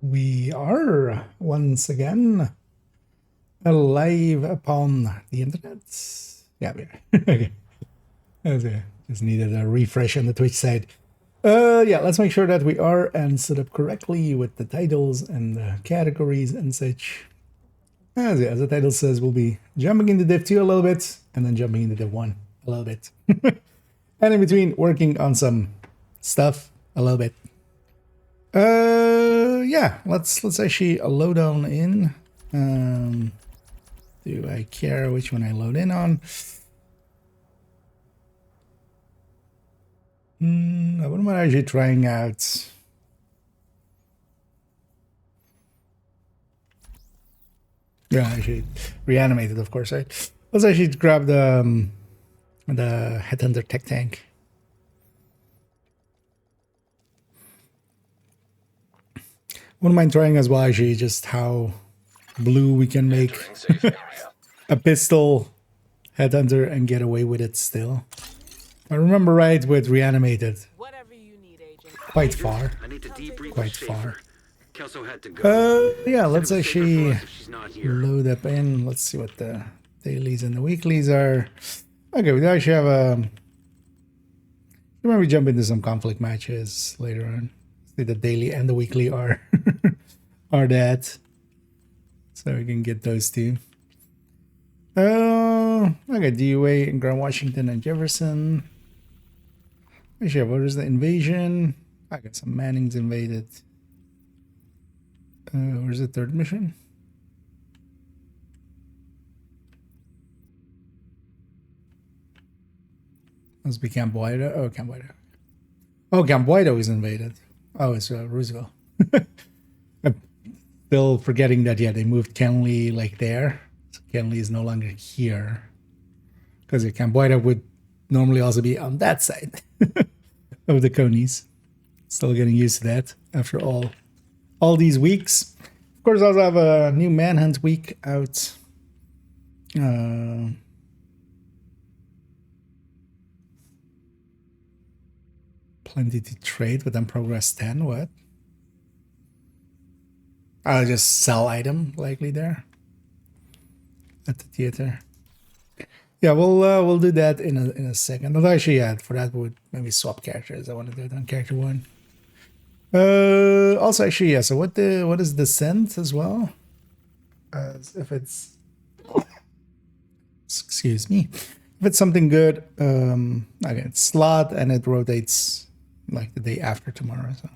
We are once again alive upon the internet. Yeah, we are. Okay. Just needed a refresh on the Twitch side. Yeah, let's make sure that we are and set up correctly with the titles and the categories and such. As the title says, we'll be jumping into Div 2 a little bit and then jumping into Div 1 a little bit. And in between, working on some stuff a little bit. Yeah, let's actually load on in. Do I care which one I load in on? I wouldn't mind actually trying out. Yeah, actually reanimated, of course, right? Let's actually grab the Headhunter Tech Tank. Wouldn't mind trying as well, actually, just how blue we can make a pistol Headhunter and get away with it still. I remember right with reanimated. Quite far. Quite far. Yeah, let's actually load up in. Let's see what the dailies and the weeklies are. Okay, we actually have a. Maybe jump into some conflict matches later on. See, the daily and the weekly are are that, so we can get those two. Okay, DUA in Grand Washington and Jefferson. Actually, what is the invasion? I got some Mannings invaded. Where's the third mission? Must be Camp White. Oh, Camp White. Oh, Camp White is invaded. Oh, it's Roosevelt. I'm still forgetting that, yeah, they moved Kenley like there. So Kenley is no longer here. Because Camp White would normally also be on that side of the conies. Still getting used to that after all these weeks. Of course, I also have a new Manhunt week out. Plenty to trade, but then progress 10. What? I'll just sell item likely there at the theater. Yeah, we'll do that in a second. Although actually, yeah, for that we would maybe swap characters. I want to do it on character 1. Also, actually, yeah. So what is Descent as well? If it's excuse me, if it's something good, again, it's slot and it rotates like the day after tomorrow. So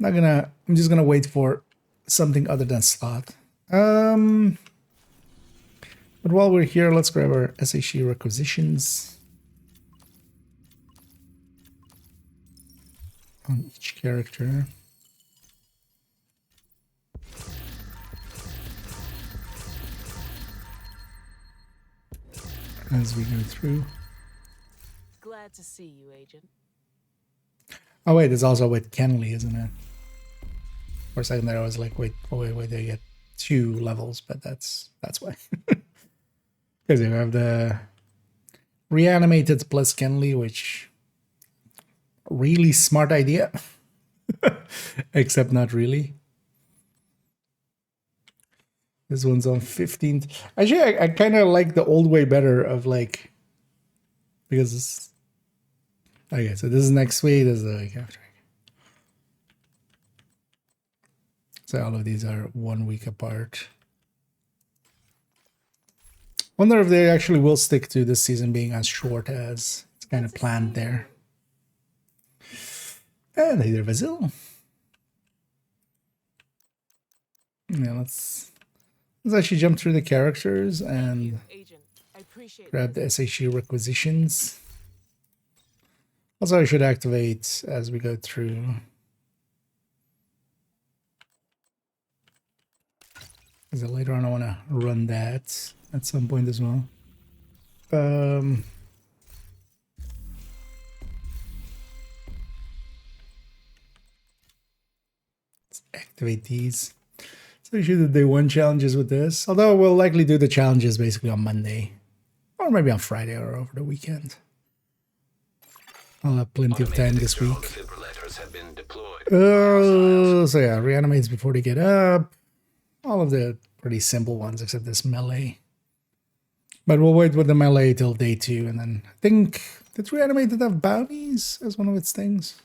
I'm just gonna wait for something other than slot. But while we're here, let's grab our SHE requisitions on each character. As we go through. Glad to see you, Agent. Oh wait, there's also with Kenley, isn't it? For a second there, I was like, wait, they get 2 levels, but that's why. Because you have the reanimated plus Kenley, which really smart idea, except not really. This one's on 15th. Actually, I kind of like the old way better of like, because okay, so this is next week, this is the week after. So all of these are 1 week apart. Wonder if they actually will stick to this season being as short as it's kind of planned there. And either Vasil. Yeah, let's actually jump through the characters and grab the SHE requisitions. Also, I should activate as we go through. Because later on I want to run that at some point as well. Let's activate these. So we should do day 1 challenges with this. Although we'll likely do the challenges basically on Monday. Or maybe on Friday or over the weekend. I'll have plenty of time this week. Defibrillators have been been deployed. So yeah, reanimates before they get up. All of the pretty simple ones except this melee. But we'll wait with the melee till day 2, and then I think did reanimate did have bounties as one of its things.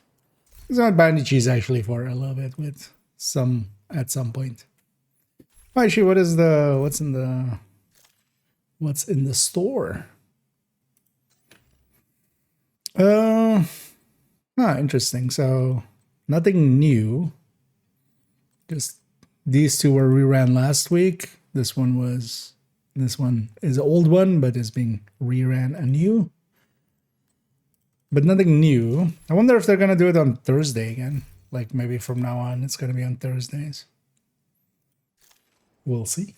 It's not bounty cheese actually for a little bit with some at some point. Actually, what's in the store? Interesting. So nothing new. Just these two were reran last week. This one is an old one, but is being reran anew. But nothing new. I wonder if they're gonna do it on Thursday again. Like maybe from now on, it's gonna be on Thursdays. We'll see.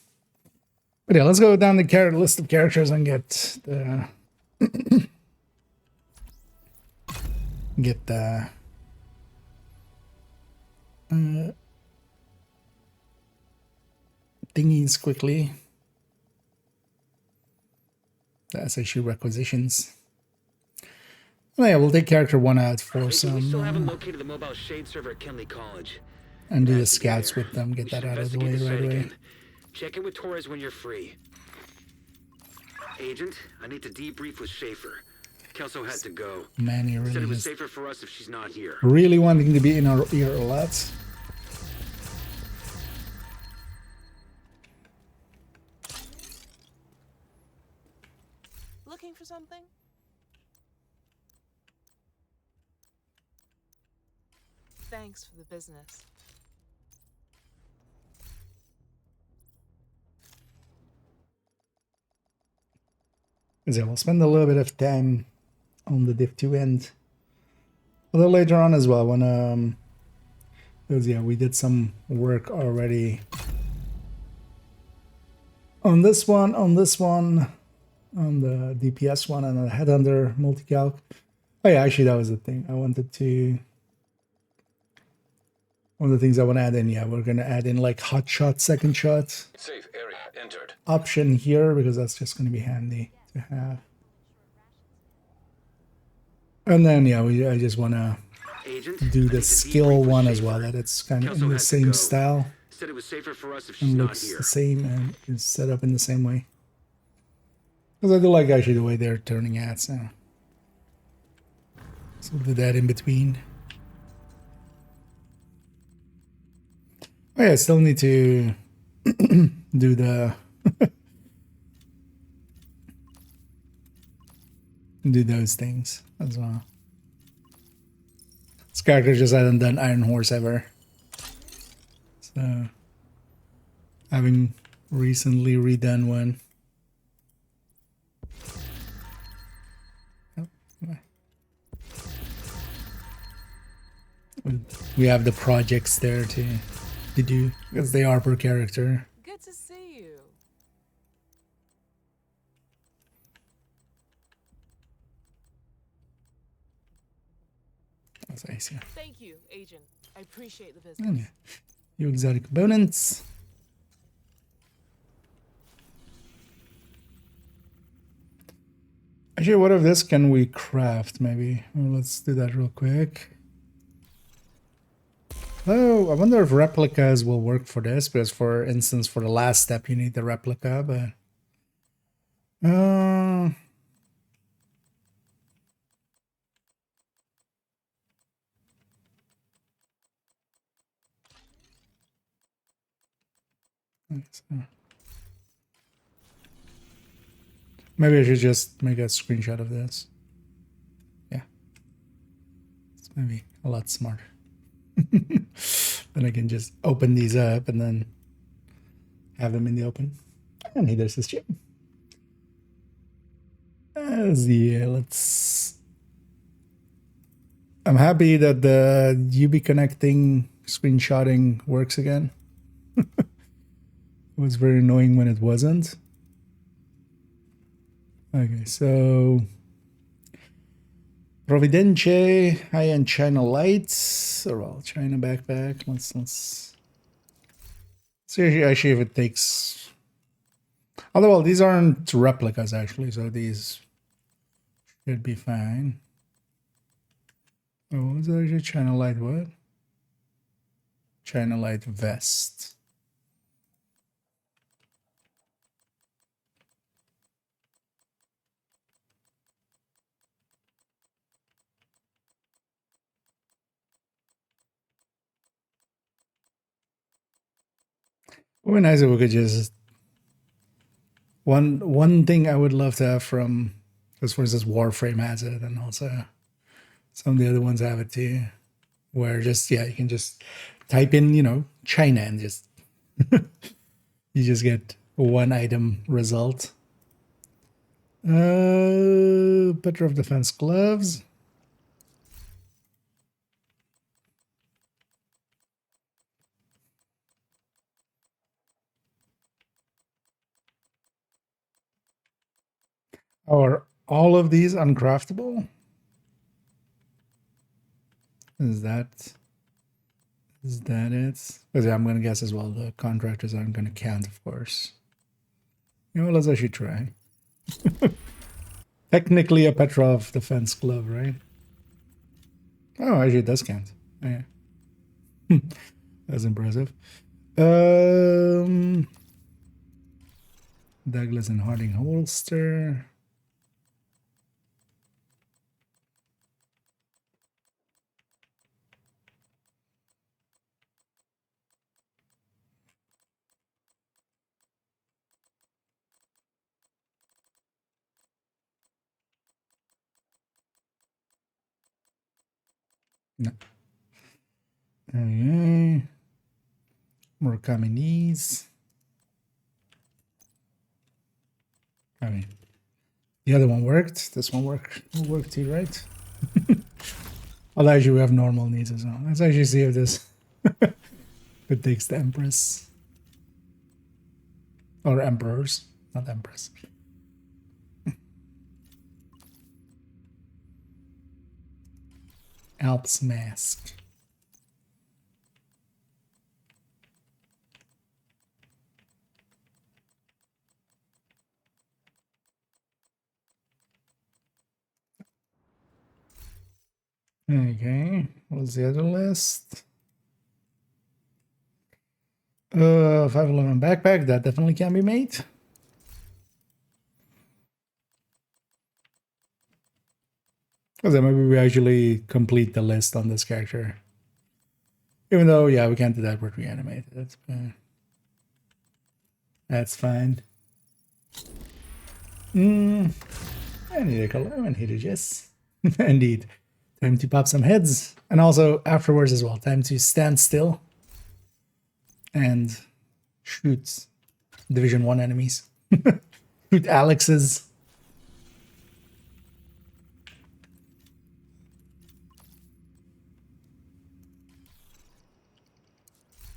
But yeah, let's go down the list of characters and get the thingies quickly. The SSU requisitions. Oh yeah, we'll take character 1 out for some. We still haven't located the mobile shade server at Kenley College. And do the scouts with them. Get that out of the way right away. Check in with Torres when you're free. Agent, I need to debrief with Schaefer. Kelso had to go. Man, he Said really it was just safer for us if she's not here. really wanting to be in our ear a lot. Looking for something? Thanks for the business. So we'll spend a little bit of time on the Div 2 end. A little later on as well when because yeah, we did some work already on this one, on the DPS one, and the Headhunter multicalc. Oh yeah, actually that was the thing. One of the things I want to add in, yeah, we're gonna add in like hot shot, second shot Safe area entered. option here because that's just gonna be handy to have. And then yeah, I just wanna Agent, do I need the to skill debrief with one as Schaefer. well, that it's kind of Kelso in the had to same go. style Said it was safer for us if she's and not looks here. the same and is set up in the same way. Because I do like actually the way they're turning out, so we'll do that in between. Oh yeah, I still need to do the do those things as well. This character just hasn't done Iron Horse ever. So having recently redone one. We have the projects there to do because they are per character. Good to see you. That's nice, yeah. Thank you, Agent. I appreciate the And business. yeah. Few exotic components. Actually, what of this can we craft? Maybe let's do that real quick. Oh, I wonder if replicas will work for this, because for instance, for the last step, you need the replica, but maybe I should just make a screenshot of this. Yeah, it's maybe a lot smarter. Then I can just open these up and then have them in the open. And hey, there's this chip. Yeah, let's. I'm happy that the UB connecting screenshotting works again. It was very annoying when it wasn't. Okay, so Providence, high-end China lights, or well, China backpack. Let's see actually if it takes. Although, well, these aren't replicas actually, so these should be fine. Oh, what was it actually? China light what? China light vest. It would be nice if we could just one thing I would love to have from, because for instance Warframe has it, and also some of the other ones have it too, where just you can just type in China and just you just get one item result. Better of defense gloves. Are all of these uncraftable? Is that it? Because I'm going to guess as well the contractors aren't going to count, of course. Let's actually try. Technically a Petrov defense glove, right? Oh, actually it does count. Oh, yeah. That's impressive. Douglas and Harding holster. No. Okay. Murakami knees. I mean, the other one worked. This one worked too, right? Although actually we have normal knees as well. Let's actually see if this if it takes the Empress. Or Emperors, not Empress. Alps mask. Okay, what's the other list? 511 backpack, that definitely can be made. Because then maybe we actually complete the list on this character. Even though, yeah, we can't do that with reanimated. That's fine. That's fine. I need a color. I need to just. Indeed. Time to pop some heads. And also afterwards as well. Time to stand still and shoot Division 1 enemies. Shoot Alex's.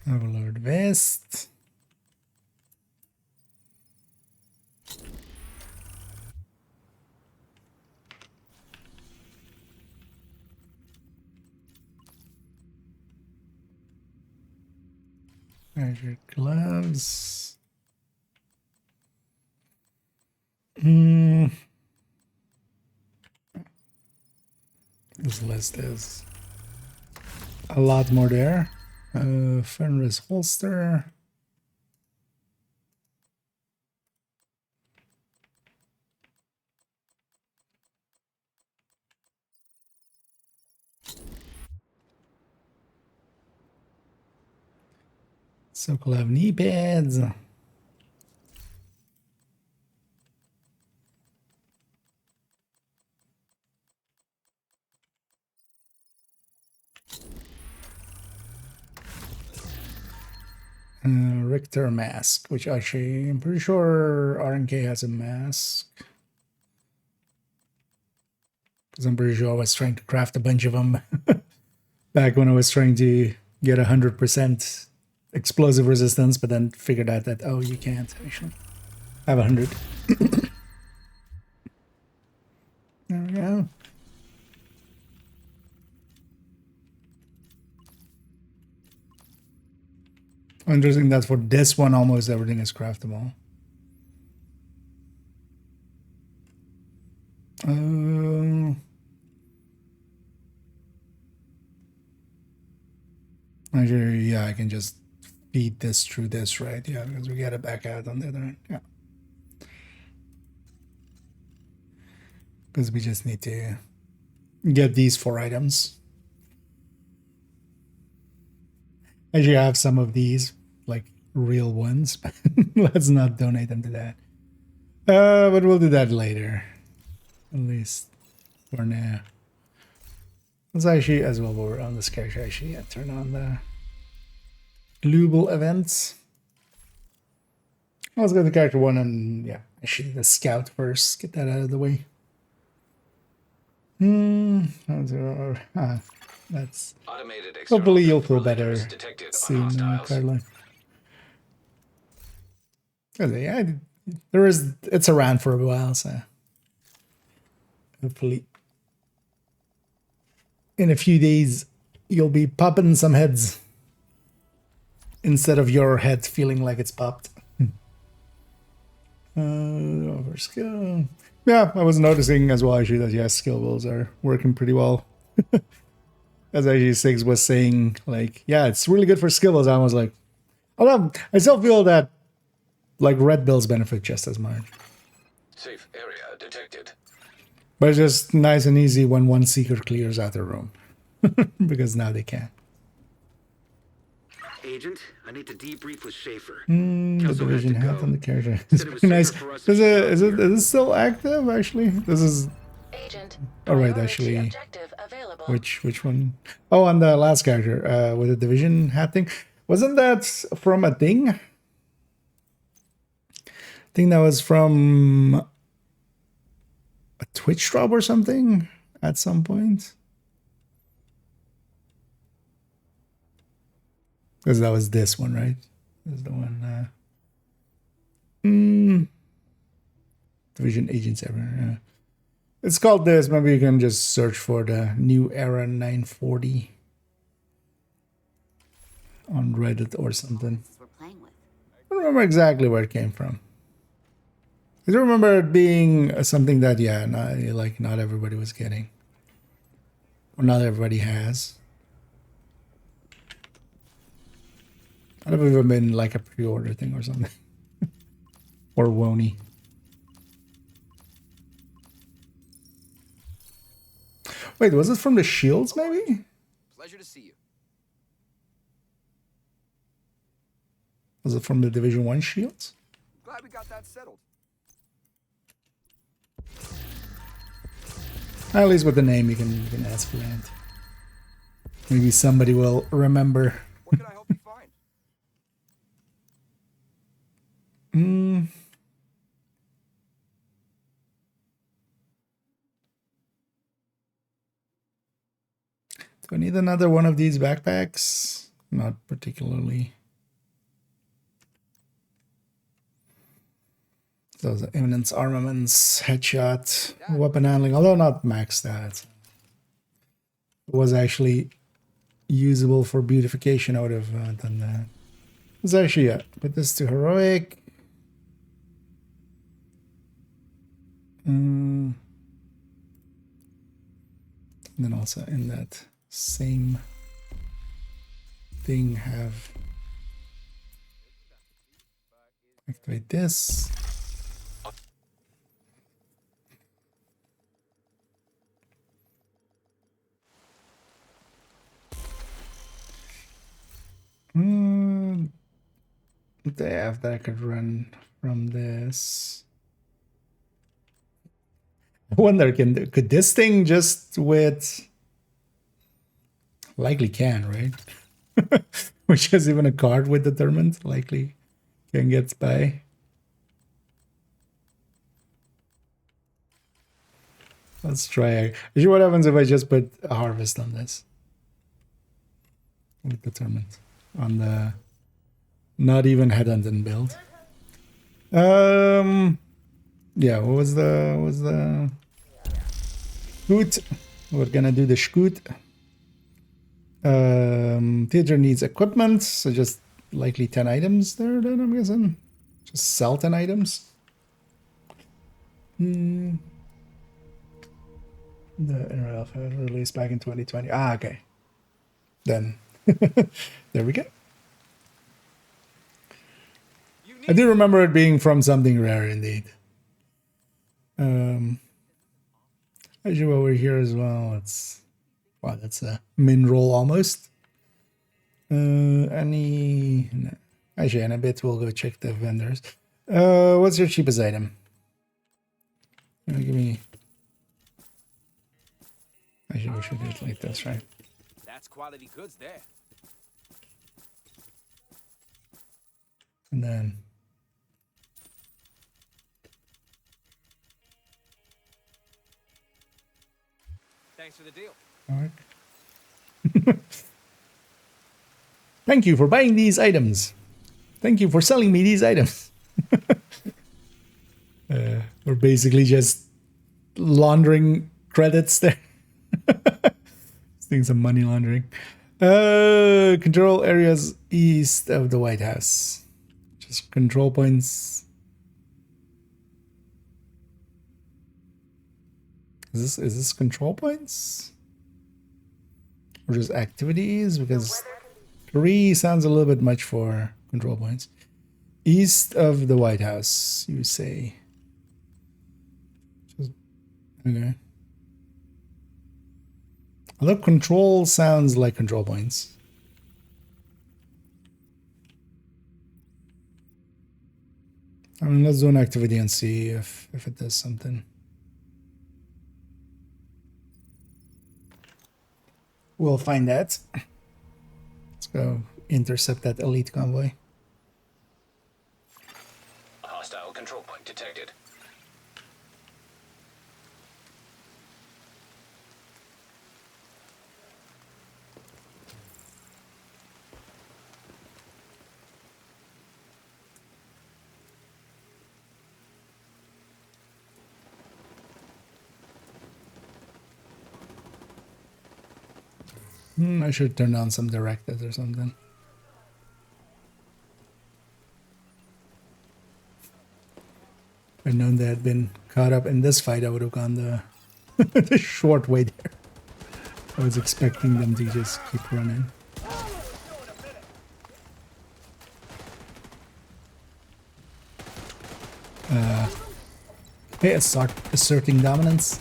Overlord vest. Azure gloves. This list is a lot more there. Fenris holster. Sokolov knee pads. Richter mask, which actually I'm pretty sure RNK has a mask. Because I'm pretty sure I was trying to craft a bunch of them back when I was trying to get 100% explosive resistance, but then figured out that, oh, you can't actually have 100. There we go. Interesting that for this one, almost everything is craftable. Actually, yeah, I can just feed this through this, right? Yeah, because we get it back out on the other end. Yeah. Because we just need to get these 4 items. Actually, I have some of these, like real ones, but let's not donate them to that. But we'll do that later. At least for now. Let's actually, as well, while we're on this character, actually, turn on the global events. Let's go to character 1 and, yeah, actually the scout first. Get that out of the way. That's... Automated external Hopefully you'll feel defibrillators better detected on soon, hostiles. Caroline. Yeah, it's around for a while, so hopefully in a few days you'll be popping some heads instead of your head feeling like it's popped. Over skill. Yeah, I was noticing as well actually that yes, skill rolls are working pretty well. As actually Six was saying, like, yeah, it's really good for skill rolls. I was like, oh, I still feel that like red bills benefit just as much. Safe area detected. But it's just nice and easy when one seeker clears out the room. Because now they can. Agent, I need to debrief with Schaefer. The Kelso had to division hat go. on the character. Said It's it was pretty nice. safer for us if Is she it, got is it here. is it still active actually? This is Agent, all right priority actually. objective available. Which one? Oh, on the last character, with the division hat thing. Wasn't that from a thing? I think that was from a Twitch drop or something at some point. Because that was this one, right? This is the one. Division Agents Era. It's called this. Maybe you can just search for the New Era 940 on Reddit or something. We're playing with. I don't remember exactly where it came from. I do remember it being something that, yeah, not everybody was getting. Or not everybody has. I've even been like a pre-order thing or something. Or Wony. Wait, was it from the Shields maybe? Pleasure to see you. Was it from the Division 1 Shields? Glad we got that settled. At least with the name you can ask for that. Maybe somebody will remember. What can I help you find? Do I need another one of these backpacks? Not particularly. Those are eminence armaments, headshot, weapon handling, although not max stats. It was actually usable for beautification. I would have done that. Let's actually put this to heroic. And then also in that same thing have activate this. They have that I could run from this. I wonder, could this thing just with likely can, right? Which has even a card with determined, likely can get by. Let's try. See what happens if I just put a harvest on this. With determined on the not even headhunting build. Yeah, what was the scoot? We're gonna do the scoot. Theater needs equipment, so just likely 10 items there then I'm guessing. Just sell 10 items. The NRL released back in 2020. Ah, okay. Then There we go. I do remember it being from something rare indeed. Actually, over here as well, it's wow, that's a min roll almost. Any no. Actually, in a bit we'll go check the vendors. What's your cheapest item? Give me. Actually, we should do it like this, right? That's quality goods there. And then. Thanks for the deal. All right. Thank you for buying these items. Thank you for selling me these items. We're basically just laundering credits there. Doing some money laundering. Control areas east of the White House. Just control points. Is this control points? Or just activities? Because 3 sounds a little bit much for control points. East of the White House, you say. Okay. Although control sounds like control points. I mean, let's do an activity and see if it does something. We'll find that. Let's go intercept that elite convoy. Hostile control point detected. I should turn on some directives or something. If I'd known they had been caught up in this fight, I would have gone the, the short way there. I was expecting them to just keep running. Hey, start asserting dominance.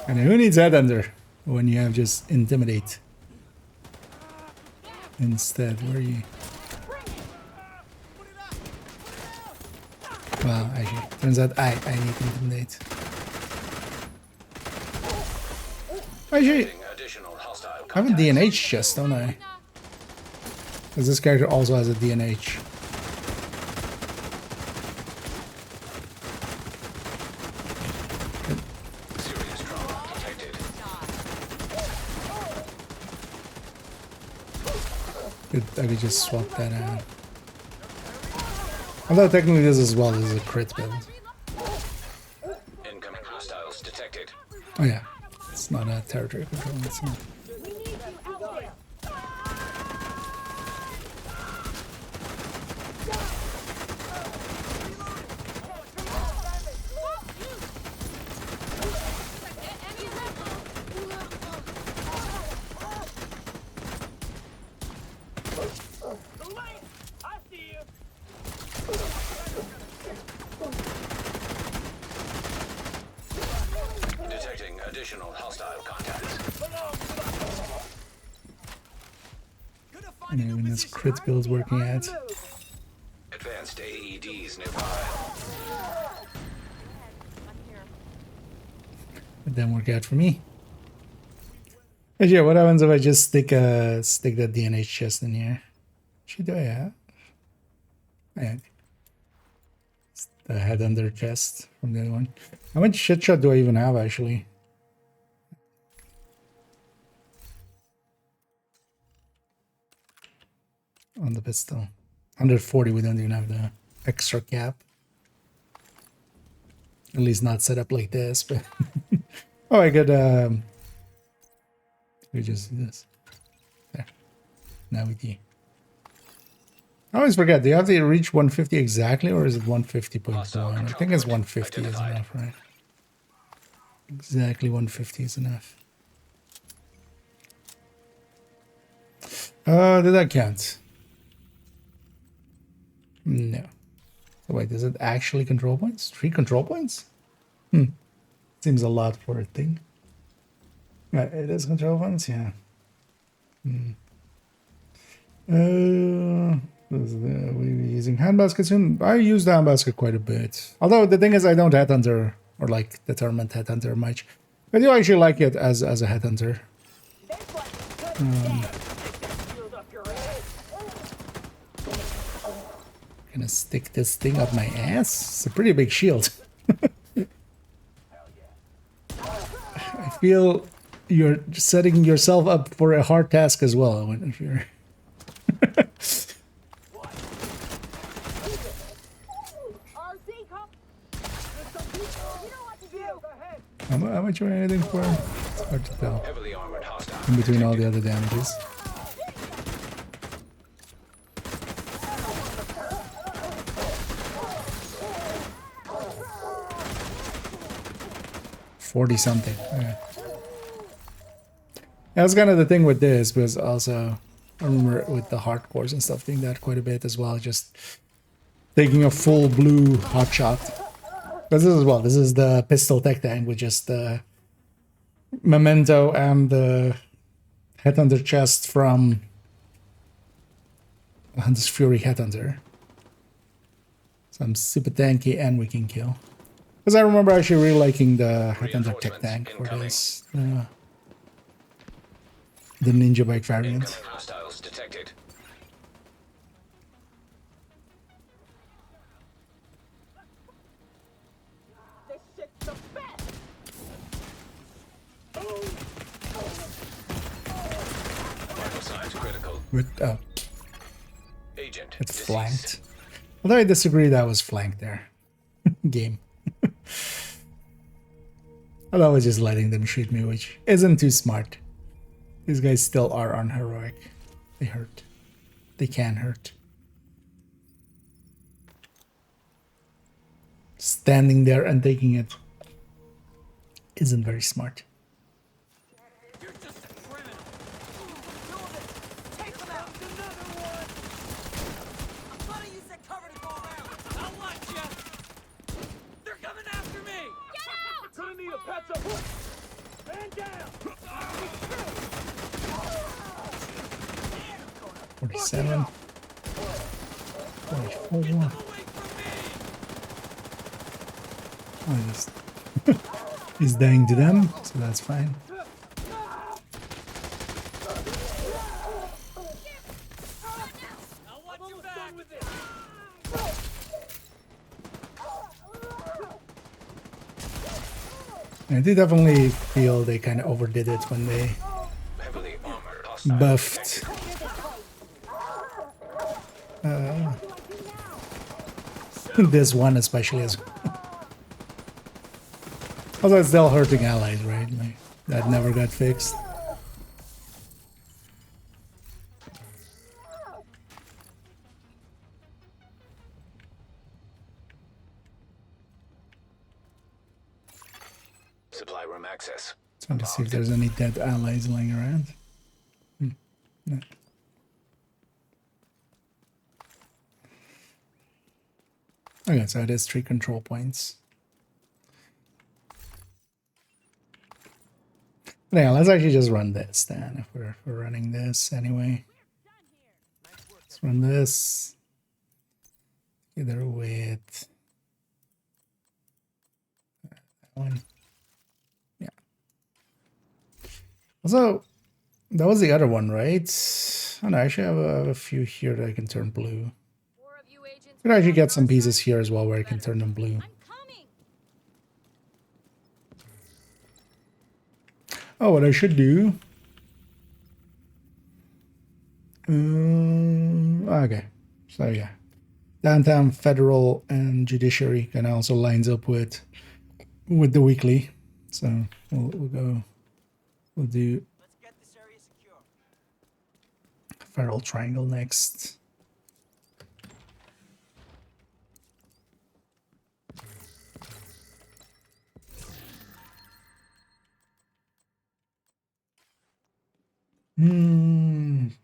And who needs that under when you have just intimidate? Instead, where are you? Well, actually, turns out I need to intimidate. Actually, Additional hostile I have a DNH chest, don't I? Because this character also has a DNH. serious trauma detected. I could just swap that out. Although technically this as well is a crit build. Incoming hostiles detected. Oh yeah, it's not a territory control. It's not. Detecting additional hostile contacts. Anyway, when this crit build's working out. Advanced AEDs nearby. It didn't work out for me. But yeah, what happens if I just stick that DNH chest in here? Should do I have? Yeah. It's the head under chest from the other one. How much shit shot do I even have actually? On the pistol. 140, we don't even have the extra cap. At least not set up like this, but oh, I could we just do this. There. Now with you. I always forget, do you have to reach 150 exactly, or is it 150.1? I think it's 150 is enough, right? Exactly 150 is enough. Did that count? No. So wait, is it actually control points? 3 control points? Seems a lot for a thing. Right, it is control points, yeah. We using handbasket soon. I use the handbasket quite a bit. Although the thing is, I don't headhunter or like determined headhunter much. I do actually like it as a headhunter. Gonna stick this thing up my ass. It's a pretty big shield. I feel you're setting yourself up for a hard task as well. If you're how much or anything for? It's hard to tell. Heavily armored hostile. In between all the other damages. $40-something. Yeah. That's kind of the thing with this, because also I remember with the hardcores and stuff doing that quite a bit as well, just taking a full blue hotshot. Because this is this is the pistol tech tank with just the memento and the headhunter chest from Hunter's Fury Headhunter. So I'm super tanky and we can kill. Because I remember actually really liking the Headhunter tech tank for this. The ninja bike variant. Incoming hostiles detected. Vital signs critical. With Agent it's deceased. flanked. Although I disagree that was flanked there. Game. I'm always just letting them shoot me, which isn't too smart. These guys still are unheroic. They hurt. They can hurt. Standing there and taking it isn't very smart. You're just a criminal. Take them out. Another one. I thought I used that cover to go around. I'll watch ya. They're coming after me. Get out! Gonna need a patch of hook. Man down. 47. 44. Away from me. I just he's dying to them, so that's fine. I'll watch your back with this. I do definitely feel they kind of overdid it when they Heavily armored hostile buffed this one especially as although it's still hurting allies, right? Like, that never got fixed. Supply room access. Trying to see if there's any dead allies lying around. No. Okay, so it is 3 control points. But yeah, let's actually just run this then, if we're running this anyway. Let's run this. Either with that one. Yeah. Also, that was the other one, right? Oh no, I actually have a few here that I can turn blue. Could actually get some pieces here as well where I can turn them blue. Oh, what I should do. Okay, so yeah, downtown, federal, and judiciary kind of also lines up with the weekly. So we'll do Let's get this area secure. federal triangle next.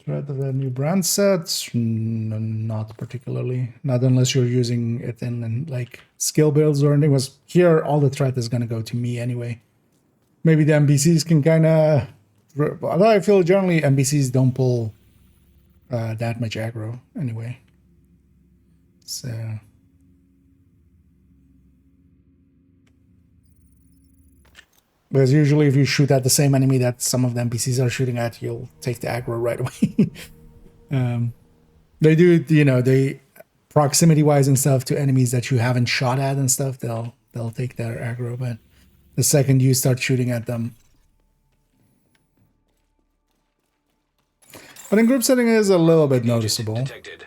Threat of the new brand sets? Not particularly. Not unless you're using it in like skill builds or anything. Was here, all the threat is gonna go to me anyway. Maybe the NPCs can kind of. Although I feel generally NPCs don't pull that much aggro anyway. So. Because usually if you shoot at the same enemy that some of the NPCs are shooting at, you'll take the aggro right away. They do, you know, they proximity-wise and stuff to enemies that you haven't shot at and stuff, they'll take their aggro, but the second you start shooting at them. But in group setting it is a little bit noticeable. Detected.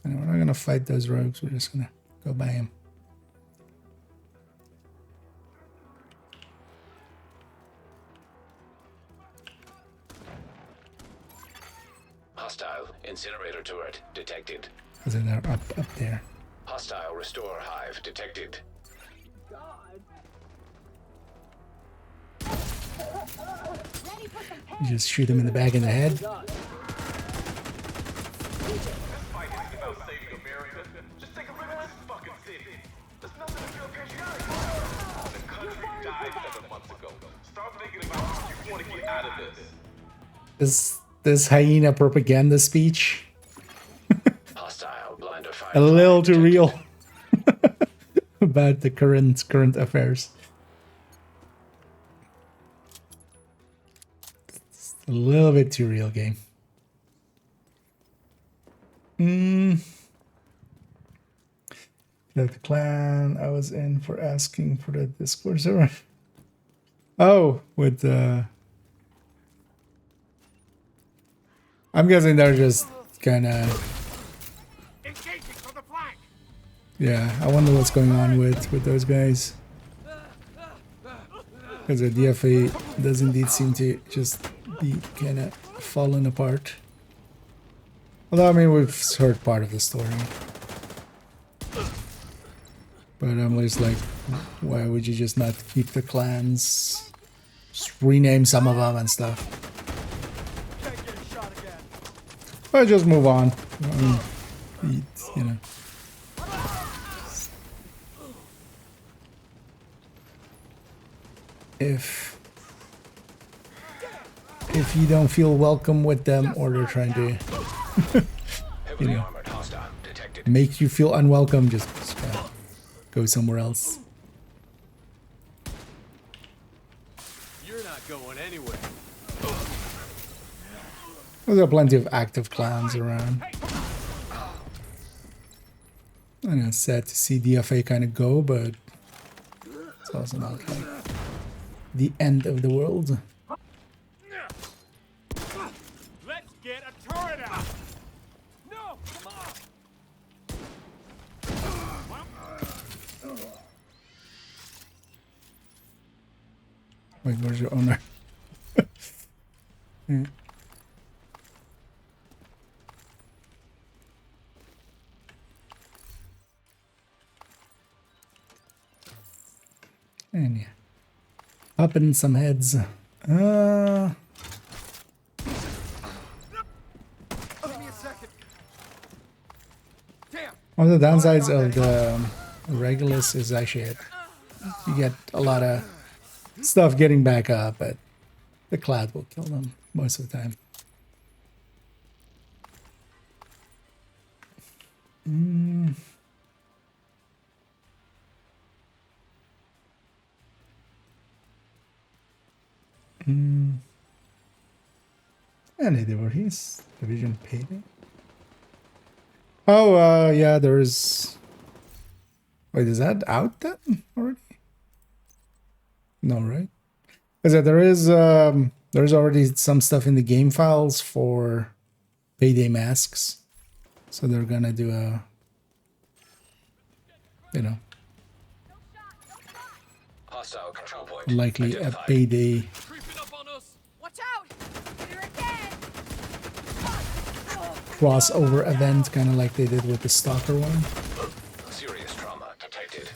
And we're not gonna fight those rogues, we're just gonna go by him. Hostile incinerator turret detected. Because they're up there. Hostile restore hive detected. You just shoot him in the back of the head. This hyena propaganda speech. Hostile blinder fire. A little too real about the current affairs. It's a little bit too real, game. Like the clan I was in for asking for the Discord server. Oh, with I'm guessing they're just kind of. Yeah, I wonder what's going on with those guys. Because the DFA does indeed seem to just be kind of falling apart. Although, I mean, we've heard part of the story. But I'm just like, why would you just not keep the clans? Just rename some of them and stuff. Or just move on. You know. If you don't feel welcome with them, or they're trying to, you know, make you feel unwelcome, just go somewhere else. You're not going anywhere. There are plenty of active clans around. I know it's sad to see DFA kind of go, but it's also not like the end of the world. Let's get a turret out. No, come on. Wait, where's your owner? Yeah. And yeah, popping some heads. Give me a second. Damn. One of the downsides of the Regulus is actually you get a lot of stuff getting back up, but the Cloud will kill them most of the time. And they were his division payday. Oh, yeah, there is. Wait, is that out then already? No, right? Because there's already some stuff in the game files for payday masks, so they're gonna do a, you know, Hostile control point. likely a Identified. payday Creeping up on us. Watch out! Here again! crossover event, kind of like they did with the Stalker one. Serious trauma detected.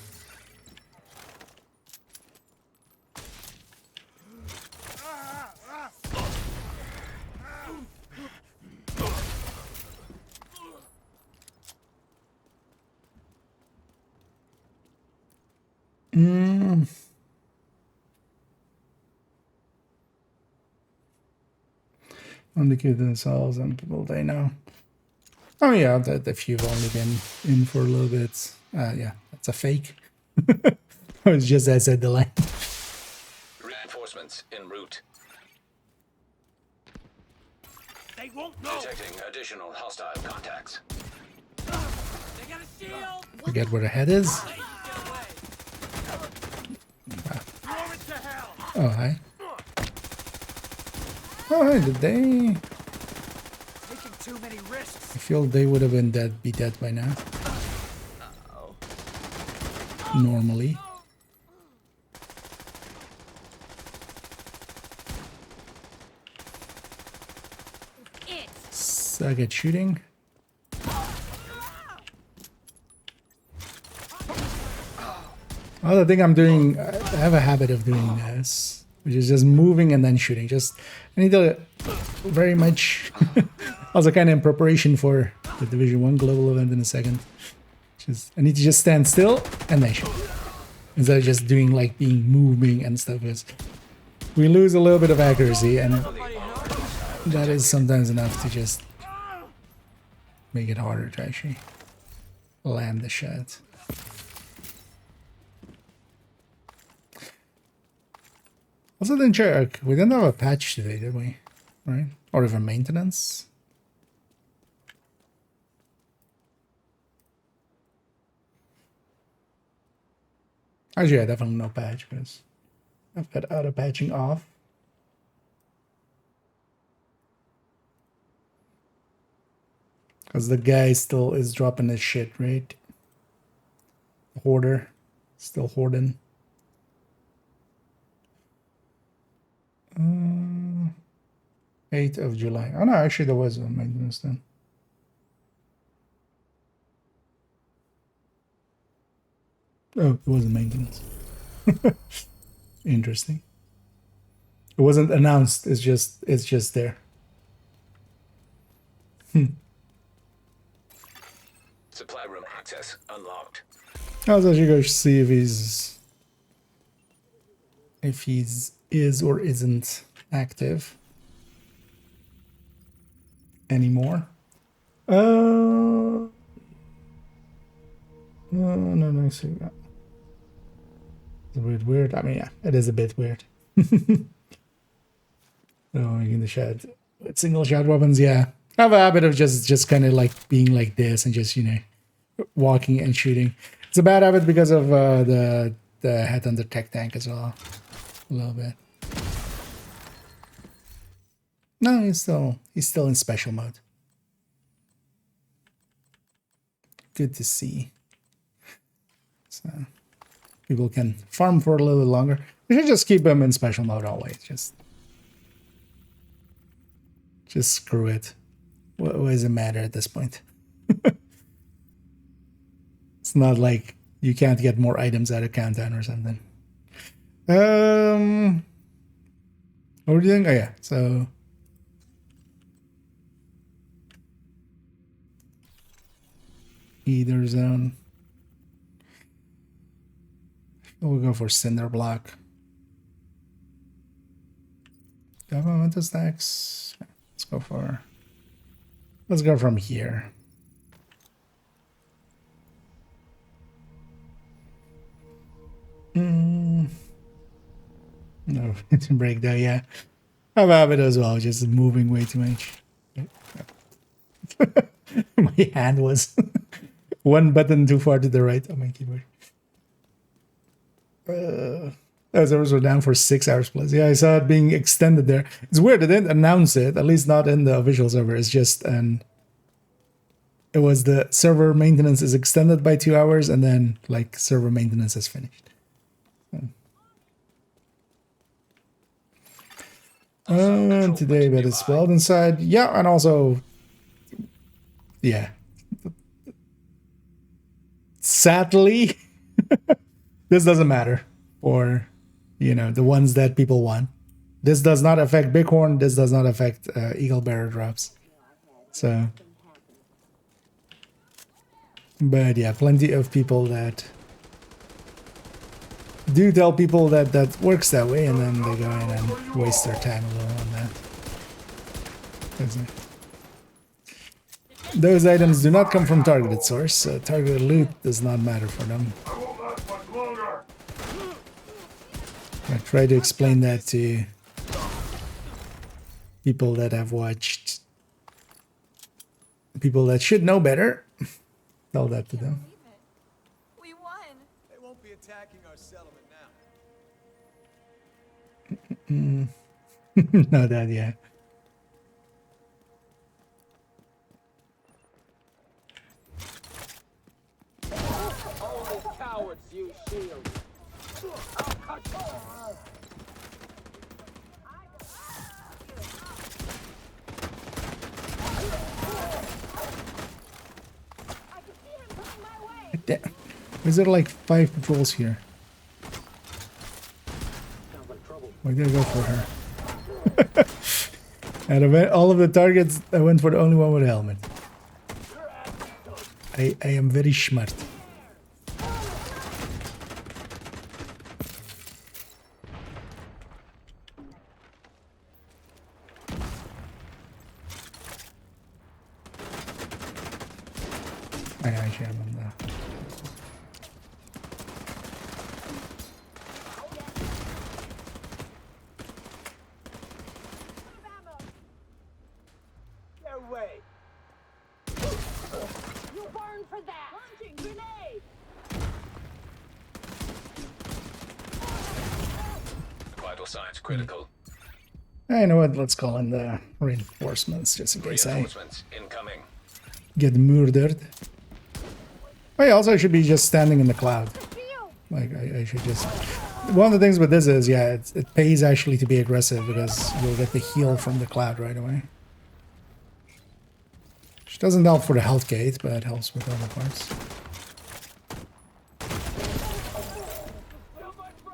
on the kids themselves and people they know. Oh yeah, the few have only been in for a little bit. Yeah, that's a fake. It's just as I said the line. Reinforcements en route. They won't know. Detecting additional hostile contacts. They got a shield. Forget where the head is. Ladies, get away. Throw it to hell. Oh hi. Oh hi, did they? Taking too many risks. I feel they would have been dead, be dead by now. Normally. It. Suck at shooting. Other thing I'm doing, I have a habit of doing this, which is just moving and then shooting. Just, I need to very much, also kind of in preparation for the Division 1 global event in a second. Just, I need to just stand still and then shoot. Instead of just doing like being moving and stuff. Because we lose a little bit of accuracy and that is sometimes enough to just make it harder to actually land the shot. Also didn't check, we didn't have a patch today, did we? Right? Or even maintenance? Actually, yeah, definitely no patch because I've got auto patching off. Because the guy still is dropping his shit, right? The hoarder. Still hoarding. 8th of July. Oh no, actually there was a maintenance then. Oh, it wasn't maintenance. Interesting. It wasn't announced, it's just there. Supply room access unlocked. I was actually going to see if he's is or isn't active anymore. No, I see that. It's a bit weird. I mean, yeah, it is a bit weird. So, in the shed with single shot weapons, yeah. I have a habit of just kind of like being like this and just, you know, walking and shooting. It's a bad habit because of the head under tech tank as well. A little bit. No, he's still in special mode. Good to see. So people can farm for a little bit longer. We should just keep him in special mode always. Just screw it. What does it matter at this point? It's not like you can't get more items out of Countdown or something. What were you doing? Oh yeah, so either zone. We'll go for cinder block. Governmental stacks. Let's go from here. No, it's a breakdown, yeah. I have a habit as well, just moving way too much. My hand was one button too far to the right on my keyboard. Servers were down for 6 hours plus. Yeah, I saw it being extended there. It's weird, they didn't announce it, at least not in the official server. It's just it was the server maintenance is extended by 2 hours and then like server maintenance is finished. Today, but it's spelled inside. Yeah, and also, yeah. Sadly, this doesn't matter for, you know, the ones that people want. This does not affect Bighorn. This does not affect Eagle Bearer drops. So, but yeah, plenty of people that do tell people that works that way, and then they go in and waste their time a little on that. Those items do not come from targeted source, so targeted loot does not matter for them. I try to explain that to people that have watched, people that should know better. Tell that to them. We won. They won't be attacking our settlement now. No, that, yeah. Only cowards use shields. I'll cut you. Is there like 5 patrols here? Why did I go for her? Out of all of the targets, I went for the only one with a helmet. I am very smart. I actually am on that. Get away. You burn for that. Launching grenade. Vital signs critical. You know what? Let's call in the reinforcements just in case I Reinforcements incoming. get murdered. Oh yeah, also I should be just standing in the cloud. Like, I should just... One of the things with this is, yeah, it pays actually to be aggressive because you'll get the heal from the cloud right away. Which doesn't help for the health gate, but it helps with other parts.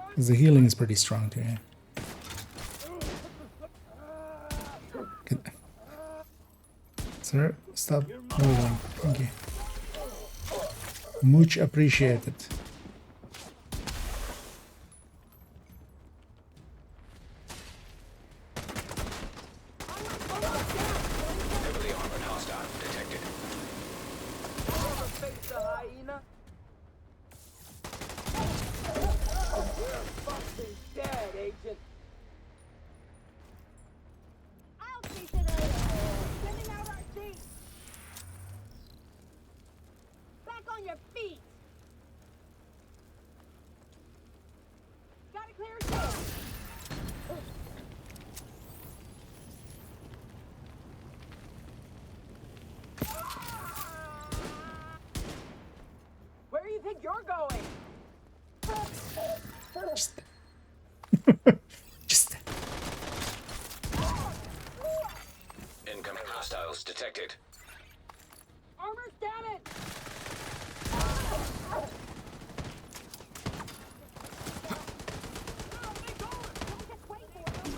Because the healing is pretty strong too, yeah. Sir, stop moving. Thank you. Much appreciated. Heavily armored hostile detected. Face the hyena. You're fucking dead, Agent. I'll chase it out. Sending out our team. Back on your feet. Got a clear shot. Where do you think you're going? Just... Incoming hostiles detected. Armor's damaged. Just wait for them.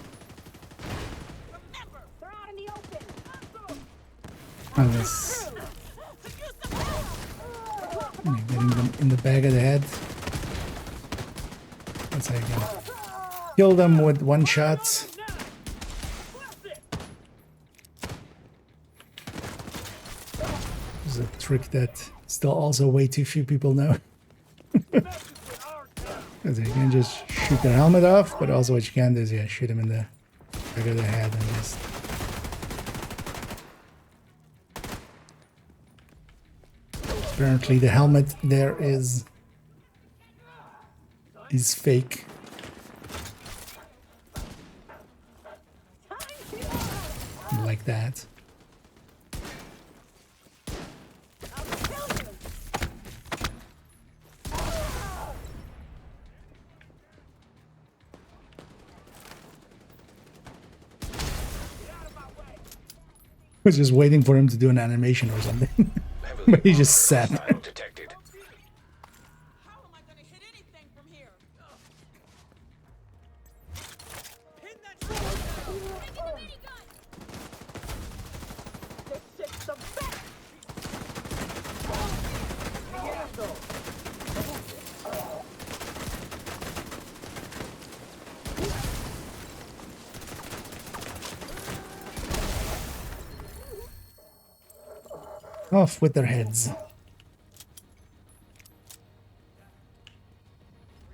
Remember, they're out in the open. Oh, this... Getting them in the back of the head. That's how you can kill them with one shot. This is a trick that still also way too few people know. Because you can just shoot their helmet off, but also what you can do is, yeah, shoot them in the back of the head and just... Apparently the helmet there is fake. Like that. Was just waiting for him to do an animation or something. Heavily But he just armored sat. hostile detected. How am I gonna hit anything from here? Pin that This shit's the best! Off with their heads. We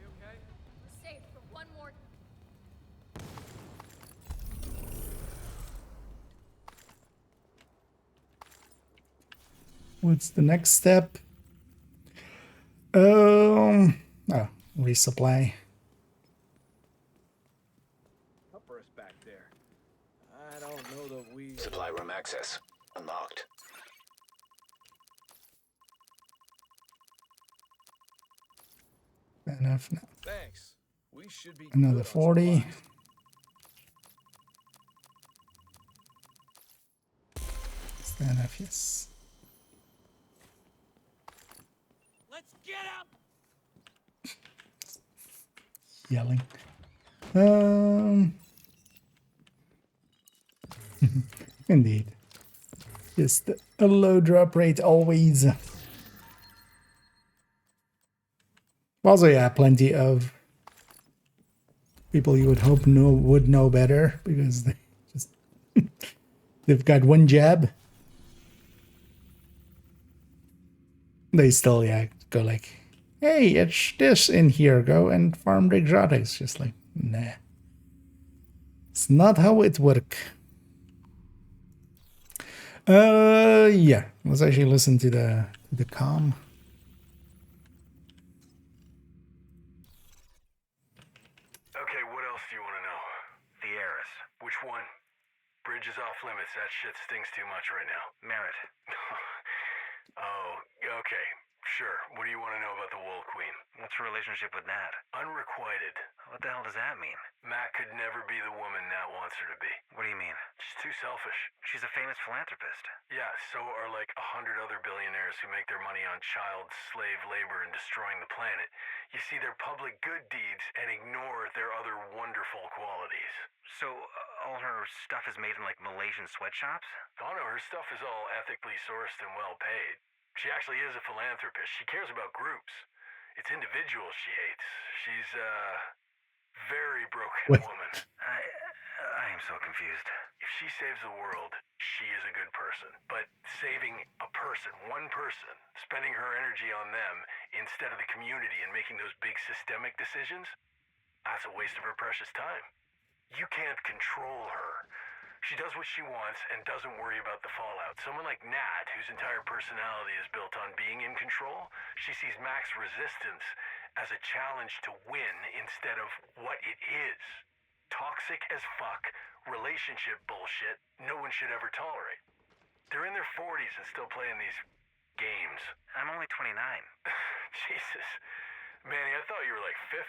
okay? We're safe for one more. What's the next step? Resupply. Upper us back there. I don't know that we. Supply room access unlocked. Enough now. Thanks. We should be Another good on 40. supplies. Stand up, yes. Let's get out. Yelling. Indeed. Just a low drop rate always. Also, yeah, plenty of people you would hope would know better because they just they've got one jab. They still go like, hey, it's this in here, go and farm the exotics. Just like, nah. It's not how it work. Yeah. Let's actually listen to the comm. Okay, what else do you want to know? The heiress. Which one? Bridge is off limits. That shit stings too much right now. Merritt. Oh, okay. Sure. What do you want to know about the Wool Queen? What's her relationship with Nat? Unrequited. What the hell does that mean? Matt could never be the woman Nat wants her to be. What do you mean? She's too selfish. She's a famous philanthropist. Yeah, so are like 100 other billionaires who make their money on child slave labor and destroying the planet. You see their public good deeds and ignore their other wonderful qualities. So all her stuff is made in like Malaysian sweatshops? Oh no, her stuff is all ethically sourced and well paid. She actually is a philanthropist. She cares about groups. It's individuals she hates. She's a very broken woman. I am so confused. If she saves the world, she is a good person. But saving a person, one person, spending her energy on them instead of the community and making those big systemic decisions, that's a waste of her precious time. You can't control her. She does what she wants and doesn't worry about the fallout. Someone like Nat, whose entire personality is built on being in control, she sees Mac's resistance as a challenge to win instead of what it is. Toxic as fuck, relationship bullshit no one should ever tolerate. They're in their 40s and still playing these games. I'm only 29. Jesus. Manny, I thought you were like 50.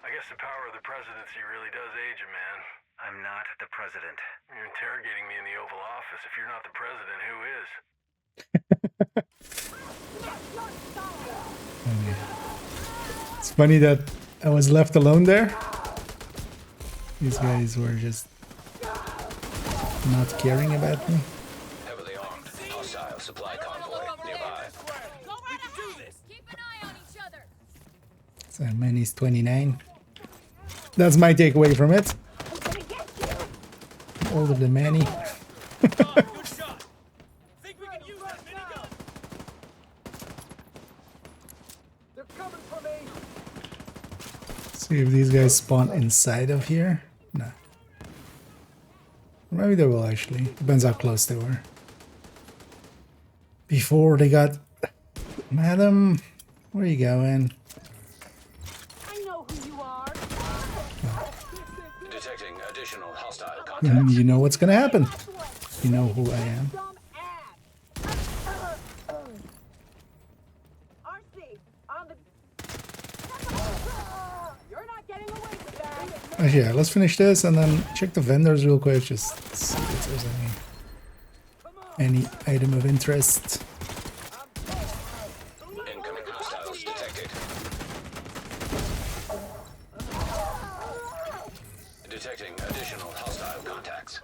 I guess the power of the presidency really does age a man. I'm not the president. You're interrogating me in the Oval Office. If you're not the president, who is? It's funny that I was left alone there. These guys were just not caring about me. Heavily armed. Hostile supply convoy nearby. Go right ahead. Keep an eye on each other. So Manny's 29. That's my takeaway from it. Older than Manny. Good shot. Think we can use that minigun? They're coming for me. See if these guys spawn inside of here. No. Maybe they will actually. Depends how close they were. Before they got... Madam, where are you going? I know who you are. Detecting additional hostile contacts. You know what's gonna happen. You know who I am. Dumb ass. RC, on the. You're not getting away with that. Actually, yeah, let's finish this and then check the vendors real quick. Just see if there's any item of interest. Incoming hostiles detected. Detecting additional hostile contacts.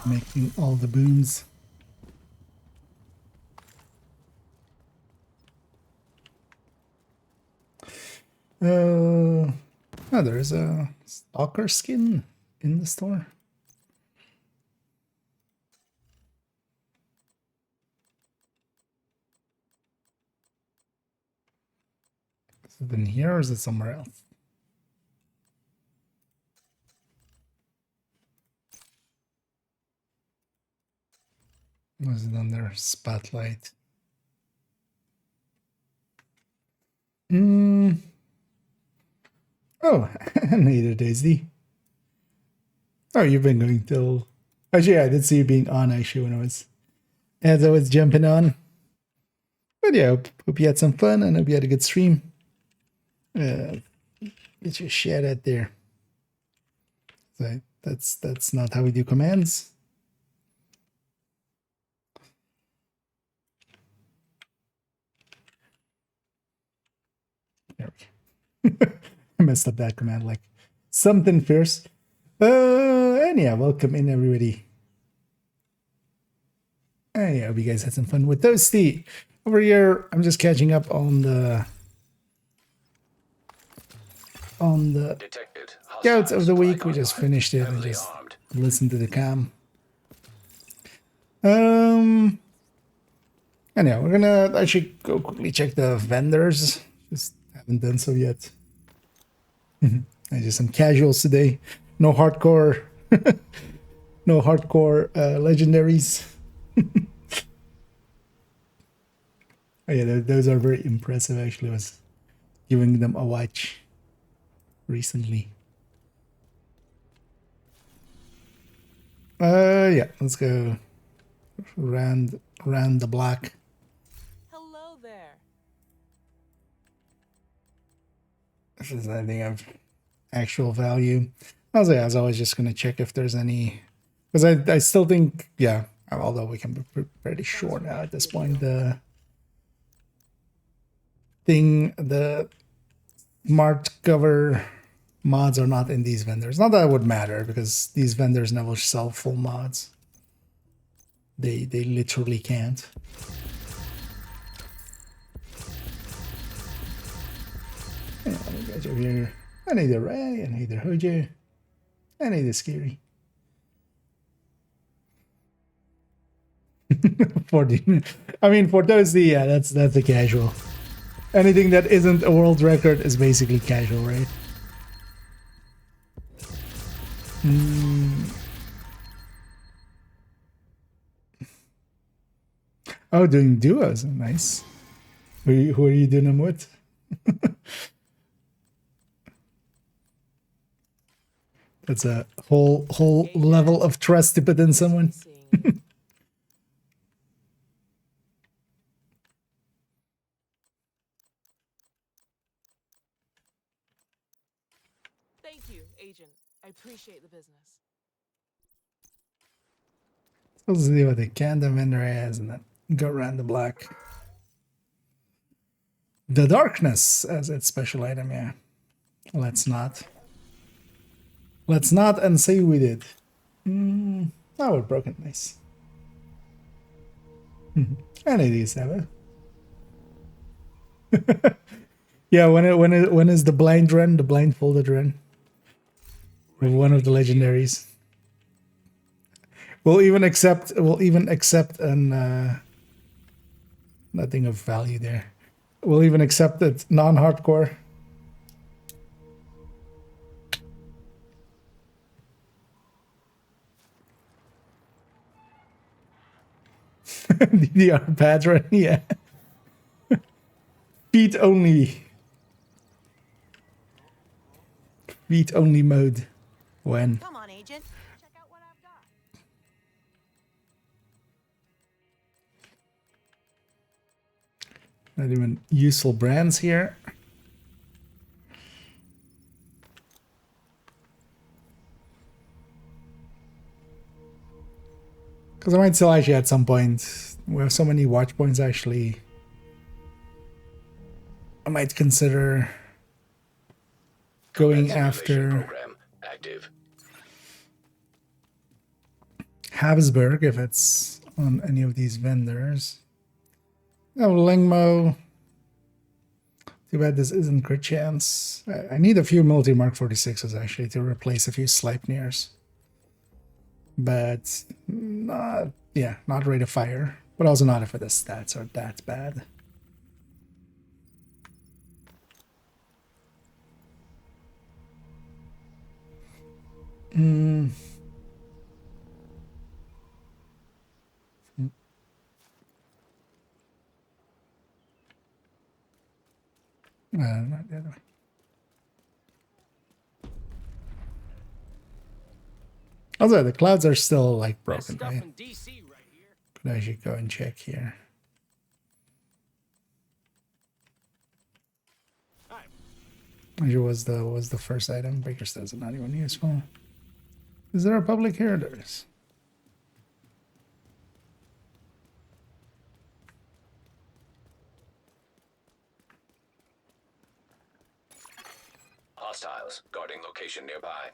Making all the booms. Oh, there's a stalker skin in the store. Is it in here or is it somewhere else? Was it under spotlight? Oh, neither Daisy. Oh, you've been going till. Actually, I did see you being on actually when I was as I was jumping on. But yeah, hope you had some fun and hope you had a good stream. Get your shit out there. So that's not how we do commands. There we go. I messed up that command like something fierce. And yeah, welcome in everybody. And yeah, hope you guys had some fun with Toasty. Over here, I'm just catching up on the Detected. Scouts Hostile of the supply week. We just convoy. finished it and Heavily just armed. listened to the cam. Anyhow, we're gonna actually go quickly check the vendors. Just haven't done so yet. I just some casuals today. No hardcore. No hardcore legendaries. Oh, yeah, those are very impressive. Actually, I was giving them a watch recently. Yeah, let's go round the block. Hello there. If there's anything of actual value. As always, just gonna check if there's any, because I still think, yeah, although we can be pretty sure now at this point, the smart cover mods are not in these vendors. Not that it would matter, because these vendors never sell full mods. They literally can't. Yeah, guys over here. I need the Ray, I need the Hojo, I need the Scary. For those, yeah, that's a casual. Anything that isn't a world record is basically casual, right? Oh, doing duos, nice. Who are you doing them with? That's a whole level of trust to put in someone. Thank you, Agent. I appreciate the business. Let's see what the Candom vendor has and then go around the block. The Darkness as its special item, yeah. Let's not. Let's not and say we did. Oh, we're broken. Nice. Any of these have it. Yeah, when is the blind run, the blindfolded run? With one of the legendaries. We'll even accept an nothing of value there. We'll even accept it non-hardcore. DDR pads, right? Yeah. Feet only. Feet only mode. When? Come on, Agent. Check out what I've got. Not even useful brands here. Because I might still actually at some point, we have so many watch points actually, I might consider going Command simulation after program active. Habsburg if it's on any of these vendors. Oh, Lingmo. Too bad this isn't crit chance. I need a few multi Mark 46s actually to replace a few Sleipnirs. But not, yeah, not rate of fire. But also not if the stats are that bad. Not the other way. Also, the clouds are still like broken, Stuff right? in DC right here. Could I should go and check here. Which was the first item? Baker's does not even useful. Is there a public here? There is. Hostiles guarding location nearby.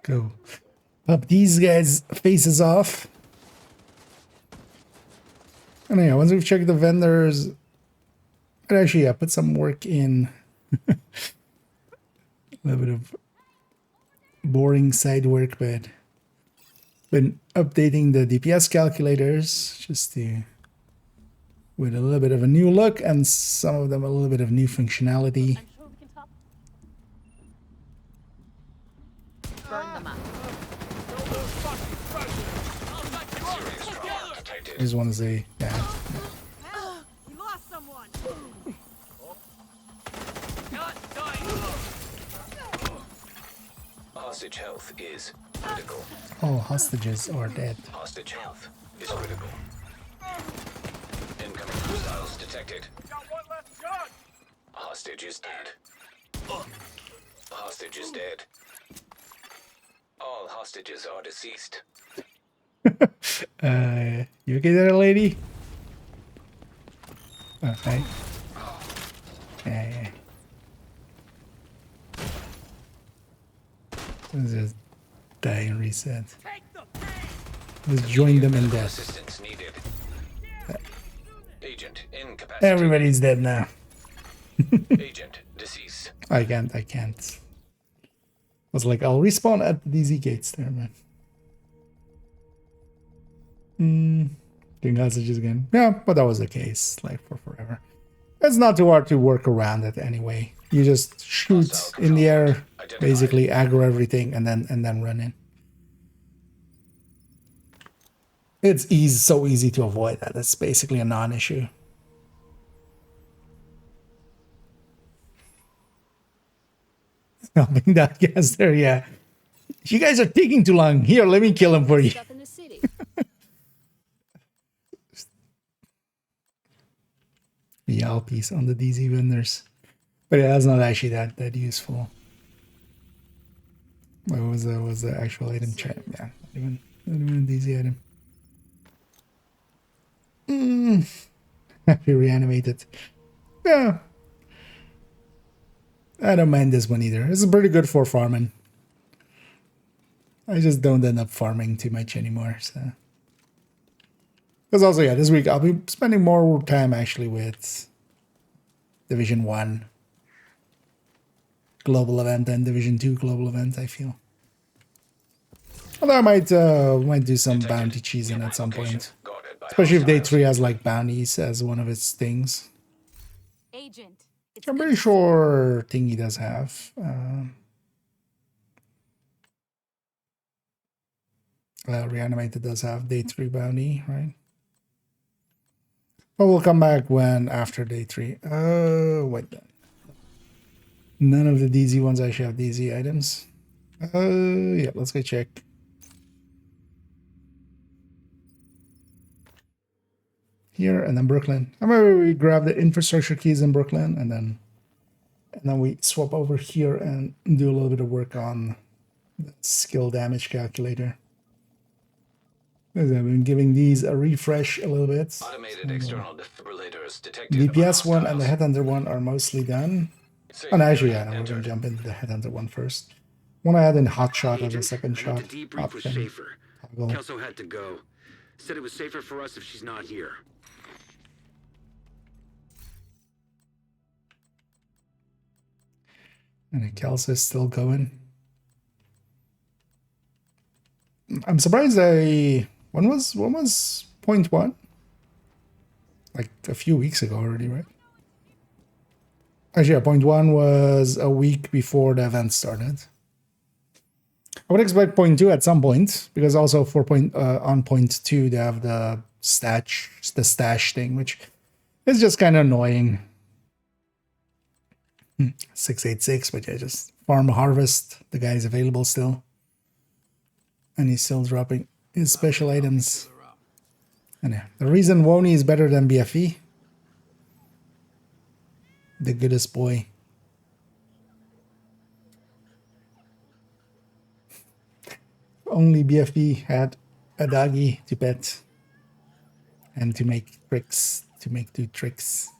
Go. Up these guys' faces off. And yeah, once we've checked the vendors, I'd actually put some work in. A little bit of boring side work, but been updating the DPS calculators just to with a little bit of a new look and some of them a little bit of new functionality. I'm sure we can talk. Burn them up. Serious trauma detected. I just want to say, yeah, We lost someone. Not dying. Hostage health is critical. all hostages are dead. Hostage health is critical. Incoming hostiles detected. Got one left gun. Hostage is dead. Hostage is dead. All hostages are deceased. You okay there, lady? Okay. Yeah. Let's just die and reset. Take the pain. Let's join them in Medical death. assistance needed. Agent incapacitated. Everybody's dead now. Agent deceased. I can't. I was like, I'll respawn at the DZ gates there, man. Doing hostages again. Yeah, but that was the case, like, for forever. It's not too hard to work around it anyway. You just shoot in the air, basically aggro everything, and then run in. It's so easy to avoid that. It's basically a non-issue. Helping that gas there, yeah. You guys are taking too long. Here, let me kill him for you. Stuff in the city. The L piece on the DZ vendors. But yeah, that's not actually that useful. What was the actual item check? Yeah, not even a DZ item. Happy reanimated. Yeah. I don't mind this one either. This is pretty good for farming. I just don't end up farming too much anymore, so. Because also, yeah, this week I'll be spending more time actually with Division 1 global event and Division 2 global event, I feel. Although I might do some bounty cheesing at some point. Guarded by Especially if Day hostiles. 3 has like bounties as one of its things. Agent. It's I'm good pretty to sure Thingy does have. Reanimated does have Day 3 bounty, right? But we'll come back after Day 3. Oh, wait then. None of the DZ ones actually have DZ items. Yeah, let's go check. Here and then Brooklyn. How about we grab the infrastructure keys in Brooklyn and then we swap over here and do a little bit of work on the skill damage calculator. Because I've been giving these a refresh a little bit. Automated external defibrillators detected. DPS among one and the hostiles. Headhunter one are mostly done. Safe And actually, area yeah, we're gonna entered. jump into the Headhunter one first. One I had in Hot Shot as a second I shot need to debrief with option. Schaefer. Toggle. Kelso had to go. Said it was safer for us if she's not here. And Kelsey's still going. I'm surprised when was point one? Like a few weeks ago already, right? Actually, yeah, point one was a week before the event started. I would expect point two at some point, because also for on point two they have the stash thing, which is just kind of annoying. 686, but yeah, just farm harvest. The guy is available still, and he's still dropping his special items. And yeah, the reason Woni is better than BFE, the goodest boy. Only BFB had a doggy to pet and to make tricks, do tricks.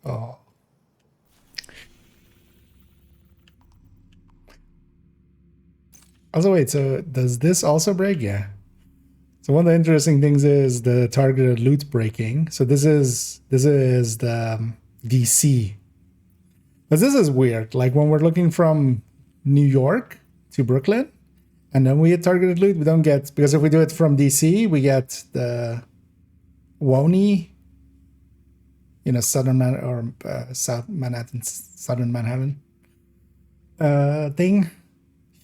Oh. Also, wait, so does this also break? Yeah. So one of the interesting things is the targeted loot breaking. So this is the DC. But this is weird. Like when we're looking from New York to Brooklyn, and then we get targeted loot, we don't get, because if we do it from DC, we get the Woni, southern Manhattan thing.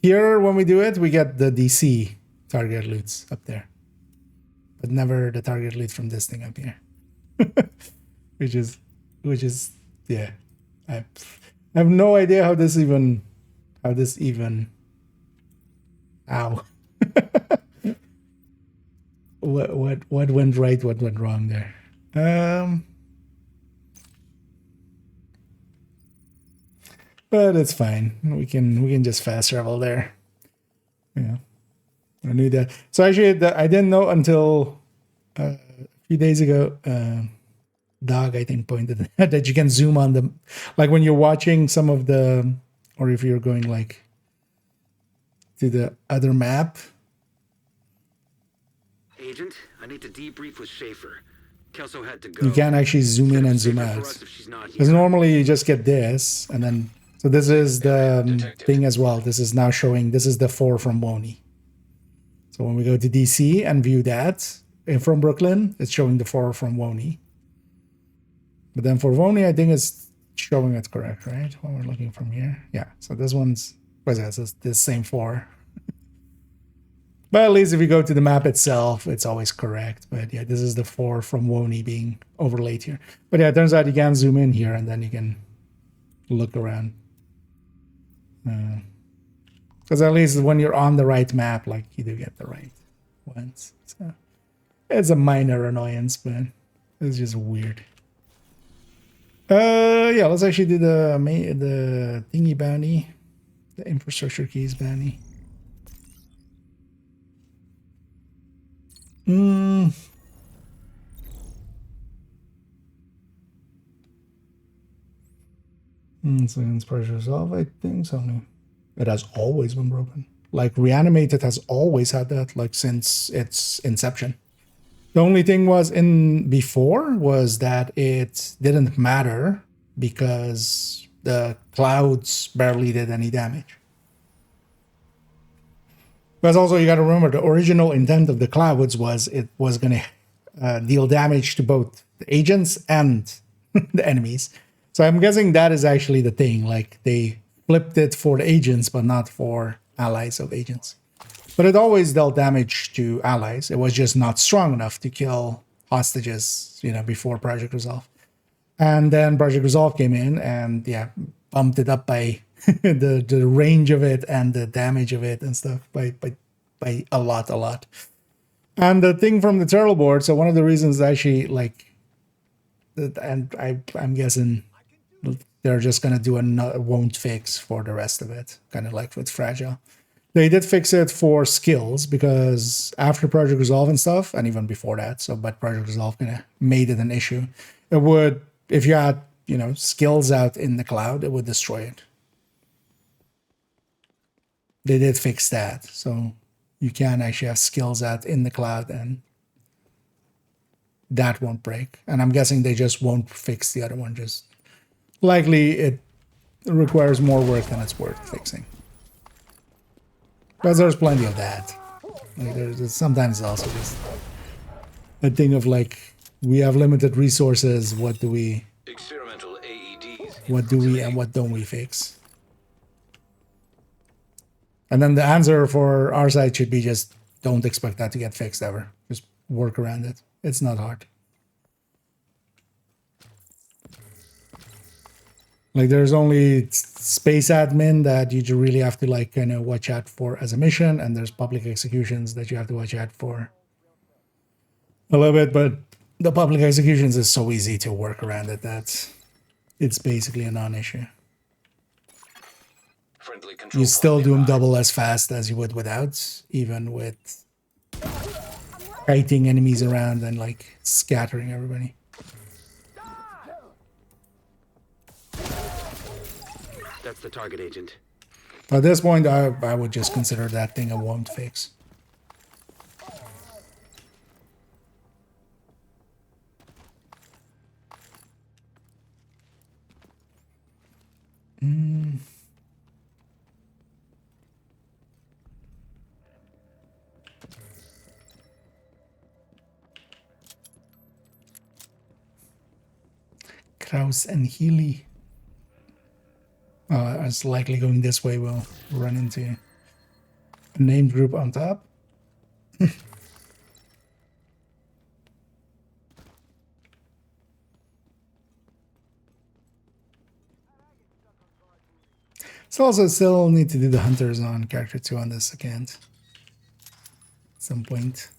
Here, when we do it, we get the DC target loots up there, but never the target loot from this thing up here, which is yeah. I have no idea how this even. Ow. What went right? What went wrong there? But it's fine. We can just fast travel there. Yeah, I knew that. So actually, I didn't know until a few days ago. Dog, I think, pointed that you can zoom on them, like when you're watching some of the, or if you're going like to the other map. Agent, I need to debrief with Schaefer. Kelso had to go. You can actually zoom in and zoom out. Because normally you just get this, and then so this is the thing as well. This is now showing. This is the 4 from Woni. So when we go to DC and view that from Brooklyn, it's showing the 4 from Woni. But then for Woni, I think it's showing it correct, right? When we're looking from here. Yeah, so this one's, what's that? It's the same 4. But at least if you go to the map itself, it's always correct. But yeah, this is the 4 from Woni being overlaid here. But yeah, it turns out you can zoom in here and then you can look around. Because at least when you're on the right map, like you do get the right ones. So it's a minor annoyance, but it's just weird. Yeah, let's actually do the thingy bounty, the infrastructure keys bounty. So it's pressure resolve, I think something. It has always been broken. Like Reanimated has always had that, like since its inception. The only thing was before was that it didn't matter because the clouds barely did any damage. But also you got to remember the original intent of the clouds was it was going to deal damage to both the agents and the enemies. So I'm guessing that is actually the thing. Like they flipped it for the agents, but not for allies of agents. But it always dealt damage to allies. It was just not strong enough to kill hostages, before Project Resolve. And then Project Resolve came in and yeah, bumped it up by the range of it and the damage of it and stuff by a lot. And the thing from the turtle board, so one of the reasons actually and I'm guessing they're just gonna do a won't fix for the rest of it, kind of like with Fragile. They did fix it for skills because after Project Resolve and stuff, and even before that, but Project Resolve kind of made it an issue. It would, if you had, skills out in the cloud, it would destroy it. They did fix that. So you can actually have skills at in the cloud, and that won't break. And I'm guessing they just won't fix the other one. Just likely it requires more work than it's worth fixing. Because there's plenty of that. Like there's sometimes also just a thing of like, we have limited resources. What do we Experimental AEDs. and what don't we fix? And then the answer for our side should be just don't expect that to get fixed ever. Just work around it. It's not hard. Like there's only space admin that you really have to like kind of watch out for as a mission, and there's public executions that you have to watch out for a little bit, but the public executions is so easy to work around it that it's basically a non-issue. Friendly control You still point do them nearby. double as fast as you would without, even with kiting enemies around and like scattering everybody. That's the target, Agent. At this point, I would just consider that thing a won't fix. Kraus and Healy. It's likely going this way. We'll run into a named group on top. So also still need to do the hunters on character 2 on this account. At some point.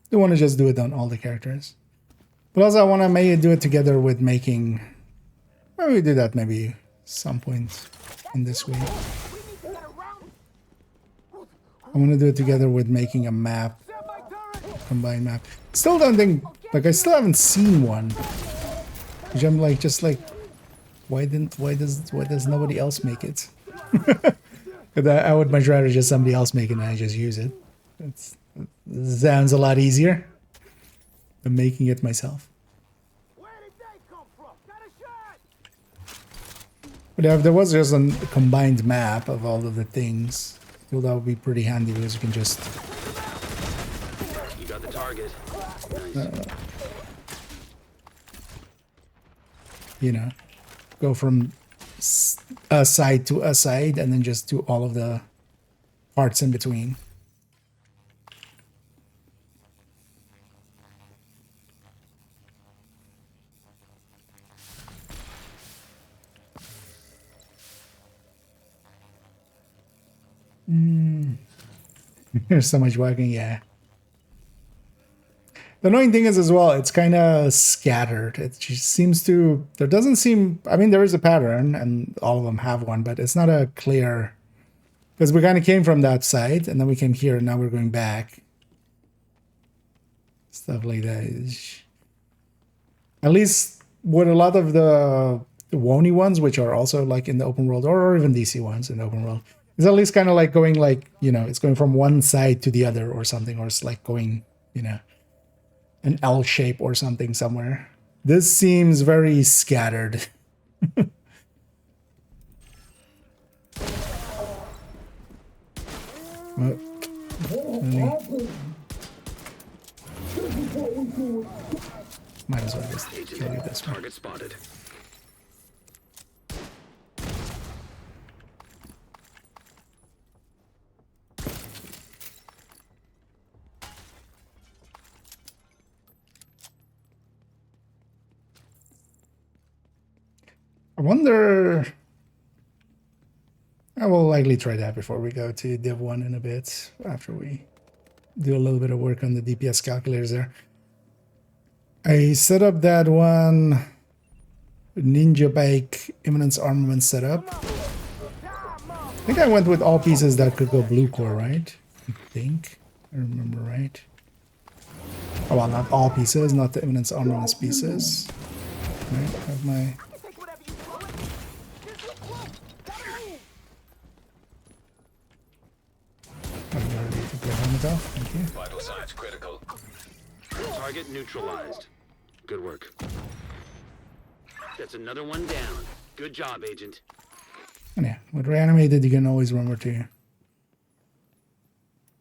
Don't want to just do it on all the characters. But also I want to maybe do it together with making... Maybe we do that maybe some point in this week. I want to do it together with making a map. Combined map. Still don't think... Like I still haven't seen one. Which I'm like, just like... Why does nobody else make it? I would much rather just somebody else make it and I just use it. It sounds a lot easier than making it myself. Where did they come from? Got a shot! But if there was just a combined map of all of the things, well, that would be pretty handy because you can just... You got the target. Nice. You know, go from a side to a side and then just do all of the parts in between. There's so much walking, yeah. The annoying thing is as well, it's kind of scattered. It just seems to, there doesn't seem, I mean, there is a pattern and all of them have one, but it's not a clear, because we kind of came from that side and then we came here and now we're going back. Stuff like that. At least with a lot of the Wony ones, which are also like in the open world, or even DC ones in the open world, it's at least kind of like going like, you know, it's going from one side to the other or something, or it's like going, you know, an L shape or something somewhere. This seems very scattered. What? Really? Might as well just kill you this one. Target spotted. I wonder... I will likely try that before we go to Div 1 in a bit, after we do a little bit of work on the DPS calculators there. I set up that one Ninja Bike Imminence Armament setup. I think I went with all pieces that could go blue core, right? I think. I remember right. Oh, well, not all pieces, not the Imminence Armaments pieces. Right, have my... Molotov. Thank you. Vital signs critical. Target neutralized. Good work. That's another one down. Good job, Agent. And yeah, with reanimated, you can always remember to.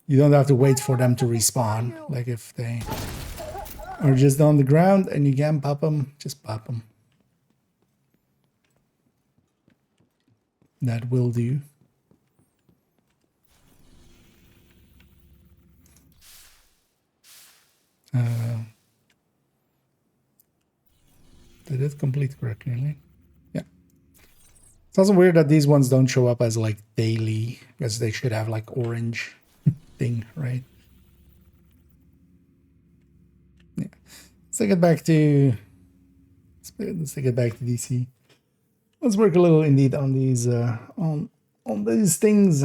You don't have to wait for them to respawn. Like if they are just on the ground and you can pop them, just pop them. That will do. Did it complete correctly? Yeah. It's also weird that these ones don't show up as like daily, because they should have like orange thing, right? Yeah. Let's take it back to. Let's take it back to DC. Let's work a little indeed on these on these things.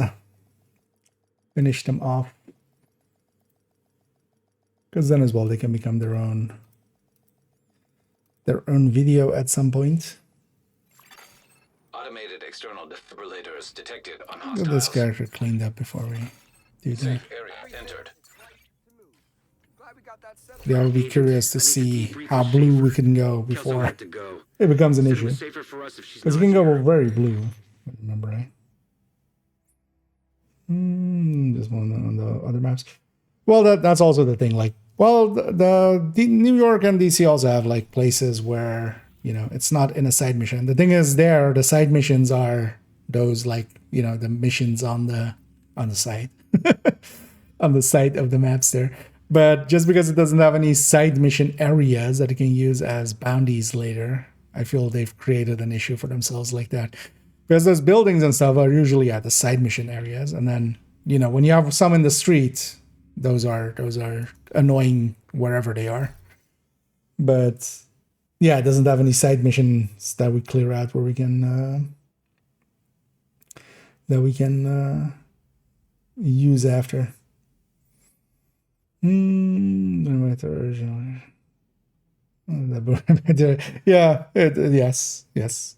Finish them off, because then as well they can become their own video at some point. Automated external defibrillators detected on Get this hostiles. character cleaned up before we do that. Safe area entered. Glad we got that set. Yeah, I'll be curious to see how blue we can go Kelso before had to go. it becomes an Said it issue. was safer for us if she's Because not you can go here. very blue, if I remember right. This one on the other maps. Well, that's also the thing. Like, well, the New York and DC also have like places where, you know, it's not in a side mission. The thing is, there the side missions are those, like, you know, the missions on the side, on the side of the maps there. But just because it doesn't have any side mission areas that it can use as bounties later, I feel they've created an issue for themselves like that. Because those buildings and stuff are usually at the side mission areas, and then, you know, when you have some in the street, those are annoying wherever they are. But yeah, it doesn't have any side missions that we clear out where we can use after. Yeah, yes.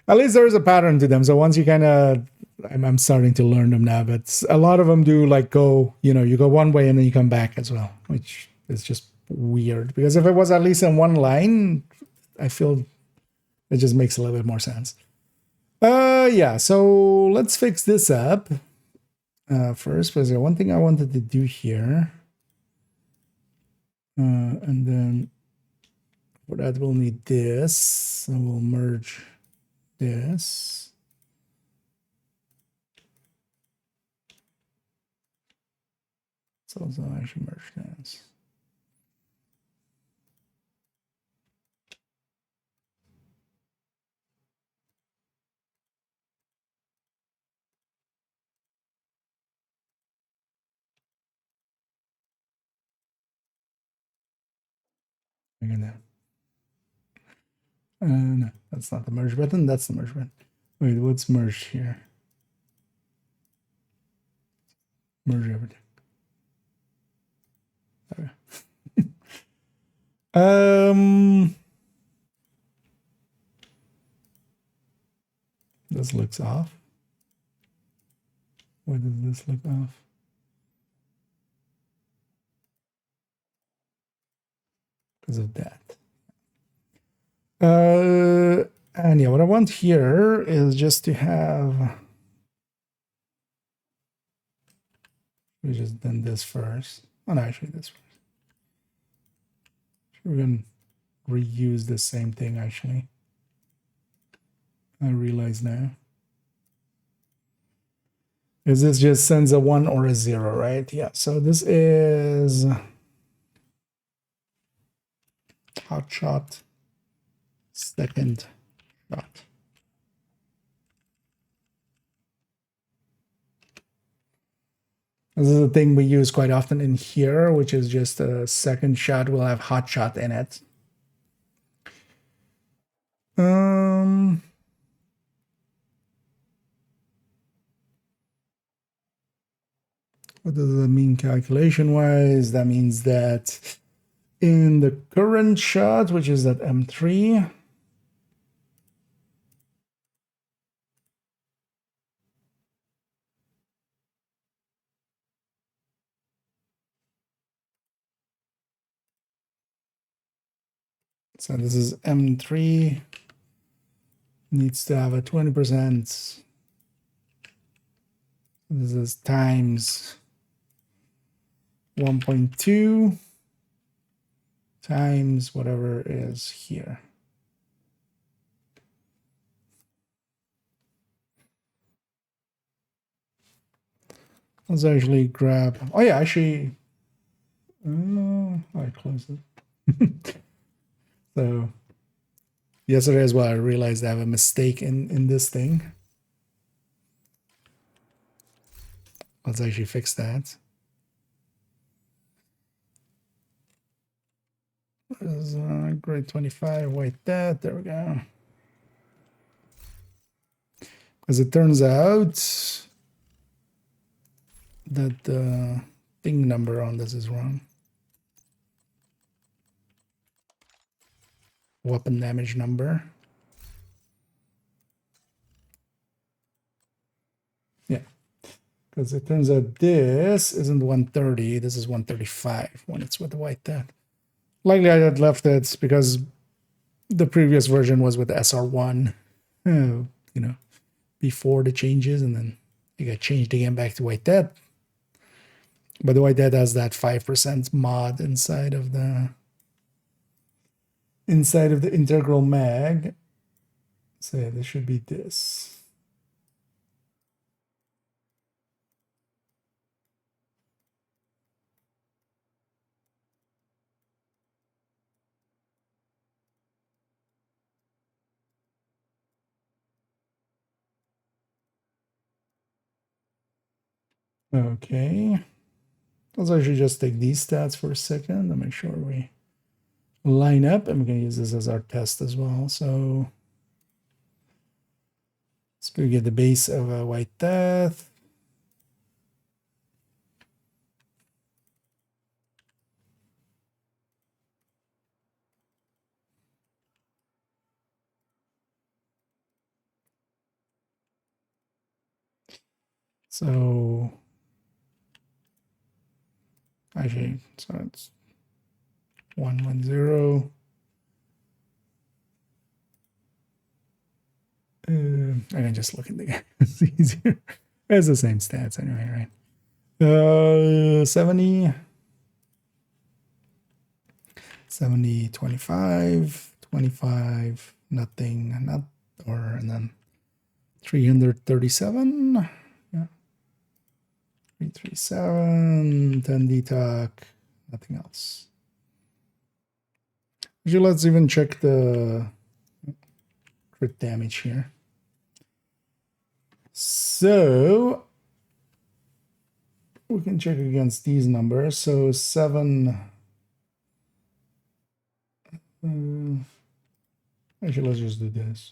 At least there is a pattern to them. So once you kind of, I'm starting to learn them now, but a lot of them do like go, you know, you go one way and then you come back as well, which is just weird. Because if it was at least in one line, I feel it just makes a little bit more sense. Yeah, so let's fix this up first. Because there's one thing I wanted to do here. And then for that, we'll need this. So we'll merge this. So I should merge this. No, that's not the merge button. That's the merge button. Wait, what's merged here? Merge everything. Okay. This looks off. Why does this look off? Because of that. And yeah, what I want here is just to have. We just done this first. Oh no, actually this first. We're gonna reuse the same thing actually. I realize now. Is this just sends a 1 or a 0, right? Yeah, so this is hot shot, second shot. This is a thing we use quite often in here, which is just a second shot will have hot shot in it. What does that mean calculation-wise? That means that in the current shot, which is at M3, So this is M3, needs to have a 20%. This is times 1.2 times whatever is here. Let's actually grab, oh yeah, actually, I closed it. So yesterday as well, I realized I have a mistake in this thing. Let's actually fix that. Grade 25, white that, there we go. Because it turns out that the thing number on this is wrong. Weapon damage number. Yeah, because it turns out this isn't 130, this is 135 when it's with the white dot. Likely I had left it because the previous version was with SR1, you know, before the changes, and then it got changed again back to white dot. But the white dot has that 5% mod inside of the integral mag. So yeah, this should be this. Okay. Let's actually just take these stats for a second to make sure we line up, and we're going to use this as our test as well. So let's go get the base of a white death. So actually, so it's 110. I can just look at the it's easier. It's the same stats anyway, right? 70, 70, 25, 25, nothing, not, or, and then 337. Yeah. 337, 10 detoc, nothing else. Actually, let's even check the crit damage here. So we can check against these numbers. So 7. Actually, let's just do this.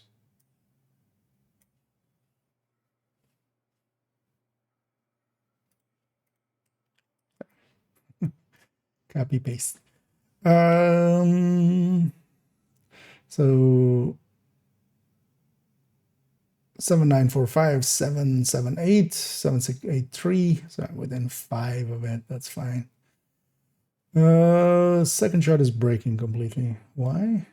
Copy paste. So 7945, 778, 7683. So within 5 of it, that's fine. Second shot is breaking completely. Why?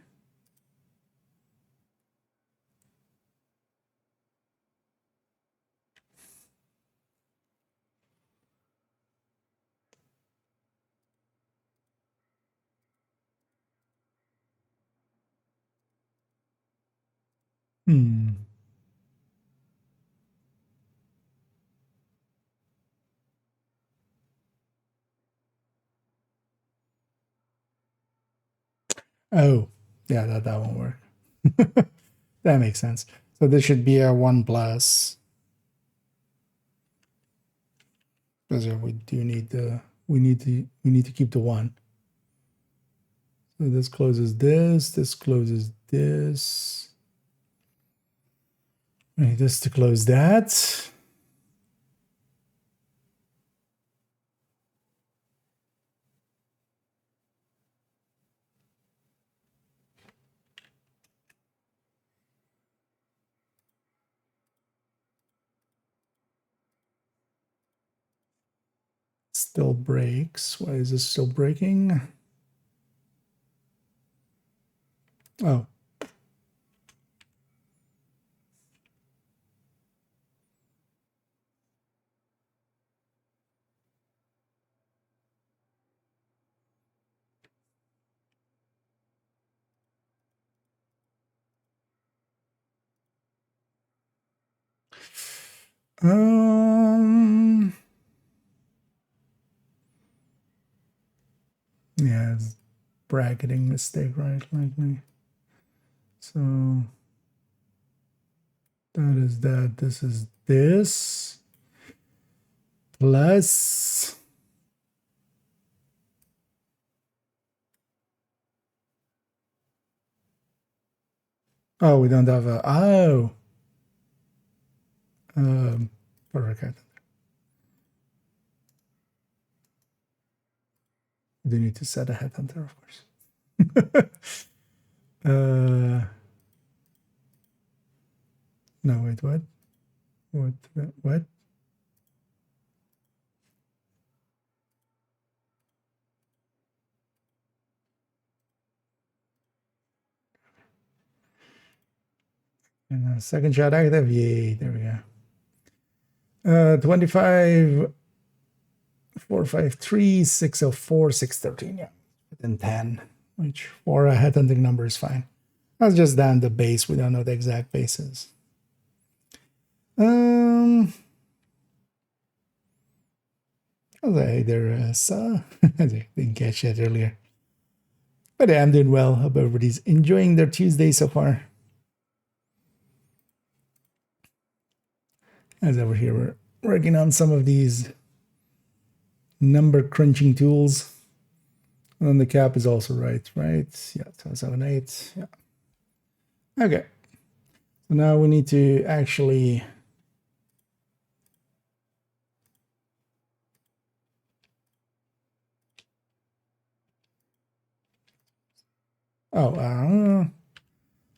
Oh, yeah, that won't work. That makes sense. So this should be a 1 plus. Because we do need the we need to keep the 1. So this closes this closes this. I need this to close that. Still breaks. Why is this still breaking? Oh. Yeah, it's bracketing mistake, right? Likely. So that is that. This is this plus. Oh, we don't have a. Oh. Perfect. You do need to set a headhunter, of course. No, wait, what? What? And second shot active. Yay, there we go. 25, 453, 604, 613. Yeah, within 10, which for a headhunting number is fine. That's just down the base. We don't know the exact bases. Hey there, I didn't catch that earlier. But yeah, I'm doing well. Hope everybody's enjoying their Tuesday so far. As over here, we're working on some of these number crunching tools. And then the cap is also right? Yeah, 278. Yeah. Okay. So now we need to actually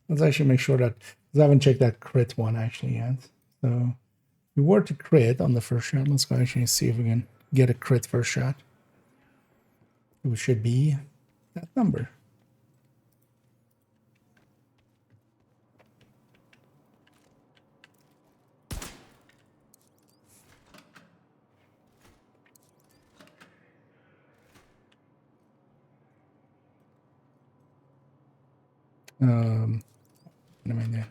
let's actually make sure that, because I haven't checked that crit one actually yet. So if we were to crit on the first shot, let's go actually see if we can get a crit first shot. It should be that number. What am I doing?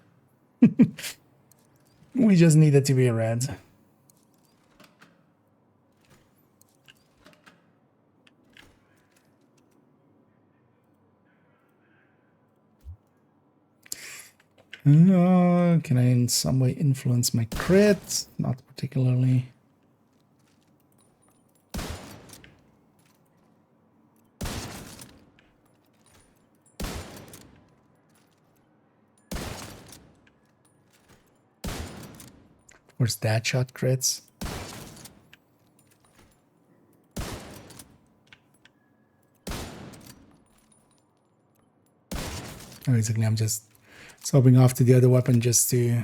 We just need it to be a red. Can I in some way influence my crit? Not particularly. Of course, that shot crits. Basically, I'm just swapping off to the other weapon just to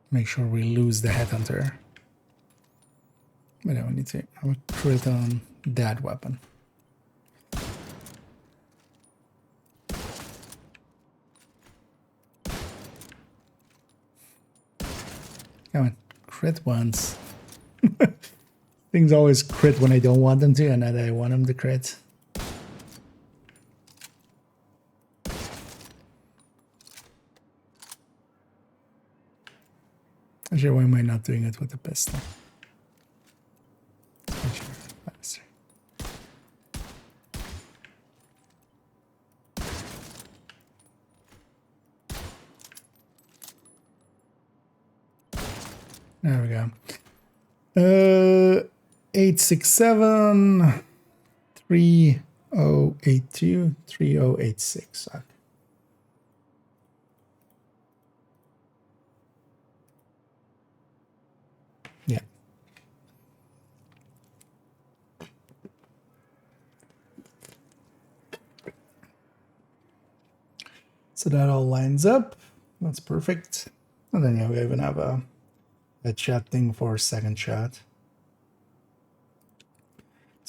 make sure we lose the headhunter. But I need to have a crit on that weapon. Come on, crit once. Things always crit when I don't want them to, and then I want them to crit. Actually, why am I not doing it with the pistol? Faster. There we go. 867 3082 3086. Okay. Yeah. So that all lines up. That's perfect. And then yeah, we even have a chat thing for second shot.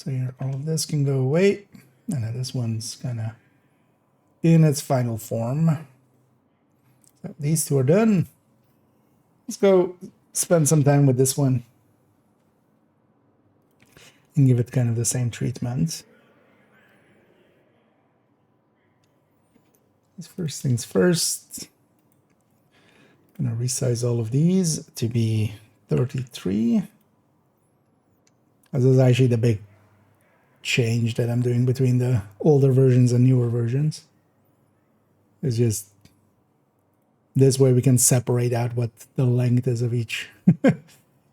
So here, all of this can go away. And then this one's kind of in its final form. So these two are done. Let's go spend some time with this one and give it kind of the same treatment. First things first, I'm gonna resize all of these to be 33. This is actually the big change that I'm doing between the older versions and newer versions. It's just this way we can separate out what the length is of each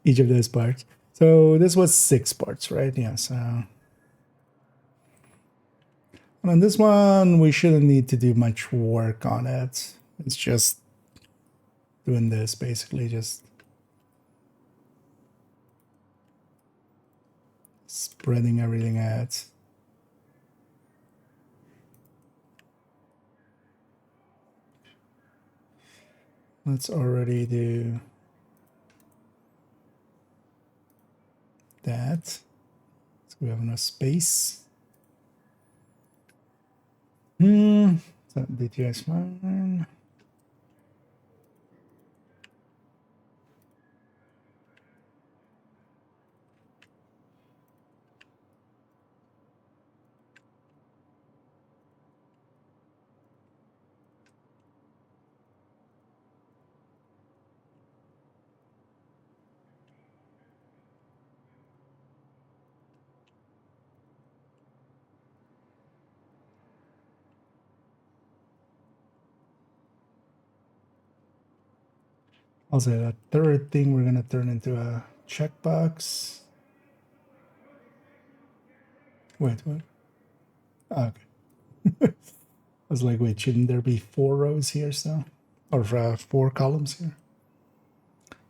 each of those parts. So this was 6 parts, right? Yeah, so and on this one we shouldn't need to do much work on it. It's just doing this, basically just spreading everything out. Let's already do that. So we have enough space. So DTI is fine. Also, that third thing we're gonna turn into a checkbox. Wait, what? Oh, okay. I was like, wait, shouldn't there be 4 rows here still? Or 4 columns here?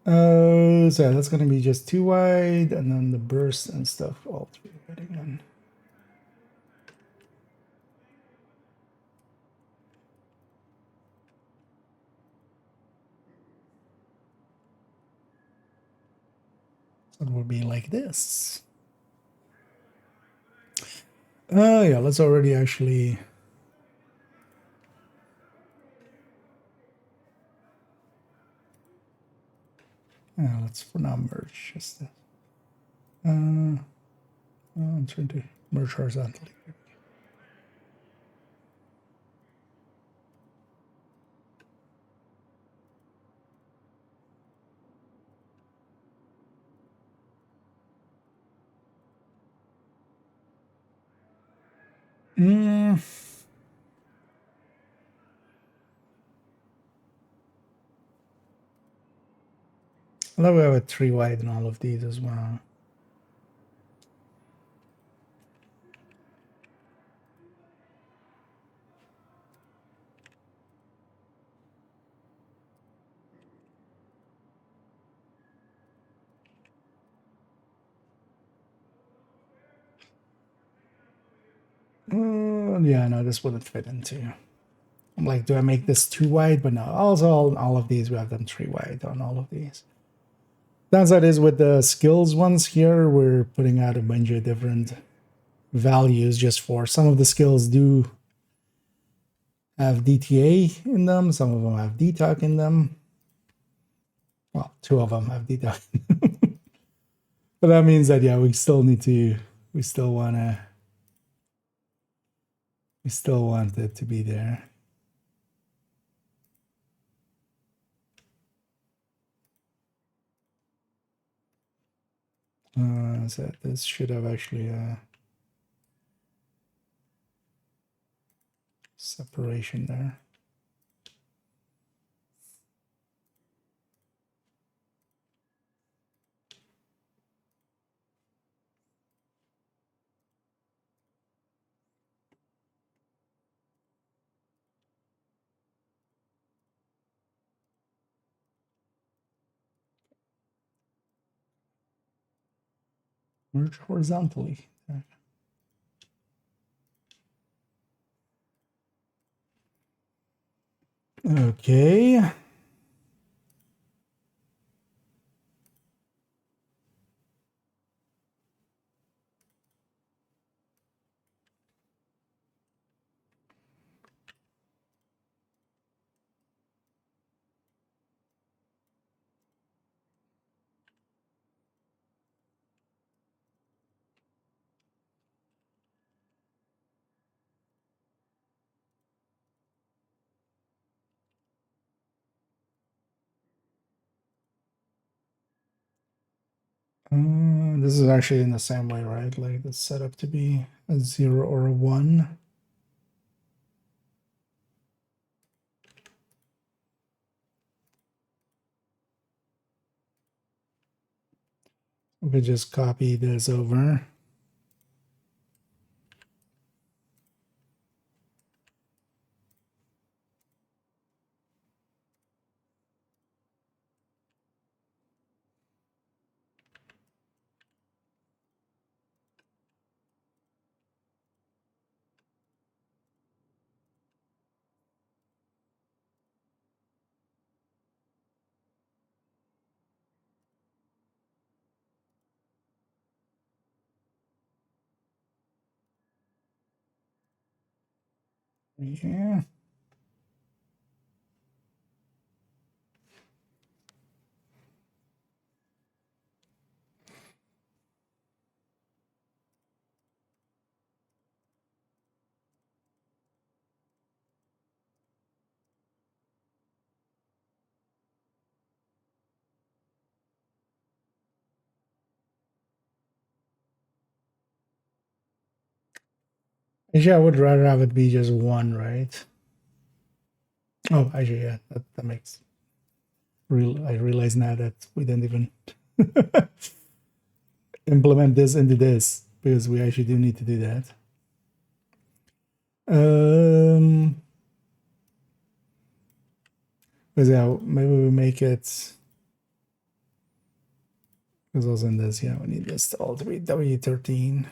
So yeah, that's gonna be just 2 wide, and then the burst and stuff, all 3 wide again. So it will be like this. Yeah, let's already actually let's for now merge just this. I'm trying to merge horizontally. I love we have a 3 wide in all of these as well. Yeah, no, this wouldn't fit into. I'm like, do I make this 2 wide? But no, also all of these, we have them 3 wide on all of these. Downside is with the skills ones here, we're putting out a bunch of different values just for some of the skills do have DTA in them, some of them have DTOC in them. Well, 2 of them have DTOC. But that means that, yeah, we still want it to be there. So this should have actually separation there. Merge horizontally. Okay. This is actually in the same way, right? Like it's set up to be a 0 or a 1. We could just copy this over. Yeah. Actually, I would rather have it be just 1, right? Oh, actually, yeah, that makes real. I realize now that we didn't even implement this into this because we actually do need to do that. Because yeah, maybe we make it. Because also in this, yeah, we need this to all to be W13.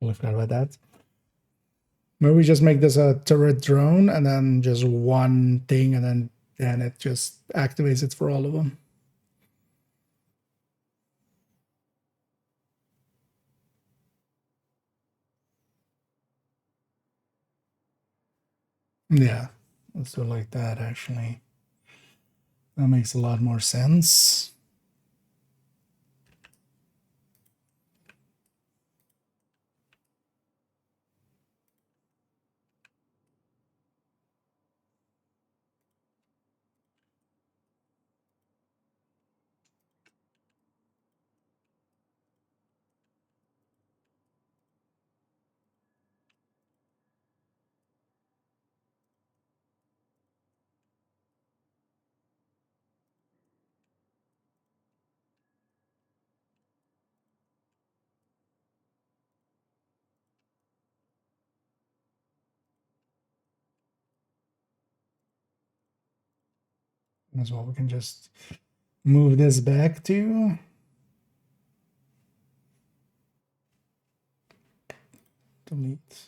I forgot about that. Maybe we just make this a turret drone and then just one thing and then it just activates it for all of them. Yeah, let's do it like that actually. That makes a lot more sense. As well, we can just move this back to delete.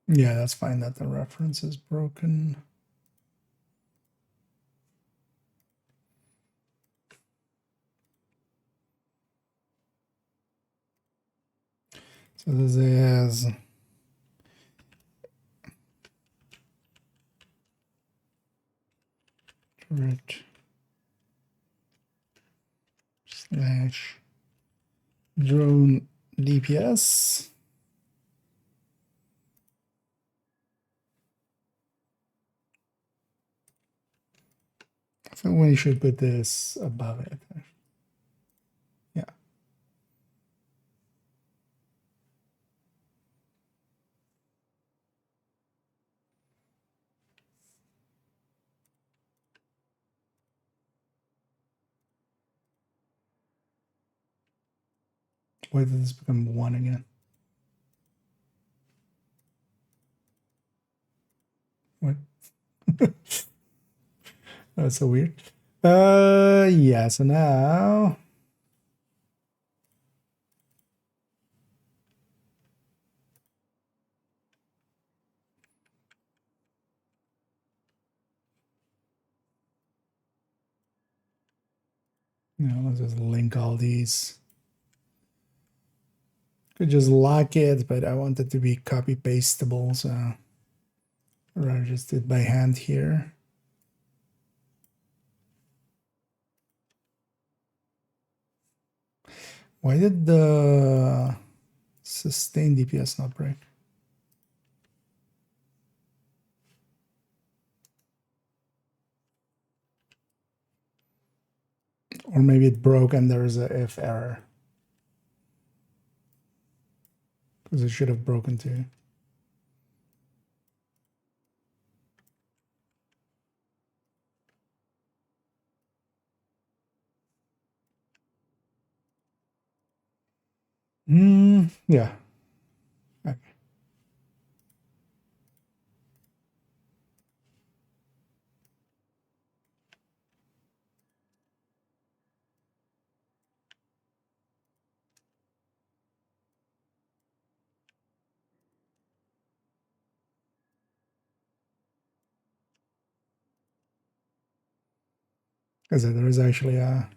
Yeah, that's fine that the reference is broken. So this is turret slash drone DPS. I think we should put this above it. Yeah. Why did this become 1 again? What? That's so weird. Yeah, so now let's just link all these. Could just lock it, but I want it to be copy pastable, so Or I just did by hand here. Why did the sustain DPS not break? Or maybe it broke and there's a if error. Because it should have broken too. Yeah. Okay. Because there is actually a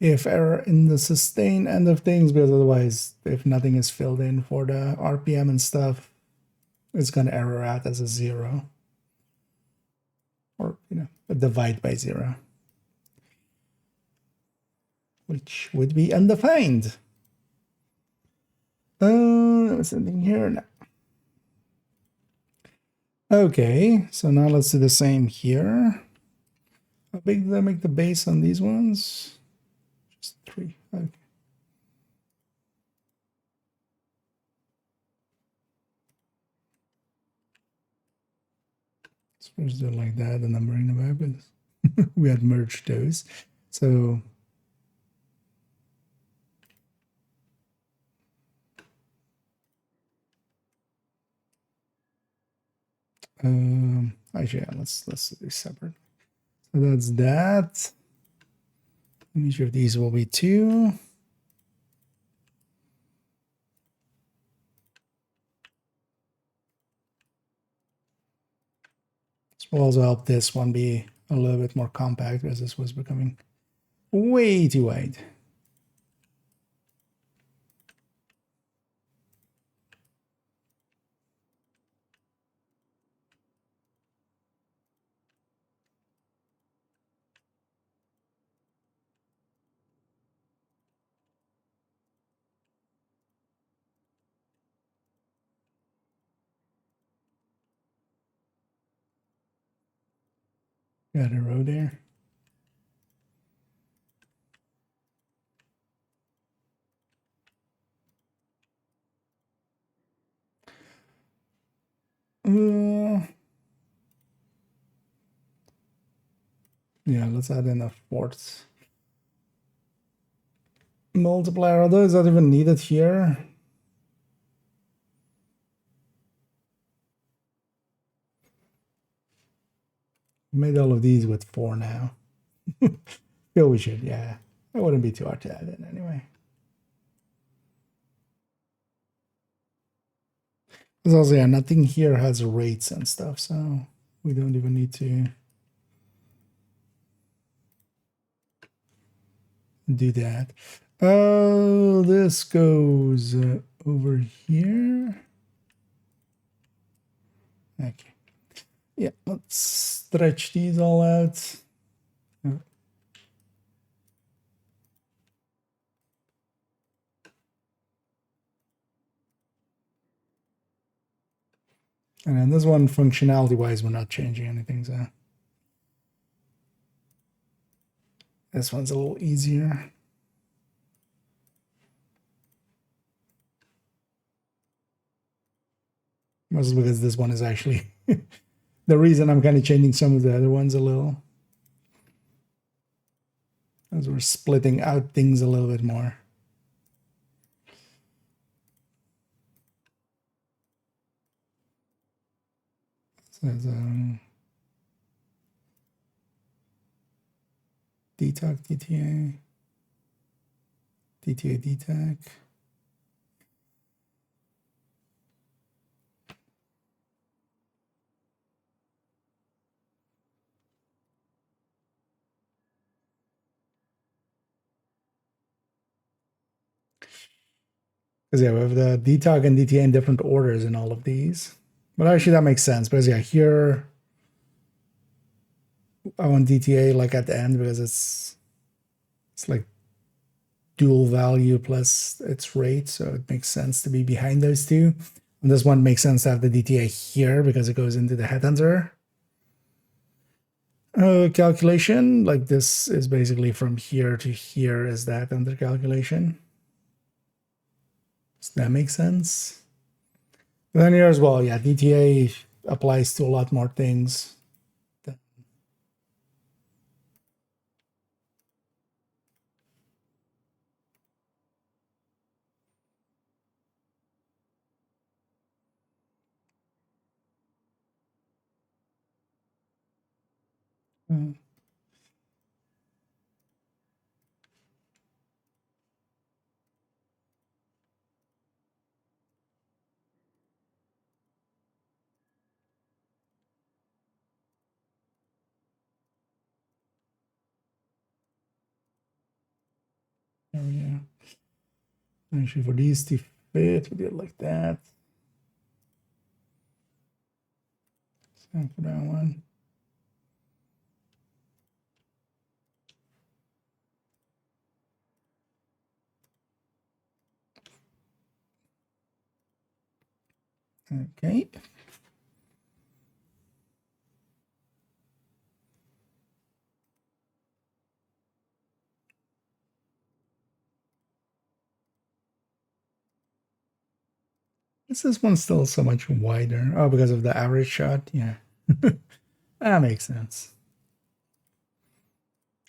if error in the sustain end of things, because otherwise, if nothing is filled in for the RPM and stuff, it's going to error out as a 0. Or, a divide by 0. Which would be undefined. Something here now. Okay, so now let's do the same here. How big did I make the base on these ones? Just 3. Okay. So we'll just do it like that, the numbering about because we had merged those. So actually, yeah, let's do this separate. So that's that. And each of these will be 2. This will also help this one be a little bit more compact because this was becoming way too wide. Got a row there. Yeah, let's add in a 4th multiplier, although it's not even needed here. Made all of these with 4 now. Feel we should, yeah. It wouldn't be too hard to add in anyway. There's also, yeah, nothing here has rates and stuff, so we don't even need to do that. Oh, this goes over here. Okay. Yeah, let's stretch these all out. And then this one, functionality-wise, we're not changing anything, so this one's a little easier. Mostly because this one is actually the reason I'm kind of changing some of the other ones a little. As we're splitting out things a little bit more. So DTAC, DTA, DTA, DTAC. Because yeah, we have the DTAC and DTA in different orders in all of these. But actually that makes sense because yeah, here I want DTA like at the end because it's like dual value plus its rate, so it makes sense to be behind those two. And this one makes sense to have the DTA here because it goes into the headhunter calculation. Like this is basically from here to here is the headhunter calculation. Does that make sense? And then here as well, yeah, DTA applies to a lot more things. Mm. There we go. Actually, for these to fit, we do it like that. Same for that one. Okay. This one's still so much wider. Oh, because of the average shot? Yeah. That makes sense.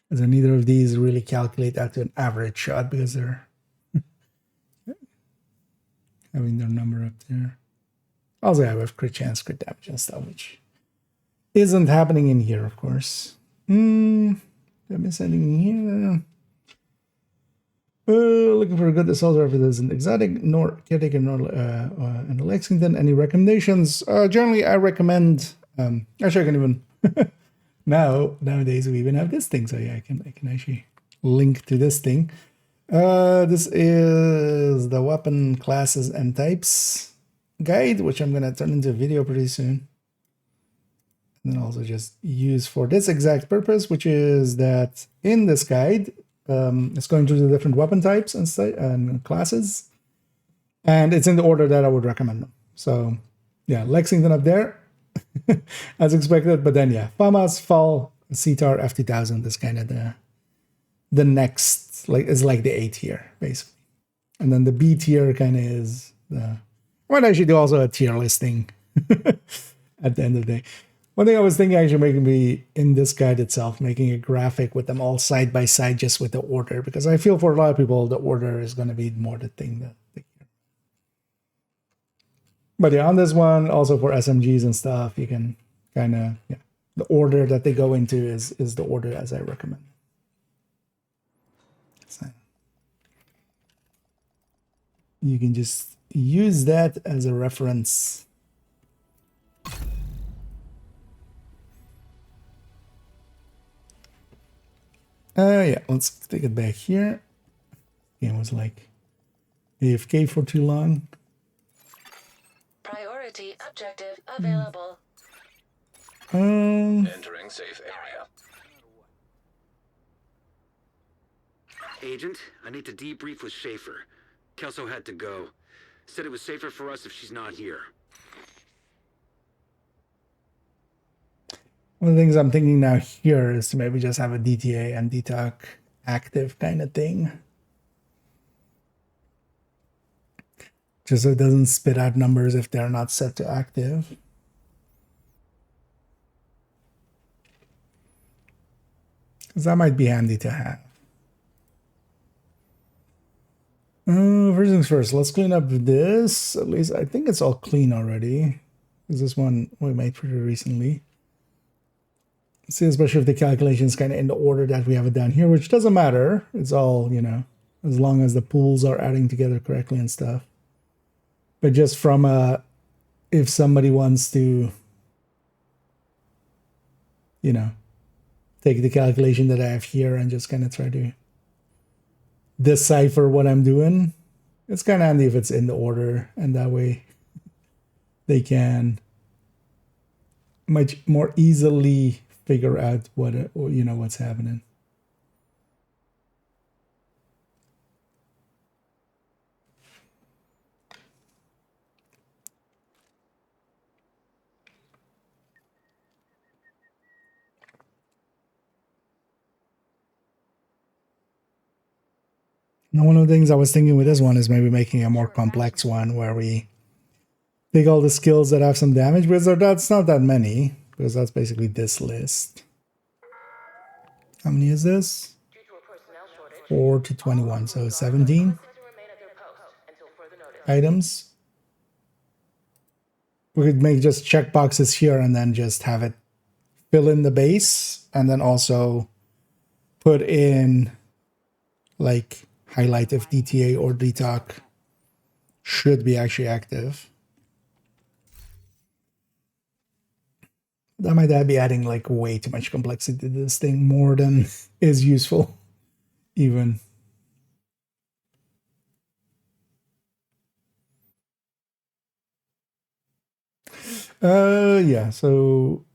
Because neither of these really calculate out to an average shot because they're having their number up there. Also, yeah, we have crit chance, crit damage and stuff, which isn't happening in here, of course. Did I miss anything here? Looking for a good assault rifle that isn't exotic, nor caretaker, nor and Lexington. Any recommendations? Generally, I recommend. Actually, I can even nowadays we even have this thing, so yeah, I can actually link to this thing. This is the weapon classes and types guide, which I'm gonna turn into a video pretty soon, and then also just use for this exact purpose, which is that in this guide. It's going through the different weapon types and classes, and it's in the order that I would recommend them. So, yeah, Lexington up there, as expected. But then, yeah, FAMAS, FAL, CTAR, F2000 is kind of the next, like, is like the A tier, basically. And then the B tier kind of is the. I might actually do also a tier listing at the end of the day. One thing I was thinking actually making me in this guide itself, making a graphic with them all side by side, just with the order, because I feel for a lot of people the order is going to be more the thing that they care. But yeah, on this one, also for SMGs and stuff, you can kind of the order that they go into is the order as I recommend. So you can just use that as a reference. Yeah, let's take it back here. Game was like AFK for too long. Priority objective available. Entering safe area. Agent, I need to debrief with Schaefer. Kelso had to go. Said it was safer for us if she's not here. One of the things I'm thinking now here is to maybe just have a DTA and DTOC active kind of thing. Just so it doesn't spit out numbers if they're not set to active. Because that might be handy to have. First things first, let's clean up this. At least I think it's all clean already. Because this one we made pretty recently. See, especially if the calculation is kind of in the order that we have it down here, which doesn't matter. It's all, as long as the pools are adding together correctly and stuff. But just from if somebody wants to, take the calculation that I have here and just kind of try to decipher what I'm doing, it's kind of handy if it's in the order, and that way they can much more easily figure out what what's happening. Now, one of the things I was thinking with this one is maybe making a more complex one where we take all the skills that have some damage, because that's not that many, because that's basically this list. How many is this? 4 to 21, so 17 items. We could make just checkboxes here and then just have it fill in the base, and then also put in like highlight if DTA or DTOC should be actually active. That might be adding like way too much complexity to this thing, more than is useful even. Yeah, so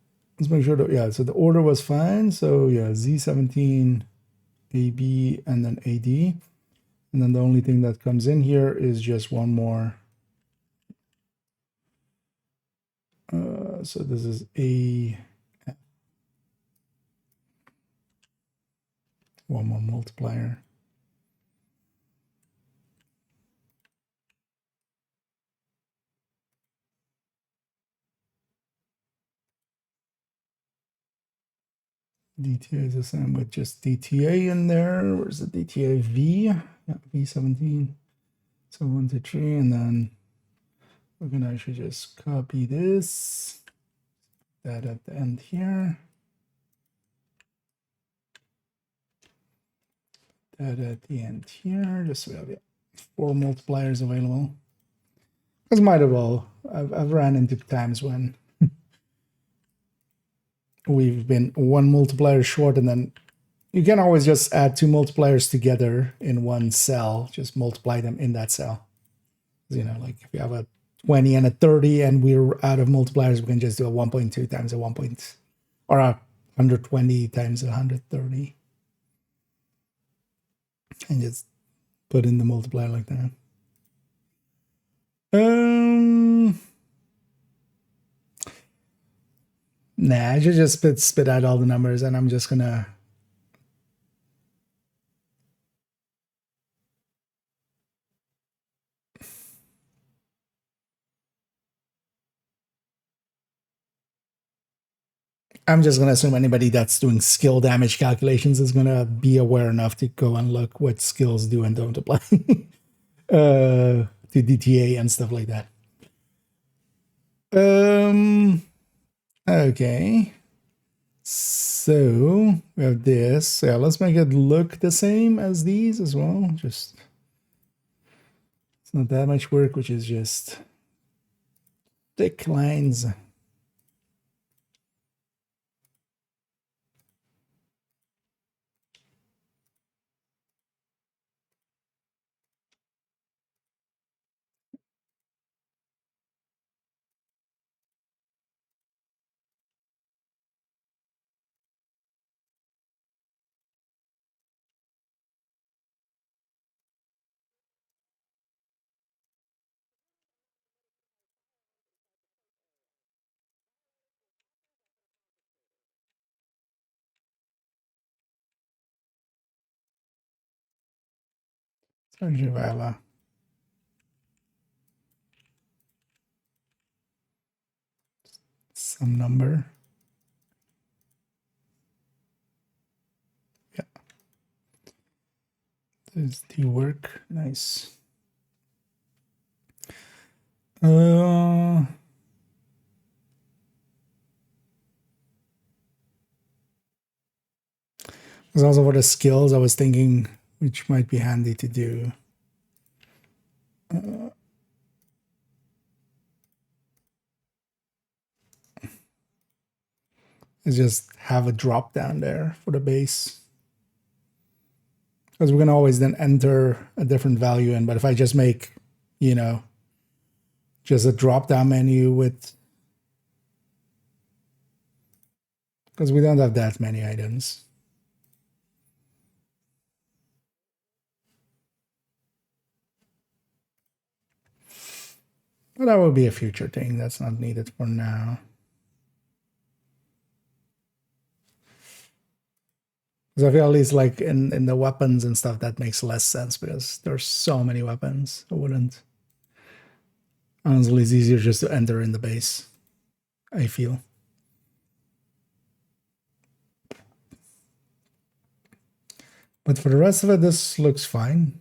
let's make sure that, yeah, so the order was fine. So yeah, Z17 AB and then AD. And then the only thing that comes in here is just one more. So this is a one more multiplier. DTA is the same with just DTA in there. Where's the DTA V? Yeah, V17. So 1, 2, 3, and then we're gonna actually just copy this, that at the end here, that at the end here, just so we have 4 multipliers available. Because might have well, I've ran into times when we've been 1 multiplier short, and then you can always just add 2 multipliers together in one cell, just multiply them in that cell. You know, like if you have a 20 and a 30 and we're out of multipliers, we can just do a 1.2 times a 1 point, or a 120 times 130, and just put in the multiplier like that. Nah, I should just spit out all the numbers, and I'm just gonna assume anybody that's doing skill damage calculations is gonna be aware enough to go and look what skills do and don't apply to DTA and stuff like that. Okay. So we have this. Yeah, let's make it look the same as these as well. Just, it's not that much work, which is just thick lines. So you have some number. Yeah. Does the work? Nice. There's also for the skills I was thinking, which might be handy to do. Is just have a drop down there for the base. Because we're going to always then enter a different value in. But if I just make, you know, just a drop down menu with because we don't have that many items. But that will be a future thing. That's not needed for now. Because I feel at least like in the weapons and stuff, that makes less sense because there's so many weapons. I wouldn't. Honestly, it's easier just to enter in the base, I feel. But for the rest of it, this looks fine.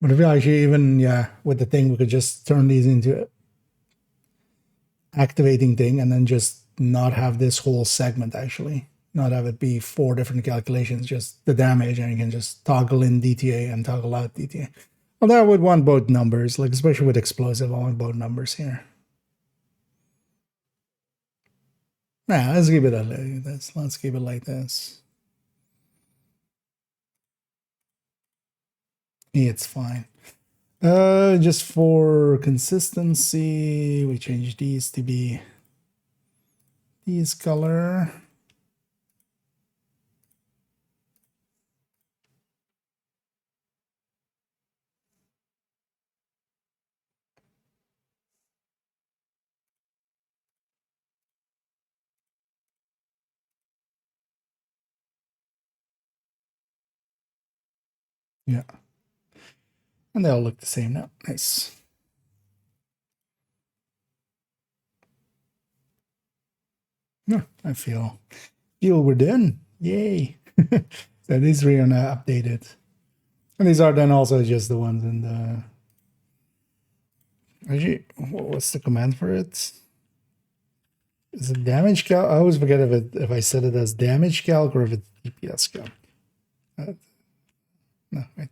But if you actually even, yeah, with the thing, we could just turn these into activating thing and then just not have this whole segment actually. Not have it be 4 different calculations, just the damage, and you can just toggle in DTA and toggle out DTA. Although I would want both numbers, like especially with explosive, I want both numbers here. Nah, let's keep it like this. Let's keep it like this. It's fine. Just for consistency, we change these to be these color. Yeah. And they all look the same now. Nice. Yeah, I feel we're done. Yay. So these three are now updated. And these are then also just the ones in the... Actually, what's the command for it? Is it damage calc? I always forget if I set it as damage calc or if it's DPS calc. No, wait.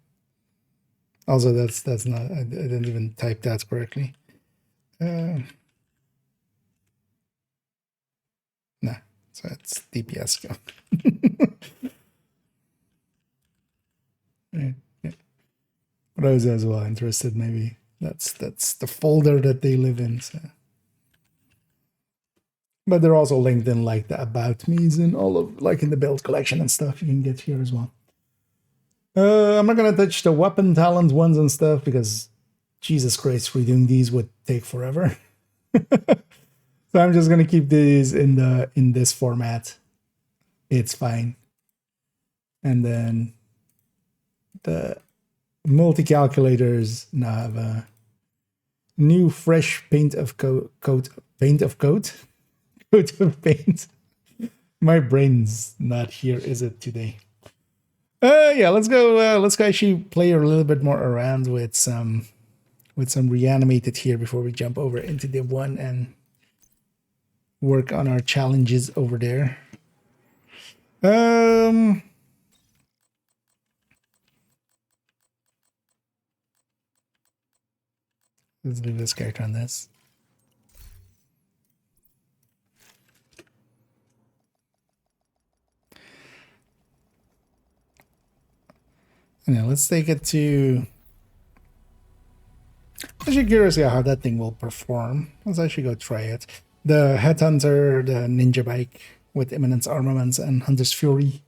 Also, that's not... I didn't even type that correctly. No, so it's DPS calc. Right. Yeah. But I was as well interested. Maybe that's the folder that they live in. So. But they're also linked in like the about me's and all of like in the build collection and stuff. You can get here as well. I'm not gonna touch the weapon talent ones and stuff because Jesus Christ, redoing these would take forever. So I'm just gonna keep these in this format. It's fine. And then the multi-calculators now have a new fresh paint of coat coat of paint. My brain's not here, is it today? Yeah, let's go actually play a little bit more around with some reanimated here before we jump over into the one and work on our challenges over there. Let's leave this character on this. And now let's take it to... I'm actually curious how that thing will perform. Let's actually go try it. The Headhunter, the Ninja Bike with Imminence Armaments and Hunter's Fury.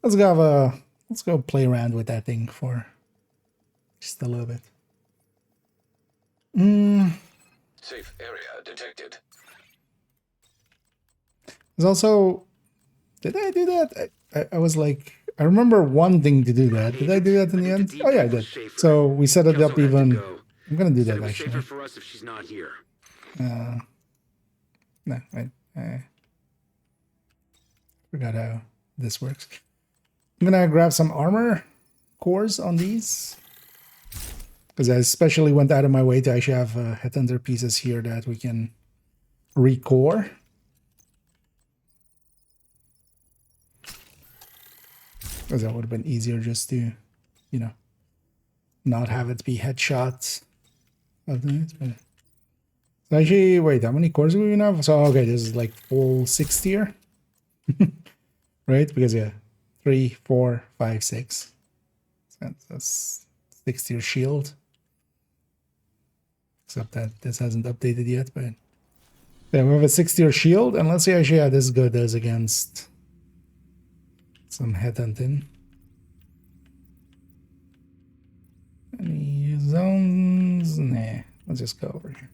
Let's go play around with that thing for just a little bit. Safe area detected. There's also... Did I do that? I was like... I remember wanting to do that. Did I do that in the end? Oh yeah, I did. So we set it up even... I'm gonna do that actually. Safer for us if she's not here. No, I forgot how this works. I'm gonna grab some armor cores on these. Because I especially went out of my way to actually have Headhunter pieces here that we can recore. Because that would have been easier just to, you know, not have it be headshots. So actually, wait, how many cores do we have? So okay, this is like full 6 tier. Right? Because yeah, 3, 4, 5, 6. So that's 6 tier shield. Except that this hasn't updated yet, but yeah, we have a 6 tier shield, and let's see actually how this good does against some headhunting. Any zones? Nah, let's just go over here.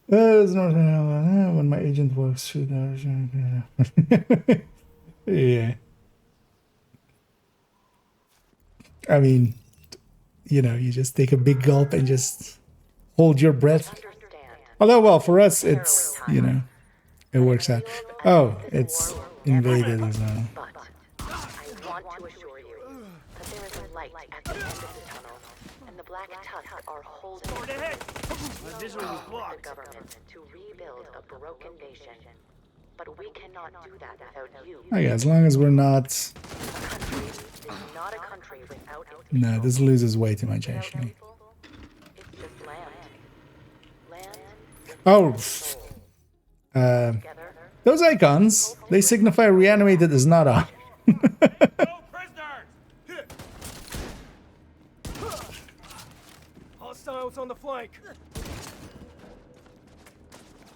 It's North Carolina when my agent works through the yeah. I mean, you know, you just take a big gulp and just hold your breath. Although, well, for us, it's, you know, it works out. Oh, it's invaded as well. But I want to assure you that there is a light at the end of the tunnel, and the Black Tusk are holding the government to rebuild a broken nation. But we cannot do that without you. Okay, as long as we're not... A country is not a country without its No, people. this loses way too much, Without actually. people, it's just land. Land with Oh, soul. Together, those icons, they signify reanimated is not on. No prisoners! Hostiles on the flank.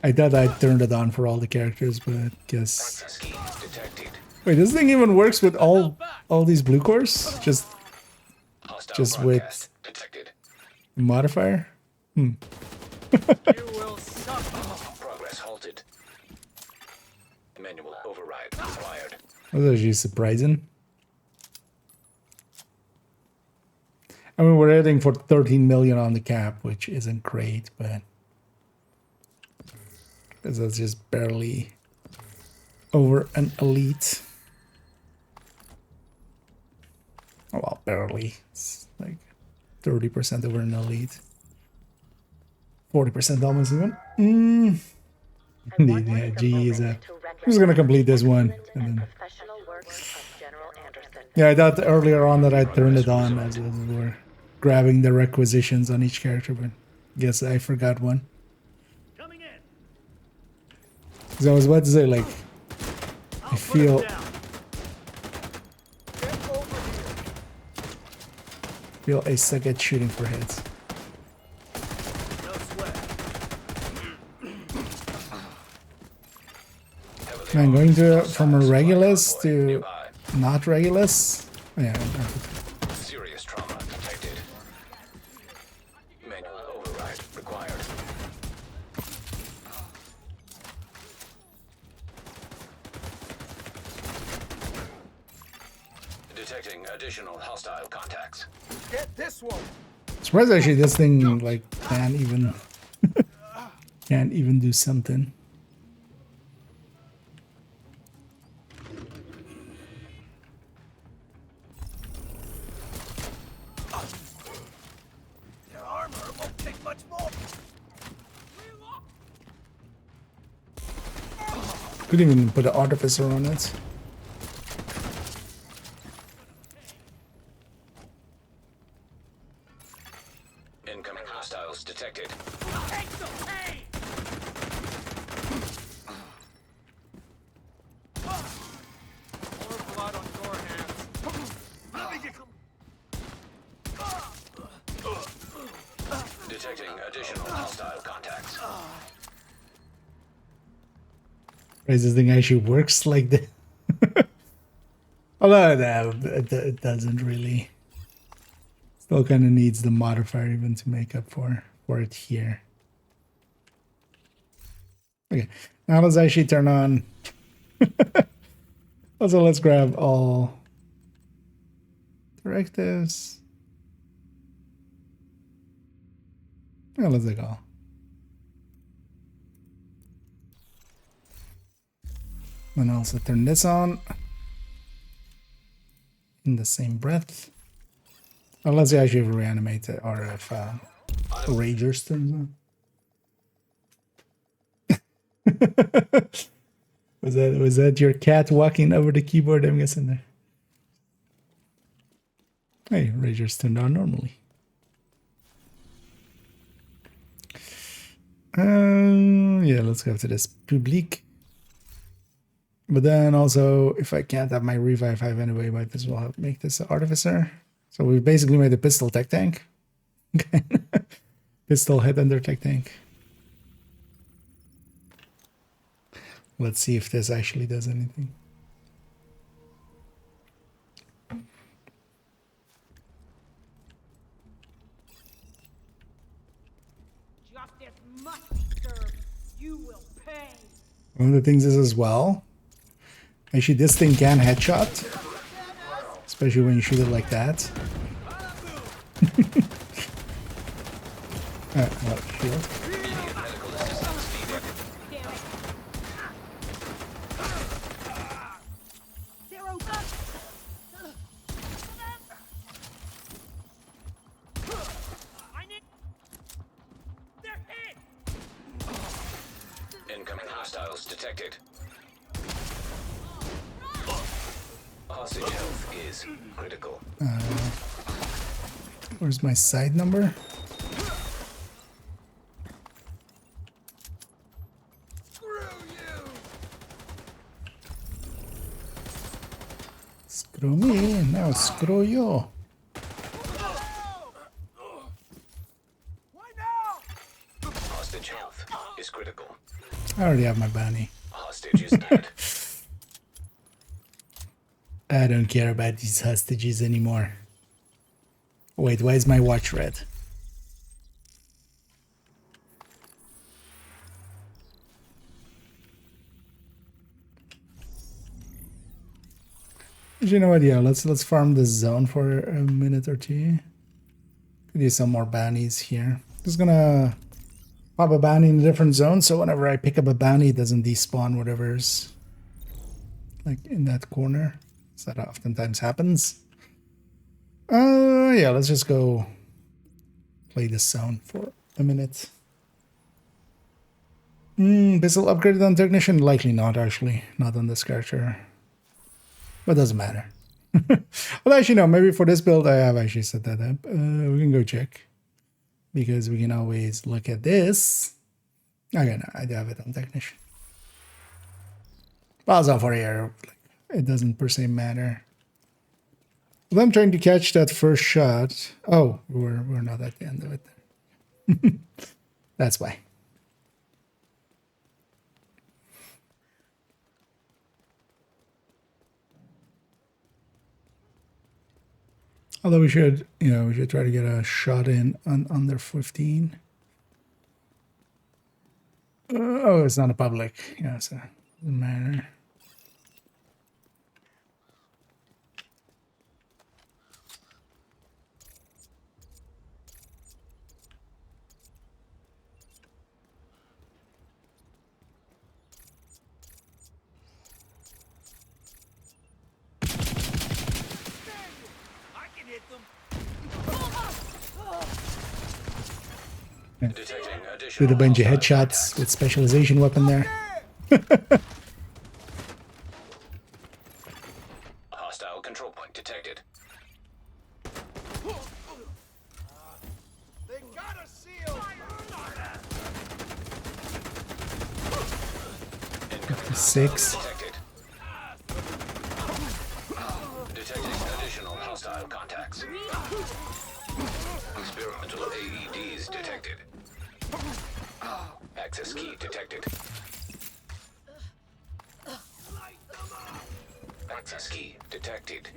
I thought I turned it on for all the characters, but I guess... Schemes detected. Wait, this thing even works with all these blue cores? Hostile Just with- broadcast detected. Modifier? You will suffer. Progress halted. Manual override required. That's actually surprising. I mean, we're heading for 13 million on the cap, which isn't great, but... Because that's just barely over an elite. Oh, well, barely. It's like 30% over an elite. 40% almost even. Indeed, yeah, G is a... I'm just gonna complete this one. And then, professional work of General Anderson. yeah, I thought earlier on that I turned it on as we were grabbing the requisitions on each character, but guess I forgot one. Coming in. Because I was about to say, like, I feel... Get over here. I suck at shooting for hits. No sweat. I'm going to from a Regulus to Nearby. not Regulus. Yeah, Serious trauma detected. Manual override required. Detecting additional hostile contacts. Get this one. surprised actually this thing like can't even do something. Your armor won't take much more. Couldn't even put an artificer on it. Incoming hostiles detected. Take some pain. More blood on your hands. Detecting additional hostile contacts. Surprised this thing actually works like that. Although no, it doesn't really. Still kind of needs the modifier even to make up for it here. Okay, now let's actually turn on. Also, let's grab all directives. Yeah, let's take all. And also turn this on in the same breath. Oh, let's actually reanimate it, or if Ragers turns on. Was that your cat walking over the keyboard? I'm guessing there. Hey, Ragers turned on normally. Yeah, let's go to this public. But then also, if I can't have my revive 5 anyway, might as well have make this an artificer. So we basically made a pistol tech tank. Okay. Pistol head under tech tank. Let's see if this actually does anything. Justice must be served. You will pay. One of the things is as well, actually this thing can headshot, especially when you shoot it like that. What, shield? Medical assistance needed. Damn it. Zero. I need. They're hit. Incoming hostiles detected. Hostage health is critical. Where's my side number? Screw me, now screw you. Hostage health is critical. I already have my bounty. Hostage is dead. I don't care about these hostages anymore. Wait, why is my watch red? You know what? Yeah, let's farm this zone for a minute or two. Could use some more bounties here. Just gonna pop a bounty in a different zone, so whenever I pick up a bounty, it doesn't despawn whatever's like in that corner. So that oftentimes happens. Yeah, let's just go play this zone for a minute. Pistol upgraded on technician? Likely not, actually. Not on this character. But doesn't matter. Well, actually, no. Maybe for this build, I have actually set that up. We can go check. Because we can always look at this. Okay, no, I do have it on technician. But also for here, like, it doesn't per se matter. Well, I'm trying to catch that first shot. Oh, we're not at the end of it. That's why. Although we should, we should try to get a shot in on under 15. Oh, it's not a public. Yeah, so doesn't matter. Detecting Do additional the bunch of hostile headshots contacts. with specialization weapon there. Hostile control point detected. They got a seal. Incoming 6. detected. Detecting additional hostile contacts. Experimental AEDs detected. Access key detected. Access key detected.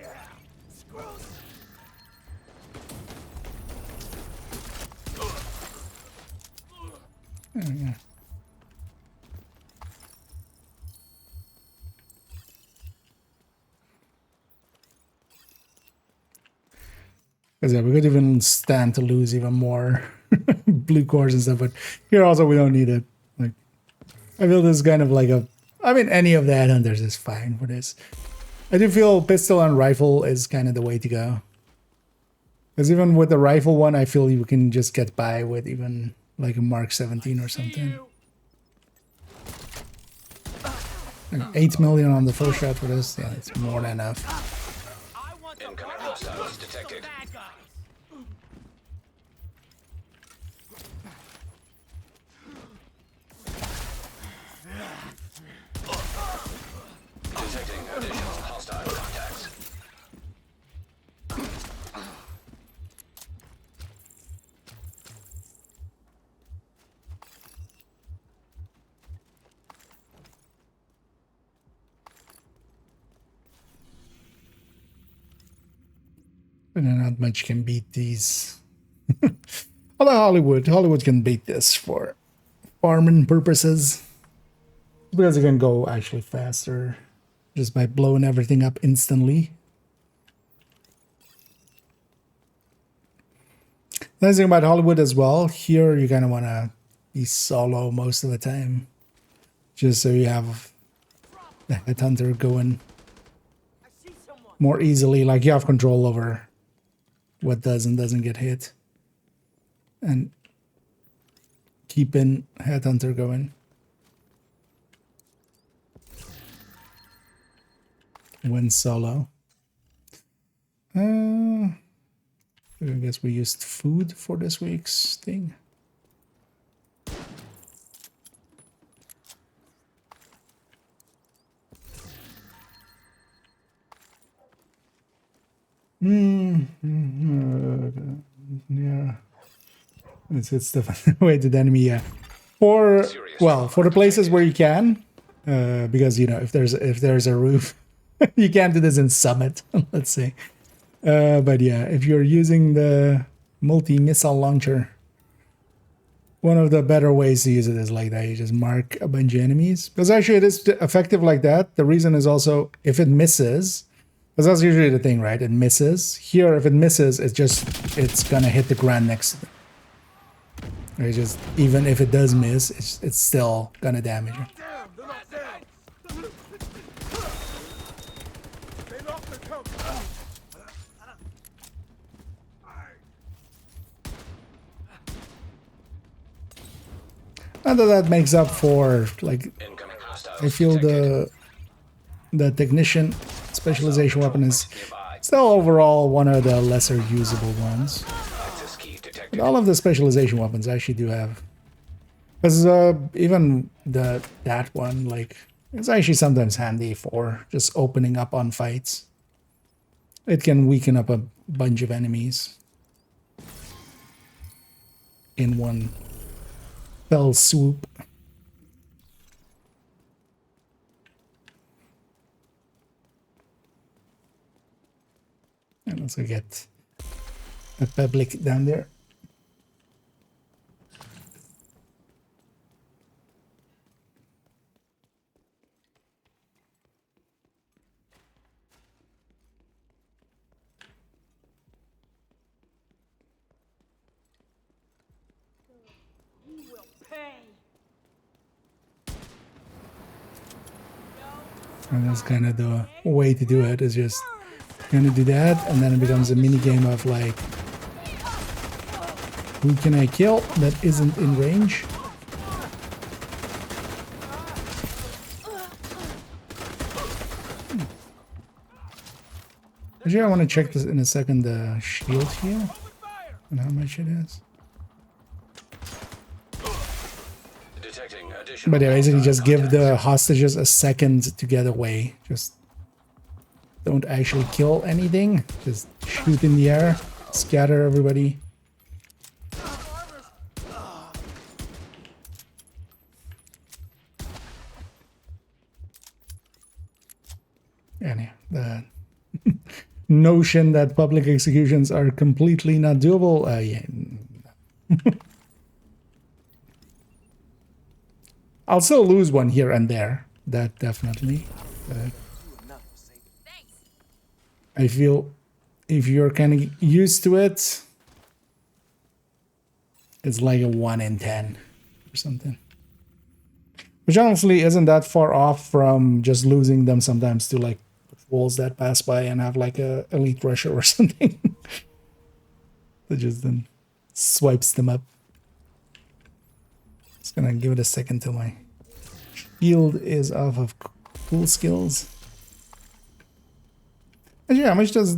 There we go. Because yeah, we could even stand to lose even more blue cores and stuff, but here also we don't need it. Like, I feel this is kind of like a, I mean, any of the headhunters is fine for this. I do feel pistol and rifle is kind of the way to go. Because even with the rifle one, I feel you can just get by with even like a Mark 17 or something. Like 8 million on the first shot for this, yeah, it's more than enough. Incoming hostiles detected. Detecting additional hostile contacts. But not much can beat these. Although Hollywood can beat this for farming purposes. Because it can go actually faster just by blowing everything up instantly. Nice thing about Hollywood as well, here you kind of want to be solo most of the time. Just so you have the headhunter going more easily, like you have control over what does and doesn't get hit. And keeping headhunter going. When solo. I guess we used food for this week's thing. Yeah. It's the way to the enemy, yeah. For, well, for the places where you can, because, you know, if there's a roof, you can't do this in Summit, let's say. But yeah, if you're using the multi-missile launcher, one of the better ways to use it is like that. You just mark a bunch of enemies. Because actually it is effective like that. The reason is also if it misses, because that's usually the thing, right? It misses. Here, if it misses, it's gonna hit the ground next to it. It's just, even if it does miss, it's still gonna damage it. Not that makes up for, like, I feel the technician specialization weapon is still overall one of the lesser usable ones. But all of the specialization weapons actually do have, because even that one, like, it's actually sometimes handy for just opening up on fights. It can weaken up a bunch of enemies in one fell swoop. And let's get a public down there. And that's kind of the way to do it, is just gonna do that, and then it becomes a mini game of like, who can I kill that isn't in range? Actually, I want to check this in a second, the shield here, and how much it is. But yeah, basically just give the hostages a second to get away. Just don't actually kill anything. Just shoot in the air, scatter everybody. And yeah, the notion that public executions are completely not doable, yeah. I'll still lose one here and there, that definitely. I feel if you're kind of used to it, it's like a 1 in 10 or something. Which honestly isn't that far off from just losing them sometimes to like patrols that pass by and have like a elite rusher or something. That just then swipes them up. Just gonna give it a second till my shield is off of cool skills. And yeah, how much does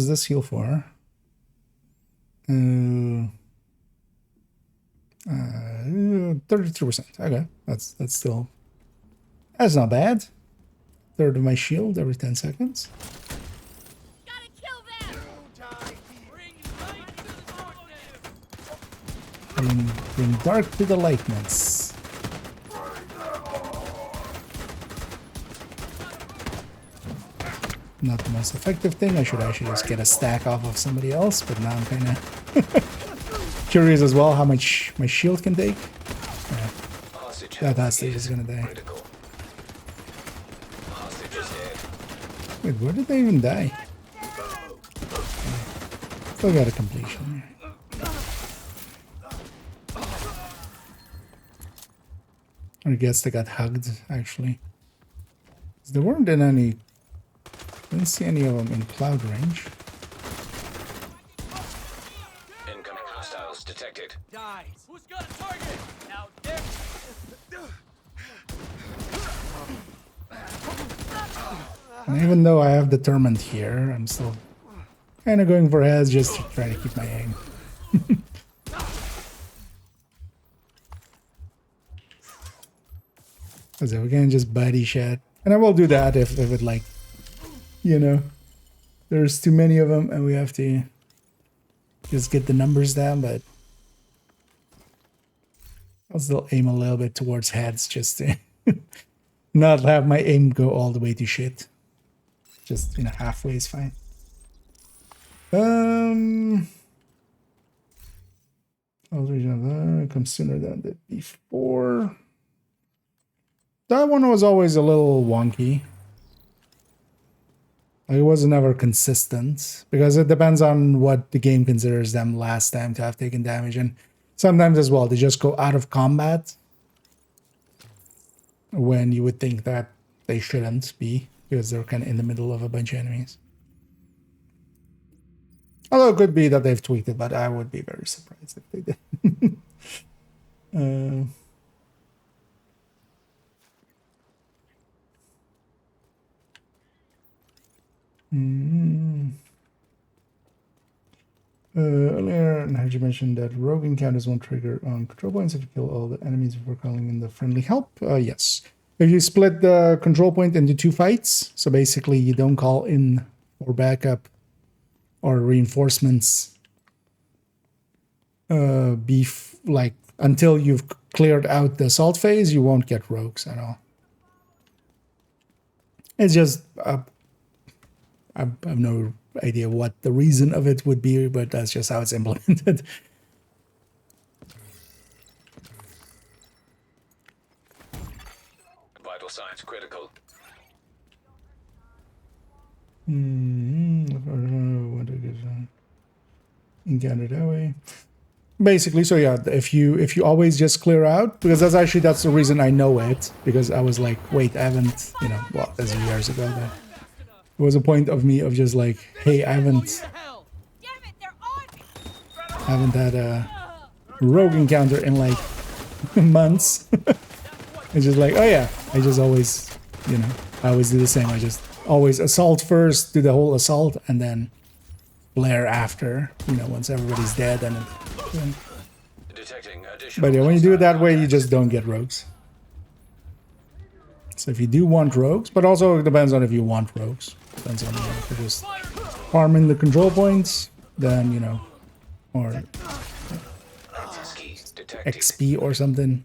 this heal for? 33%. Okay, that's still That's not bad. Third of my shield every 10 seconds. Gotta kill them! Bring light to the darkness! Bring dark to the lightness. Not the most effective thing. I should actually just get a stack off of somebody else, but now I'm kind of curious as well how much my shield can take. Hostage That health hostage is gonna die. critical. Hostage is dead. Wait, where did they even die? Still got a completion. I guess they got hugged, actually. There weren't in any... Didn't see any of them in cloud range. Incoming hostiles detected. Dies! Who's got a target? Now there! And even though I have determined here, I'm still kind of going for heads just to try to keep my aim. So we can just body shot. And I will do that if it like, you know, there's too many of them and we have to just get the numbers down, but I'll still aim a little bit towards heads just to not have my aim go all the way to shit. Just, you know, halfway is fine. It comes sooner than the before. That one was always a little wonky. It was never consistent because it depends on what the game considers them last time to have taken damage, and sometimes as well they just go out of combat when you would think that they shouldn't be because they're kind of in the middle of a bunch of enemies. Although it could be that they've tweaked it, but I would be very surprised if they did. Earlier, Naji mentioned that rogue encounters won't trigger on control points if you kill all the enemies before calling in the friendly help. Yes. If you split the control point into 2 fights, so basically you don't call in for backup or reinforcements like until you've cleared out the assault phase, you won't get rogues at all. It's just I have no idea what the reason of it would be, but that's just how it's implemented. Vital signs critical. Encounter that way. Basically, so yeah, if you always just clear out, because that's the reason I know it, because I was like, wait, I haven't, you know, well, that's years ago, but it was a point of me of just like, hey, I haven't had a rogue encounter in like months. It's just like, oh yeah, I just always, you know, I always do the same. I just always assault first, do the whole assault, and then flare after, you know, once everybody's dead. And but yeah, when you do it that way, you just don't get rogues. So if you do want rogues, but also it depends on if you want rogues. Depends on, you know, if you're just farming the control points, then, you know, or XP or something.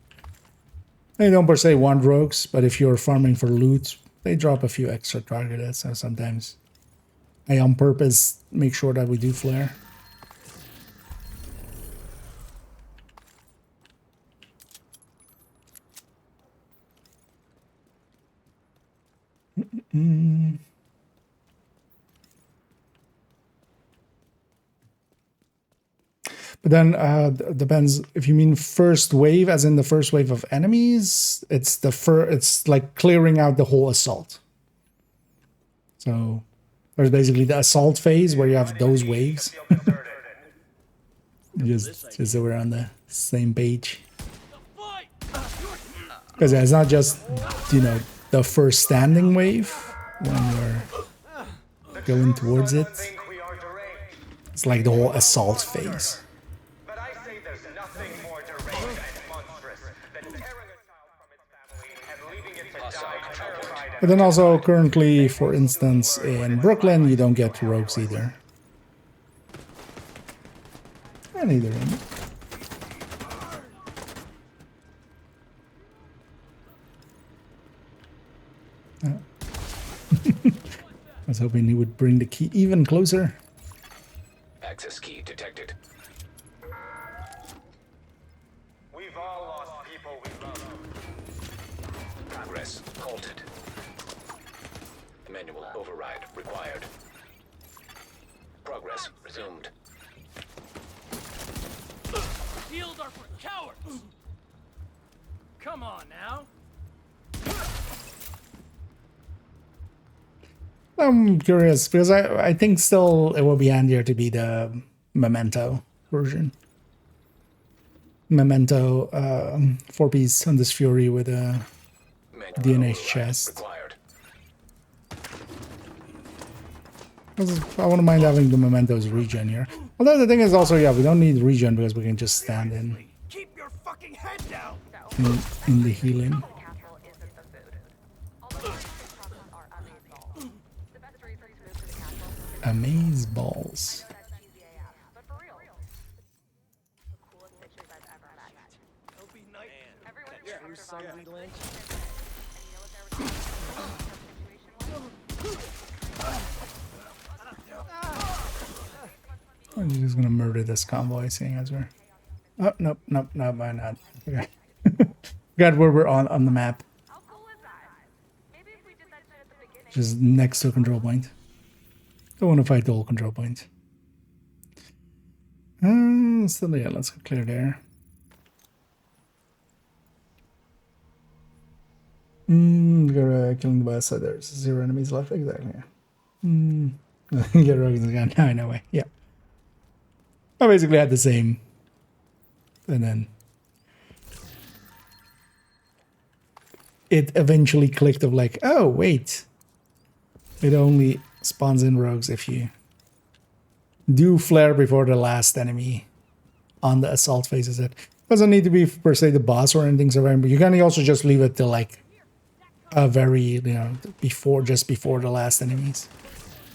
They don't per se want rogues, but if you're farming for loot, they drop a few extra targets. So sometimes I on purpose make sure that we do flare. But then depends if you mean first wave, as in the first wave of enemies. It's it's like clearing out the whole assault. So there's basically the assault phase where you have those waves. just so we're on the same page. Because it's not just, you know, the first standing wave when you're going towards it. It's like the whole assault phase. But I say there's nothing more deranged and monstrous than tearing a child from its family and leaving it to die. But then also currently, for instance, in Brooklyn, you don't get rogues either. And either in. I was hoping he would bring the key even closer. Access key detected. We've all lost people we love. Progress halted. Manual override required. Progress resumed. Shields are for cowards! Come on now! I'm curious because I think still it will be handier to be the Memento version. Memento 4-piece on this Fury with a Manual DNA override chest. required. I wouldn't mind having the Mementos regen here. Although the thing is also, yeah, we don't need regen because we can just stand Keep your fucking head down! in the healing. The castle isn't the food. Although our chocolates are amazing. The best reason to move to the castle is Amaze balls. that's cheesy AF, but for real. The coolest bitches I've ever met. Don't be nice. Everyone in True the son of a lynch. and you know what their situation was? I'm just gonna murder this convoy, seeing as we're. Oh nope, why not? Okay. Forgot where we're on the map. How cool is that? Maybe if we did that shit at the beginning. Just next to a control point. Don't want to fight the whole control point. Still, yeah, let's go clear there. Gotta killing the boss, so there's 0 enemies left. Exactly. Get rogues again. No, no way. Yeah. I basically had the same. And then it eventually clicked of like, oh, wait. It only spawns in rogues if you do flare before the last enemy on the assault phases. It doesn't need to be per se the boss or anything, so but you can also just leave it till like a very, you know, just before the last enemies.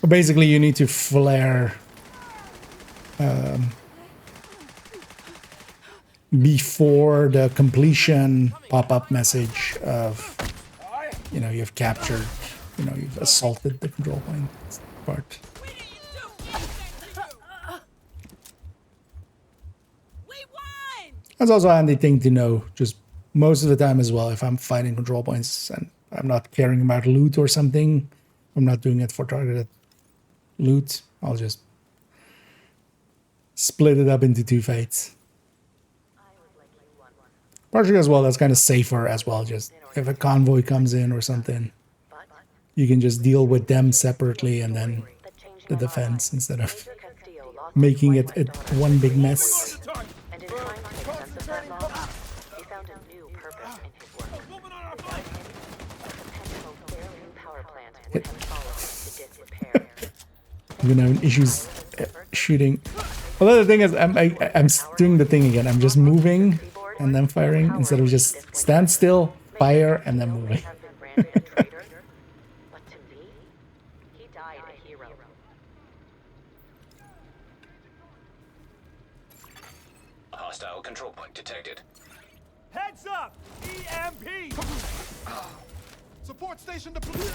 But basically you need to flare before the completion pop-up message of, you know, you've captured, you know, you've assaulted the control point part. We didn't do anything to you! We won! That's also a handy thing to know, just most of the time as well, if I'm fighting control points and I'm not caring about loot or something, I'm not doing it for targeted loot, I'll just split it up into 2 fights. Partially as well, that's kind of safer as well, just if a convoy comes in or something, you can just deal with them separately and then the defense instead of making it one big mess. And in trying to make sense of that loss, he found a new purpose in his work. A potential failed power plant would have fallen into disrepair. I'm gonna have issues shooting. Although the thing is, I'm doing the thing again. I'm just moving and then firing instead of just stand still, fire, and then moving. Have been branded a traitor, but to me, he died a hero. A hostile control point detected. Heads up! EMP! Support station deployed.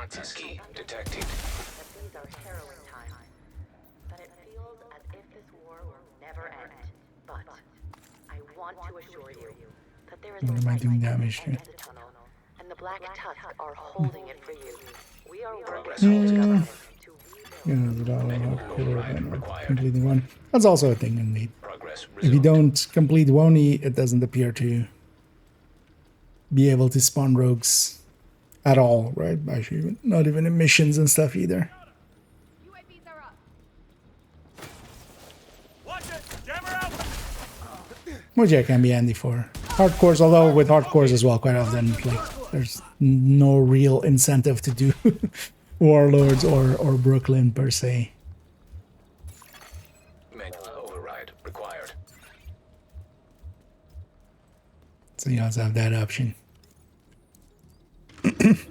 Access key detected. That these are harrowing times. But it feels as if this war will never end. But I want to assure you that there is What am I light doing at the damage end to? of the tunnel, and the Black Tusk are holding it for you. We are Progress working with the halted. government to rebuild. Completing one. That's also a thing indeed. Progress If you resumed. don't complete Woni, it doesn't appear to be able to spawn rogues at all, right? Actually, not even in missions and stuff either. UAVs are up. Watch it! Jammer out! Which yeah, can be handy for hardcores, although with hardcores as well, quite often like there's no real incentive to do Warlords or Brooklyn per se. Manual override required. So you also have that option. Attention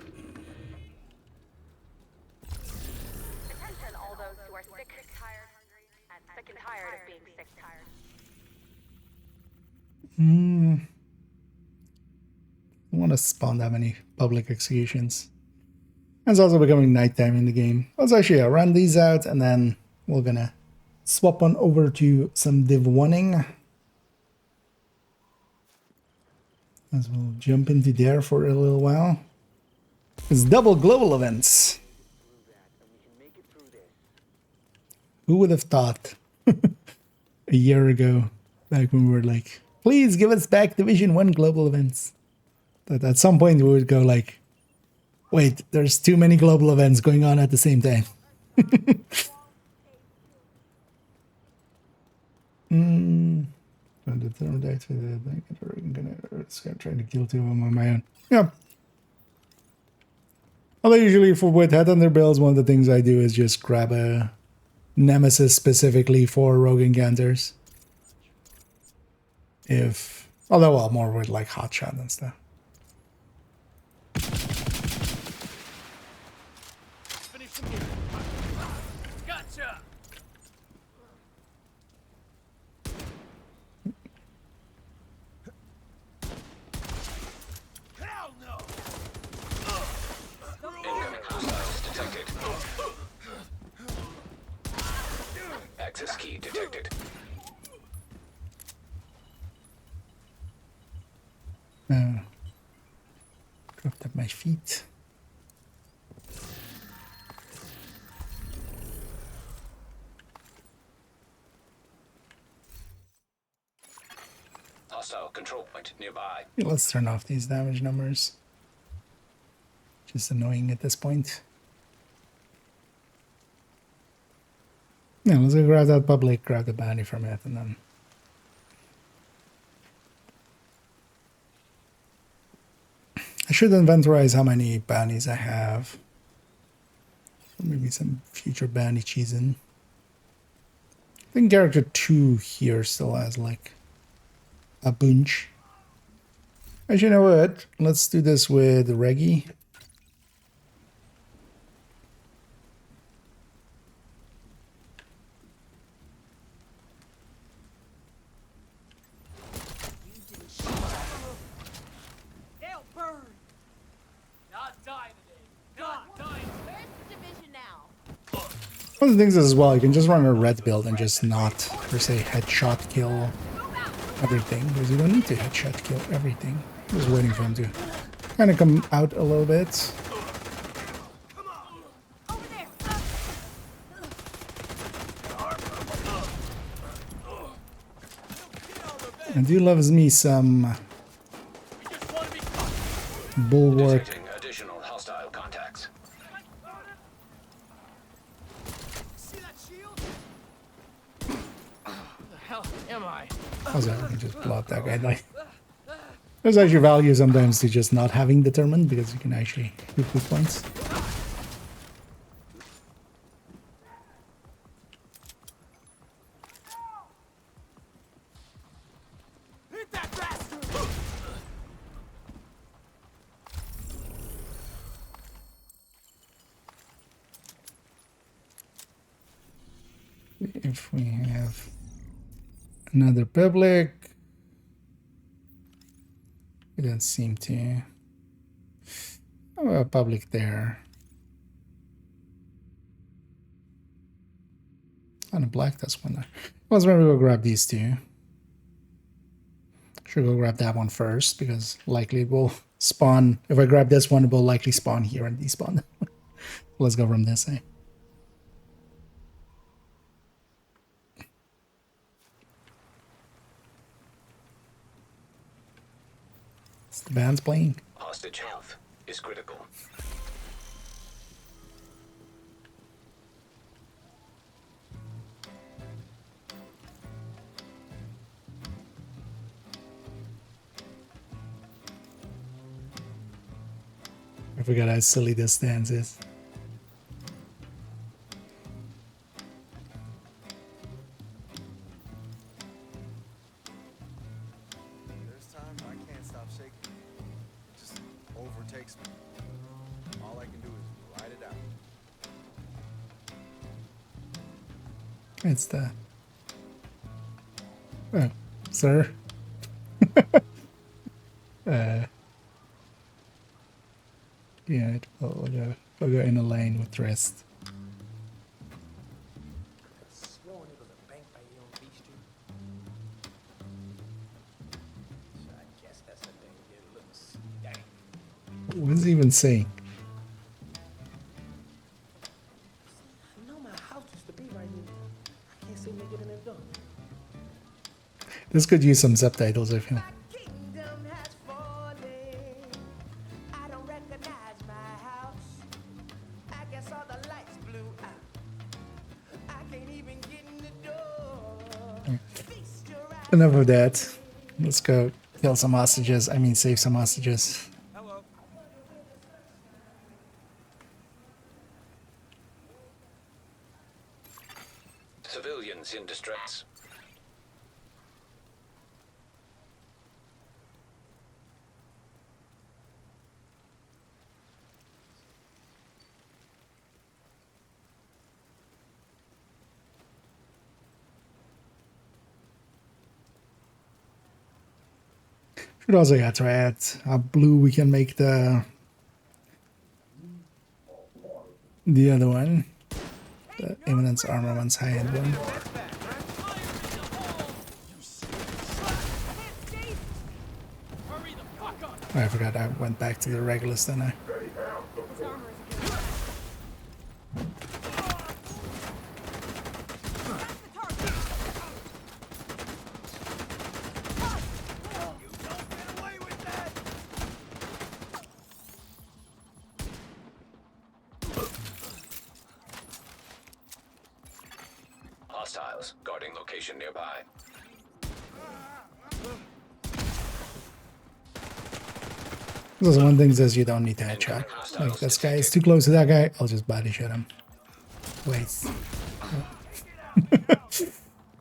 all those who are sick, tired, hungry, and sick and tired of being sick, tired. I don't want to spawn that many public executions. It's also becoming nighttime in the game. Let's actually run these out, and then we're gonna swap on over to some Div 1ing. As we'll jump into there for a little while. It's double global events. Who would have thought a year ago, back when we were like, please give us back Division 1 global events. That at some point we would go like, wait, there's too many global events going on at the same time. I'm gonna start trying to kill two of them on my own. Yeah. Although usually for with Headhunter builds, one of the things I do is just grab a Nemesis specifically for Rogue Encounters. Although well, more with like Hotshot and stuff. Finish him here. Gotcha. Hell no. Incoming hostiles detected. Access key detected. Dropped at my feet. Hostile control point nearby. Let's turn off these damage numbers. Just annoying at this point. Yeah, let's go grab that public, grab the bounty from it, and then... I should inventorize how many bounties I have. Maybe some future bounty cheesing. I think character 2 here still has like a bunch. Actually, you know what? Let's do this with Reggie. They'll burn. Not die today. Not die. Where's the division now? One of the things is as well, you can just run a red build and just not, per se, headshot kill everything, because you don't need to headshot kill everything. Just waiting for him to kind of come out a little bit. Over there. I do loves me some We just want to be bulwark. Detecting additional hostile contacts. See that shield? Where the hell am I? How's that? I can just blow up that guy. Like, there's actually value sometimes to just not having determined, because you can actually do good points. Hit that bastard! If we have another public, we don't seem to. Oh, a public there. And a black, that's one there. Let's maybe go grab these two. Should go grab that one first, because likely it will spawn. If I grab this one, it will likely spawn here and despawn. Let's go from this, eh? The band's playing. Hostage health is critical. I forgot how silly this stance is. There's times I can't stop shaking. It just overtakes me. It's the... Oh, sir. Yeah, we'll go in a lane with the rest. Sworn it was a bank by you on Beach Street. So I guess that's a thing you get a little stank. What's he even saying? I know my house used to be right here. I can't seem to get in that door. This could use some subtitles if you... Kingdom has fallen. I don't recognize my house. I guess all the lights blew out. I can't even get in the door. Feast your eyes. Enough of that. Let's go kill some hostages. I mean, save some hostages. Hello. Civilians in distress. Should also try add how blue we can make the other one. The Eminence Armaments high-end one. Oh, I forgot I went back to the regulars, then I. Hostiles guarding location nearby. There's one thing says you don't need to headshot. Like, this guy is too close to that guy, I'll just body shot him. Wait.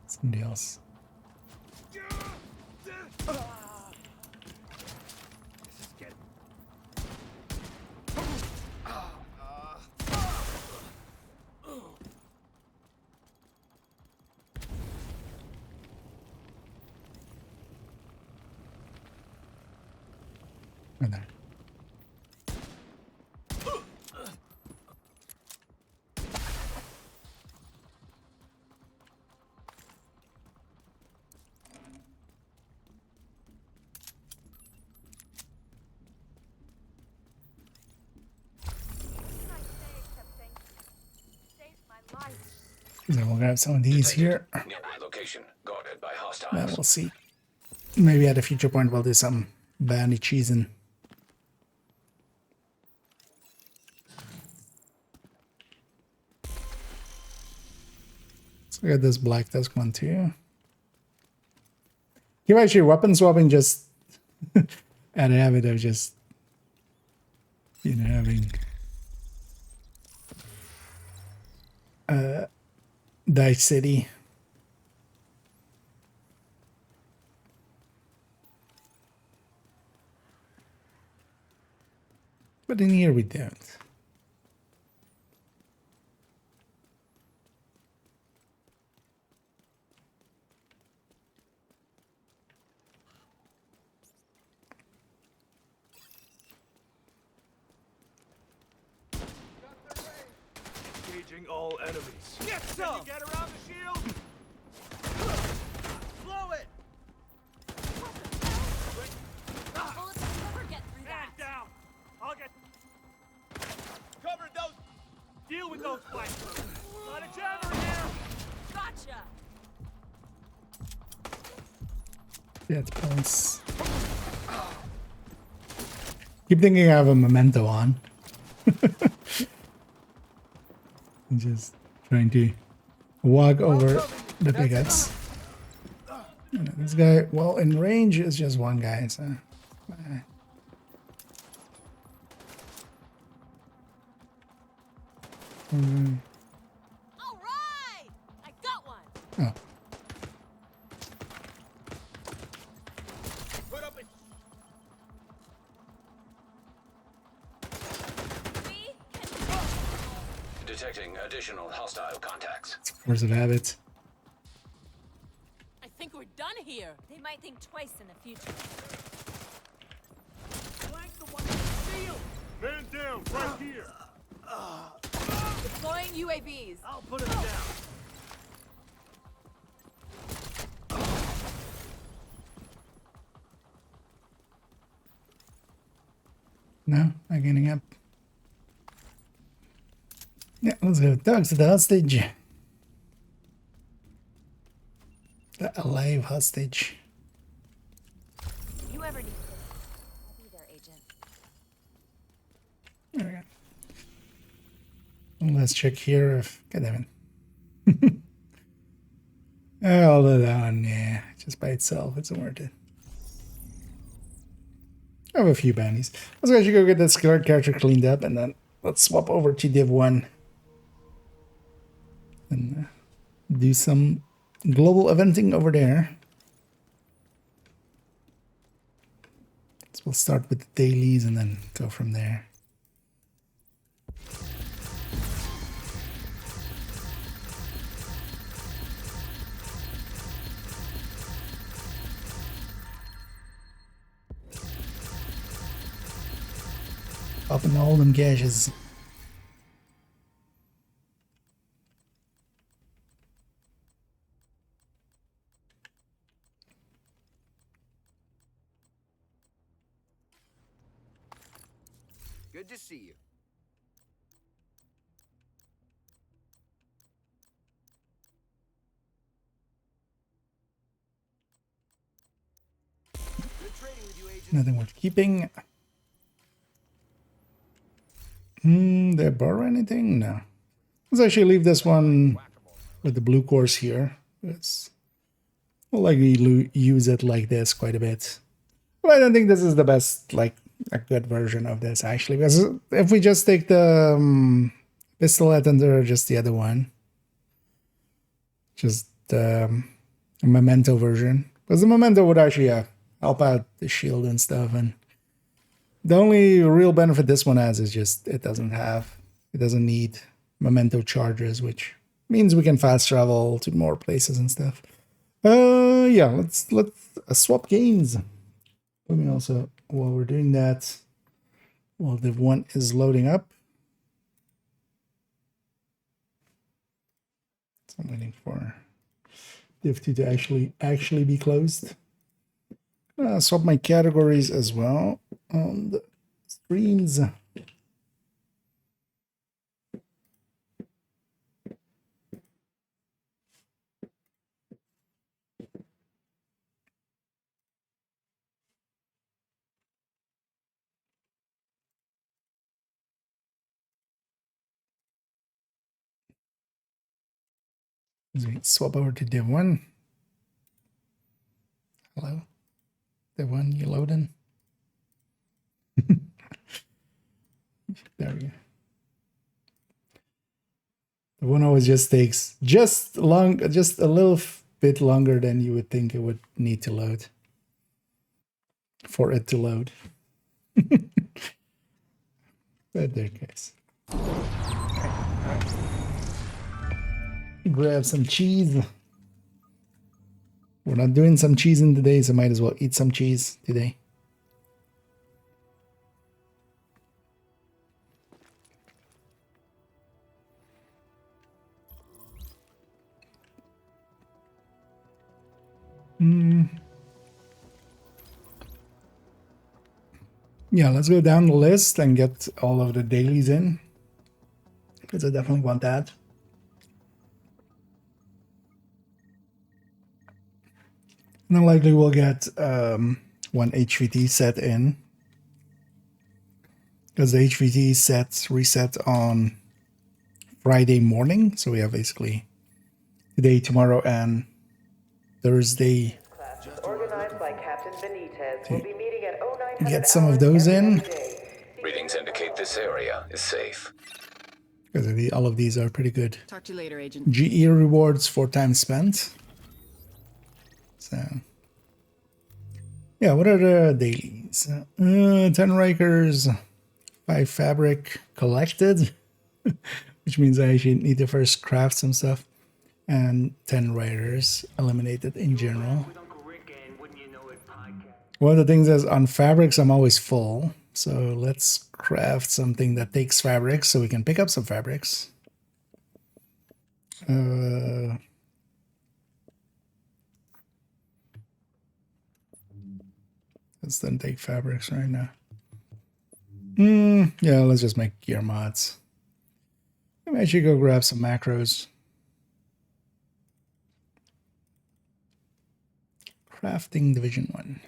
Somebody else. Right there. So we'll grab some of these here. Nearby location guarded by Then hostiles. we'll see. Maybe at a future point we'll do some bandy cheesing. So we got this black desk one too. Here actually weapon swapping just out of habit of just, you know, having Dice City. But in here we don't. Engaging all enemies. Get some! Get around the shield! Blow it! Bullets will never get through that. Man down! I'll get... Cover those! Deal with those fighters! Got a jammer in here! Gotcha. Yeah, it's points. Keep thinking I have a memento on. I'm just trying to walk over the pickets. And this guy, well, in range is just one guy, so. All right, I got one. Oh, Put up a... We can... Detecting additional hostile contacts. force of habit. here. They might think twice in the future. Flank the one with the Man down, right here. Deploying UAVs. I'll put him down. No, not getting up. Yeah, let's go. Talk to the hostage. The alive hostage. If you ever need this, I'll be there, Agent. There we go. Let's check here if... God damn it. Although that one, yeah, just by itself, it's worth it. I have a few bounties. Let's actually go get that scarred character cleaned up, and then let's swap over to Div 1. And do some global eventing over there. So we'll start with the dailies and then go from there. Popping all them gashes. Good to see you. Good trading with you, Agent. Nothing worth keeping. Did I borrow anything? No. Let's actually leave this one with the blue course here. We'll likely use it like this quite a bit. But I don't think this is the best, like, a good version of this, actually. Because if we just take the pistolet under just the other one, just the memento version. Because the memento would actually help out the shield and stuff. And the only real benefit this one has is just it doesn't need memento charges, which means we can fast travel to more places and stuff. Yeah, let's swap games. Let me also, while we're doing that, while Div 1 is loading up. So I'm waiting for Div 2 to actually be closed. Swap my categories as well on the streams. Swap over to Div 1. Hello? Div 1, you loading? There we go. The one always just takes just a little bit longer than you would think it would need to load. For it to load. But there it goes. Grab some cheese. We're not doing some cheesing today, so might as well eat some cheese today. Yeah, let's go down the list and get all of the dailies in, because I definitely want that. And then likely we'll get one HVT set in, because the HVT sets reset on Friday morning, so we have basically today, tomorrow, and Thursday. Organized by Captain Benitez. We'll be meeting at 0900 Get some of those in. Readings indicate this area is safe. Because all of these are pretty good. Talk to you later, Agent. GE rewards for time spent. So, yeah, what are the dailies? 10 Rikers, 5 fabric collected, which means I actually need to first craft some stuff, and 10 riders eliminated in general. One of the things is on fabrics, I'm always full. So let's craft something that takes fabrics so we can pick up some fabrics. Let's then take fabrics right now. Yeah, let's just make gear mods. I should go grab some macros. Crafting Division 1.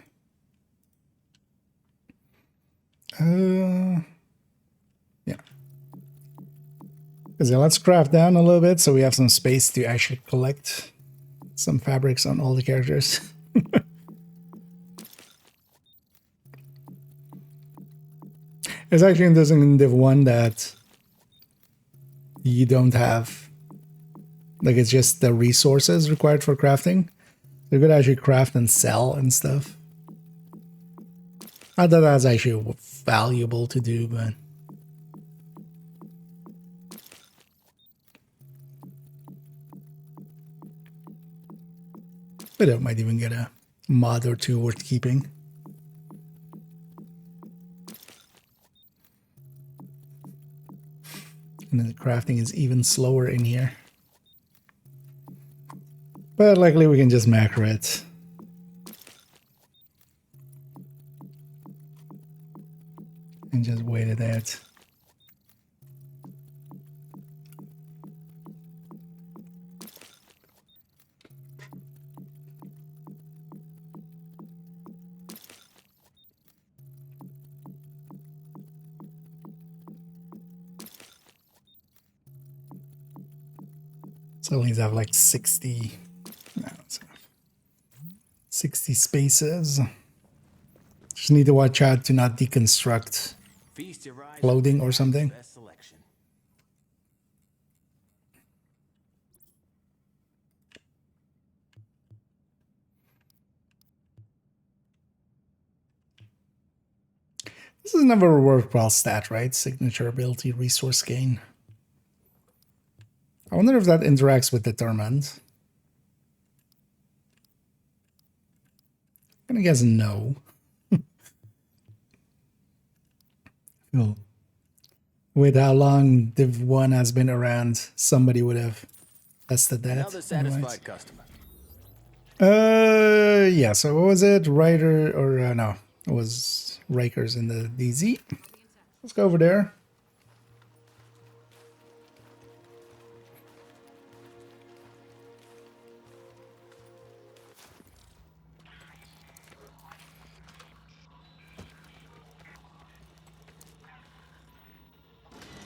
Yeah. Because let's craft down a little bit so we have some space to actually collect some fabrics on all the characters. It's actually interesting in Div 1 that you don't have, like, it's just the resources required for crafting. You could actually craft and sell and stuff. I thought that's actually valuable to do, but I might even get a mod or two worth keeping. And then the crafting is even slower in here. But luckily we can just macro it. And just wait it out. So these have like 60, no, 60 spaces. Just need to watch out to not deconstruct clothing or something. This is never a worthwhile stat, right? Signature ability, resource gain. I wonder if that interacts with determined. I'm gonna guess no. Oh. With how long Div 1 has been around, somebody would have tested that. Another satisfied customer. Yeah, so what was it? Ryder, or no, it was Rikers in the DZ. Let's go over there.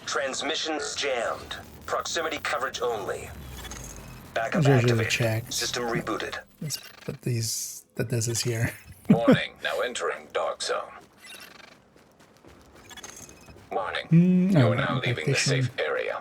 Transmissions jammed. Proximity coverage only. Backup Usually activated. checked. System rebooted. Let's put these, that this is here. Warning, now entering dark zone. Warning, you are now leaving the safe area.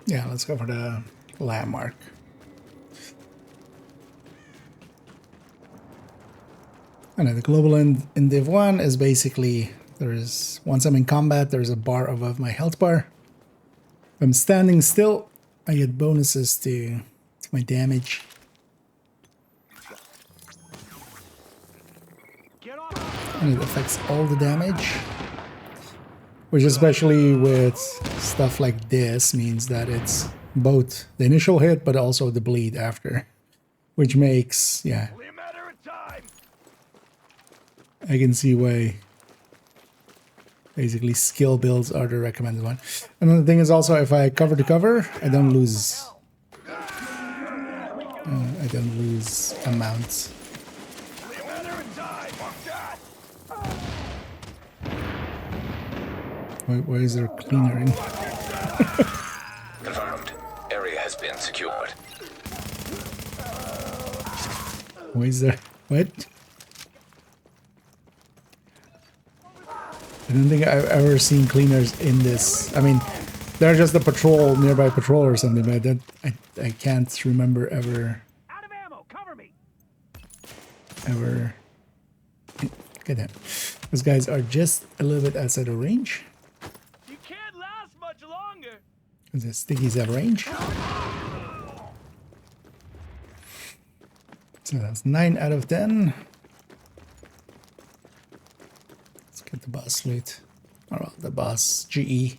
Yeah, let's go for the landmark. And the global in Div 1 is basically, once I'm in combat, there's a bar above my health bar. If I'm standing still, I get bonuses to my damage. And it affects all the damage. Which, especially with stuff like this, means that it's both the initial hit but also the bleed after. Which makes, yeah, I can see why basically skill builds are the recommended one. Another thing is also, if I cover to cover, I don't lose amounts. Why is there cleaner? Confirmed. Area has been secured. Why is there? What? I don't think I've ever seen cleaners in this. I mean, They're just a patrol, nearby patrol or something, but that I can't remember ever. Out of ammo. Cover me. Look at that. Those guys are just a little bit outside of range. You can't last much longer. The stickies have range. So that's 9 out of 10. Let's get the boss loot. Or well, the boss GE.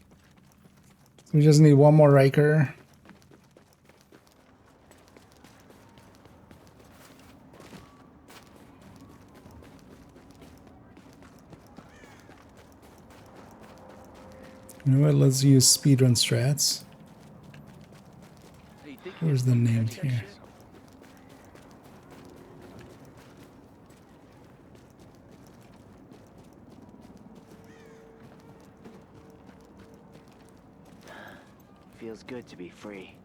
So we just need one more Riker. You know what? Let's use speedrun strats. Where's the name here? Feels good to be free.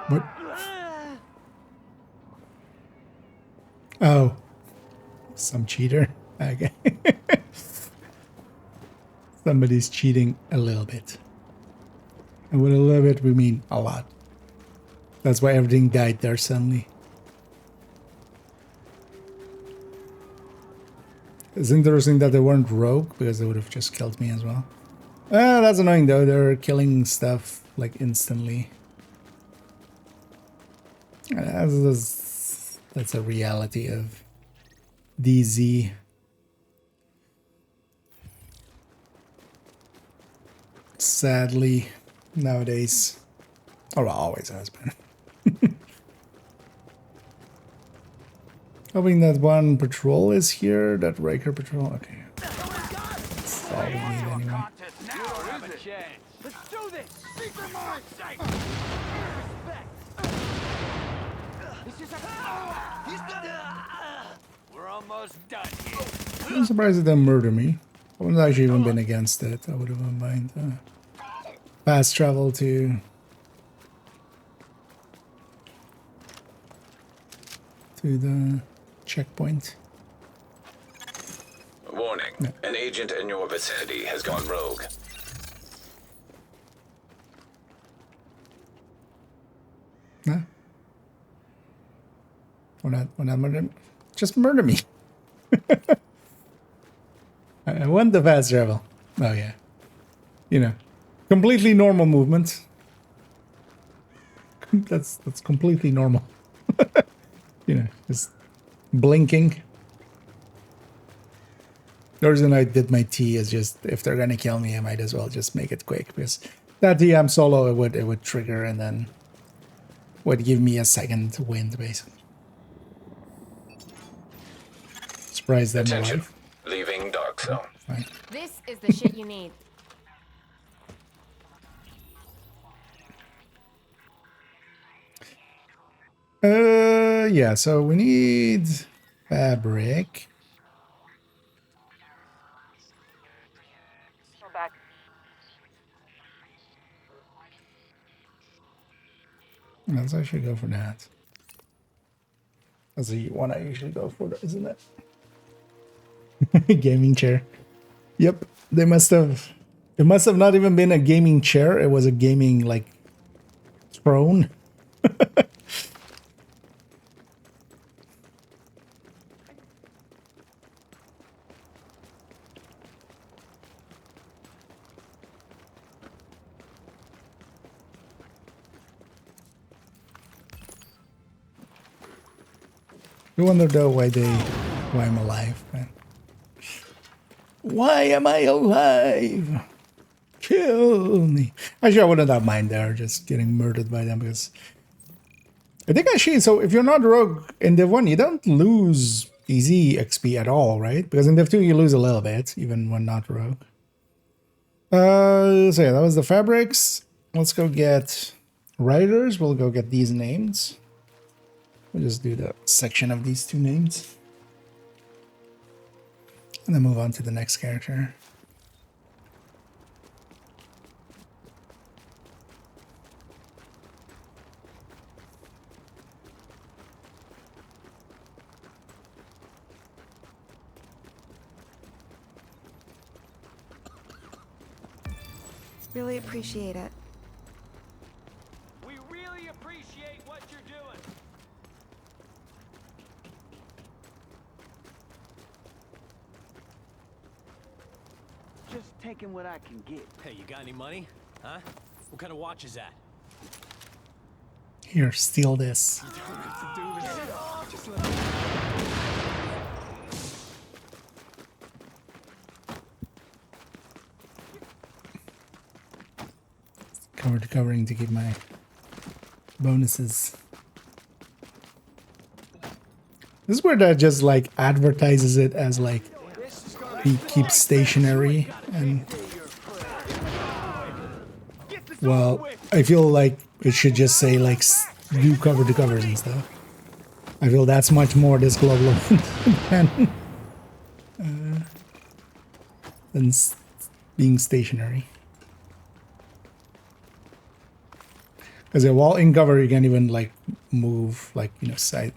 What? Oh. Some cheater. Okay. Somebody's cheating a little bit. And with a little bit, we mean a lot. That's why everything died there suddenly. It's interesting that they weren't rogue, because they would have just killed me as well. That's annoying though, they're killing stuff like instantly. That's a reality of DZ. Sadly, nowadays. Or always has been. Hoping that one patrol is here, that Riker patrol. Okay. That's all we need anyway. Let's do this. We're almost done here. I'm surprised they didn't murder me. I wouldn't actually even been against it. I would have combined fast travel to the checkpoint. Warning. Yeah. An agent in your vicinity has gone rogue. Huh? We're not murder. Just murder me. I want the fast travel. Oh yeah. You know, completely normal movement. That's completely normal. You know, just blinking. The reason I did my T is just, if they're gonna kill me, I might as well just make it quick, because that TM solo it would trigger and then would give me a second wind basically. Surprised them Attention. alive. Leaving dark zone. Fine. This is the shit you need. Yeah, so we need fabric. Go back. Let's actually go for that. That's the one I usually go for, isn't it? Gaming chair. Yep, they must have. It must have not even been a gaming chair. It was a gaming like throne. You wonder though why I'm alive, man. Why am I alive? Kill me. Actually, I wouldn't have mind there, just getting murdered by them, because I think actually, so if you're not rogue in Div 1, you don't lose easy XP at all, right? Because in Div 2, you lose a little bit, even when not rogue. So yeah, that was the fabrics. Let's go get writers. We'll go get these names. We'll just do the section of these two names. And then move on to the next character. Really appreciate it. We really appreciate what you're doing. Just taking what I can get. Hey, you got any money? Huh? What kind of watch is that? Here, steal this. Covering to get my bonuses. This is where that just like advertises it as like be keep stationary, and well, I feel like it should just say like do cover to covers and stuff. I feel that's much more this global than being stationary. Because while in cover, you can't even like move, like, you know, side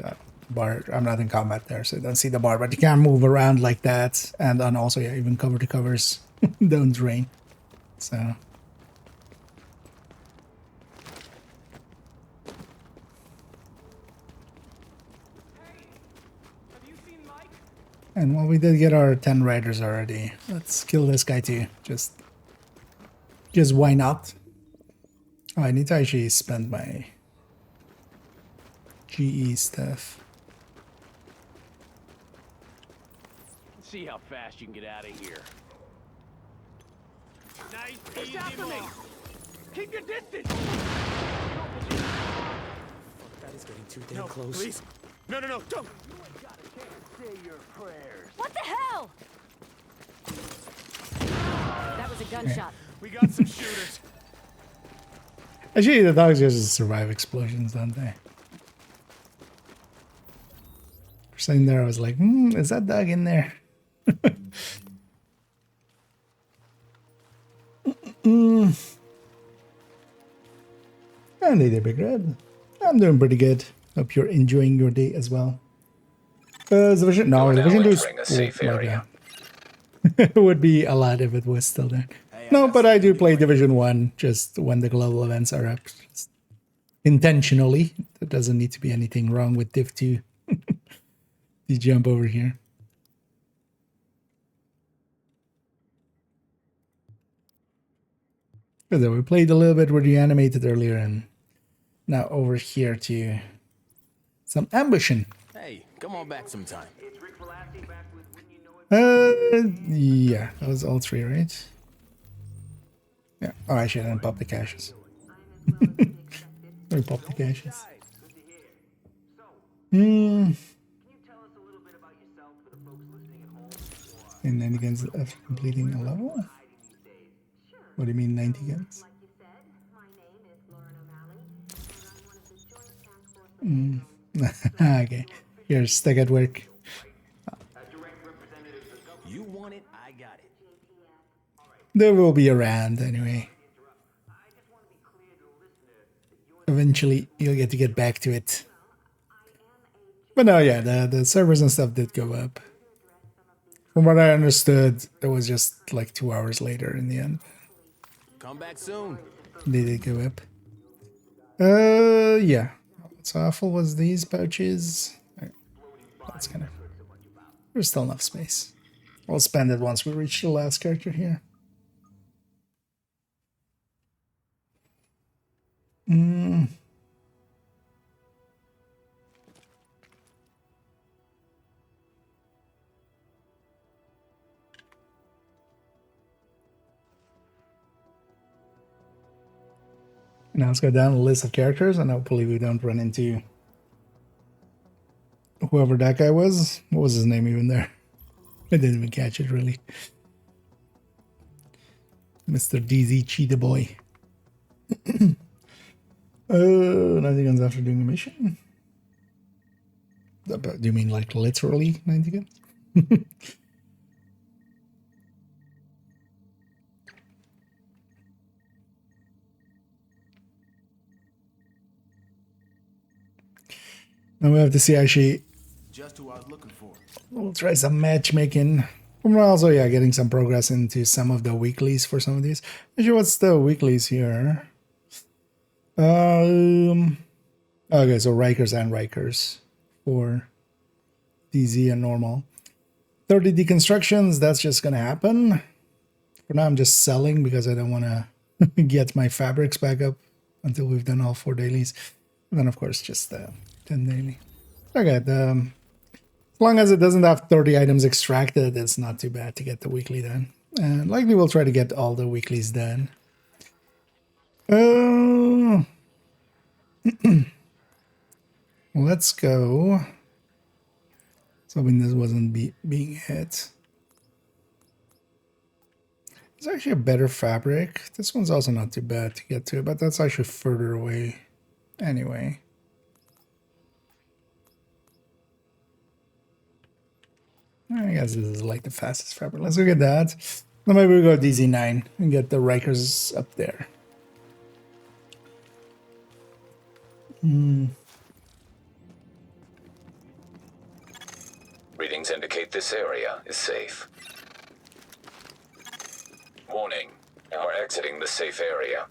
bar. I'm not in combat there, so I don't see the bar, but you can't move around like that. And then also, yeah, even cover to covers don't drain. So. And while we did get our 10 riders already, let's kill this guy too. Just why not? Oh, I need to actually spend my GE stuff. Let's see how fast you can get out of here. Nice, easy move. Keep your distance. That is getting too damn close. Please. No, don't. You ain't got a chance to say your prayers. What the hell? That was a gunshot. We got some shooters. Actually, the dogs just survive explosions, don't they? For a second there, I was like, is that dog in there? And they did big red. I'm doing pretty good. Hope you're enjoying your day as well. Division, no, Division 2 is it would be a lot if it was still there. No, but I do play Division 1 just when the global events are up. Just intentionally. There doesn't need to be anything wrong with Div 2. You jump over here. Because we played a little bit with Reanimated earlier, and now over here to some ambushing. Hey, come on back sometime. Yeah, that was all three, right? Yeah. Oh, actually, I didn't pop the caches. We popped the caches. And 90 guns after completing a level? What do you mean 90 guns? Okay, you're stuck at work. You want it, I got it. They will be around anyway. Eventually, you'll get to get back to it. But no, yeah, the servers and stuff did go up. From what I understood, it was just like 2 hours later in the end. Come back soon. They did go up. Yeah. So how full was these pouches? That's kind of... There's still enough space. We'll spend it once we reach the last character here. Now let's go down the list of characters, and hopefully we don't run into whoever that guy was. What was his name even there? I didn't even catch it, really. Mr. DZ Cheetah Boy. 90 guns after doing a mission? Do you mean like literally 90 guns? Now we have to see actually. Just who I was looking for. We'll try some matchmaking. I'm also, yeah, getting some progress into some of the weeklies for some of these. Actually, what's the weeklies here? Okay, so Rikers and Rikers for DZ and normal. 30 deconstructions, that's just gonna happen. For now, I'm just selling because I don't want to get my fabrics back up until we've done all 4 dailies. And then, of course, just 10 daily. Okay, as long as it doesn't have 30 items extracted, it's not too bad to get the weekly done. And likely we'll try to get all the weeklies done. Let's go. So hoping this wasn't being hit. It's actually a better fabric. This one's also not too bad to get to, but that's actually further away anyway. I guess this is like the fastest fabric. Let's look at that. Then maybe we go DZ9 and get the Rikers up there. Readings indicate this area is safe. Warning, you are exiting the safe area.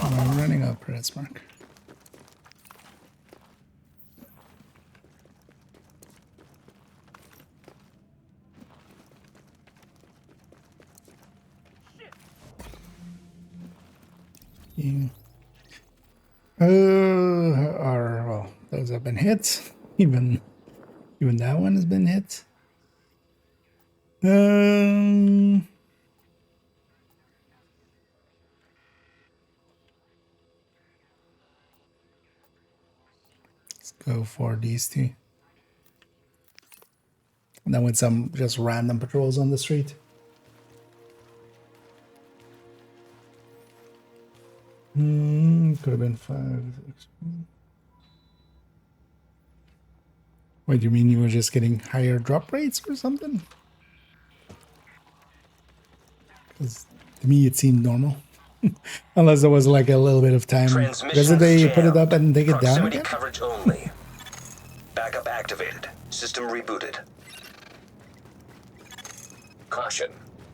I'm running up, red mark. Well, those have been hit. Even that one has been hit. Let's go for these two. And then with some just random patrols on the street. Could have been 5. 6. Wait, you mean you were just getting higher drop rates or something? Because to me it seemed normal. Unless there was like a little bit of time. Because they put it up and take it down again? Coverage only. Backup activated. System rebooted. Caution,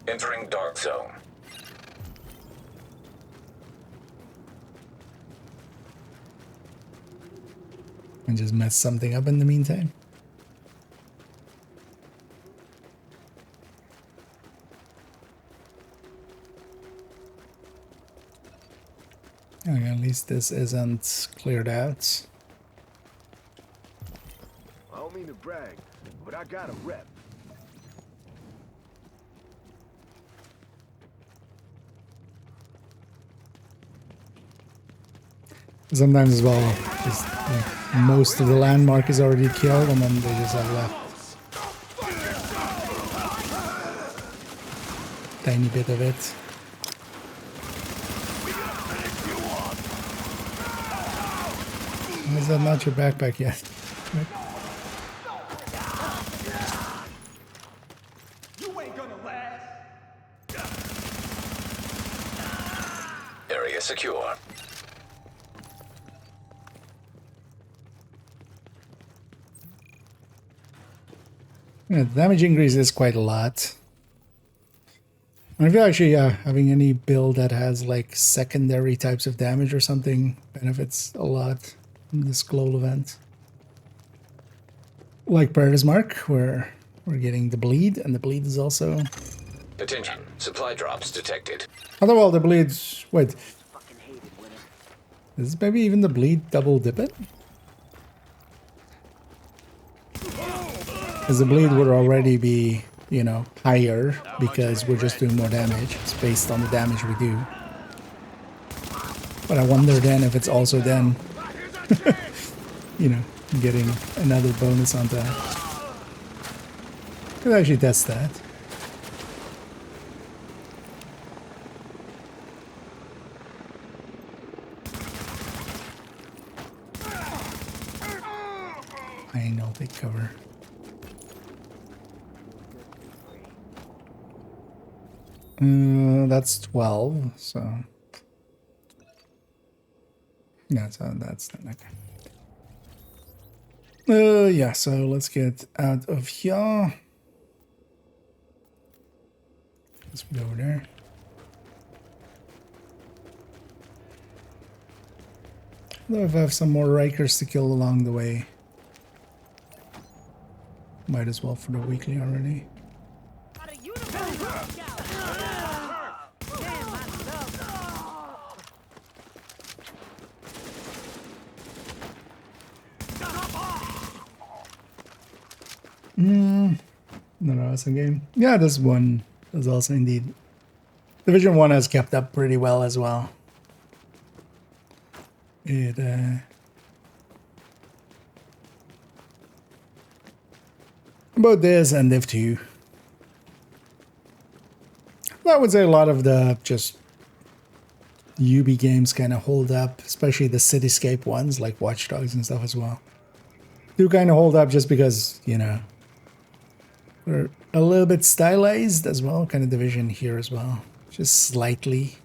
entering dark zone. And just mess something up in the meantime. Okay, at least this isn't cleared out. I don't mean to brag, but I got a rep. Sometimes as well, just like, most of the landmark is already killed and then they just have left tiny bit of it. Why is that not your backpack yet? You ain't gonna last. Area secure. Yeah, the damage increase is quite a lot. And if you're actually having any build that has like secondary types of damage or something, benefits a lot from this global event. Like Paradise Mark, where we're getting the bleed, and the bleed is also... Attention, supply drops detected. Although, well, the bleed's... Wait. Is maybe even the bleed double dip it? Because the bleed would already be, you know, higher because we're just doing more damage. It's based on the damage we do. But I wonder then if it's also then, you know, getting another bonus on that. Could actually test that. I know, take cover. That's 12, so... Yeah, so that's okay. Yeah, so let's get out of here. Let's go over there. Although if I have some more Rikers to kill along the way, might as well for the weekly already. No, awesome game. Yeah, this one is also indeed. Division 1 has kept up pretty well as well. It about this and Div 2. I would say a lot of the just UB games kind of hold up, especially the cityscape ones like Watch Dogs and stuff as well. Do kind of hold up just because, you know, they're a little bit stylized as well, kind of Division here as well, just slightly.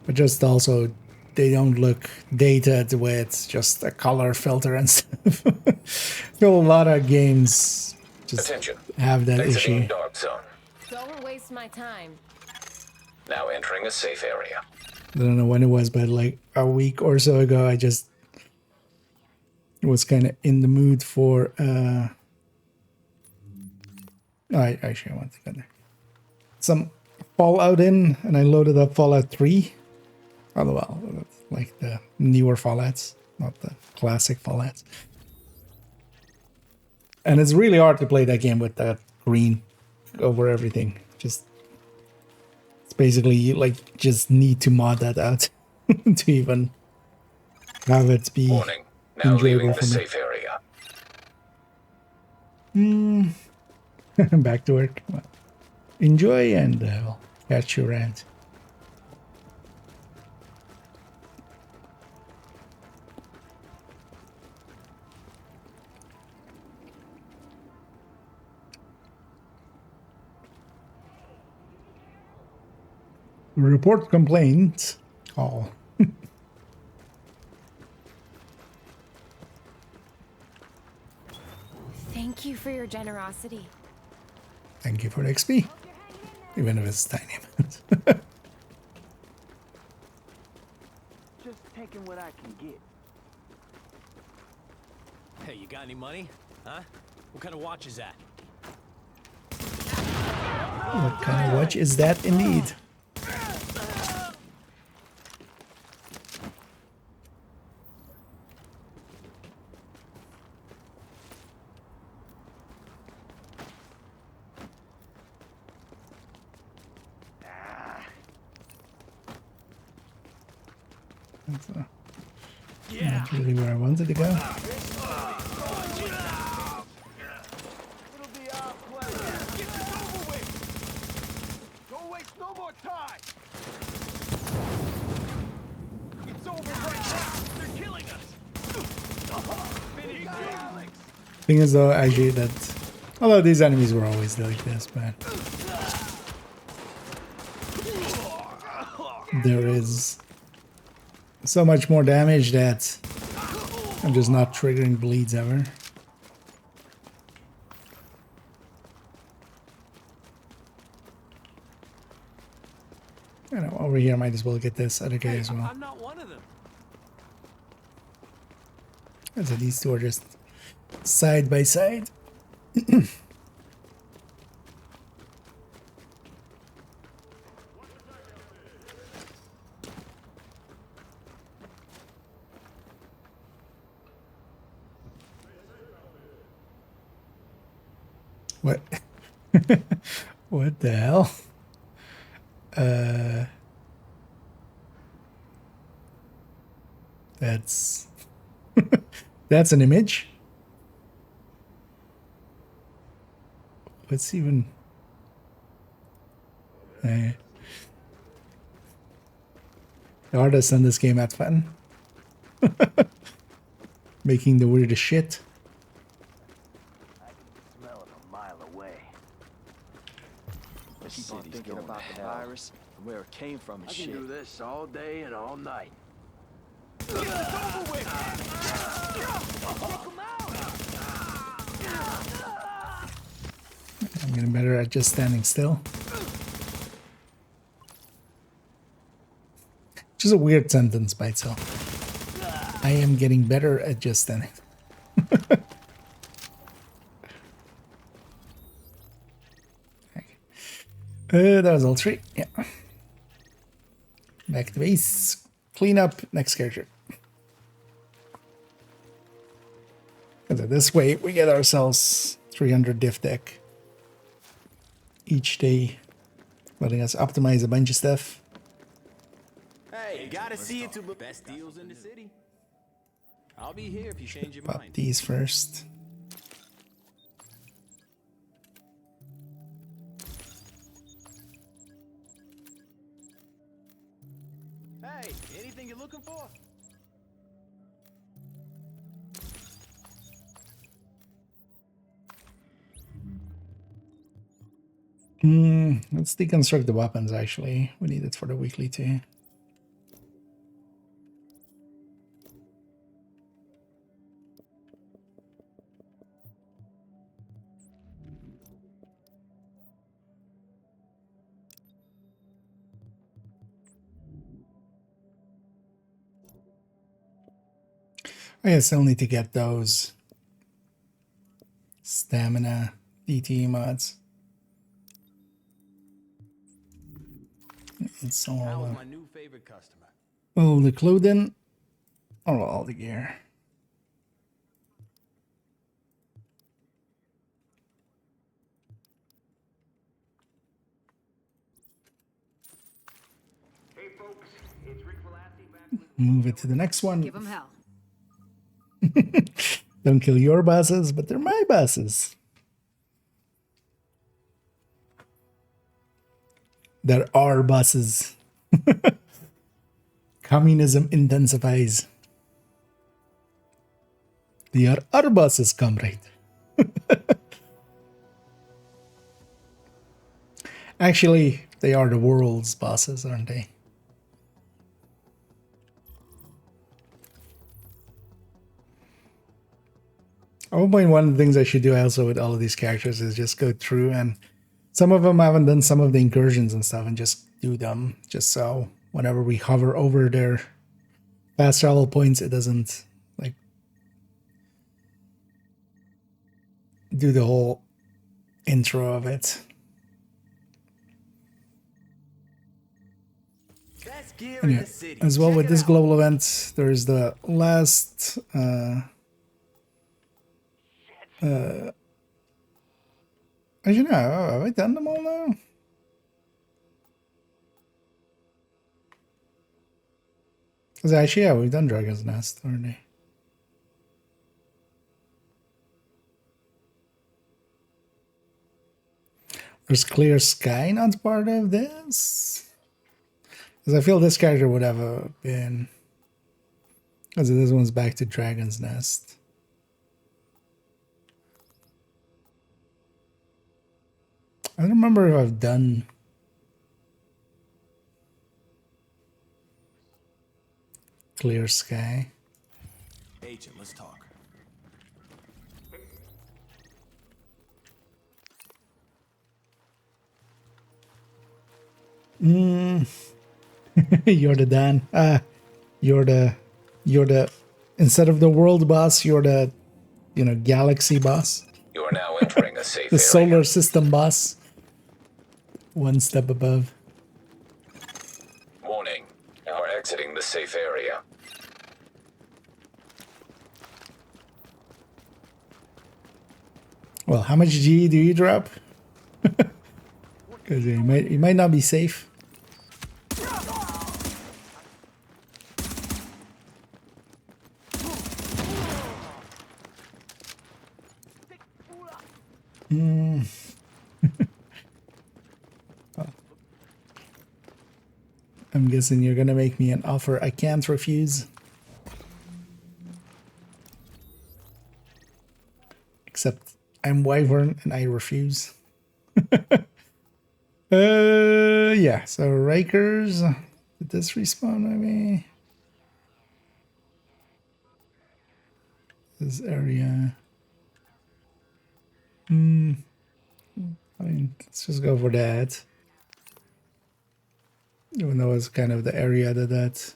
But just also, they don't look dated with just a color filter and stuff. I feel a lot of games just have that issue. Dark zone. Don't waste my time. Now entering a safe area. I don't know when it was, but like a week or so ago, I just was kind of in the mood for actually I want to go there. Some Fallout and I loaded up Fallout 3. Oh well, like the newer Fallouts, not the classic Fallouts. And it's really hard to play that game with that green over everything. Just it's basically you like just need to mod that out to even have it be Now leaving the safe area. Back to work. Well, enjoy and we'll catch you around. Report complaint. Oh. Thank you for your generosity. Thank you for the XP. Even if it's tiny. Just taking what I can get. Hey, you got any money? Huh? What kind of watch is that? What kind of watch is that indeed? That's not really where I wanted to go. It'll be our pleasure. Get this over with. Don't waste no more time. It's over right now. They're killing us. Thing is though, actually that although these enemies were always like this, but there is so much more damage that I'm just not triggering bleeds ever. I know, over here I might as well get this other guy as well. I'm not one of them. So these two are just side by side. What? What the hell? That's that's an image. What's even the artists in this game had fun. Making the weirdest shit. I can smell it a Keep on thinking about the virus and where it came from and shit. I can do this all day and all night. Get this over with! I'm getting better at just standing still. Which is a weird sentence by itself. I am getting better at just standing. That was all three. Yeah. Back to base. Clean up. Next character. So this way we get ourselves 300 diff deck each day, letting us optimize a bunch of stuff. Hey, you gotta see it to the best deals in the city. I'll be here if you change your Pop mind. these first. Hey, anything you're looking for? Let's deconstruct the weapons, actually. We need it for the weekly too. I still need to get those stamina DT mods. It's all my new favorite customer. oh, the clothing or all the gear. Hey folks, it's Rick Velasquez back with Move it to the next one. Give them hell. Don't kill your bosses, but they're my bosses. There are bosses. Communism intensifies. They are our bosses, comrade. Actually, they are the world's bosses, aren't they? At one point, one of the things I should do also with all of these characters is just go through, and some of them I haven't done some of the incursions and stuff, and just do them, just so whenever we hover over their fast travel points, it doesn't like do the whole intro of it. Anyway, as well with this global event, there's the last as you know, have I done them all now? Because actually, yeah, we've done Dragon's Nest already. There's Clear Sky not part of this? Because I feel this character would have been... Because this one's back to Dragon's Nest. I don't remember if I've done Clear Sky. Agent, let's talk. You're the Dan. You're the instead of the world boss, you're the galaxy boss. You are now entering a safe The area. solar system boss. One step above. Warning. You are exiting the safe area. Well, how much G do you drop? Because you might not be safe. I'm guessing you're gonna make me an offer I can't refuse. Except I'm Wyvern and I refuse. Yeah, so Rakers. Did this respawn maybe? This area. I mean, let's just go for that. Even though it's kind of the area that that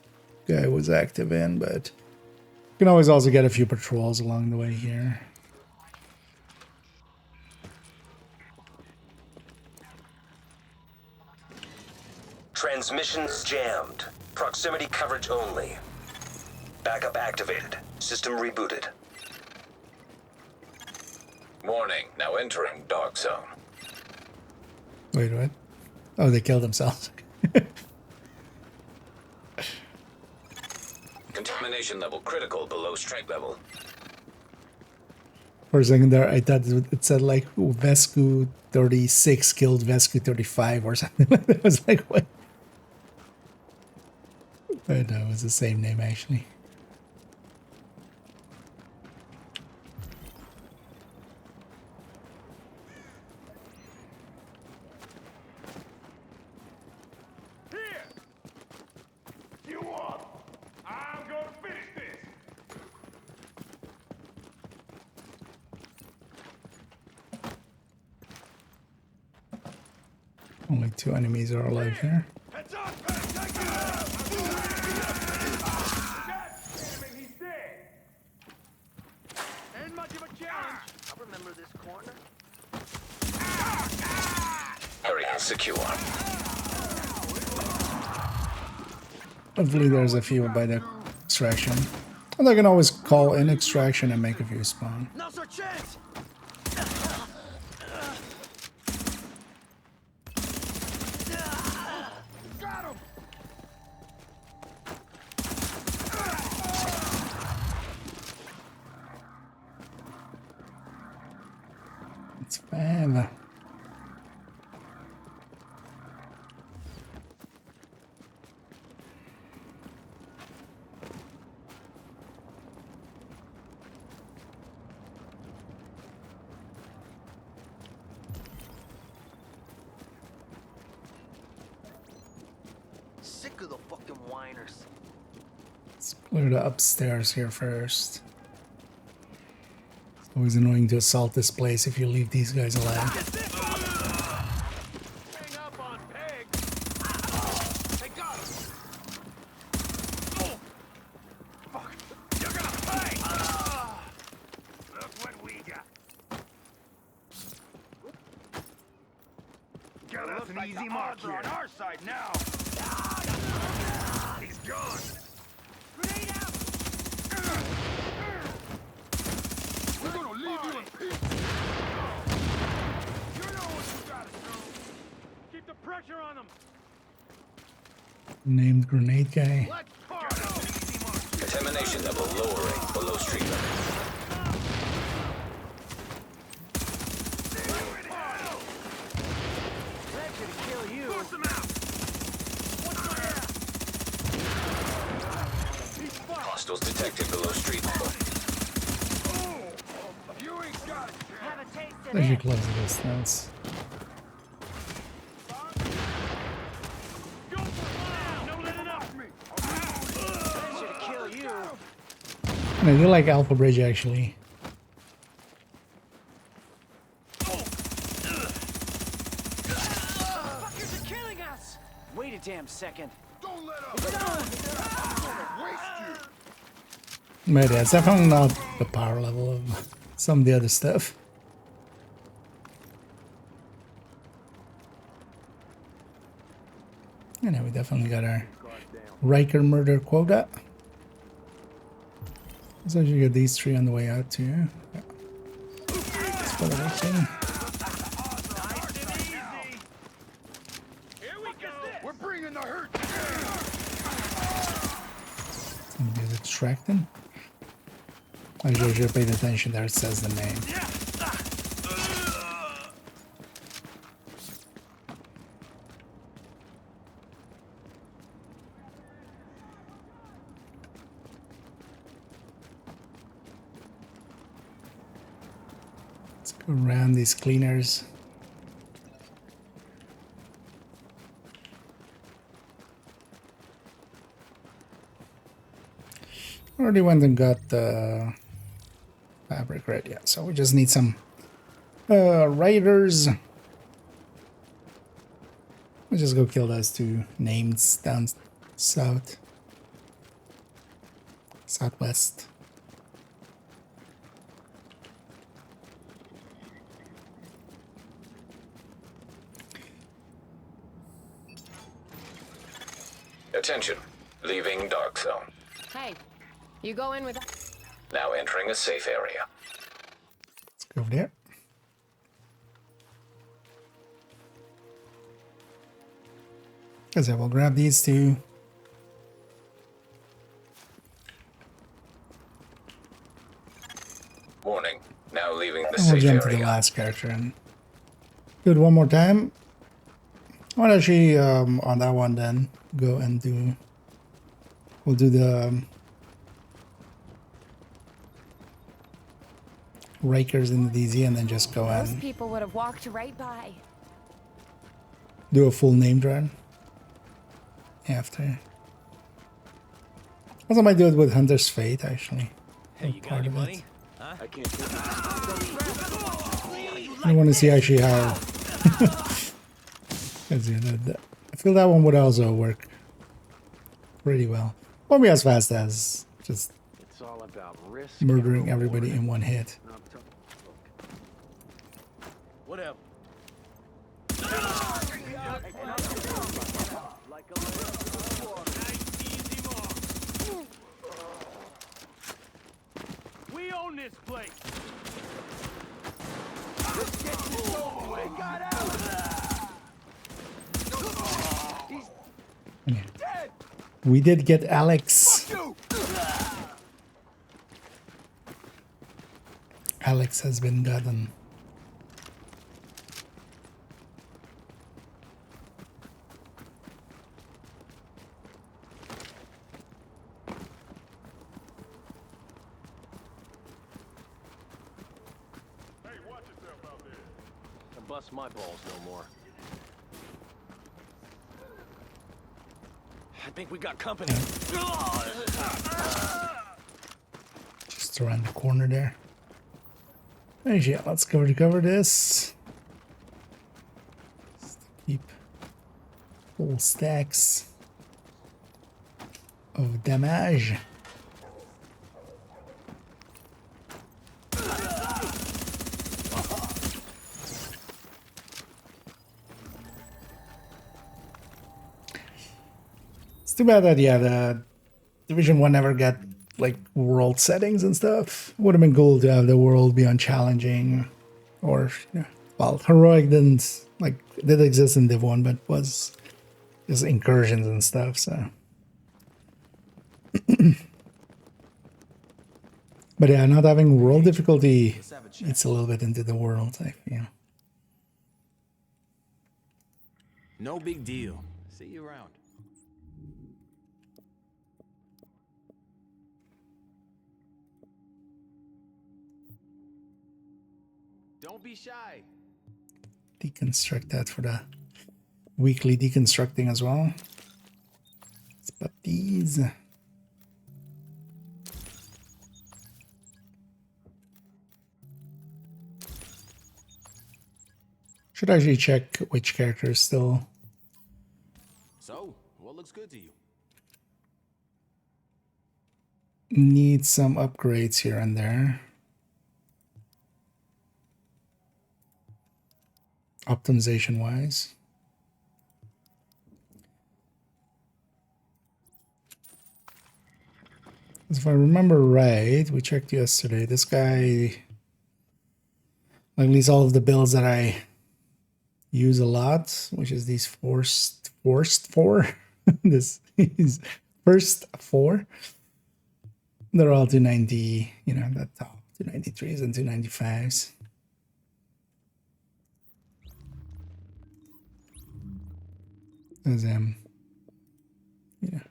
guy was active in, but you can always also get a few patrols along the way here. Transmissions jammed. Proximity coverage only. Backup activated. System rebooted. Warning, now entering dark zone. Wait, what? Oh, they killed themselves. Contamination level critical below strike level. For a second there, I thought it said like Vescu 36 killed Vescu 35 or something like that. I was like, what? But no, it was the same name actually. You want? I'm gonna finish this. Only 2 enemies are alive here. Heads up! Take it out! God damn it, he's dead! Ain't much of a challenge. I remember this corner. Area secure. Hopefully there's a few by the extraction. And they can always call in extraction and make a few spawn. Now's our chance. Got him. It's bad. Sick of the fucking whiners. Let's clear the upstairs here first. It's always annoying to assault this place if you leave these guys alive. Hang up on pegs. They got him. Oh. Fuck. You're gonna pay. Look what we got. Got us an easy mark here. On our side now. He's gone. Grenade out. We're gonna leave you in peace. You know what you gotta do. Keep the pressure on them. Named grenade guy. Let's go. Contamination level lowering below street level. That should kill you. Force him out. Hostiles detected below street level. You ain't got it. Have a taste of They should it. close the distance. No letting up. That should kill you. And I do like Alpha Bridge actually. Fuckers are killing us. Wait a damn second. Don't let up. Waste you. But yeah, it's definitely not the power level of some of the other stuff. And then we definitely got our Riker murder quota. So you get these 3 on the way out too. Yeah. That's what I was saying. Here we go. We're bringing the hurt. Somebody's extracting. I should have paid attention there, it says the name. Let's go around these cleaners. already went and got the fabric ready. Yeah, so we just need some raiders. Let's just go kill those two names down south. Southwest. Attention. Leaving Dark Zone. Hey, you go in with... Now entering a safe area. Let's go over there. Because I will grab these two. Warning. Now leaving the And we'll safe jump to the area. last character and do it one more time. Well, actually, on that one, then go and do. We'll do the rakers in the DZ, and then just go Most and people would have walked right by. do a full name drive after. Also, might do it with Hunter's Fate actually. Hey, you got any money? Huh? I can't do I want to see actually how. I feel that one would also work pretty well. Won't be as fast as just It's all about risk. murdering everybody in one hit. Whatever. We own this place. We got out. Yeah. We did get Alex. Alex has been gotten. Don't bust my balls no more. I think we got company. Just around the corner there. Actually, yeah, let's cover this. Just keep full stacks of damage. It's too bad that, yeah, the Division 1 never got like world settings and stuff. Would have been cool to have the world be unchallenging, or well, heroic didn't like did exist in Div 1, but was just incursions and stuff. So, but yeah, not having world difficulty, it's a little bit into the world. I feel. No big deal. See you around. Don't be shy. Deconstruct that for the weekly deconstructing as well. Let's put these. Should actually check which character is still. So, what looks good to you? Need some upgrades here and there. Optimization wise. If I remember right, we checked yesterday. This guy, at least all of the builds that I use a lot, which is these forced four. This is first four. They're all 290, you know, the top 293s and 295s. As you know,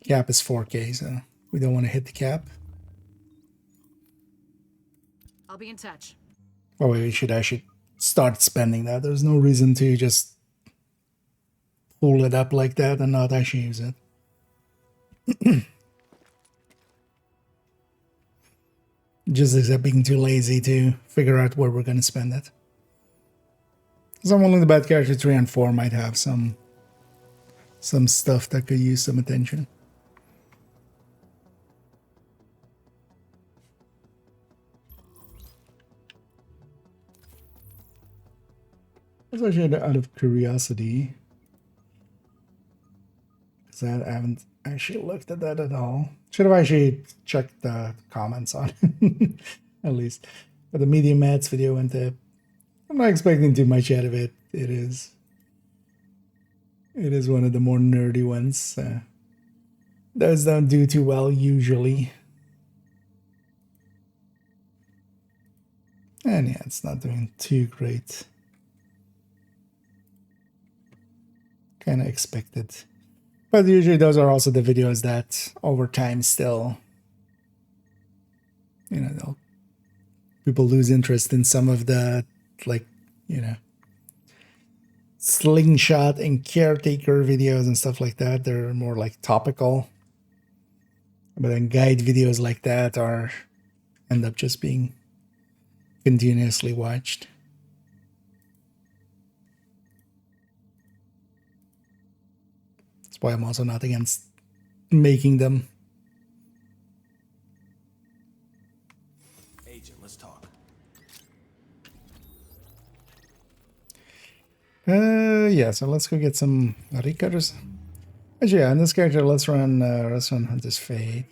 cap is 4K, so we don't want to hit the cap. I'll be in touch. Oh, we should actually start spending that. There's no reason to just pull it up like that and not actually use it. Just except being too lazy to figure out where we're going to spend it. Someone in the bad character 3 and 4 might have some stuff that could use some attention. That's actually out of curiosity, because I haven't actually looked at that at all. Should have actually checked the comments on it, at least. But the Medium Mats video went up. I'm not expecting too much out of it. It is one of the more nerdy ones. Those don't do too well usually. And yeah, it's not doing too great. Kind of expected. But usually those are also the videos that over time still, you know, people lose interest in some of the, like, you know, slingshot and caretaker videos and stuff like that. They're more like topical. But then guide videos like that end up just being continuously watched. That's why I'm also not against making them. Agent, let's talk. Yeah, so let's go get some Ricars. Actually, yeah, in this character, let's run Hunter's Fate.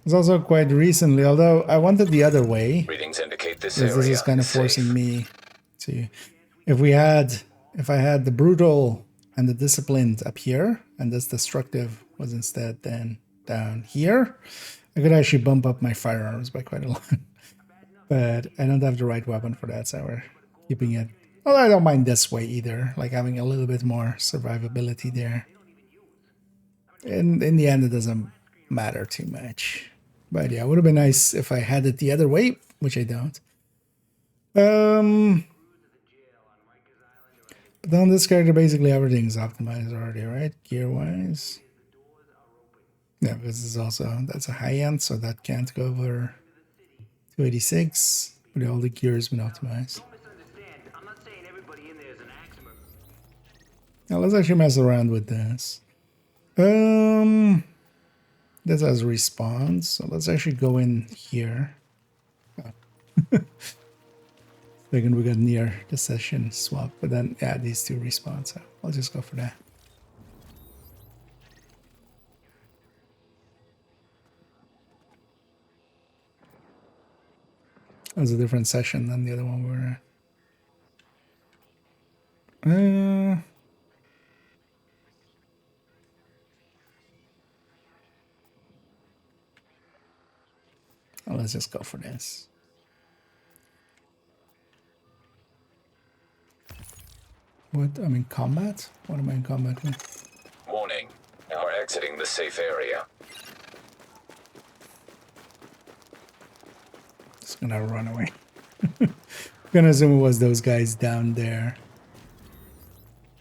It's also quite recently, although I wanted the other way. Readings indicate this This area is kind of is forcing safe. me to, if I had the brutal and the disciplined up here, and this destructive was instead then down here, I could actually bump up my firearms by quite a lot. But I don't have the right weapon for that, so we're keeping it. Well, I don't mind this way either, like having a little bit more survivability there. In the end, it doesn't matter too much. But yeah, it would have been nice if I had it the other way, which I don't. But on this character, basically everything's optimized already, right? Gear-wise. Yeah, because this is also, that's a high-end, so that can't go over 286. But all the gear has been optimized. Now let's actually mess around with this. This has response, so let's actually go in here. Oh. Thinking we got near the session swap, but then yeah, these two respawn, so I'll just go for that. That was a different session than the other one we were at. Let's just go for this. What? I'm in combat? What am I in combat with? Warning. Now we're exiting the safe area. Just gonna run away. I'm gonna assume it was those guys down there.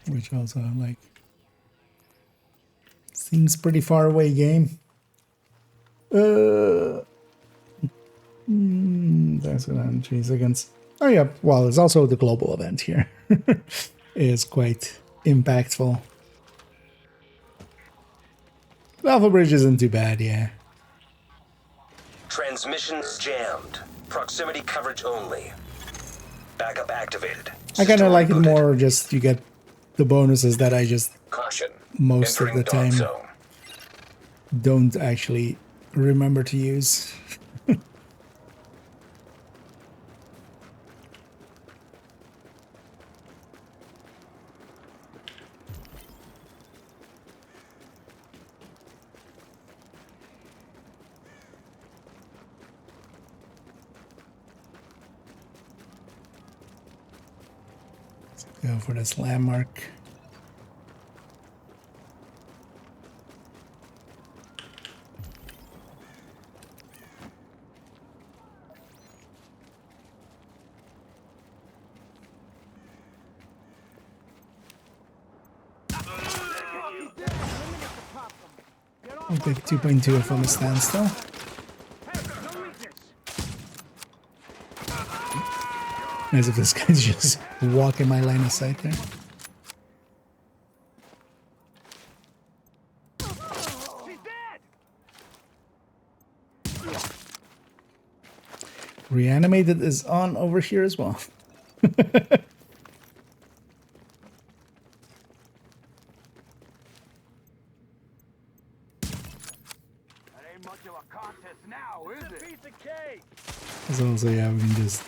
Which also, like, seems pretty far away game. That's gonna change against. Oh yeah, well, it's also the global event here. Is quite impactful. The Alpha Bridge isn't too bad, yeah. Transmissions jammed. Proximity coverage only. Backup activated. I kind of like it more, just you get the bonuses that I just Caution. most of Entering the dark time zone. don't actually remember to use. Go for this landmark. I'll take 2.2 from a standstill. As if this guy's just walking my line of sight there. Reanimated is on over here as well. As also, yeah, we can just,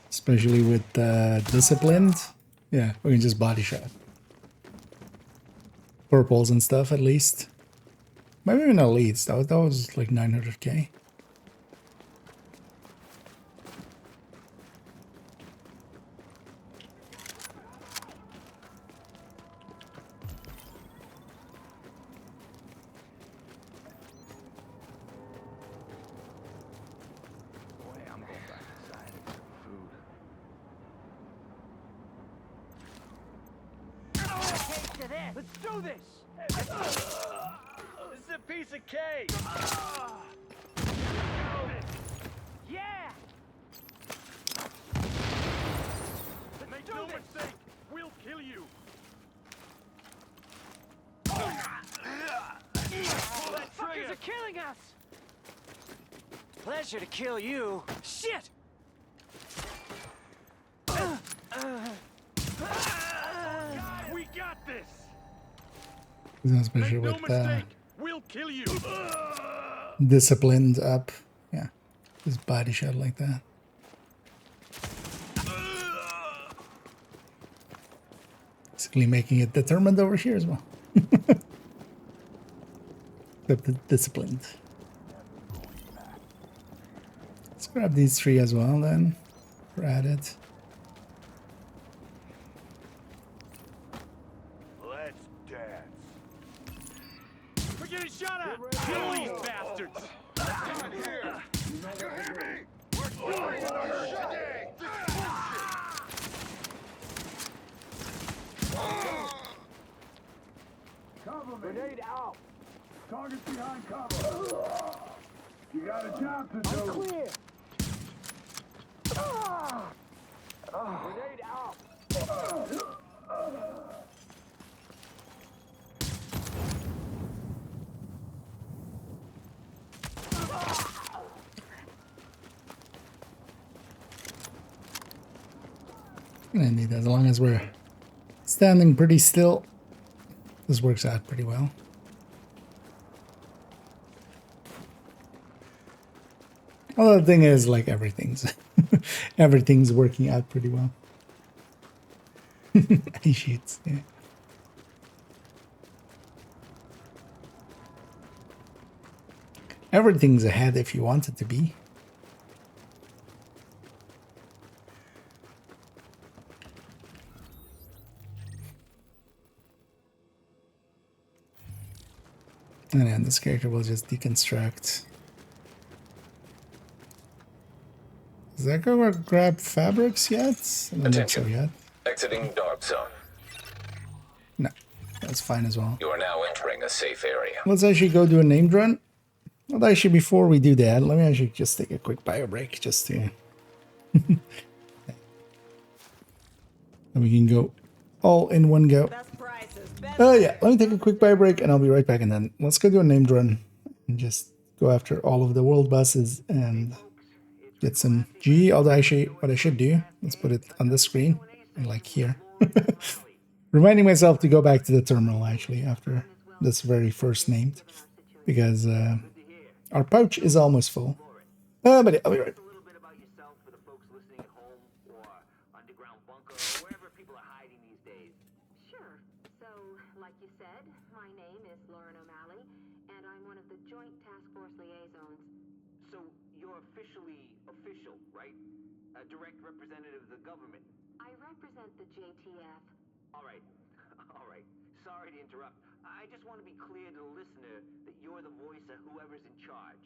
especially with disciplined, yeah, we can just body shot. Purples and stuff, at least. Maybe even elites. That was like 900k. Let's do this! This is a piece of cake! Yeah! Make no mistake, we'll kill you! Fuckers are killing us! Pleasure to kill you. Shit! We got this! Especially Make no with mistake, we'll kill you! disciplined up. Yeah, just body shot like that. Basically making it determined over here as well. Except disciplined. Let's grab these three as well then. We're at it. Let's dance. We're getting shot at! Kill these bastards! Come here! You hear me? We're doing another shit! Cover me! Grenade out! Target behind cover! You got a job to do! I'm clear! Grenade out! Indeed, as long as we're standing pretty still, this works out pretty well. Well, the thing is, like, everything's everything's working out pretty well. He shoots, yeah. Everything's ahead if you want it to be. And then this character will just deconstruct. Does that go grab fabrics yet? I don't think so yet. Exiting dark zone. No, that's fine as well. You are now entering a safe area. Let's actually go do a named run. Well, actually, before we do that, let me actually just take a quick bio break just to... and we can go all in one go. Oh yeah, let me take a quick bio break and I'll be right back, and then let's go do a named run and just go after all of the world bosses and get some G. Although actually, what I should do, let's put it on the screen and like here. Reminding myself to go back to the terminal actually after this very first named, because our pouch is almost full. But yeah, I'll be right back. Direct representative of the government. I represent the JTF. All right. Sorry to interrupt. I just want to be clear to the listener that you're the voice of whoever's in charge.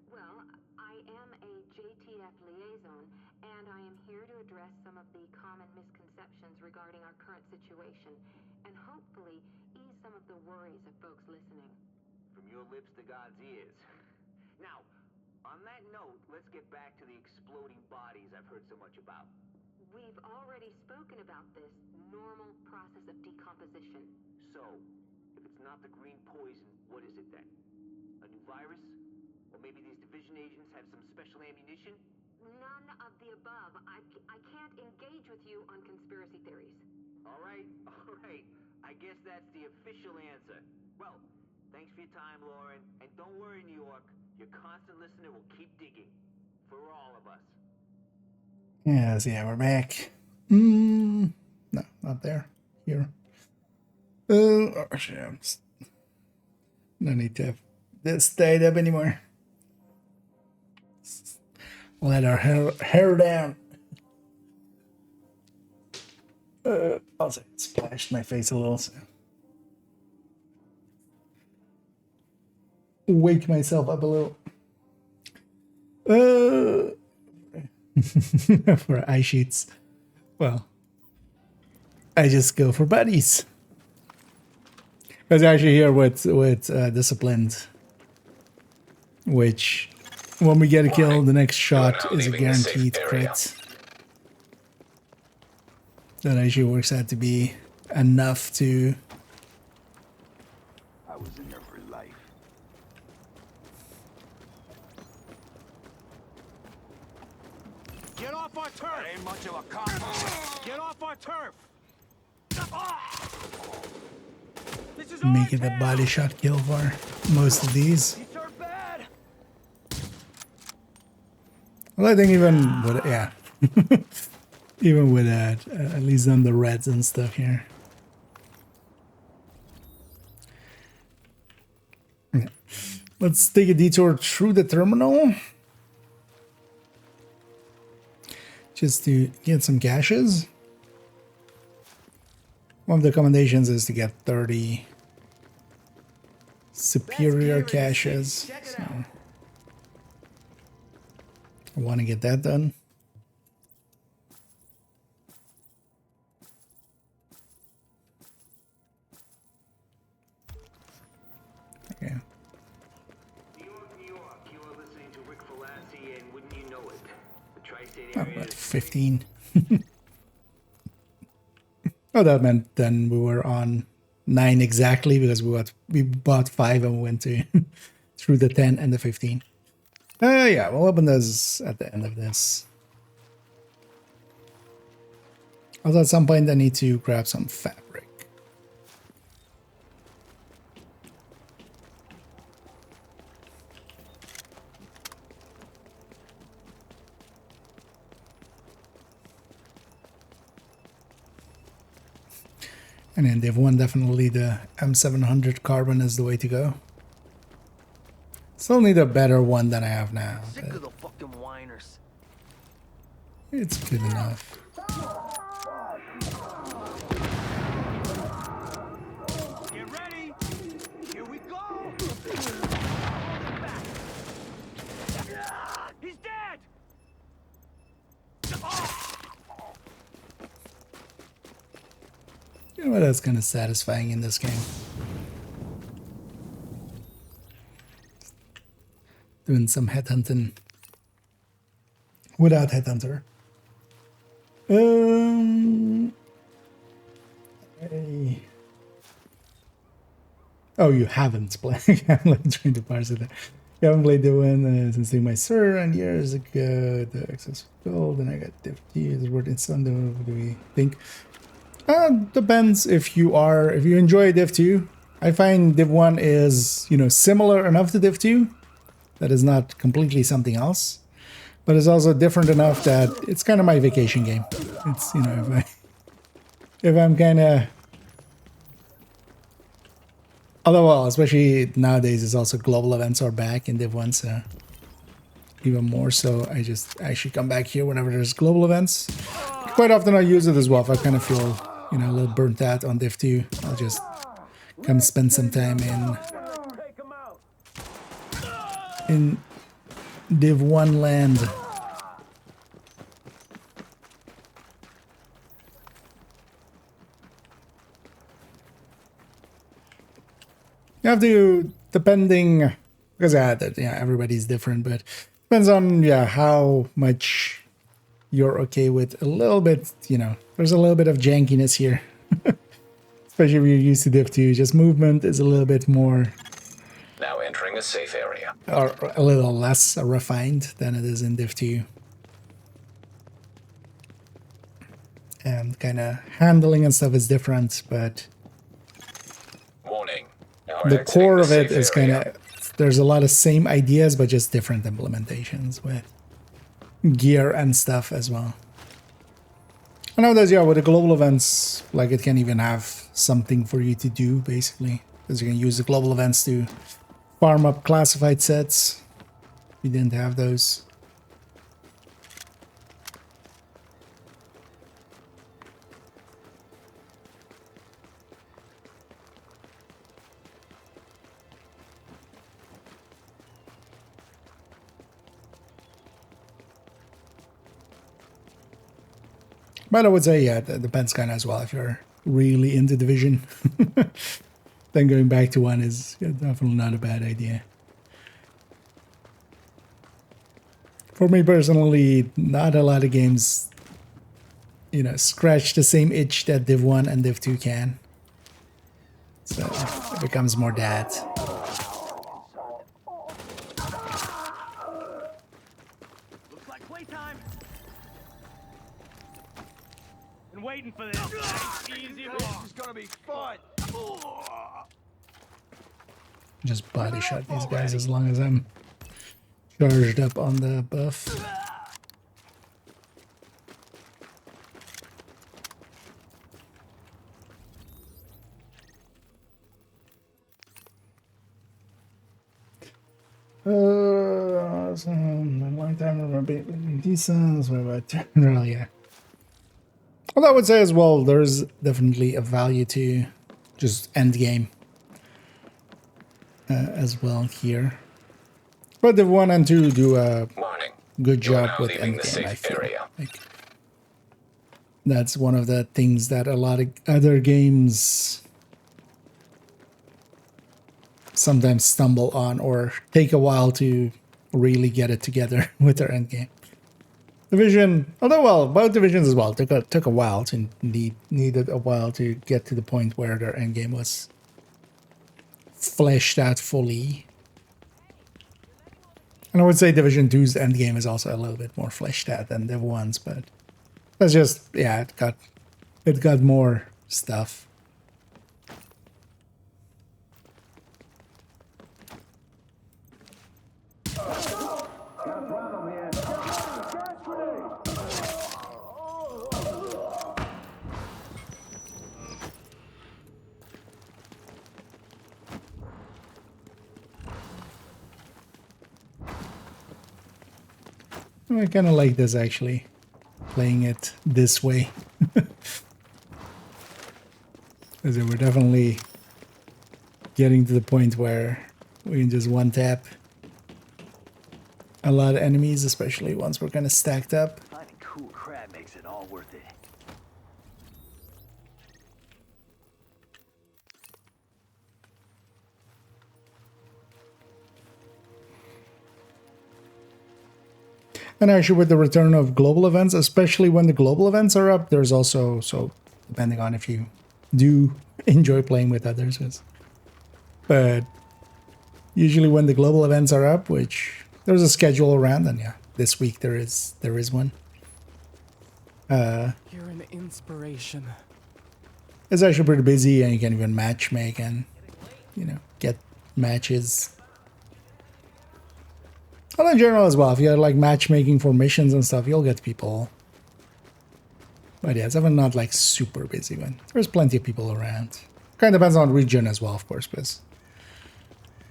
Well, I am a JTF liaison, and I am here to address some of the common misconceptions regarding our current situation, and hopefully ease some of the worries of folks listening. From your lips to God's ears. Now, on that note, let's get back to the exploding bodies I've heard so much about? We've already spoken about this normal process of decomposition. So, if it's not the green poison, what is it then? A new virus? Or maybe these division agents have some special ammunition? None of the above. I can't engage with you on conspiracy theories. All right. I guess that's the official answer. Well, thanks for your time, Lauren. And don't worry, New York. Your constant listener will keep digging. For all of us. Yes, yeah, we're back. No, not there. Here. Oh, shit. No need to have this tied up anymore. Let our hair down. Also, it splashed my face a little. So. Wake myself up a little. For eye sheets. Well, I just go for buddies. Because actually here with disciplined, which when we get a kill, the next shot is a guaranteed crit. That actually works out to be enough to. I was in there for life. Get off our turf! That ain't much of a combo. Get off our turf! Make it a body shot kill for most of these. Well, I think even with, yeah. Even with that, at least on the reds and stuff here. Yeah. Let's take a detour through the terminal. Just to get some caches. One of the recommendations is to get 30 superior caches. So I want to get that done. Okay. New York, you are listening to Rick Falassi, and wouldn't you know it? The tri-state Oh, area about is 15. Oh, that meant then we were on 9 exactly because we bought 5 and we went to through the 10 and the 15. Yeah, we'll open this at the end of this. Also, at some point I need to grab some fabric. And in Div 1, definitely the M700 carbon is the way to go. Still need a better one than I have now. Sick of the fucking whiners. It's good enough. Get ready! Here we go! He's dead! You know what? That's kind of satisfying in this game. Doing some headhunting without headhunter. Hey. Oh, you haven't played. I'm like trying to parse it. You haven't played the one since doing my sir and years ago. The access gold, and I got Div 2. Is it worth it? What do we think? Depends if you enjoy Div 2. I find Div 1 is, similar enough to Div 2 that is not completely something else, but it's also different enough that it's kind of my vacation game. It's, if I'm kind of, although, well, especially nowadays, it's also global events are back in Div 1, so even more so, I just actually come back here whenever there's global events. Quite often I use it as well if I kind of feel, a little burnt out on Div 2. I'll just come spend some time in Div 1 land. You have to, depending, because everybody's different, but Depends on, yeah, how much you're okay with a little bit, you know, there's a little bit of jankiness here. Especially if you're used to Div 2, just movement is a little bit more... Now entering a safe area. Or a little less refined than it is in Div 2. And kind of handling and stuff is different, but... Warning. The core of it is kind of... There's a lot of same ideas, but just different implementations with gear and stuff as well. And nowadays, yeah, with the global events, like it can even have something for you to do, basically. Because you can use the global events to farm up classified sets. We didn't have those. But I would say, yeah, it depends kind of as well. If you're really into Division, then going back to 1 is definitely not a bad idea. For me personally, not a lot of games, you know, scratch the same itch that Div 1 and Div 2 can. So it becomes more that. Looks like playtime. Been waiting for this. Easy walk. This is gonna be fun. Just body shot these guys as long as I'm charged up on the buff. So long time remember decent. What about really? Yeah. Well, I would say as well, there's definitely a value to just end game as well here. But the 1 and 2 do a good job with end game, I feel. Like, that's one of the things that a lot of other games sometimes stumble on or take a while to really get it together with their end game. Division, although well, both divisions as well took a while to needed a while to get to the point where their end game was fleshed out fully. And I would say Division 2's end game is also a little bit more fleshed out than Div 1's, but that's just, yeah, it got more stuff. I kind of like this actually, playing it this way. Because we're definitely getting to the point where we can just one tap a lot of enemies, especially once we're kind of stacked up. Finding cool crap makes it all worth it. And actually with the return of global events, especially when the global events are up, there's also, so depending on if you do enjoy playing with others, but usually when the global events are up, which there's a schedule around, and yeah, this week there is one. You're an inspiration. It's actually pretty busy, and you can even match make and, you know, get matches. Well, in general as well, if you're like matchmaking for missions and stuff, you'll get people. But yeah, it's even not like super busy, but there's plenty of people around. Kind of depends on region as well, of course, because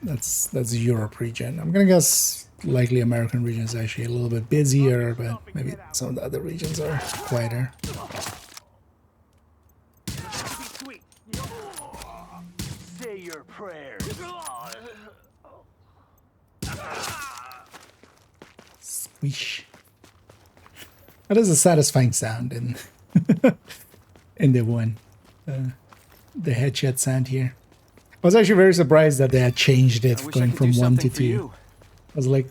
that's Europe region. I'm gonna guess likely American region is actually a little bit busier, but maybe some of the other regions are quieter. Say your prayers. Squish. That is a satisfying sound in in the one, the headshot sound here. I was actually very surprised that they had changed it going from 1 to 2. I was like,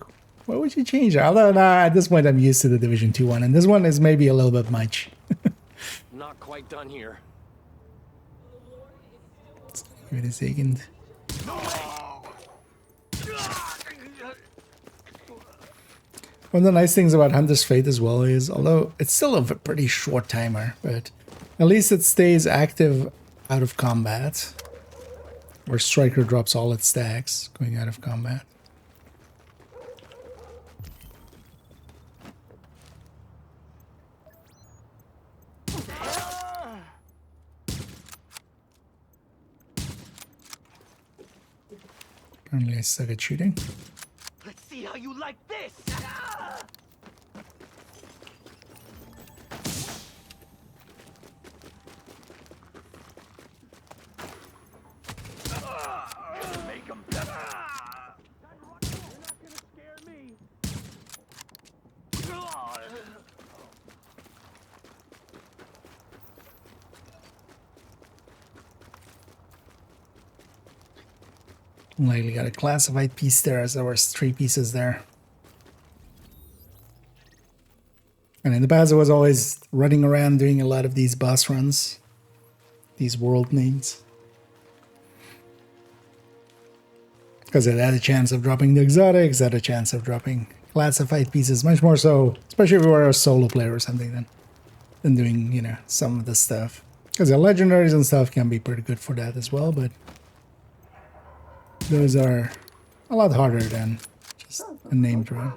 What would you change? Although nah, at this point I'm used to the Division 2 one, and this one is maybe a little bit much. Not quite done here. Give it a second. One of the nice things about Hunter's Fate as well is, although it's still a pretty short timer, but at least it stays active out of combat. Where Striker drops all its stacks going out of combat. Apparently I suck at shooting. Let's see how you like this. Make him better. You're not gonna scare me. Likely got a classified piece there, as there was 3 pieces there. And in the past I was always running around doing a lot of these boss runs. These world names. Because it had a chance of dropping the exotics, had a chance of dropping classified pieces, much more so, especially if you were a solo player or something, than doing, you know, some of the stuff. Because the legendaries and stuff can be pretty good for that as well, but those are a lot harder than just a named run.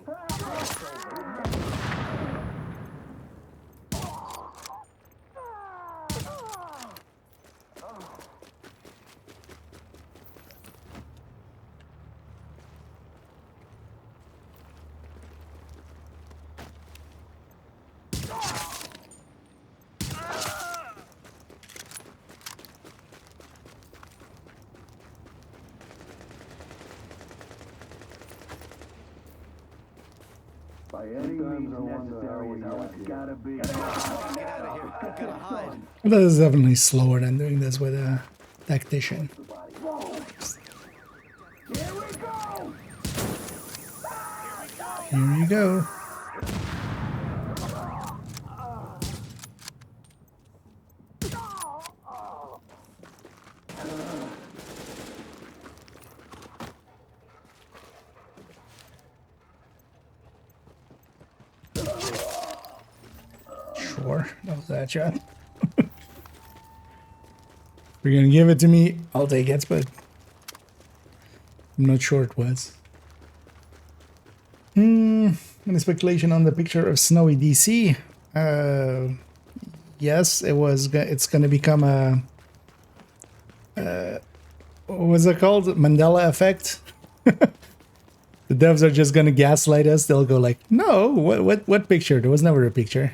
By any means necessary is how it's gotta be. Get out of here. Gotta hide. That is definitely slower than doing this with a tactician. Here we go. Here you go. Sure, that was that shot. If you're gonna give it to me, I'll take it, but I'm not sure it was. Any speculation on the picture of Snowy DC? Yes, it was. It's gonna become a. What was it called? Mandela effect. The devs are just gonna gaslight us. They'll go like, "No, what picture? There was never a picture."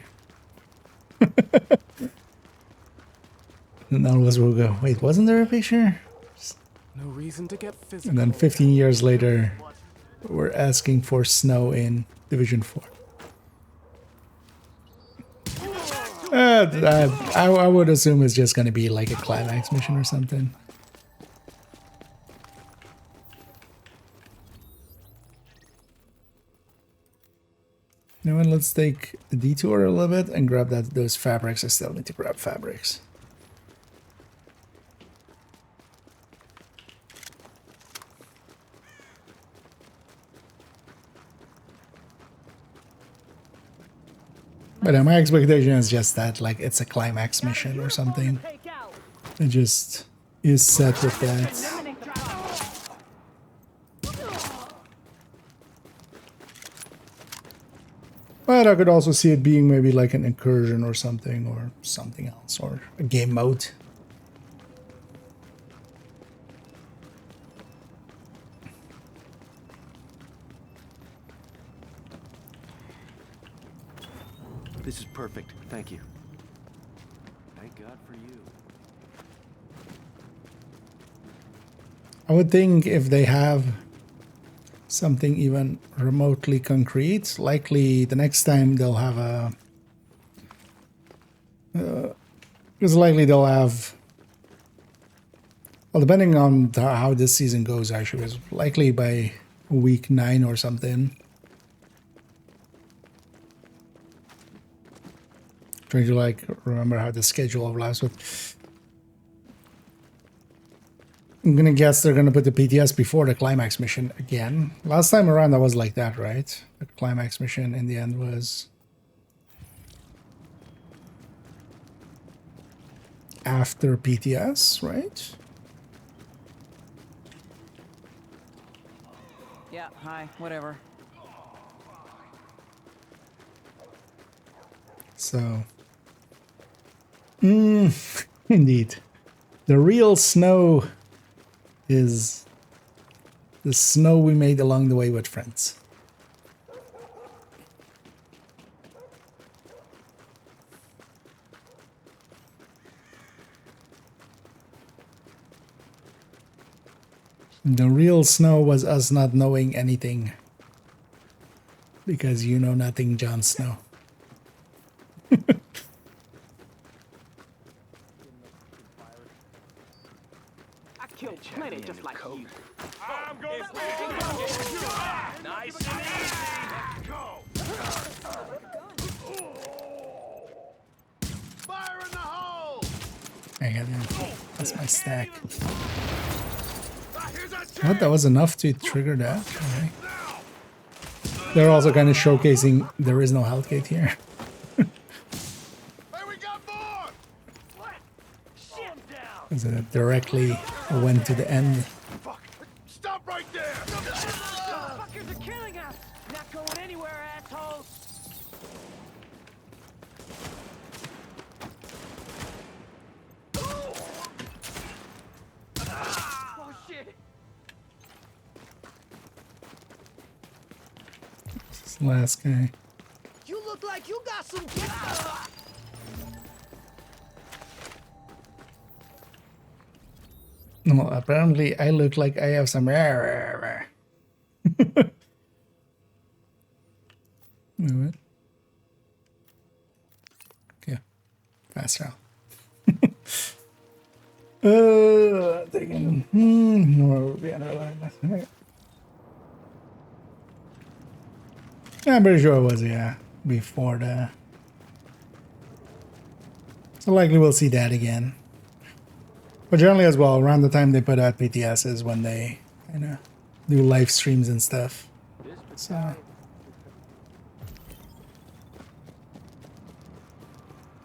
And none of us will go, "Wait, wasn't there a picture?" No reason to get physical. And then 15 years later, we're asking for snow in Division 4. I would assume it's just gonna be like a climax mission or something. You know what, let's take a detour a little bit and grab those fabrics. I still need to grab fabrics. But my expectation is just that, like, it's a climax mission or something. It just is set with that. But I could also see it being maybe like an incursion or something else, or a game mode. This is perfect. Thank you. Thank God for you. I would think if they have something even remotely concrete, likely the next time they'll have a... it's likely they'll have... Well, depending on how this season goes, actually, it's likely by week 9 or something, Trying to like remember how the schedule of lives would. I'm gonna guess they're gonna put the PTS before the climax mission again. Last time around that was like that, right? The climax mission in the end was after PTS, right? Yeah, hi, whatever. So, indeed, the real snow is the snow we made along the way with friends. The real snow was us not knowing anything. Because you know nothing, Jon Snow. I killed plenty just like you. I'm going to Nice and easy. go. Fire in the hole. I got that. That's my stack. What? That was enough to trigger that? Okay. They're also kind of showcasing there is no health gate here. Because it directly went to the end. Stop right there. Fuckers are killing us. Not going anywhere, assholes. Oh shit. This last guy. You look like you got some No, apparently I look like I have some. Move it. Okay, faster. Taking. No, be underlined. I'm pretty sure it was, yeah, before the. So likely we'll see that again. But generally as well, around the time they put out PTS is when they kind of do live streams and stuff. So.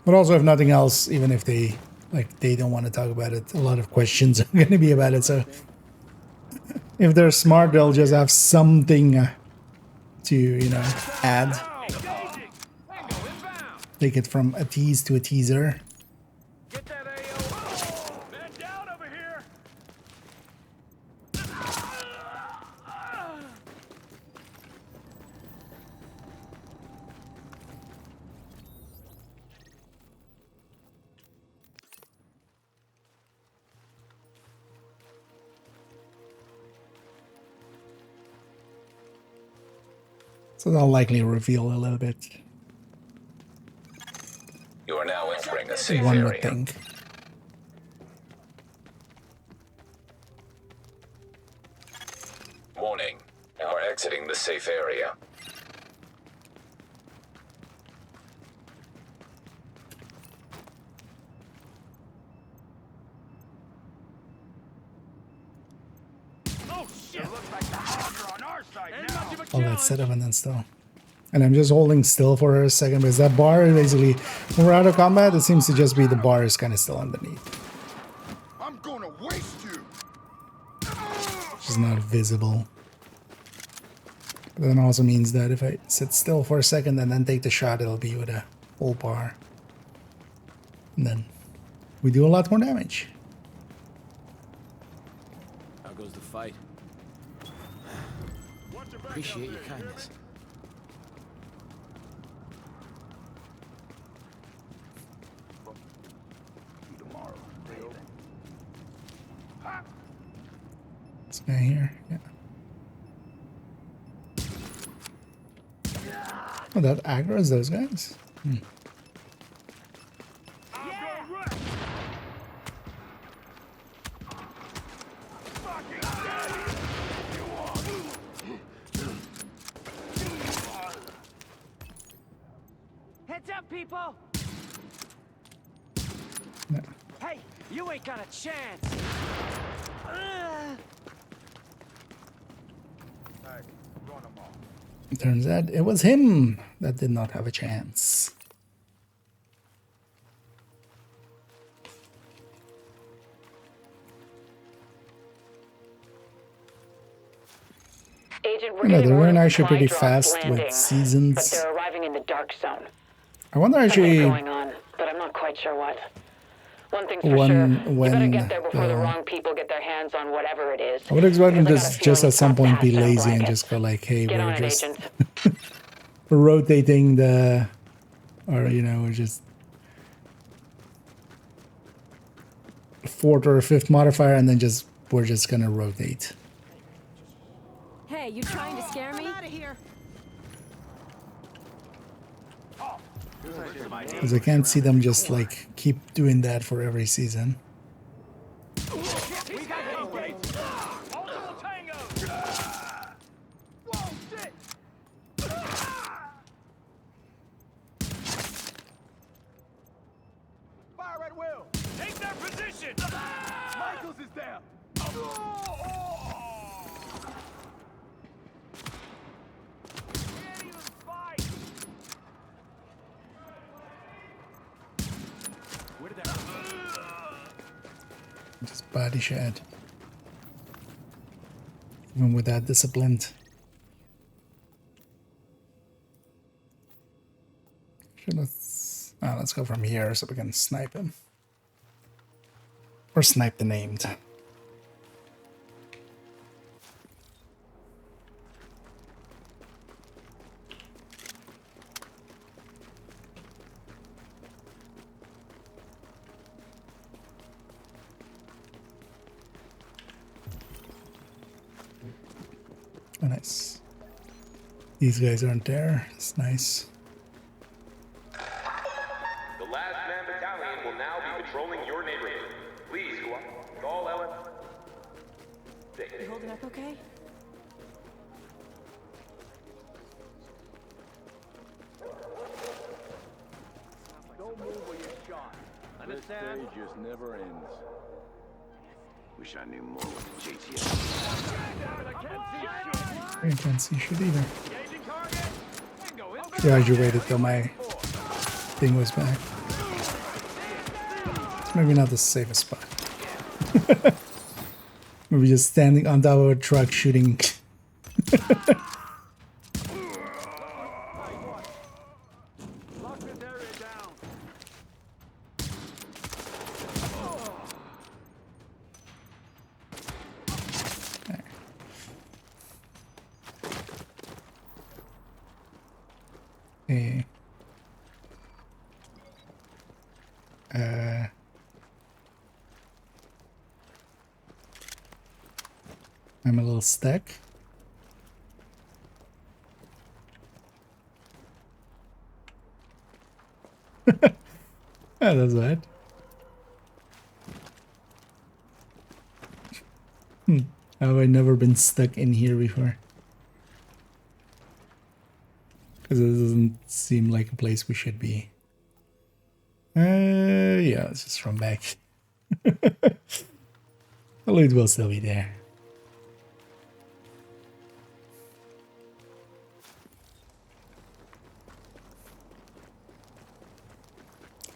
But also, if nothing else, even if they don't want to talk about it, a lot of questions are going to be about it. So if they're smart, they'll just have something to, you know, add. Take it from a tease to a teaser. So they'll likely reveal a little bit. You are now entering a safe One area. would think. Warning. You are exiting the safe area. Oh shit! Looks like the odds are on our side now. All that setup and then still. And I'm just holding still for a second because that bar basically, when we're out of combat, it seems to just be the bar is kind of still underneath. I'm gonna waste you. Which is not visible. But then also means that if I sit still for a second and then take the shot, it'll be with a full bar. And then we do a lot more damage. How goes the fight? Appreciate your kindness. This guy here, yeah. Oh, that aggro's those guys? Hmm. Heads up, people. Hey, you ain't got a chance. Turns out it was him that did not have a chance. Agent, we're You know, getting they word weren't of actually supply pretty drops fast landing, with but seasons. they're arriving in the dark zone. I wonder Something's actually going on, but I'm not quite sure what. One thing's for sure, when you better get there before the wrong people get their hands on whatever it is. I would expect them to Because I got a just feeling at some it's not point be past our lazy and bracket. just go like, hey, Get on we're it, just agent. we're rotating the, or you know, we're just fourth or fifth modifier, and then we're just gonna rotate. Hey, you trying to scare me? Out of here. Because I can't see them just like keep doing that for every season. Fire at will. Take their position. Michaels is down. Can't even fight. Where did that? Just body shot. Even with that disciplined. Let's go from here so we can snipe him. Or snipe the named. Oh, nice. These guys aren't there. It's nice. The last man battalion will now be patrolling your neighborhood. Please go on with all elements. You holding up okay? Don't move or you're shot. Understand? This day just never ends. Wish I knew more with JTF. I can't see shit either. Graduated till my thing was back. It's maybe not the safest spot. Maybe just standing on top of a truck shooting. Lock this area down. Hey. I'm a little stuck. Oh, that's bad. Have I never been stuck in here before? Because it doesn't seem like a place we should be. Yeah, let's just run back. The loot will still be there.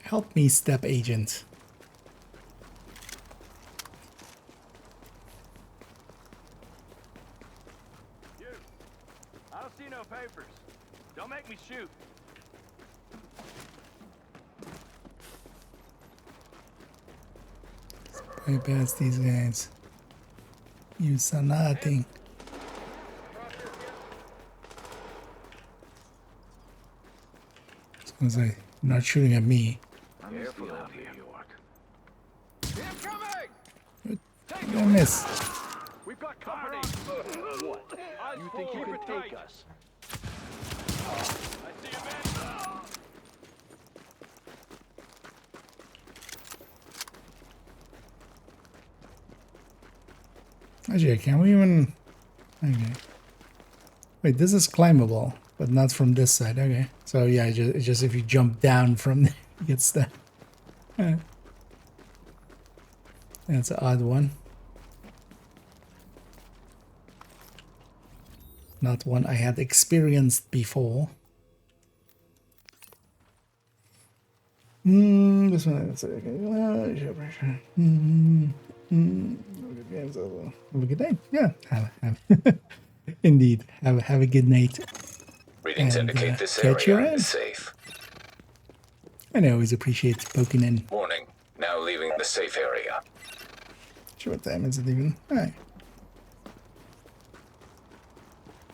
Help me, step agent. You. I don't see no papers. Don't make me shoot. Bypass these guys. You saw nothing. I was like, not shooting at me. Careful out here, York. Incoming! I miss. We've got company. What? You think you can take us? I see a man. Actually, can we even... Okay. Wait, this is climbable, but not from this side. Okay. So yeah, just if you jump down from there, it gets that. That's an odd one. Not one I had experienced before. This one. Have a good night. Yeah, have. Indeed, have a good night. Readings And, indicate this catch your area end. is safe. And I always appreciate poking in. Warning, now leaving the safe area. Sure, what time is it even? Alright.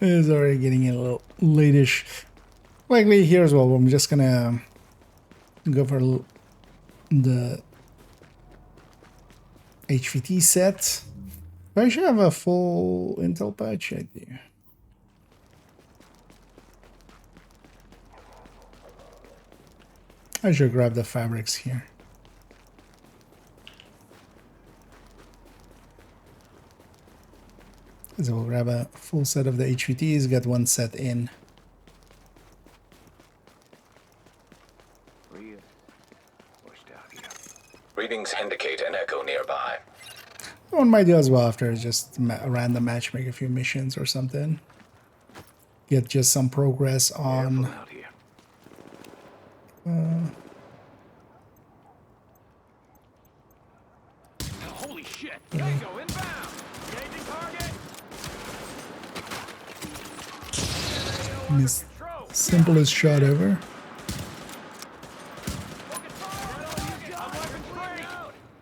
It's already getting a little late-ish. Likely here as well. I'm just gonna go for the HVT set. I should have a full intel patch. I do. I should grab the fabrics here. So we'll grab a full set of the HVTs, get one set in. Readings indicate an echo nearby. One might do as well after just a random match, make a few missions or something. Get just some progress on. Holy shit! Tango inbound! Engaging target! This simplest shot ever.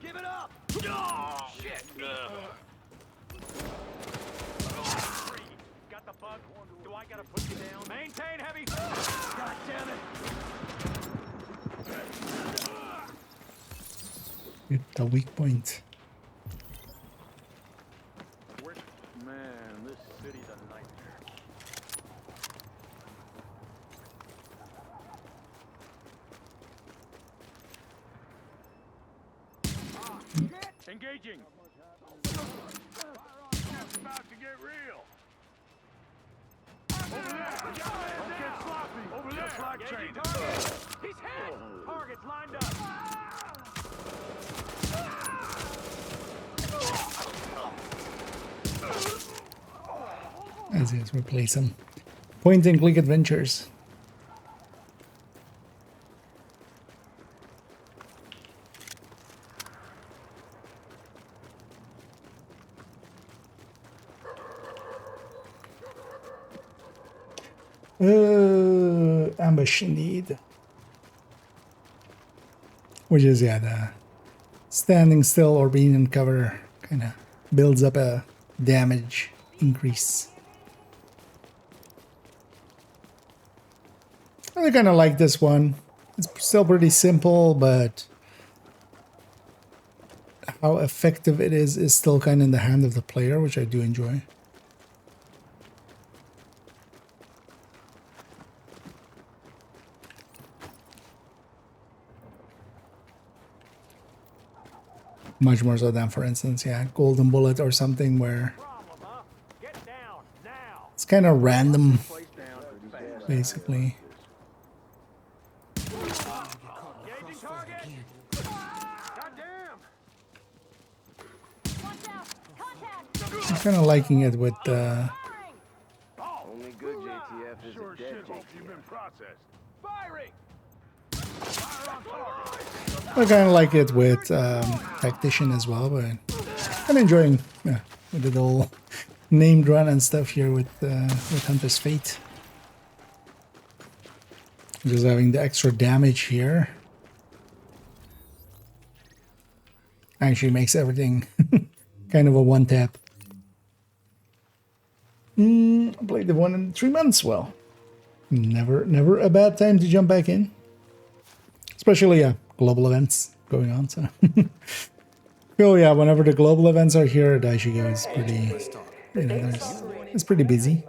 Give it up! Oh, shit! Got the bug? Do I gotta put you down? Maintain heavy! God damn it! Hit the weak point. Man, this city's a nightmare. Engaging. It's about to get real. Over there. Don't get sloppy. Over there. Just like Engaging training. target. He's hit. Target's lined up. As is, we play some point and click adventures. Ambush indeed. Which is, yeah, the standing still or being in cover kind of builds up a damage increase. I kind of like this one. It's still pretty simple, but how effective it is still kind of in the hand of the player, which I do enjoy. Much more so than, for instance, yeah, Golden Bullet or something where it's kind of random, basically. I'm kind of liking it with Only good JTF is a dead JTF. You've been processed. Firing. I kind of like it with Tactician as well, but I'm enjoying with the whole named run and stuff here with Hunter's Fate. Just having the extra damage here actually makes everything kind of a one-tap. I played the one in 3 months. Well, never a bad time to jump back in, especially global events going on. So, oh yeah, whenever the global events are here, Daishigo is pretty, it's pretty busy.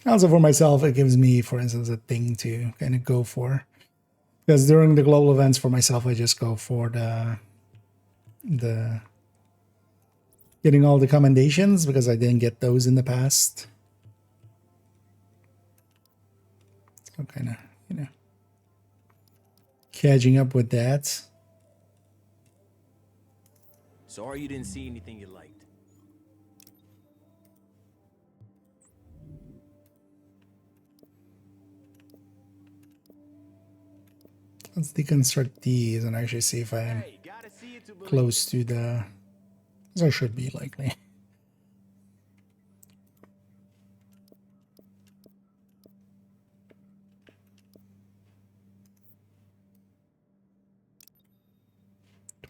Also for myself, it gives me, for instance, a thing to kind of go for. Because during the global events for myself, I just go for the getting all the commendations because I didn't get those in the past. So kind of you know, catching up with that. Sorry you didn't see anything you liked. Let's deconstruct these and actually see if I am close to the... as I should be, likely.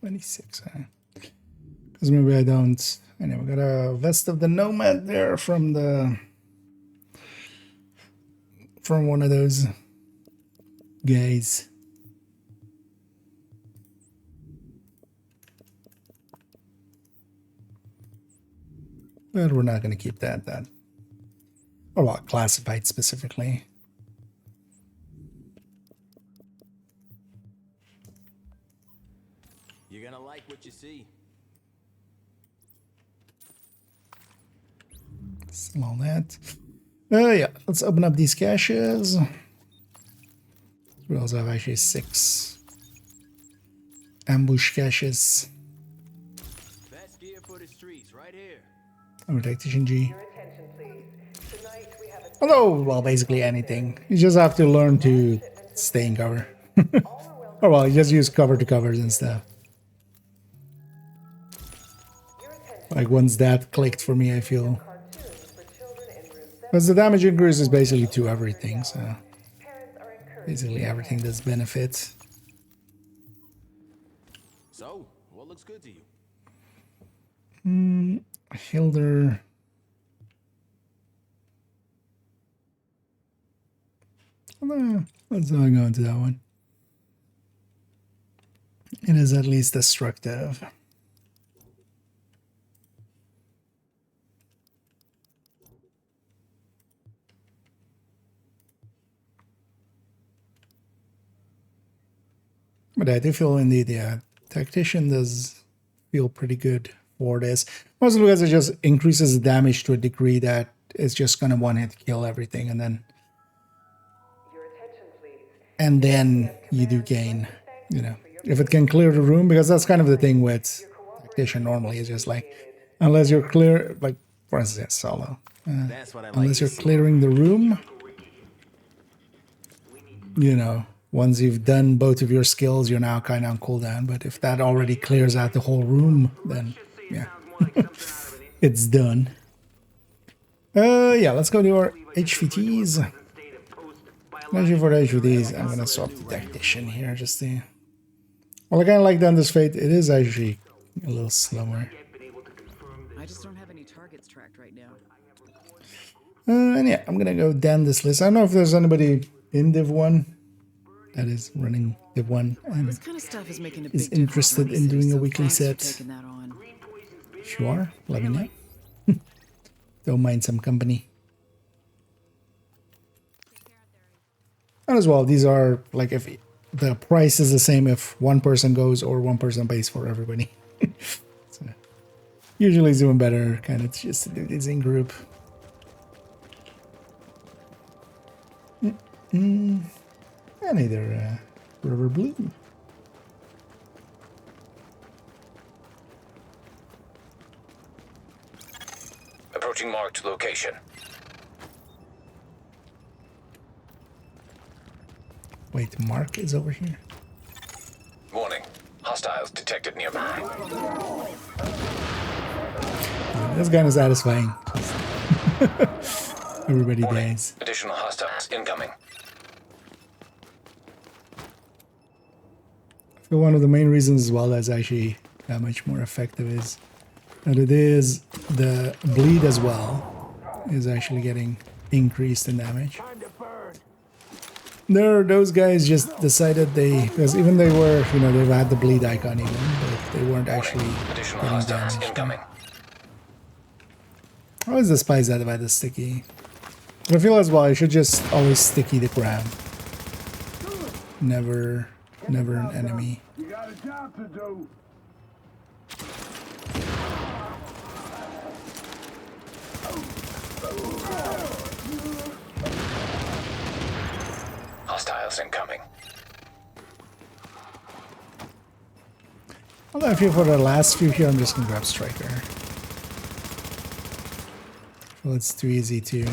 $26, huh? Because maybe I don't... Anyway, we got a Vest of the Nomad there from the... from one of those guys. But we're not going to keep that. Or well, classified specifically. You're gonna like what you see. Sell all that. Yeah, let's open up these caches. We also have actually 6 ambush caches. Best gear for the streets, right here. Or Tactician G. Although, well, basically anything. You just have to learn to stay in cover. Or well, you just use cover to covers and stuff. Like once that clicked for me, I feel. Because the damage increase is basically to everything, so basically everything does benefit. So, what looks good to you? Hilder. Let's not go into that one. It is at least destructive. But I do feel indeed, yeah, Tactician does feel pretty good for this. Mostly because it just increases the damage to a degree that it's just gonna one-hit kill everything, and then you do gain, you know, if it can clear the room, because that's kind of the thing with Tactician normally, is just like, unless you're clear, like, for instance, solo, unless you're clearing the room, you know, once you've done both of your skills, you're now kind of on cooldown. But if that already clears out the whole room, then yeah, it's done. Yeah, let's go to our HVTs. Actually, for the HVTs, I'm gonna swap the Tactician here just to. Well, I kind of like the Under's Fate. It is actually a little slower. I just don't have any targets tracked right now. And yeah, I'm gonna go down this list. I don't know if there's anybody in Div 1 that is running Div 1 and This kind of stuff is making a is big interested in doing a weekly Thanks for set. taking that on. If you are, let me know. Don't mind some company. And as well, these are like if the price is the same if one person goes or one person pays for everybody. So, usually it's doing better kind of just to do this in group. And either River Blue. Approaching marked location. Wait, Mark is over here. Warning. Hostiles detected nearby. That's kind of satisfying. Everybody Warning. dies. Additional hostiles incoming. So one of the main reasons as well that's actually that much more effective is that it is the bleed as well is actually getting increased in damage. Those guys just decided because even they were, you know, they've had the bleed icon even, but they weren't actually getting damaged. Incoming. I always despise that about the sticky. But I feel as well, I should just always sticky the ground. Never an enemy. You got a job to do. Hostiles Hostiles incoming. Although I feel for the last few here, I'm just gonna grab Striker. Well, it's too easy to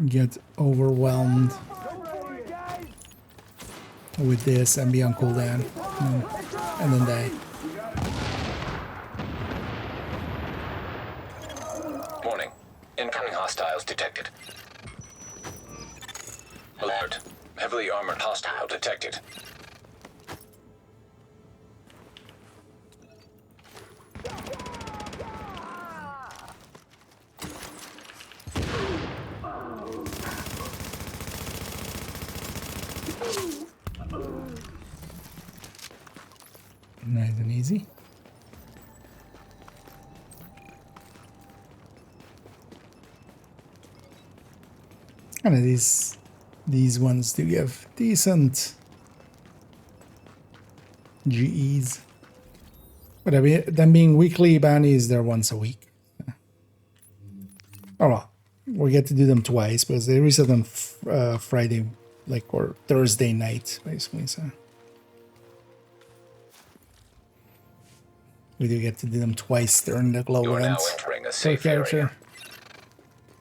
get overwhelmed with this and be on cooldown and then die. Warning. Incoming hostiles detected. Alert. Heavily armored hostile detected. Nice and easy. And these ones do give decent GEs. But I mean, them being weekly bounties, they're once a week. Oh well, we get to do them twice because they reset on Friday, like, or Thursday night, basically. So we do get to do them twice during the glow You're now event entering a per safe character. area.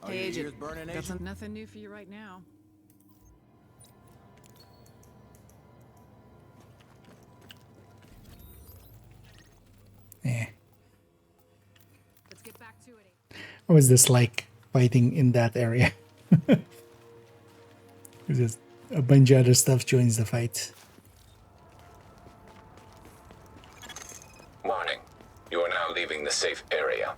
Hey, Agent. Got nothing new for you right now. Yeah. Let's get back to it. How is this like fighting in that area? Just a bunch of other stuff joins the fight. Warning. You are now leaving the safe area.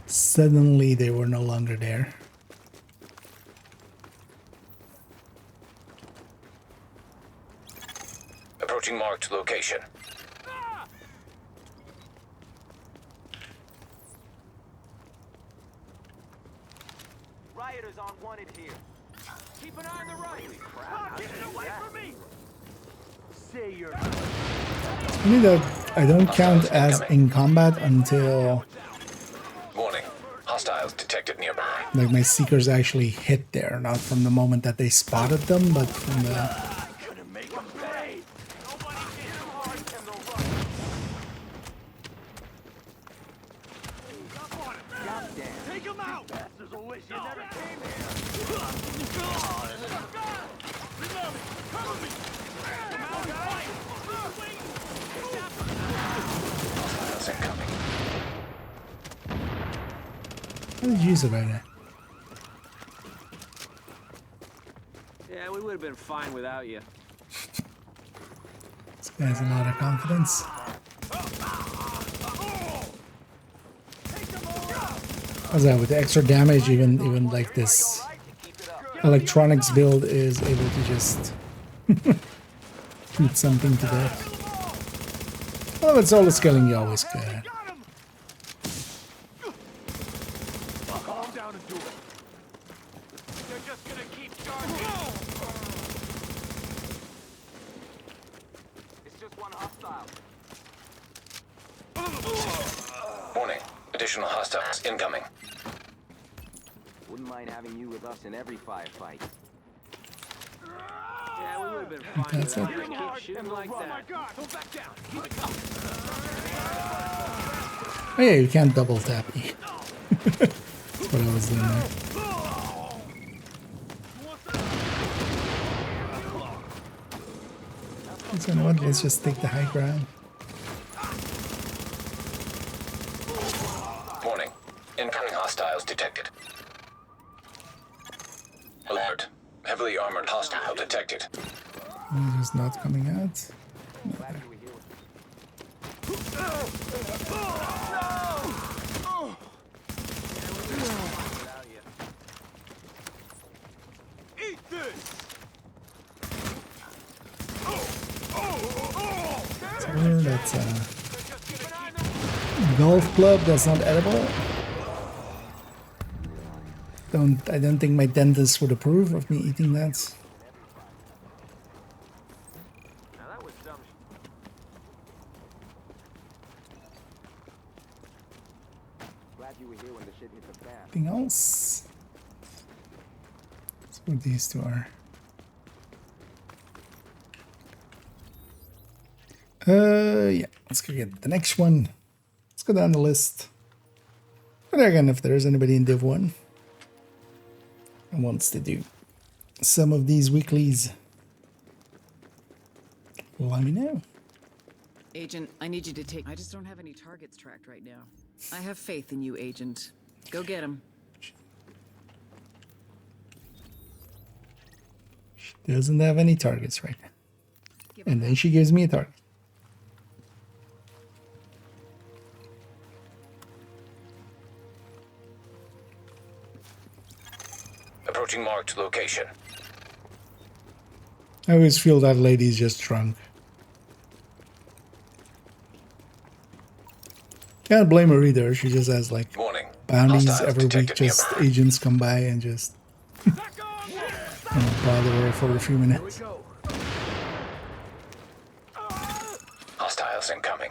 Suddenly they were no longer there. Approaching marked location. Rioters aren't wanted here. Keep an eye on the right. Get it away from me. Say you're. I mean that I don't count as in combat until Warning. Hostiles detected nearby. like my seekers actually hit there, not from the moment that they spotted them, but from the Take him out. Bastards will wish you never came here. Hostiles incoming. how did you use it right now? Yeah, we would have been fine without you. This guy has a lot of confidence. How's that with the extra damage? Even like this electronics build is able to just shoot something to death. Well, it's all scaling you always good. Calm down and do it. They're just gonna keep charging. It's just one hostile. Warning. Additional hostiles incoming. Wouldn't mind having you with us in every firefight. Yeah, we would have been fine That's without it. you. Keep shooting like Oh my that. God! Go back down. Keep it going. Oh yeah, you can't double tap me. That's what I was doing there. So you know what? Let's just take the high ground. Warning. Incoming hostiles detected. Alert. Heavily armored hostile detected. He's just not coming out. Eat this. That's a golf club that's not edible. I don't think my dentist would approve of me eating that. Now that was some. Glad you were here when the shit hit the fan. Anything else? That's what these two are. Yeah, let's go get the next one. Let's go down the list. But again, if there's anybody in Div 1 who wants to do some of these weeklies, let me know. Agent, I need you to take... I just don't have any targets tracked right now. I have faith in you, Agent. Go get him. She doesn't have any targets right now. And then she gives me a target. Approaching marked location. I always feel that lady's just drunk. Can't blame her either. She just has like bounties every week. Just agents come by and just bother her for a few minutes. Hostiles incoming.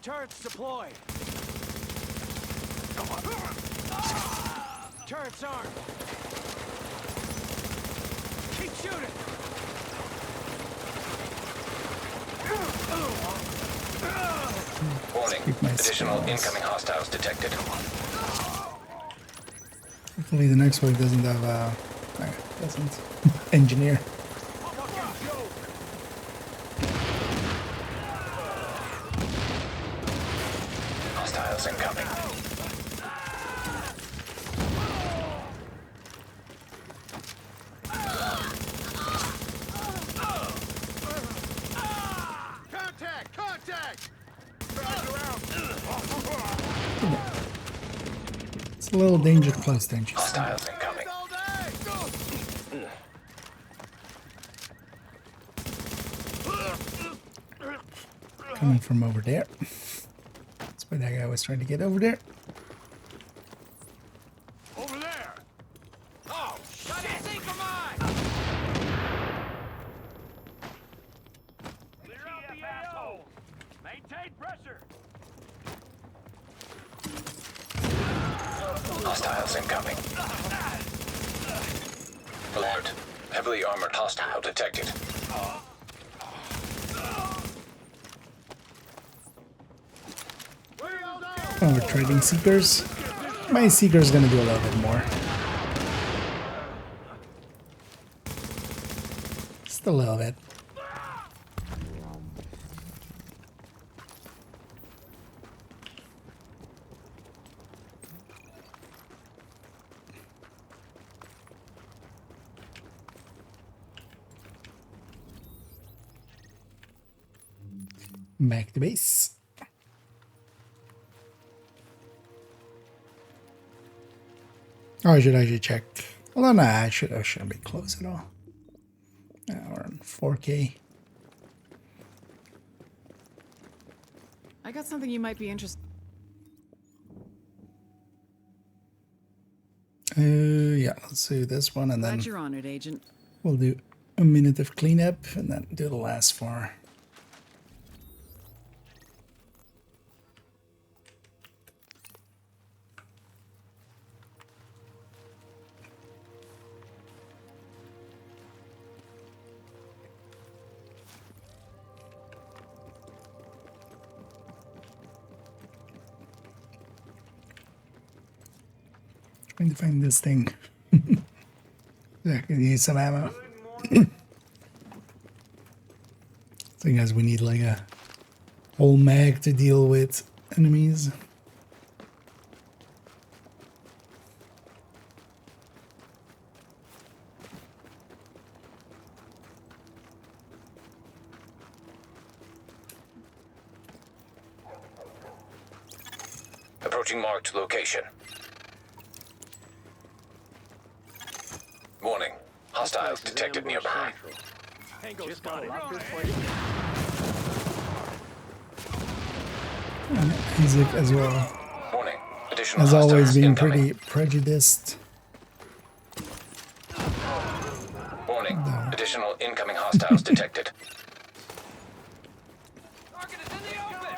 Turrets deployed. Turrets armed. Keep shooting. Warning. Additional incoming hostiles detected. Hopefully the next wave doesn't have doesn't engineer. Hostiles incoming. Contact! Contact! It's a little danger close, don't you? Hostiles incoming. Coming from over there. That's why that guy was trying to get over there. Over there! Oh, shut it! Think of mine! Clear out the assholes! Maintain pressure! Hostiles incoming. Alert. Heavily armored hostile detected. Oh, we're trading Seekers. My Seeker's gonna do a little bit more. Just a little bit. Back to base. Oh, I should actually check. Well, no, I shouldn't be close at all. We're on 4K. I got something you might be interested. Yeah, let's do this one and then Glad you're on it, Agent. we'll do a minute of cleanup and then do the last 4. Trying to find this thing. Yeah, I can use some ammo. Thing is, we need like a whole mag to deal with enemies. Approaching marked location. Warning. Hostiles detected nearby. Tango Just spotted. gotta lock this place. And Isaac as well. Warning. Additional As always, hostiles being incoming. pretty prejudiced. Warning. Additional incoming hostiles detected. Target is in the open!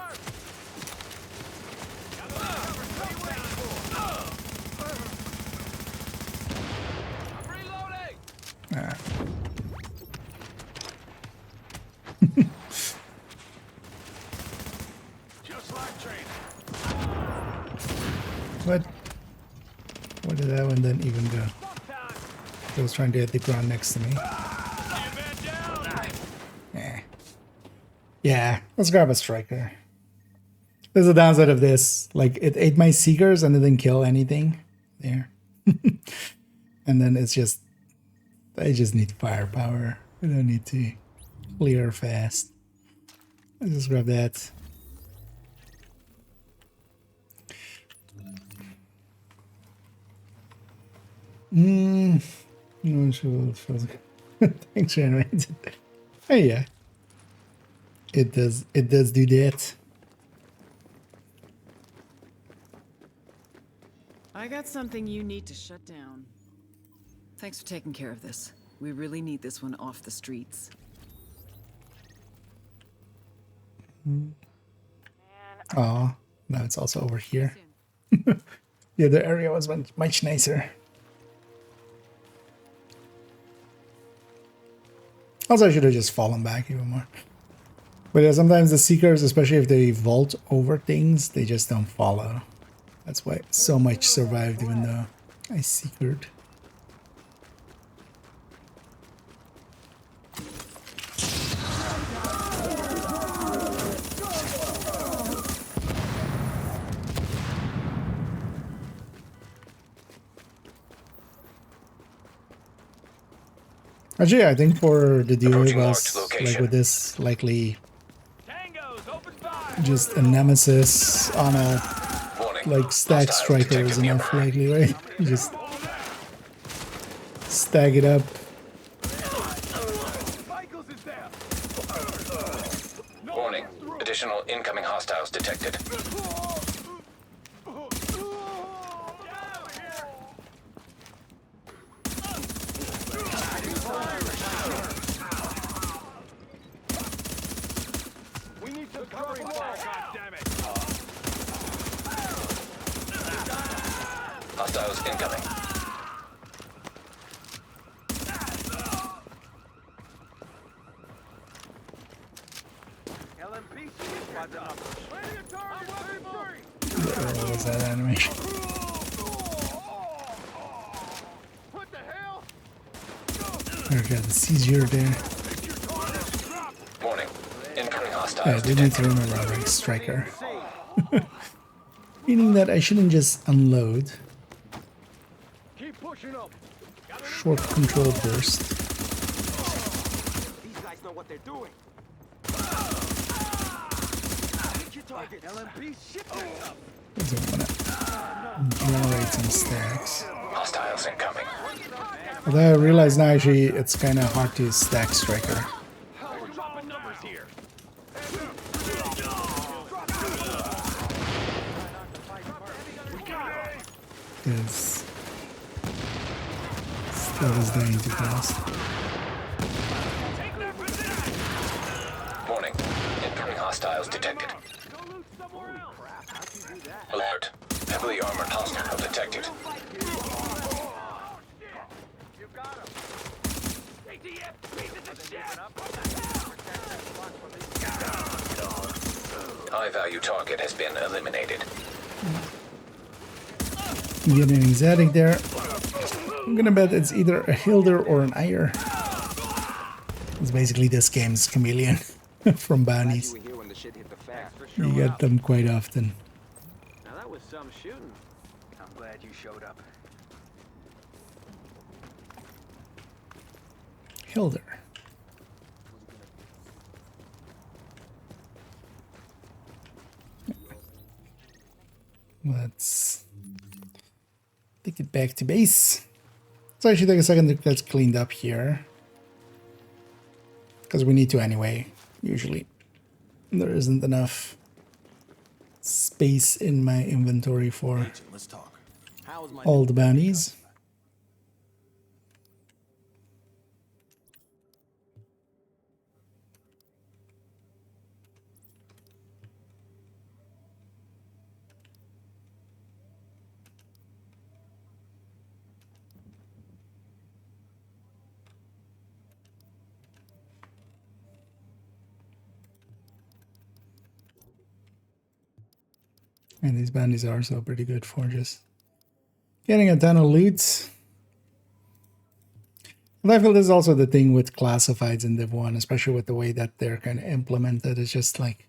I'm reloading! Ah. Just like training. What? Where did that one then even go? It was trying to hit the ground next to me. Eh. Yeah, let's grab a striker. There's a downside of this. Like, it ate my seekers and it didn't kill anything there. And then it's just... I just need firepower. I don't need to clear fast. Let's just grab that. No, sure. Thanks, Ryan. Oh yeah. It does do that. I got something you need to shut down. Thanks for taking care of this. We really need this one off the streets. Oh, now it's also over here. The other area was much nicer. Also, I should have just fallen back even more. But yeah, sometimes the Seekers, especially if they vault over things, they just don't follow. That's why so much survived even though I Seekered. Actually, I think for the duo it was like with this likely just a nemesis on a like stack striker is enough likely, right? You just stack it up. Warning. Additional incoming hostiles detected. Hostiles incoming. What was that animation? Okay, the seizure there. Warning. Incoming Yeah, I hostiles did need to detected. remember like striker. Meaning that I shouldn't just unload. Keep pushing them. Short control burst. These guys know what they're doing. Hit your target. LMP shifting up. Doesn't want to generate some stacks. Hostiles incoming. Although I realize now actually it's kind of hard to stack striker. We're dropping numbers here. Because stuff is dying too fast. Warning. Incoming hostiles detected. Alert. Heavily armored hostile detected. High-value target has been eliminated. Getting exotic there. I'm gonna bet it's either a Hilder or an Ire. It's basically this game's chameleon from bounties. You get them quite often. Now that was some shooting. I'm glad you showed up. Hilder. Let's take it back to base. Let's actually take a second to get cleaned up here. because we need to anyway. Usually, there isn't enough space in my inventory for Agent, let's talk. How was my all the bounties. And these bounties are also pretty good for just getting a ton of loot. And I feel this is also the thing with classifieds in Div 1, especially with the way that they're kind of implemented. It's just like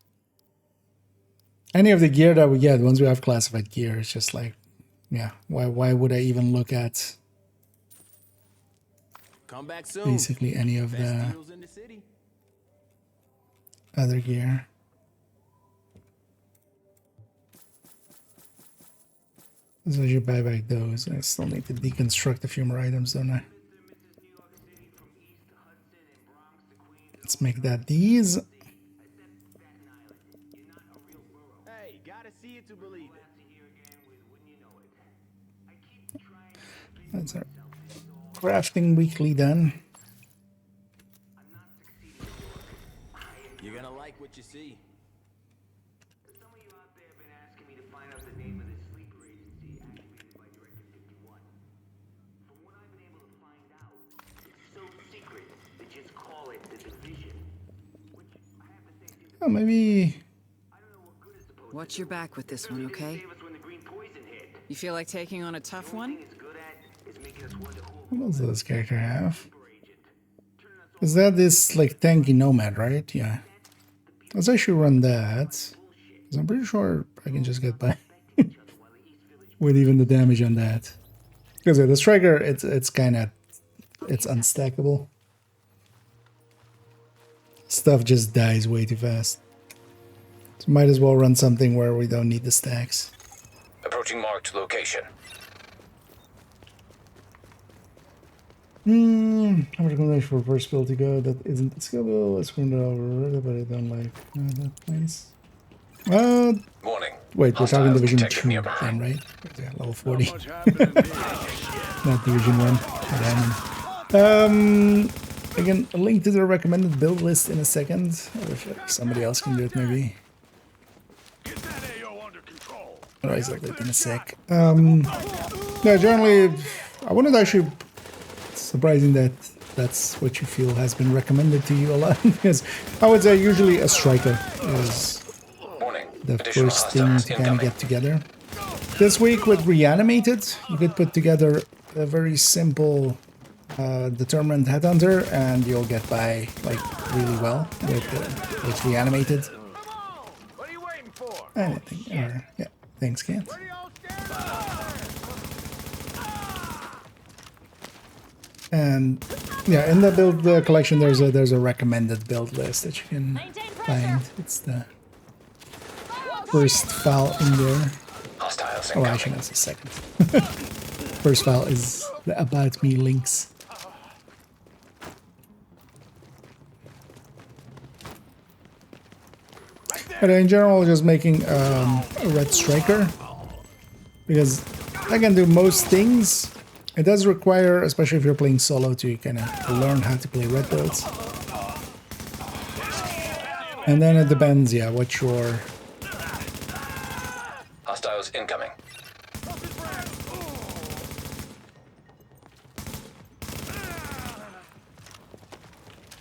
any of the gear that we get, once we have classified gear, it's just like, yeah, why would I even look at Come back soon. basically any of the Deals in the city. other gear? So I should buy back those. I still need to deconstruct a few more items, don't I? Let's make that these. Hey, gotta see it to believe it. That's our crafting weekly done. You're gonna like what you see. Some of you out there have been asking me to find out the name of this sleeper agency activated by Directive 51. From what I've been able to find out, it's so secret they just call it the Division. Which I have to say seems Oh, maybe. Watch your back with this one, okay? You feel like taking on a tough one? What else does this character have? Is that this like tanky nomad, right? Yeah. Let's actually run that. 'Cause I'm pretty sure I can just get by with even the damage on that. Because the striker, it's kind of unstackable. Stuff just dies way too fast. So might as well run something where we don't need the stacks. Approaching marked location. How much recommendation for first skill to go that isn't the skill bill? Let's run it over, but I don't like that place. Warning. Wait, we're talking Hostiles Division detected 2 nearby. then, right? Yeah, level 40. Not Division 1. Again, a link to the recommended build list in a second. Or if somebody else can do it, maybe. Otherwise, like that in a sec. Yeah, generally, I wanted to actually... Surprising that that's what you feel has been recommended to you a lot. Because I would say usually a striker is the first thing to kind of get together. This week with Reanimated, you could put together a very simple Determined Headhunter and you'll get by like really well with Reanimated. Anything, or yeah, thanks, Kent. And yeah, in the build collection, there's a recommended build list that you can find. It's the first file in there. Oh, actually, that's the second. First file is the About Me links. But in general, just making a red striker because I can do most things. It does require, especially if you're playing solo, to kind of learn how to play red builds. And then it depends, yeah, what your... Hostiles incoming.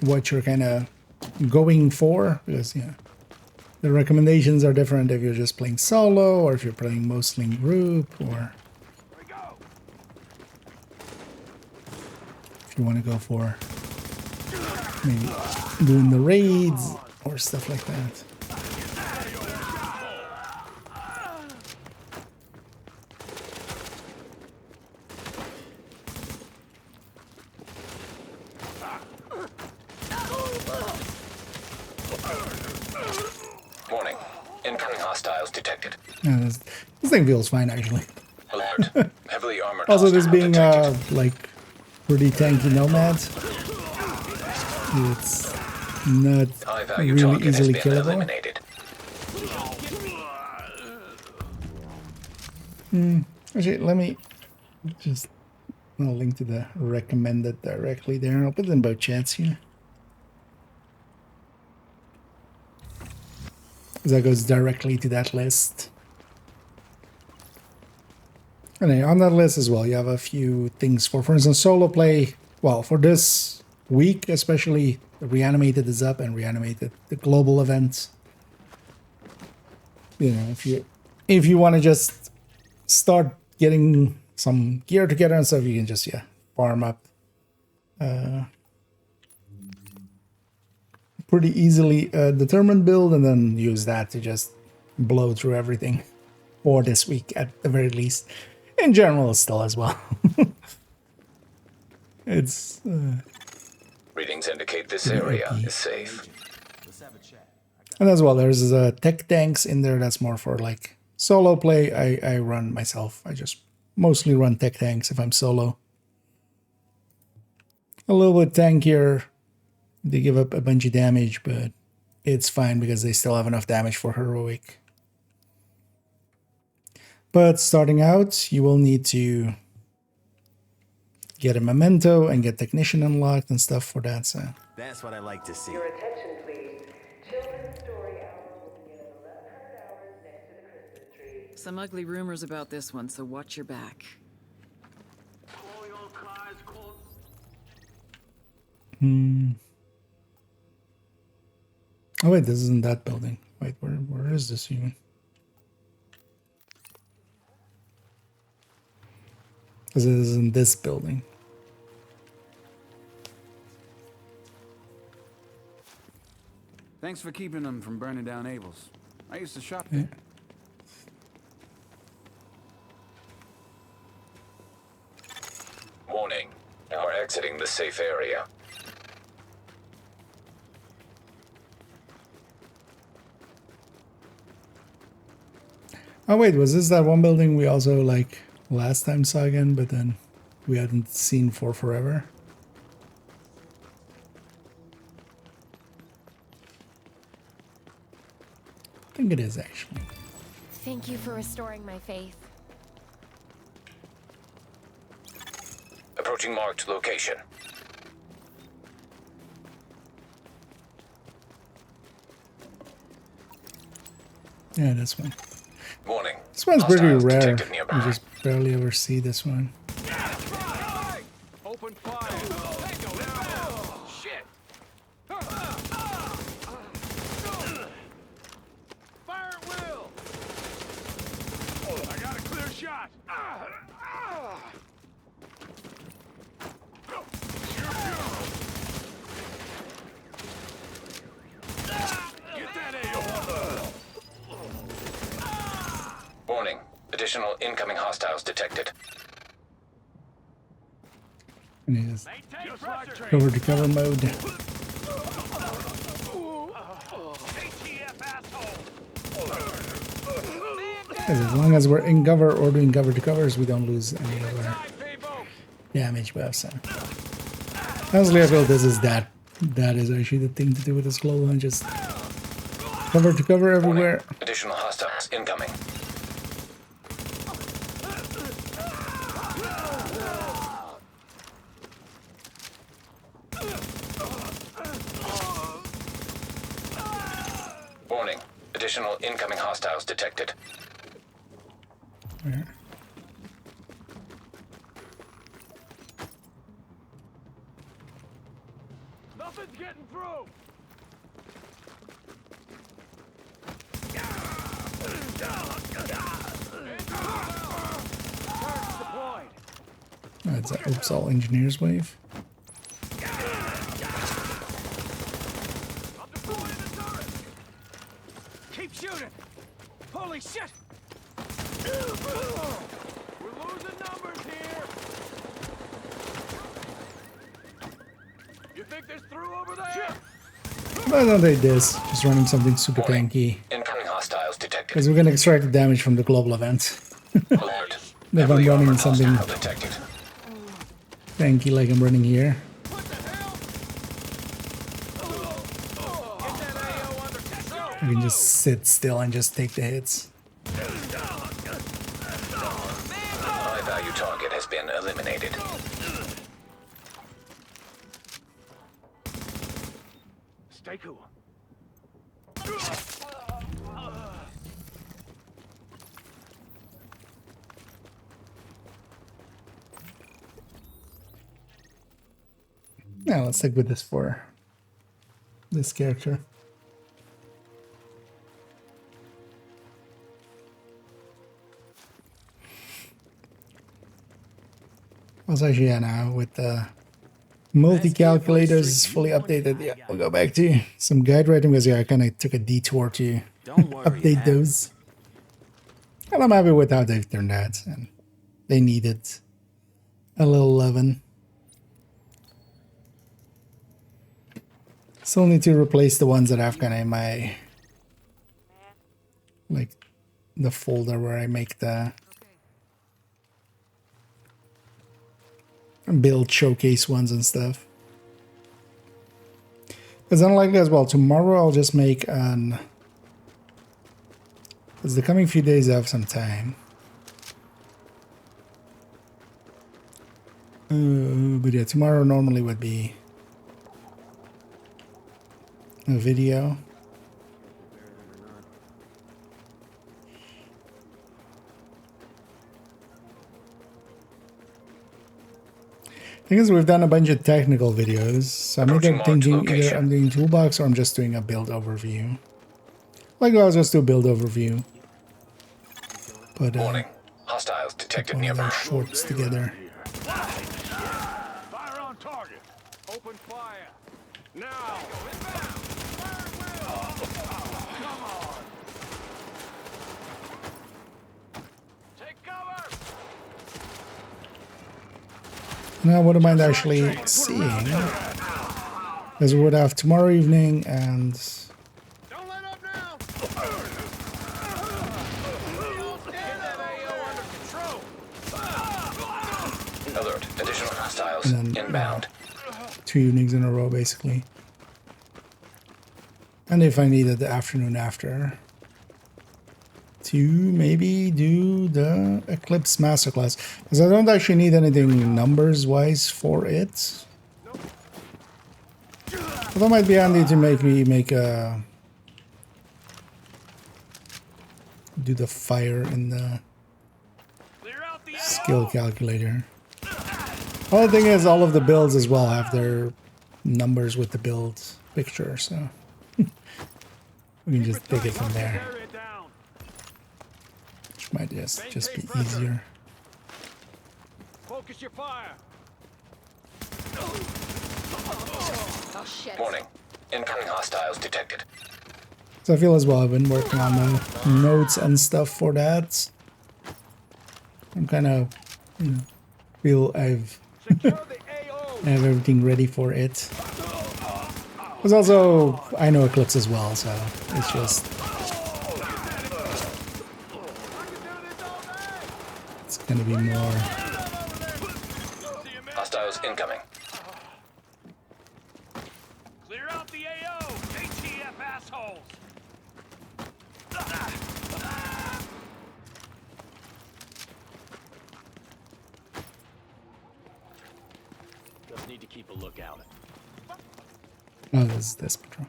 What you're kind of going for, because, yeah, the recommendations are different if you're just playing solo, or if you're playing mostly in group, or... you want to go for maybe doing the raids or stuff like that. Warning. Incoming hostiles detected. Yeah, this thing feels fine actually. Alert. Heavily armored Also, this hostile being detected. like pretty tanky nomad, it's not High-value really target has easily been killable. eliminated. Actually, let me just I'll link to the recommended directly there. I'll put it in both chats here. That goes directly to that list. And then on that list as well, you have a few things for instance, solo play. Well, for this week, especially, Reanimated is up, and Reanimated, the global event. You know, if you want to just start getting some gear together and stuff, you can just farm up pretty easily a determined build, and then use that to just blow through everything for this week at the very least. In general, still as well. It's Readings indicate this area is safe. and as well, there's tech tanks in there. That's more for like solo play. I run myself. I just mostly run tech tanks if I'm solo. A little bit tankier. They give up a bunch of damage, but it's fine because they still have enough damage for heroic. But starting out, you will need to get a memento and get technician unlocked and stuff for that. So That's what I like to see. Your attention, please. Children's story hour will begin at 1100 hours next to the Christmas tree. Some ugly rumors about this one, so watch your back. Oh wait, this isn't that building. Wait, where is this even? Because it is in this building. Thanks for keeping them from burning down Abel's. I used to shop there. Warning. We're exiting the safe area. Oh wait, was this that one building we also like last time saw again, but then we hadn't seen for forever? I think it is actually. Thank you for restoring my faith. Approaching marked location. Yeah, this one. Warning. This one's pretty Hostiles rare. detected nearby. You just barely ever see this one. Open fire. Shit. Fire at will! I got a clear shot! Get that AO! Warning. Additional incoming hostiles detected. And it is cover to cover mode. As long as we're in cover or doing cover to covers, we don't lose any of our damage buffs. So. Honestly, I feel this is that is actually the thing to do with this global and just cover to cover everywhere. Warning. Additional hostiles incoming. Warning. Additional incoming hostiles detected. Yeah. Nothing's getting through! That's an Oops All Engineers wave. Keep shooting! Holy shit! We're losing numbers here! You think there's through over there? Why don't they this? Just running something super tanky. Incoming hostiles detected. Because we're gonna extract the damage from the global event. Alert. If I'm Heavily running armored something hostile detected. tanky like I'm running here. You can just sit still and just take the hits. High value target has been eliminated. Stay cool. Now let's stick with this for this character. Also, actually, yeah, now with the multi-calculators fully updated, yeah, we'll go back to some guide writing because yeah, I kind of took a detour to update those. And I'm happy with how they've turned out, and they needed a little loving. Still need to replace the ones that I've kind of in my, like, the folder where I make the build showcase ones and stuff. Because unlikely as well, tomorrow I'll just make an, because the coming few days I have some time. But yeah, tomorrow normally would be a video. Thing is, we've done a bunch of technical videos, so I'm either thinking either I'm doing toolbox or I'm just doing a build overview. Like I'll just do a build overview. But Warning. Hostiles detected one of nearby. those shorts together. Fire on target. Open fire. Now. Come on. Take cover. Now, what am I actually seeing? Because we would have tomorrow evening and Don't let up now. Get that AO under control. Alert. Additional hostiles then, inbound. 2 evenings in a row, basically. And if I needed the afternoon after to maybe do the Eclipse Masterclass. Because I don't actually need anything numbers-wise for it. But that might be handy to make do the fire in the skill calculator. Only thing is, all of the builds as well have their numbers with the build picture, so we can just take it from there. Which might just be easier. Focus your fire. Oh shit. Warning. Incoming hostiles detected. So I feel as well I've been working on the notes and stuff for that. I'm kind of, you know, feel I have everything ready for it. Because also I know Eclipse as well, so it's just it's gonna be more. Hostiles incoming. Clear out the AO. ATF assholes. Just need to keep a lookout. Oh, this patrol.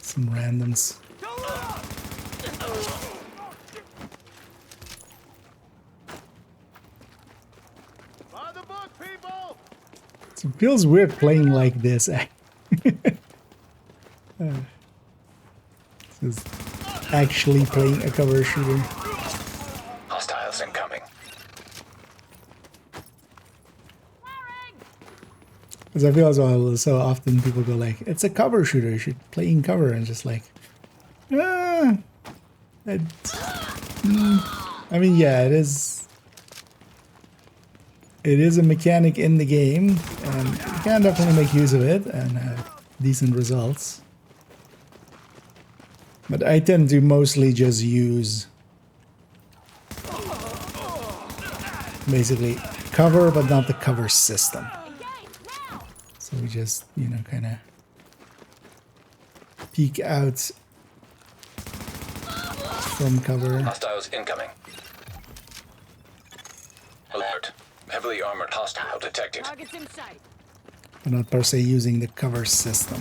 Some randoms. By the book, people. It feels weird playing like this. This is actually playing a cover shooter. Hostiles incoming. Because I feel as well, so often people go like, it's a cover shooter, you should play in cover, and just like, I mean, yeah, it is a mechanic in the game, and you can definitely make use of it and have decent results. But I tend to mostly just use basically cover, but not the cover system. So we just, you know, kind of peek out from cover. Hostiles incoming. Alert. Heavily armored hostile detected. Targets in sight. But not per se using the cover system.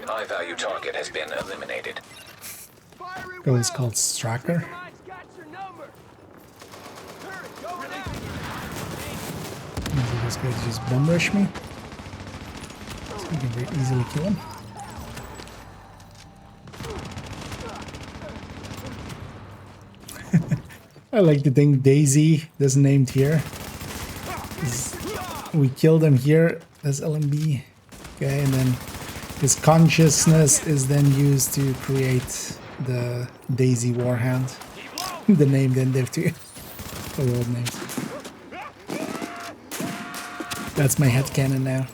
High-value target has been eliminated. It was called Stracker. This guy just bum rush me. So we can very easily kill him. I like to think Daisy, that's named here. We killed him here as LMB. Okay, and then his consciousness is then used to create the Daisy Warhound. The name then lived to the world name. That's my headcanon now.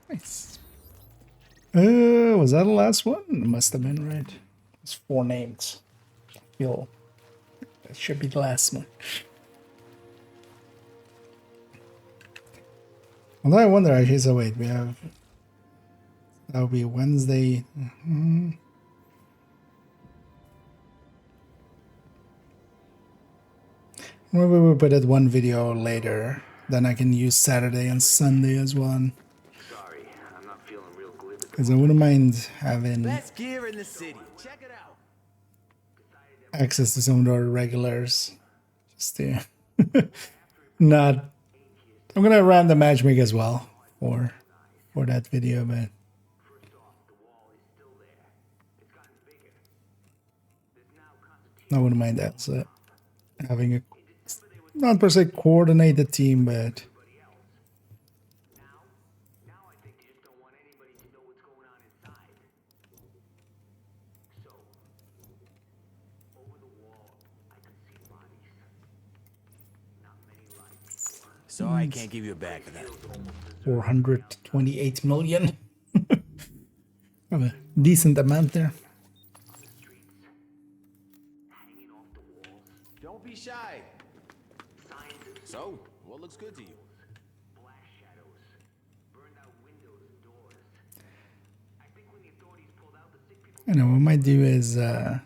Nice. Was that the last one? It must have been, right? It's 4 names. I feel that should be the last one. Although I wonder actually, so wait, we have... That'll be Wednesday. Maybe we put it one video later. Then I can use Saturday and Sunday as one. Sorry, I'm not feeling real glib. Because I wouldn't mind having Best gear in the city. Check it out. access to some of our regulars. Just to not... I'm gonna run the matchmake as well for that video, but I wouldn't mind that. So having a not per se coordinated team, but Sorry, I can't give you a bag for that. 428 million. Have a decent amount there. Don't be shy. So, what looks good to you? You know, what I might do is let's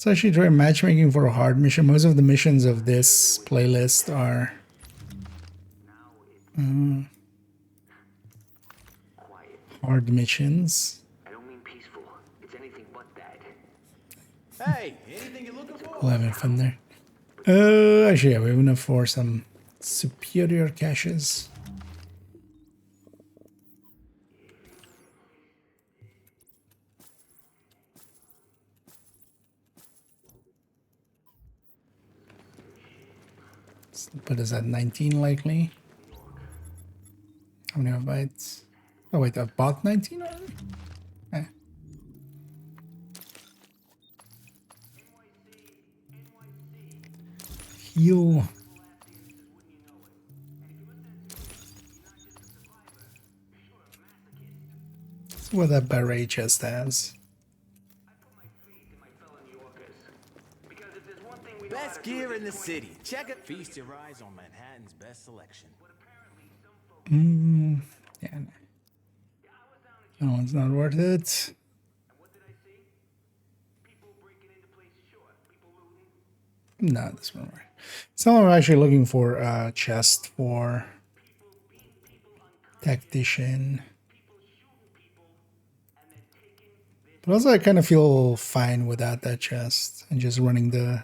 actually try matchmaking for a hard mission. Most of the missions of this playlist are hard missions. I don't mean peaceful. It's anything but that. Hey, anything you're looking for? We'll have fun there. Actually, yeah, we have enough for some superior caches. Put us at 19 likely. How many bytes? Oh wait, I've bought 19 already? Eh. Heal. That's what that beret chest has. Best gear in the city. Check it. Feast your eyes on Manhattan's best selection. Yeah. That one's not worth it. No, this one. So I'm actually looking for a chest for tactician. But also I kind of feel fine without that chest and just running the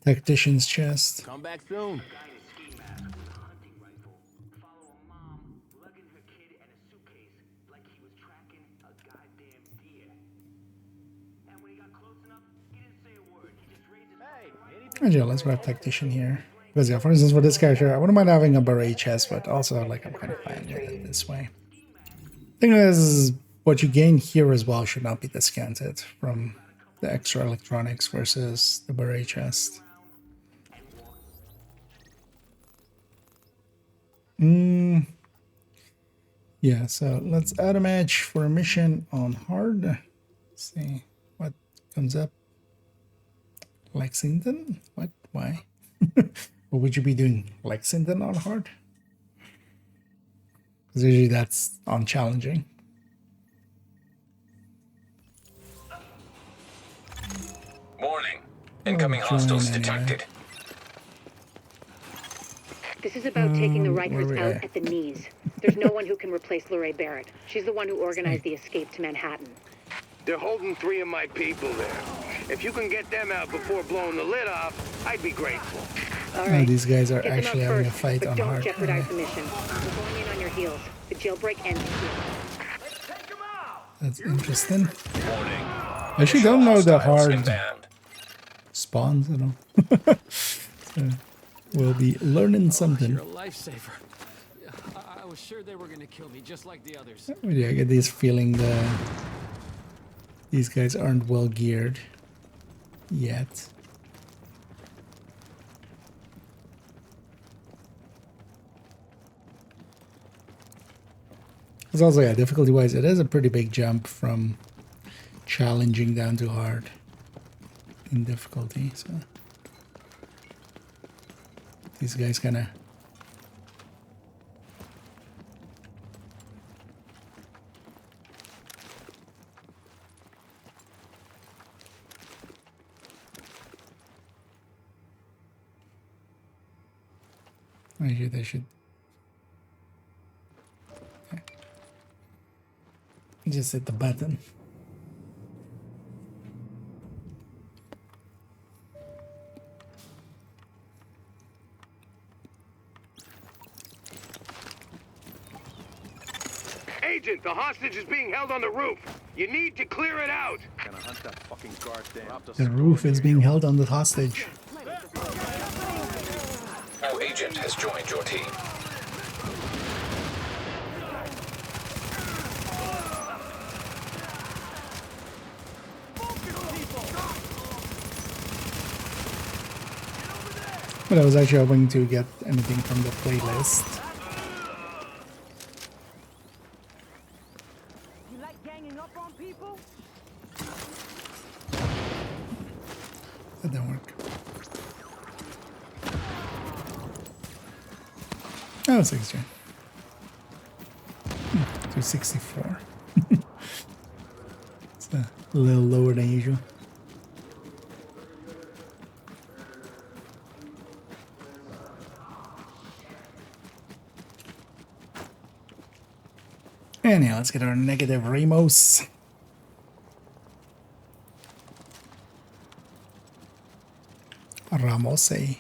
tactician's chest. Come back soon. And yeah, let's grab Tactician here. Because yeah, for instance, for this character, I wouldn't mind having a beret chest, but also like I'm kind of fine with it this way. Thing is, what you gain here as well should not be discounted from the extra electronics versus the beret chest. Yeah, so let's add a match for a mission on hard. Let's see what comes up. Lexington? What? Why? What would you be doing? Lexington on hard? Because usually that's on challenging. Warning. Incoming hostiles detected. This is about taking the Rikers out at the knees. There's no one who can replace Lorraine Barrett. She's the one who organized the escape to Manhattan. They're holding 3 of my people there. If you can get them out before blowing the lid off, I'd be grateful. All right. These guys are Get actually them up having a first, fight but on don't hard. jeopardize the mission. We're going in on your heels. The jailbreak ends here. That's interesting. I actually don't know the hard spawns at all. So we'll be learning something. You're a lifesaver. I was sure they were gonna kill me just like the others. Yeah, I get this feeling that these guys aren't well geared yet. It's also, yeah, difficulty-wise, it is a pretty big jump from challenging down to hard in difficulty, so these guys kind of maybe they should just hit the button. Agent, the hostage is being held on the roof. You need to clear it out. Gonna hunt that fucking guard down. The roof is being held on the hostage. New agent has joined your team. But I was actually hoping to get anything from the playlist. You like ganging up on people? That didn't work. Oh, 60. 264. It's a little lower than usual. And yeah, let's get our negative Ramos. Ramose.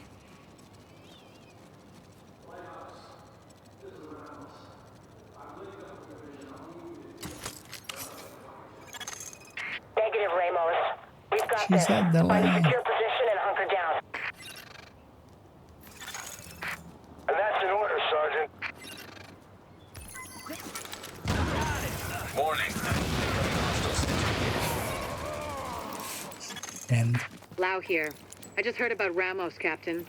Negative, Ramos. We've got She's this. at the Find a line. secure position and hunker down. And that's an order, Sergeant. Warning. And Lau here. I just heard about Ramos, Captain.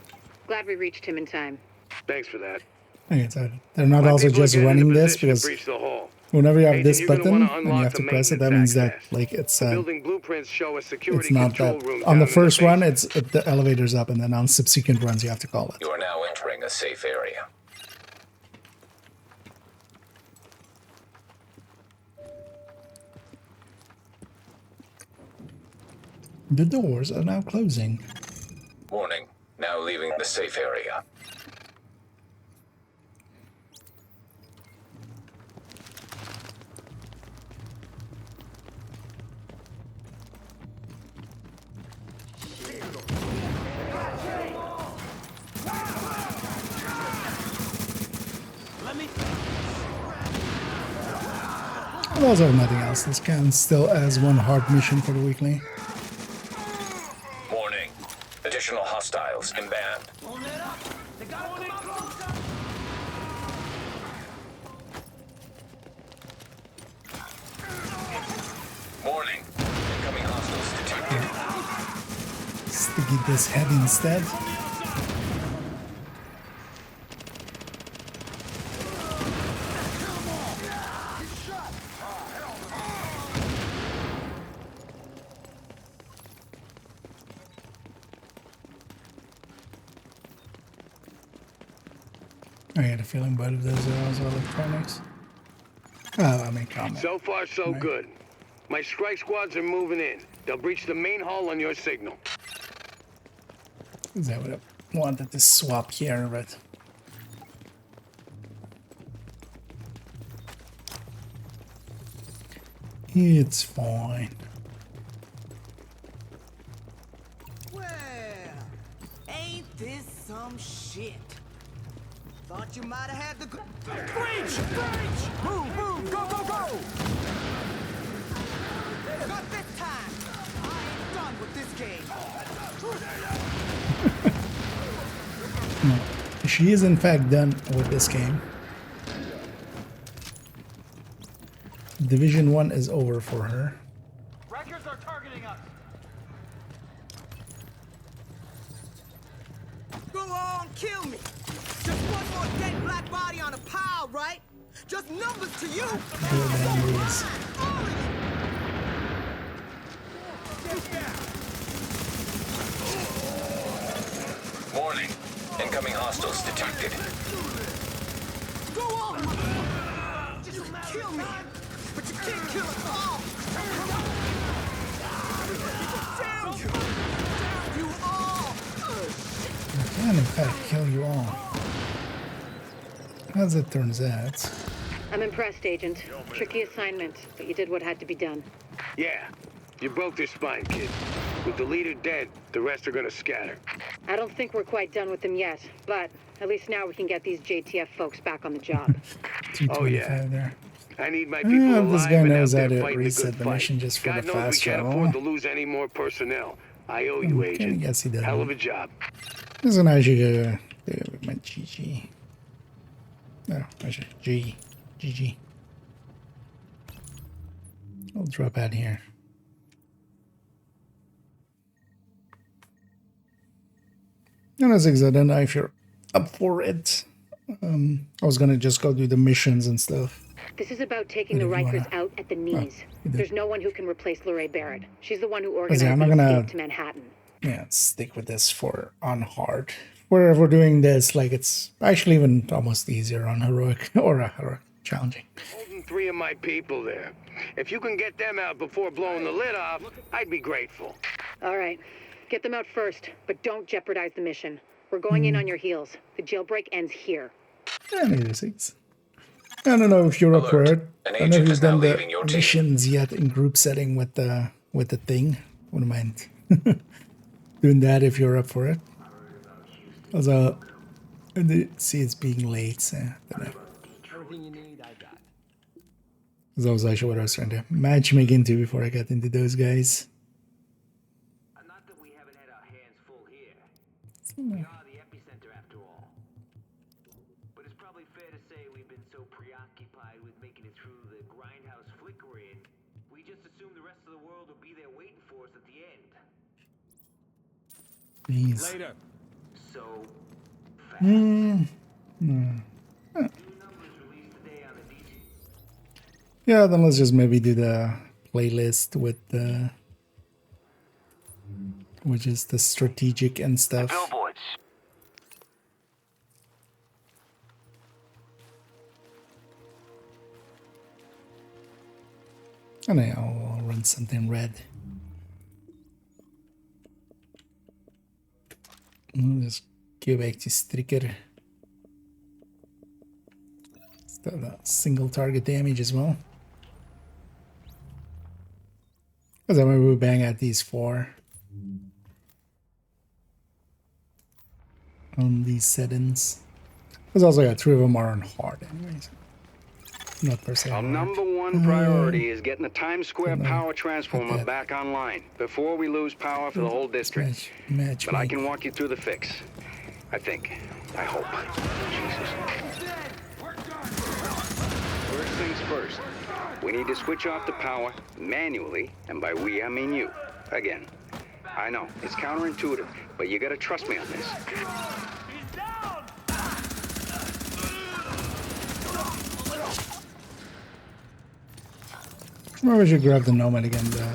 Glad we reached him in time. Thanks for that. okay, so they're not My also people are just getting in running a this position to because breach the hall. whenever you have Agent, this you're gonna button wanna and you unlock have to the press it, that maintenance means that access. like it's Building blueprints show a security it's not control that room on the down in first run basement. it's the elevator's up, and then on subsequent runs you have to call it. You are now entering a safe area. The doors are now closing. Warning. Now leaving the safe area. And also, nothing else. This counts still as one hard mission for the weekly. Warning. Additional hostiles Hostiles inbound. Warning. Incoming hostiles detected. Sticky this head instead. I had a feeling both of those are also electronics. Oh, I mean, combat. So far, so good. My strike squads are moving in. They'll breach the main hall on your signal. Is that what I wanted to swap here, but... It's fine. Well, ain't this some shit? Thought you might have had the good. Breach! Breach! Move! Move! Go! Go! Go! Not this time! I ain't done with this game! No. She is in fact done with this game. Division 1 is over for her. Rikers are targeting us! Go on, kill me! Just one more dead black body on a pile, right? Just numbers to you! Warning. Incoming hostiles detected. Go on! Just kill me! But you can't kill us all! Damn you! Damn you all! I can in fact kill you all. As it turns out. I'm impressed, Agent. Tricky assignment, but you did what had to be done. Yeah, you broke their spine, kid. With the leader dead, the rest are gonna scatter. I don't think we're quite done with them yet, but at least now we can get these JTF folks back on the job. Oh yeah. There. I need my people alive this guy and knows out how there to fighting a reset good the fight. mission just for God the knows we fast can't travel. afford to lose any more personnel. I owe you, Agent. Guess he doesn't. Hell of a job. This one I should go do with my GG. No, I should GG. I'll drop out here. And as I said, I don't know if you're up for it. I was gonna just go do the missions and stuff. This is about taking the Rikers out at the knees. There's no one who can replace Lorraine Barrett. She's the one who organized I'm not the gonna escape to Manhattan. Yeah, stick with this for on hard. Wherever we're doing this, like it's actually even almost easier on heroic or heroic challenging. Holding 3 of my people there. If you can get them out before blowing the lid off, I'd be grateful. All right. Get them out first, but don't jeopardize the mission. We're going in on your heels. The jailbreak ends here. I don't know if you're up for it. I don't know if you've done the missions yet in group setting with the thing. Wouldn't mind doing that if you're up for it. Also, I see it's being late, so I don't know. Everything you need, I got. That was actually what I was trying to matchmake into before I got into those guys. Not that we haven't had our hands full here. We are the epicenter after all. But it's probably fair to say we've been so preoccupied with making it through the grindhouse flickering, we just assumed the rest of the world would be there waiting for us at the end. Please. Later. So Yeah, then let's just maybe do the playlist with the, which is the strategic and stuff. billboards. And I'll run something red. Just go back to Striker. Still got single target damage as well. Because I'm going to bang at these 4 on these settings. Because also got 3 of them are on hard anyways. not per se. Our hard. number one priority is getting the Times Square power transformer back online before we lose power for the whole district. But I can walk you through the fix. I think. I hope. Jesus. First things first. We need to switch off the power manually, and by we, I mean you. Again. I know, it's counterintuitive, but you gotta trust me on this. Maybe we should grab the Nomad again. The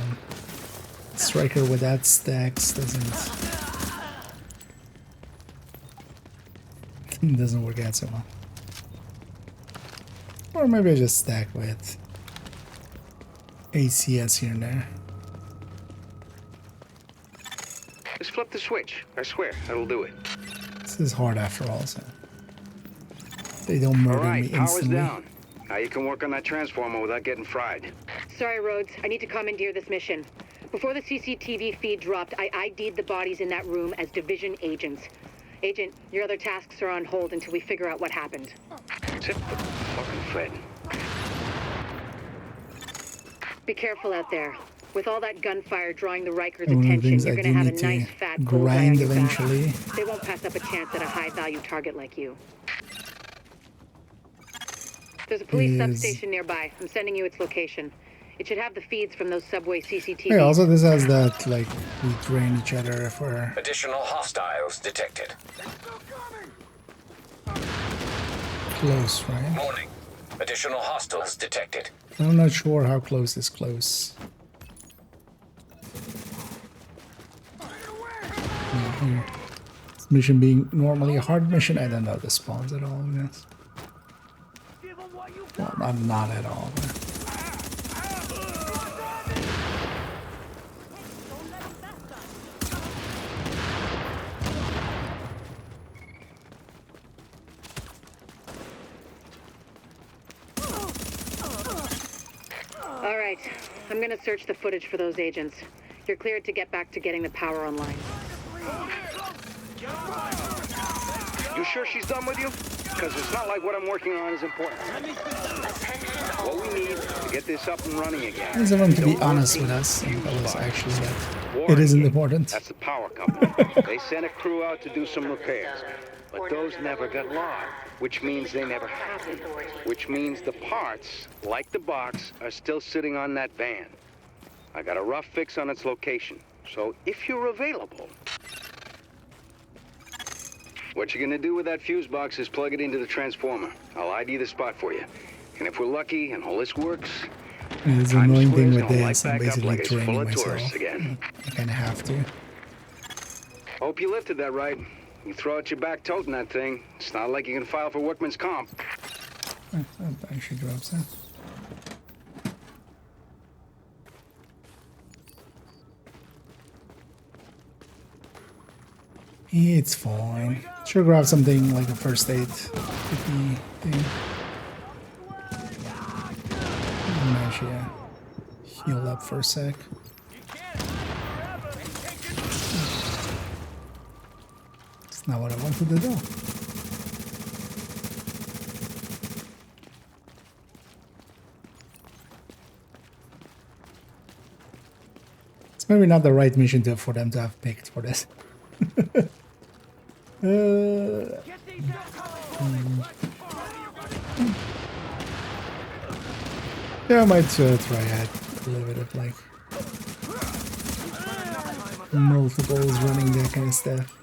Striker without stacks doesn't work out so well. Or maybe I just stack with ACS here and there. Just flip the switch. I swear, that'll do it. This is hard after all, so they don't murder me instantly. Power's down. Now you can work on that transformer without getting fried. Sorry, Rhodes. I need to commandeer this mission. Before the CCTV feed dropped, I ID'd the bodies in that room as division agents. Agent, your other tasks are on hold until we figure out what happened. Tip the fucking Fred. Be careful out there. With all that gunfire drawing the Rikers' One of the attention, things you're I gonna do have a need to nice fat bullseye on grind your back. eventually. They won't pass up a chance at a high-value target like you. There's a police substation nearby. I'm sending you its location. It should have the feeds from those subway CCTV. Yeah, also this has that, like, we drain each other if we're Additional hostiles detected. close, right? Warning. Additional hostiles detected. I'm not sure how close is close. Yeah, here. This mission being normally a hard mission, I don't know the spawns at all, I guess. Well, I'm not at all. But All right, I'm gonna search the footage for those agents. You're cleared to get back to getting the power online. You sure she's done with you? Because it's not like what I'm working on is important. What we need to get this up and running again. I just want to be honest with us and tell us actually that it isn't important. That's the power company. They sent a crew out to do some repairs, but those never got logged, which means they never happened. Which means the parts, like the box, are still sitting on that van. I got a rough fix on its location, so if you're available... What you're gonna do with that fuse box is plug it into the transformer. I'll ID the spot for you. And if we're lucky and all this works, And the annoying thing with gonna this, light I'm back up basically like it's full training of myself. tourists again. I kind of have to. Hope you lifted that right. You throw out your back toting that thing. It's not like you can file for workman's comp. That actually drops that. It's fine. Should grab something like a first aid thing. Actually, yeah. Heal up for a sec. It's not what I wanted to do. It's maybe not the right mission for them to have picked for this. Yeah, I might try out a little bit of like multiples running, that kind of stuff.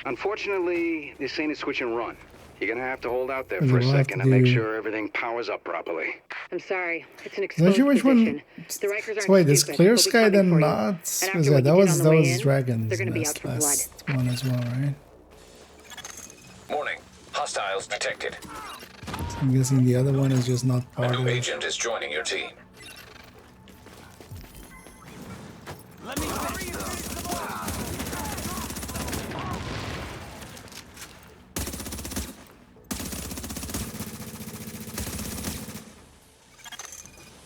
Unfortunately, this ain't a switch and run. You're gonna have to hold out there And for a we'll have second to and make do- sure everything powers up properly. I'm sorry. It's an Not exposed sure which position. one. The Rikers aren't So wait, this stupid. Clear They'll be Sky coming then for you. not? And Was after that what you did on the way in, Dragon's they're gonna be Nest out for blood. last one as well, right? Warning. Hostiles detected. So I'm guessing the other one is just not A part new of it. agent is joining your team.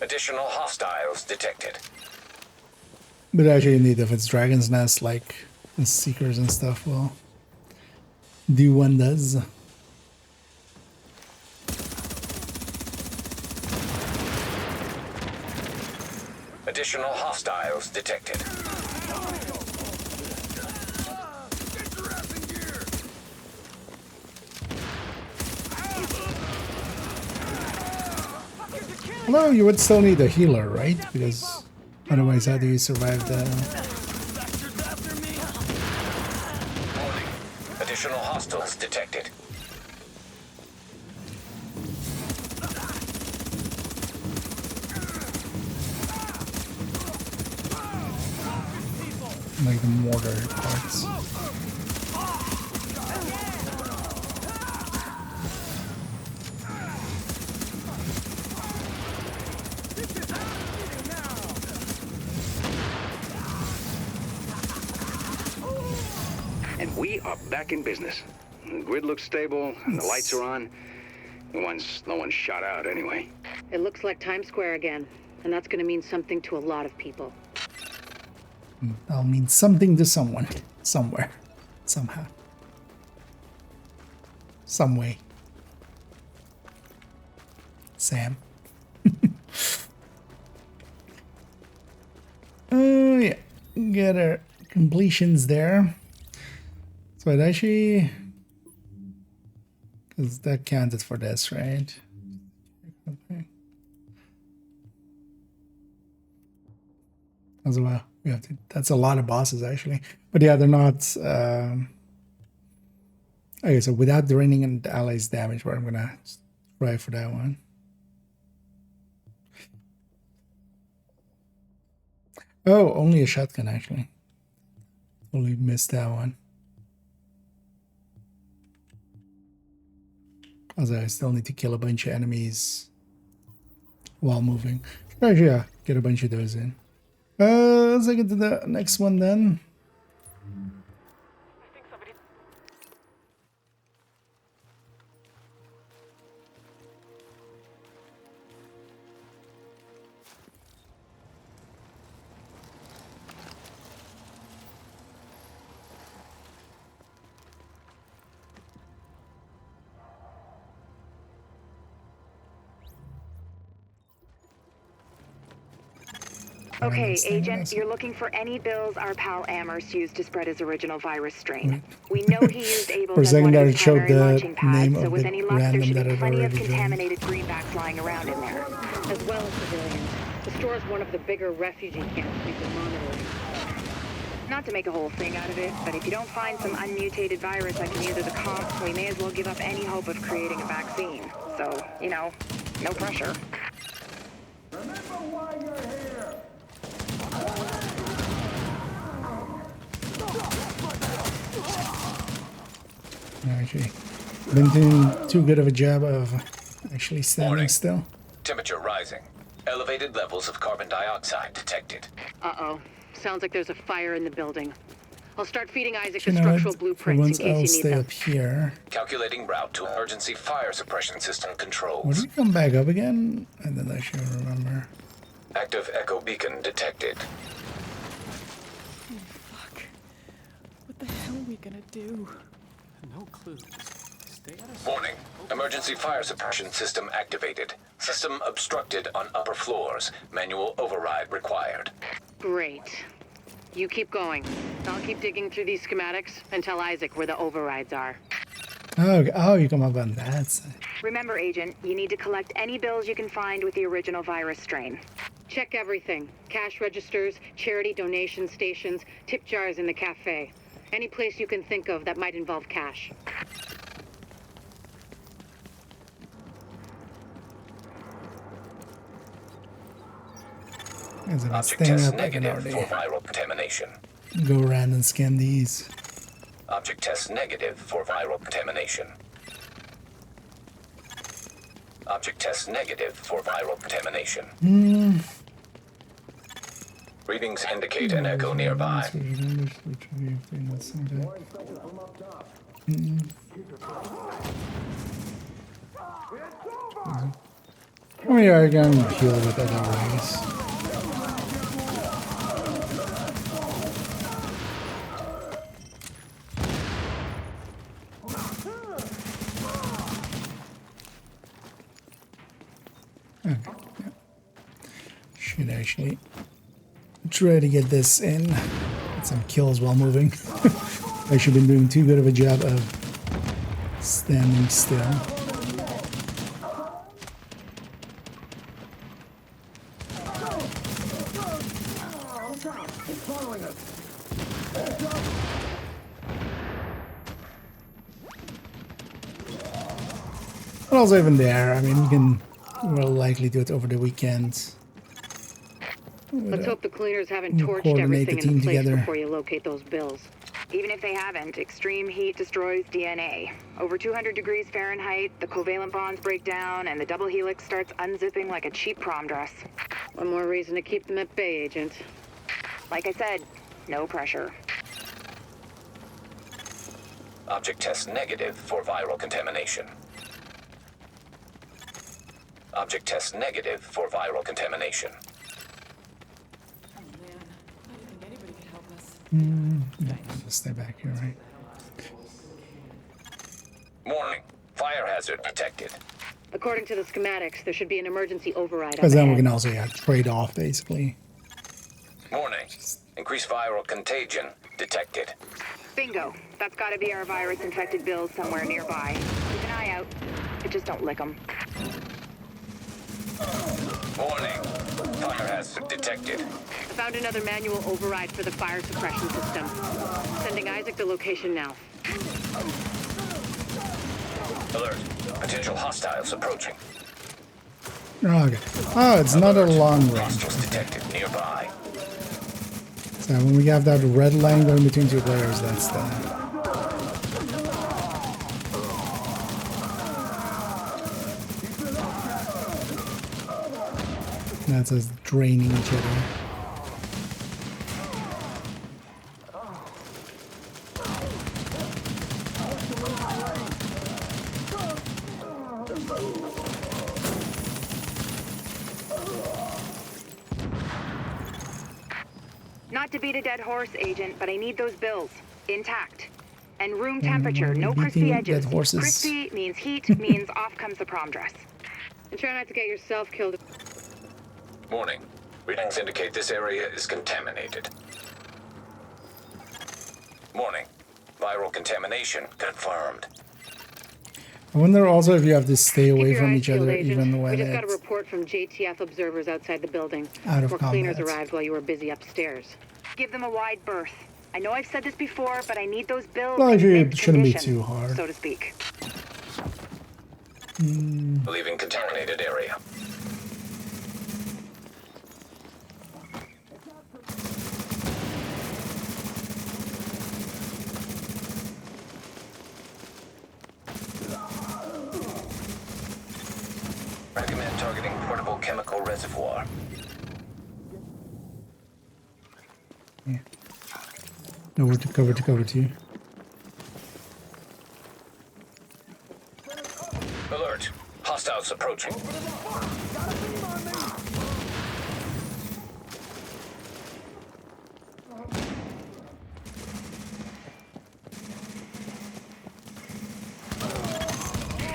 Additional hostiles detected. But actually, indeed, if it's Dragon's Nest, like the Seekers and stuff, will do one does. Additional hostiles detected. Although you would still need a healer, right? Because otherwise, how do you survive the... Warning. Additional hostiles detected. like the mortar parts. And we are back in business. The grid looks stable, and the lights are on. No one's shot out anyway. It looks like Times Square again, and that's gonna mean something to a lot of people. That'll mean something to someone, somewhere, somehow, some way. Sam. Oh yeah, get our completions there. So it actually, because that counted for this, right? Okay. As well, we have to. That's a lot of bosses actually, but yeah, they're not. Okay, so without draining and allies damage, where I'm gonna try for that one. Oh, only a shotgun actually. Only missed that one. Also, I still need to kill a bunch of enemies while moving. Actually, yeah, get a bunch of those in. Let's get to the next one then. Okay, Agent, you're looking for any bills our pal Amherst used to spread his original virus strain. We know he used Abel's as one of his primary launching pads, so with any luck there should be plenty of contaminated greenbacks lying around in there, as well as civilians. The store's one of the bigger refugee camps we've been monitoring. Not to make a whole thing out of it, but if you don't find some unmutated virus that can use as a comp, we may as well give up any hope of creating a vaccine. So, you know, no pressure. Remember why you're here. Actually, been doing too good of a job of actually standing still. Temperature rising. Elevated levels of carbon dioxide detected. Uh-oh. Sounds like there's a fire in the building. I'll start feeding Isaac You the know structural what? blueprints in I'll case you need stay them. up here. Calculating route to emergency fire suppression system Would controls. we come back up again? I don't actually remember. Active echo beacon detected. Fuck. What the hell are we gonna do? No clue. Stay out of Warning. Emergency fire suppression system activated. System obstructed on upper floors. Manual override required. Great. You keep going. I'll keep digging through these schematics and tell Isaac where the overrides are. Oh, you come up on that side. Remember, Agent, you need to collect any bills you can find with the original virus strain. Check everything. Cash registers, charity donation stations, tip jars in the cafe. Any place you can think of that might involve cash. As I'm Object staying test up, I can negative already for viral contamination. go around and scan these. Object test negative for viral contamination. Object test negative for viral contamination. Readings indicate an echo nearby. Oh yeah, I can heal with other ways. Okay, yeah. Should actually try to get this in. Get some kills while moving. Actually been doing too good of a job of standing still. But also even there, I mean, we can more likely do it over the weekend. Let's hope the cleaners haven't We'll torched coordinate everything the in team place together. before you locate those bills. Even if they haven't, extreme heat destroys DNA. Over 200 degrees Fahrenheit, the covalent bonds break down, and the double helix starts unzipping like a cheap prom dress. One more reason to keep them at bay, Agent. Like I said, no pressure. Object test negative for viral contamination. Object test negative for viral contamination. Just stay back here, right? Warning. Fire hazard detected. According to the schematics, there should be an emergency override Because then we ahead. can also trade off, basically. Warning. Increased viral contagion detected. Bingo. That's gotta be our virus-infected bills somewhere nearby. Keep an eye out. But just don't lick them. Warning. Fire hazard detected. I found another manual override for the fire suppression system. Sending Isaac the location now. Alert. Potential hostiles approaching. Oh, okay. Oh, it's not a long range. Hostiles detected nearby. So when we have that red line going between two players, that's the... That's us draining each other. Not to beat a dead horse, Agent, but I need those bills. Intact. And room temperature, no crispy edges. Dead horses. Crispy means heat, means off comes the prom dress. And try not to get yourself killed. Warning. Readings indicate this area is contaminated. Warning. Viral contamination confirmed. I wonder also if you have to stay away Keep your from eyes each other peeled, Agent. even when We just got a it's report from JTF observers outside the building. out of More cleaners combat. arrived while you were busy upstairs. Give them a wide berth. I know I've said this before, but I need those bills Well, in actually, mint it shouldn't be condition, too hard. so to speak. Leaving contaminated area. Recommend targeting portable chemical reservoir. No, to cover to you. Alert. Hostiles approaching.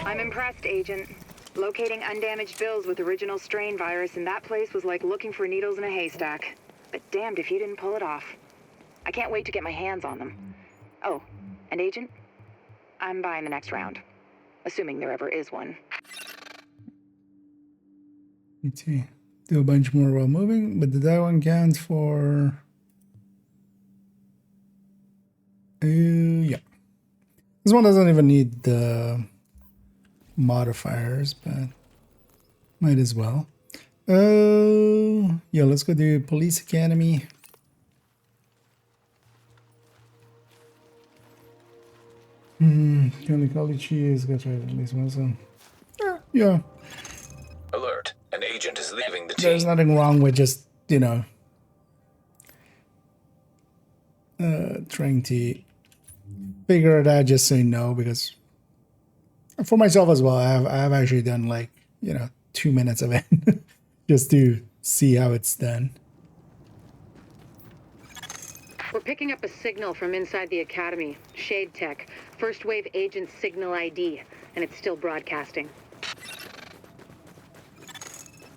I'm impressed, Agent. Locating undamaged bills with original strain virus in that place was like looking for needles in a haystack. But damned if you didn't pull it off. I can't wait to get my hands on them. Oh, and Agent, I'm buying the next round. Assuming there ever is one. Let's see. Do a bunch more while moving, but did that one count for... yeah. This one doesn't even need the modifiers, but might as well. Yeah, let's go do Police Academy. County College is got right at least one, so yeah. Alert. An agent is leaving the team. There's nothing wrong with just, you know, trying to figure it out just so you know, because for myself as well, I've actually done like, you know, 2 minutes of it just to see how it's done. We're picking up a signal from inside the Academy. Shade Tech. First wave agent signal ID. And it's still broadcasting.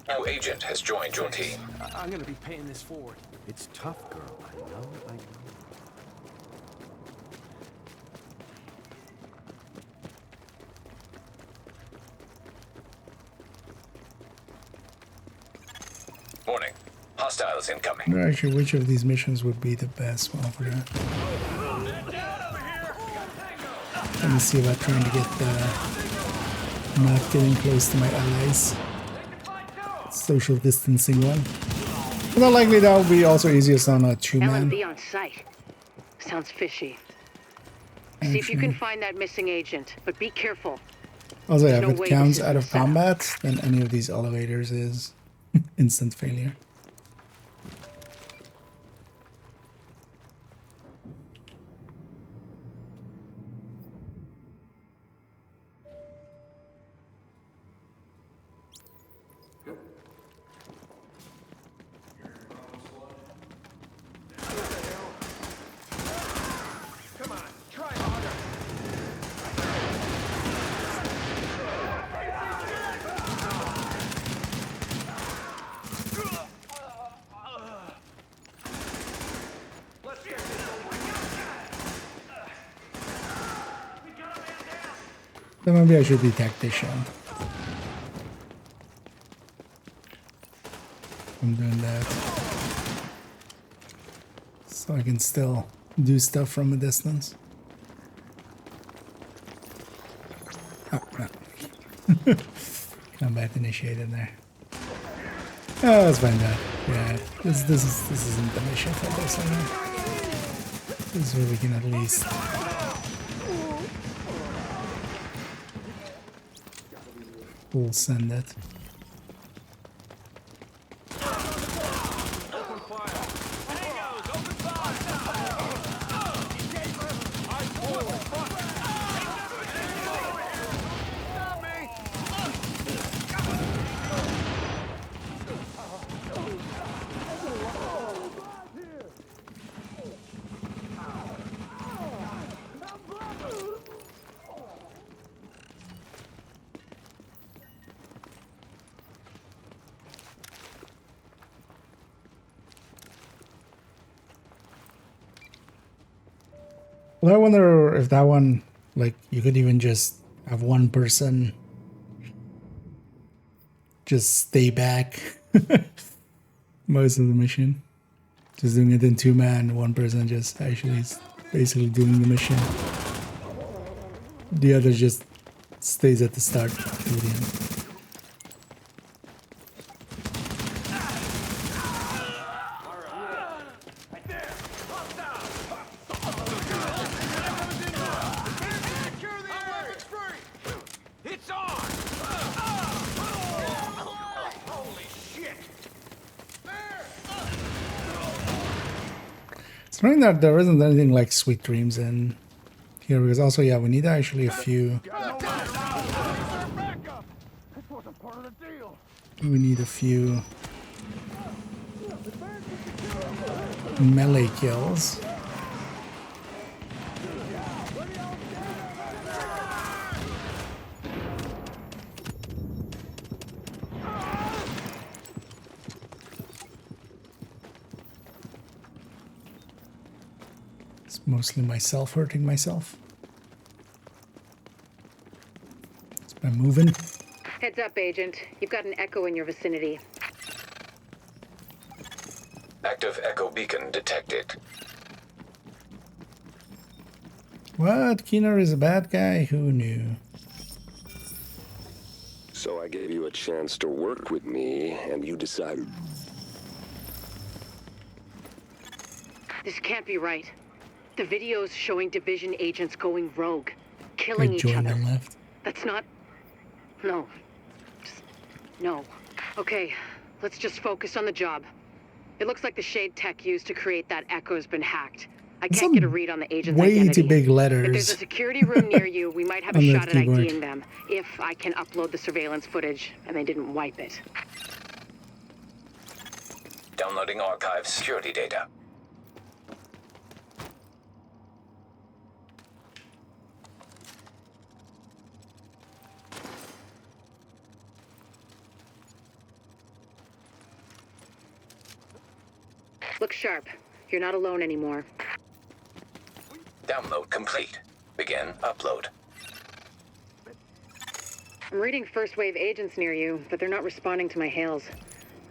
New agent has joined your team. I'm gonna be paying this forward. It's tough, girl. I know. Warning. Hostiles incoming. I'm not sure which of these missions would be the best one for that. Let me see about trying to get the not getting close to my allies. Social distancing one. More likely that will be also easiest on a 2-man. LMB on site. Sounds fishy. See if you can find that missing agent, but be careful. Also, There's if no it way counts this out is of set up. combat, then any of these elevators is instant failure. Come on, try harder. Let's get this over. So maybe I should be tactician. I'm doing that. So I can still do stuff from a distance. Oh, no. Combat initiated there. Oh, let's find out. Yeah, this isn't the mission for this, I think. This is where we can at least full send it. Well, I wonder if that one, like, you could even just have one person just stay back most of the mission. Just doing it in 2-man, one person just actually is basically doing the mission. The other just stays at the start to the end. It's on! Holy shit! It's funny that there isn't anything like Sweet Dreams in here, because also, yeah, we need actually a few. We need a few melee kills. It's mostly myself hurting myself. It's by moving. Heads up, Agent. You've got an echo in your vicinity. Active echo beacon detected. What? Keener is a bad guy? Who knew? So I gave you a chance to work with me, and you decided... This can't be right. The videos showing division agents going rogue, killing each other. Left. That's not... No. Just... No. Okay, let's just focus on the job. It looks like the shade tech used to create that echo has been hacked. I can't get a read on the agent's way identity. too big letters. If there's a security room near you, we might have a on that shot at keyboard. IDing them, if I can upload the surveillance footage and they didn't wipe it. Downloading archive security data. Look sharp. You're not alone anymore. Download complete. Begin upload. I'm reading first wave agents near you, but they're not responding to my hails.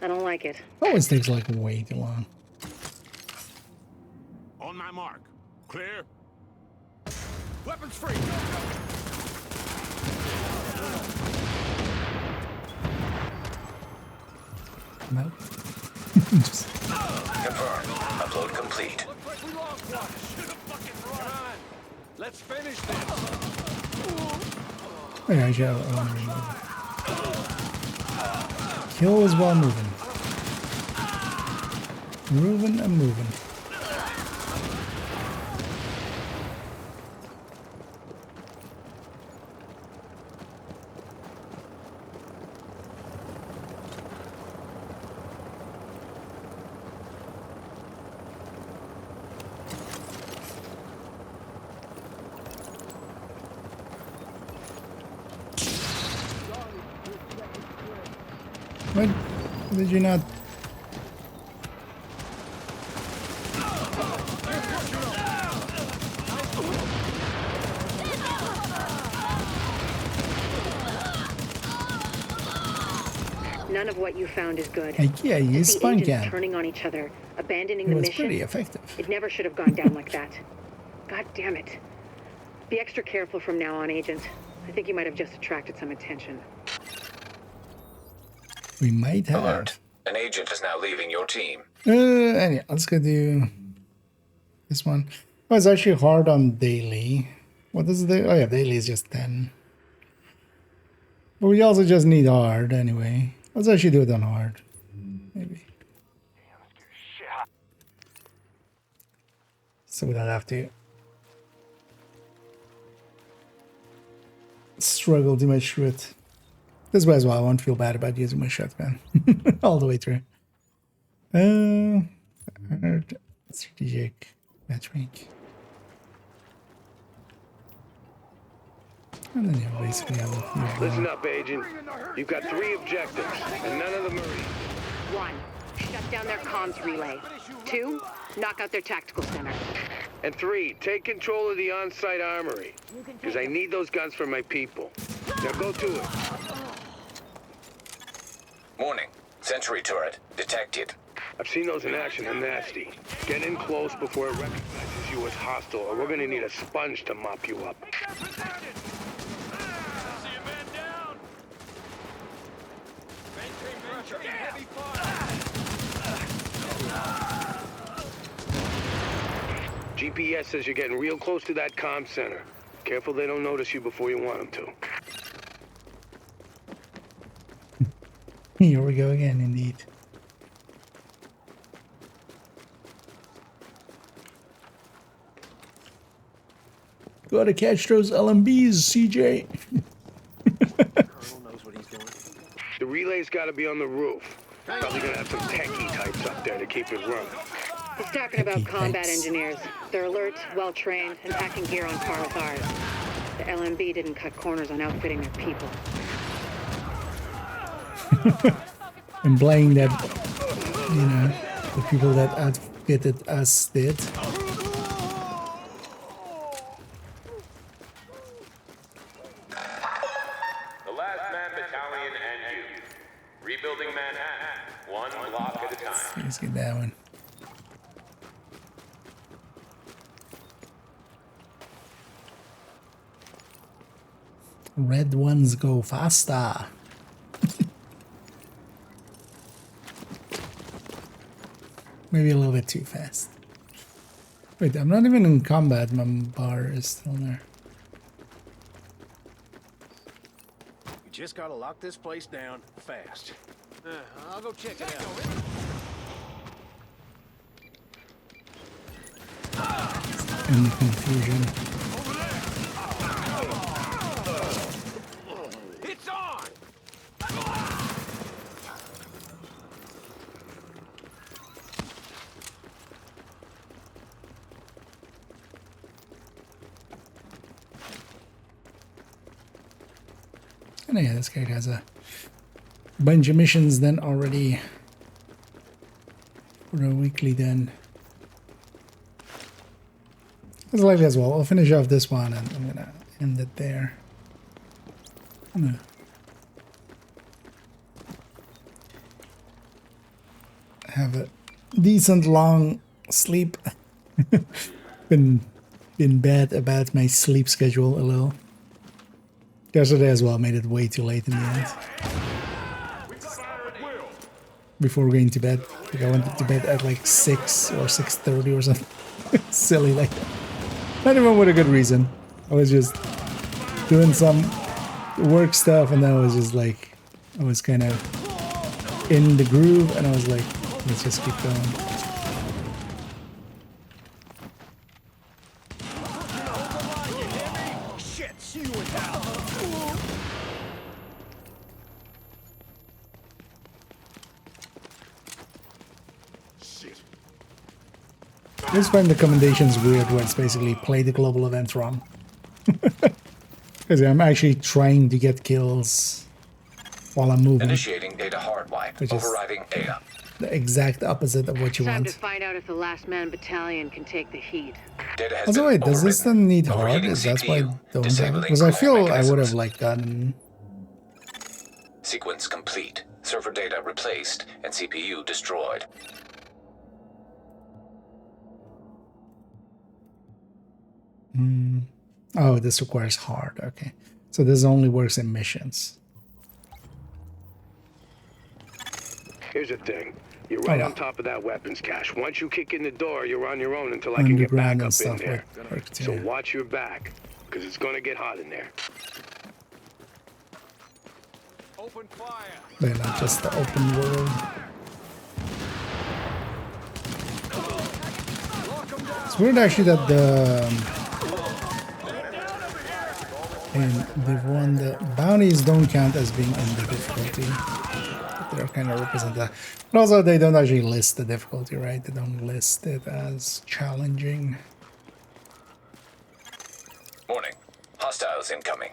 I don't like it. Always takes like way too long. On my mark. Clear. Weapons free. No. Just... Confirmed. Upload complete. Looks like we lost one. Should have fucking run. Come on. Let's finish this. Yeah, I should kill is while moving. Moving and moving. What did you not? None of what you found is good. Yeah, you The spun agents cam. turning on each other, abandoning It the was mission. pretty effective. It never should have gone down like that. God damn it. Be extra careful from now on, Agent. I think you might have just attracted some attention. We might have. Alert. An agent is now leaving your team. Anyway, let's go do this one. Oh, it's actually hard on daily. What is the? Oh yeah, daily is just 10. But we also just need hard anyway. Let's actually do it on hard. Maybe. So we don't have to struggle too much through it. This way as well, I won't feel bad about using my shotgun all the way through. Strategic matchmake. And then you basically have a few. Listen up, Agent. You've got 3 objectives, and none of them are easy. 1. Shut down their comms relay. 2. Knock out their tactical center. And 3, take control of the on-site armory. Because I need those guns for my people. Now go to it. Warning. Sentry turret detected. I've seen those in action. They're nasty. Get in close before it recognizes you as hostile, or we're gonna need a sponge to mop you up. GPS says you're getting real close to that comm center. Careful they don't notice you before you want them to. Here we go again, indeed. Gotta catch those LMBs, CJ. The relay's gotta be on the roof. Probably gonna have some techie types up there to keep it running. He's talking about combat engineers. They're alert, well-trained, and packing gear on par with ours. The LMB didn't cut corners on outfitting their people. And blaming that, you know, the people that outfitted us did. The last man battalion and you. Rebuilding Manhattan, one block at a time. Let's get that one. Red ones go faster. Maybe a little bit too fast. Wait, I'm not even in combat. My bar is still there. We just gotta lock this place down fast. I'll go check it out. In the confusion. It's on! And yeah, this guy has a bunch of missions then already. for the weekly then. It's likely as well. I'll finish off this one and I'm gonna end it there. I'm gonna have a decent long sleep. been bad about my sleep schedule a little. Yesterday as well, made it way too late in the end. Before going to bed, like I went to bed at like 6 or 6:30 or something. Silly like that. Not even with a good reason. I was just doing some work stuff and then I was just like, I was kind of in the groove and I was like, let's just keep going. I just find the commendations weird where it's basically play the global event wrong. Because I'm actually trying to get kills while I'm moving. Initiating data hard wipe. Overriding data. The exact opposite of what you Time want. to find out if the last man battalion can take the heat. Data has Also, wait, does this then need hard? Is that why I don't have it? Because I feel I would have like gotten. Sequence complete. Server data replaced and CPU destroyed. Oh, this requires hard. Okay, so this only works in missions. Here's the thing. You're right on top of that weapons cache. Once you kick in the door, you're on your own until I can get back up in there. So watch your back, because it's going to get hot in there. Open fire. They're not just the open world. It's weird actually that the bounties don't count as being in the difficulty. They're kind of represent that. But also they don't actually list the difficulty, right? They don't list it as challenging. Warning. Hostiles incoming.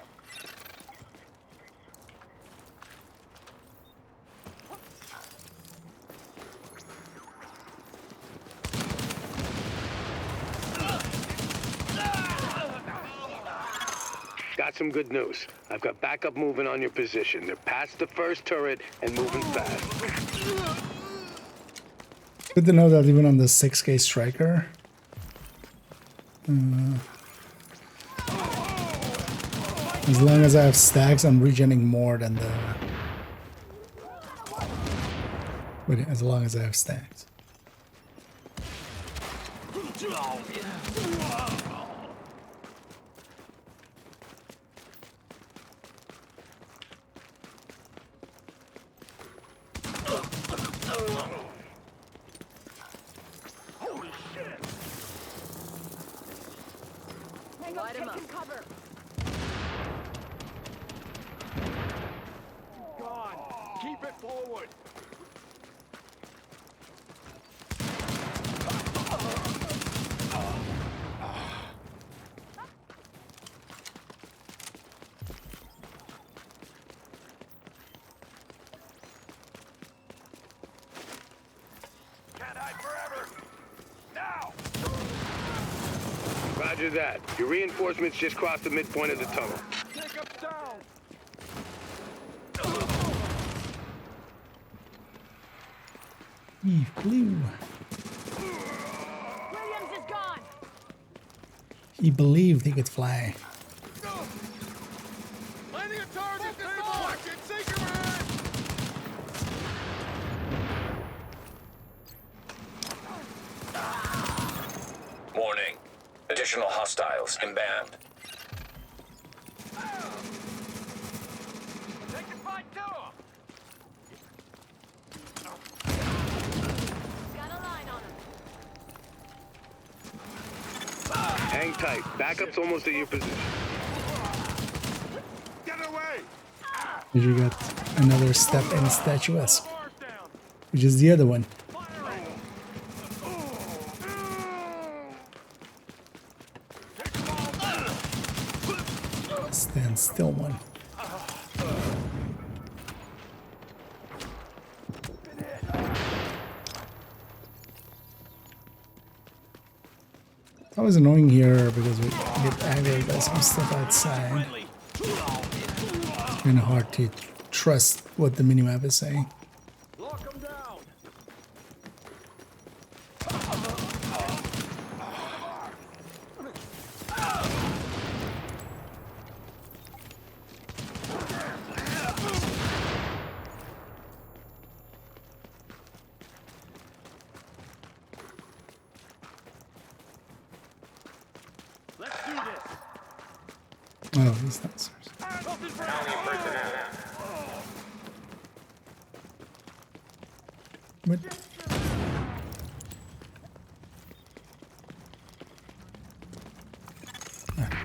Got some good news. I've got backup moving on your position. They're past the first turret and moving fast. Good to know that even on the 6K striker, as long as I have stacks, I'm regenerating more than the. Wait, as long as I have stacks. Light him up. Cover. Gone. Keep it forward. Can't hide forever. Now. Roger that. Your reinforcements just crossed the midpoint of the tunnel. Take up down. Eve Blue. Williams is gone. He believed he could fly. Landing a target. Watch it. Seeker man. Warning. Additional hostiles inbound. They can fight too. Got a line on him. Hang tight. Backup's almost at your position. Get away. Did you get another step in statuesque? Which is the other one. Stand still one. It's always annoying here because we get aggroed by some stuff outside. It's kind of hard to trust what the minimap is saying. Oh, these sensors. What?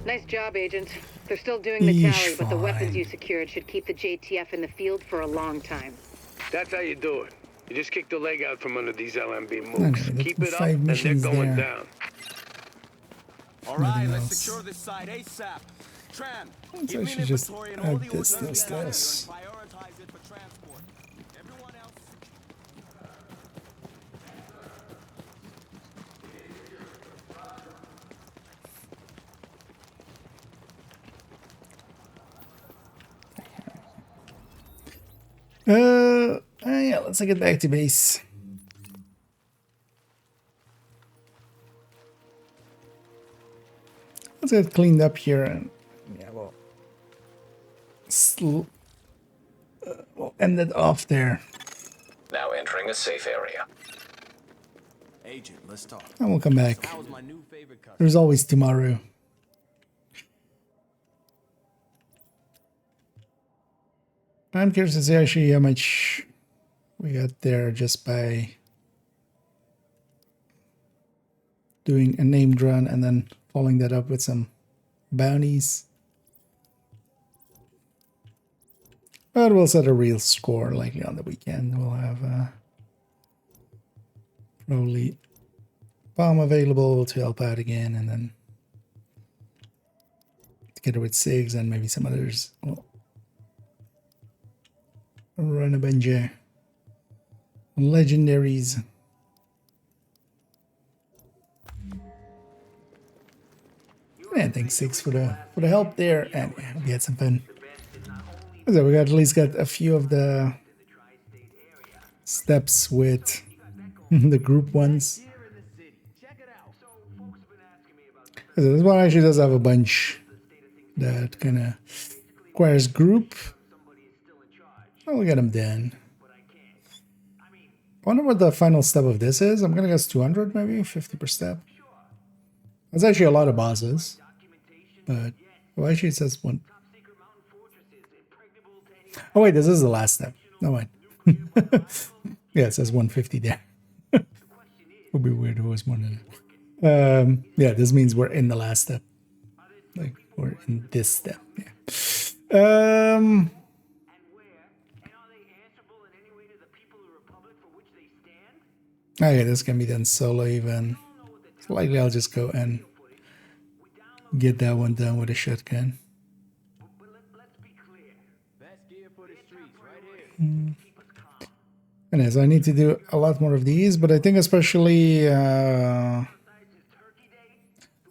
Nice job, Agent. They're still doing the tally, but the weapons you secured should keep the JTF in the field for a long time. That's how you do it. You just kick the leg out from under these LMB moves. Okay, Keep it up, and they're going down. All right, let's secure this side ASAP. Tran, give me an inventory and all the ordnance and prioritize it for transport. Everyone else. Yeah, let's get back to base. Let's get cleaned up here and yeah, we'll end it off there. Now entering a safe area. Agent, let's talk. And we'll come back. So how's my new favorite customer? There's always tomorrow. I'm curious to see actually how much we got there just by doing a named run and then following that up with some bounties. But we'll set a real score likely on the weekend. We'll have probably bomb available to help out again, and then together with SIGs and maybe some others. We'll run a bunch of legendaries. And thanks SIGs for the help there, and yeah, we had some fun. So we at least got a few of the steps with the group ones. So this one actually does have a bunch that kind of requires group. Well, we got them done. I wonder what the final step of this is. I'm gonna guess 200, maybe 50 per step. That's actually a lot of bosses, but well, actually it says one. Oh wait, this is the last step. No wait. Yeah, it says 150 there. Would be weird if it was more than that. Yeah, this means we're in the last step. Like we're in this step. Yeah. Okay, this can be done solo even. So likely I'll just go and get that one done with a shotgun. And so I need to do a lot more of these, but I think especially oh,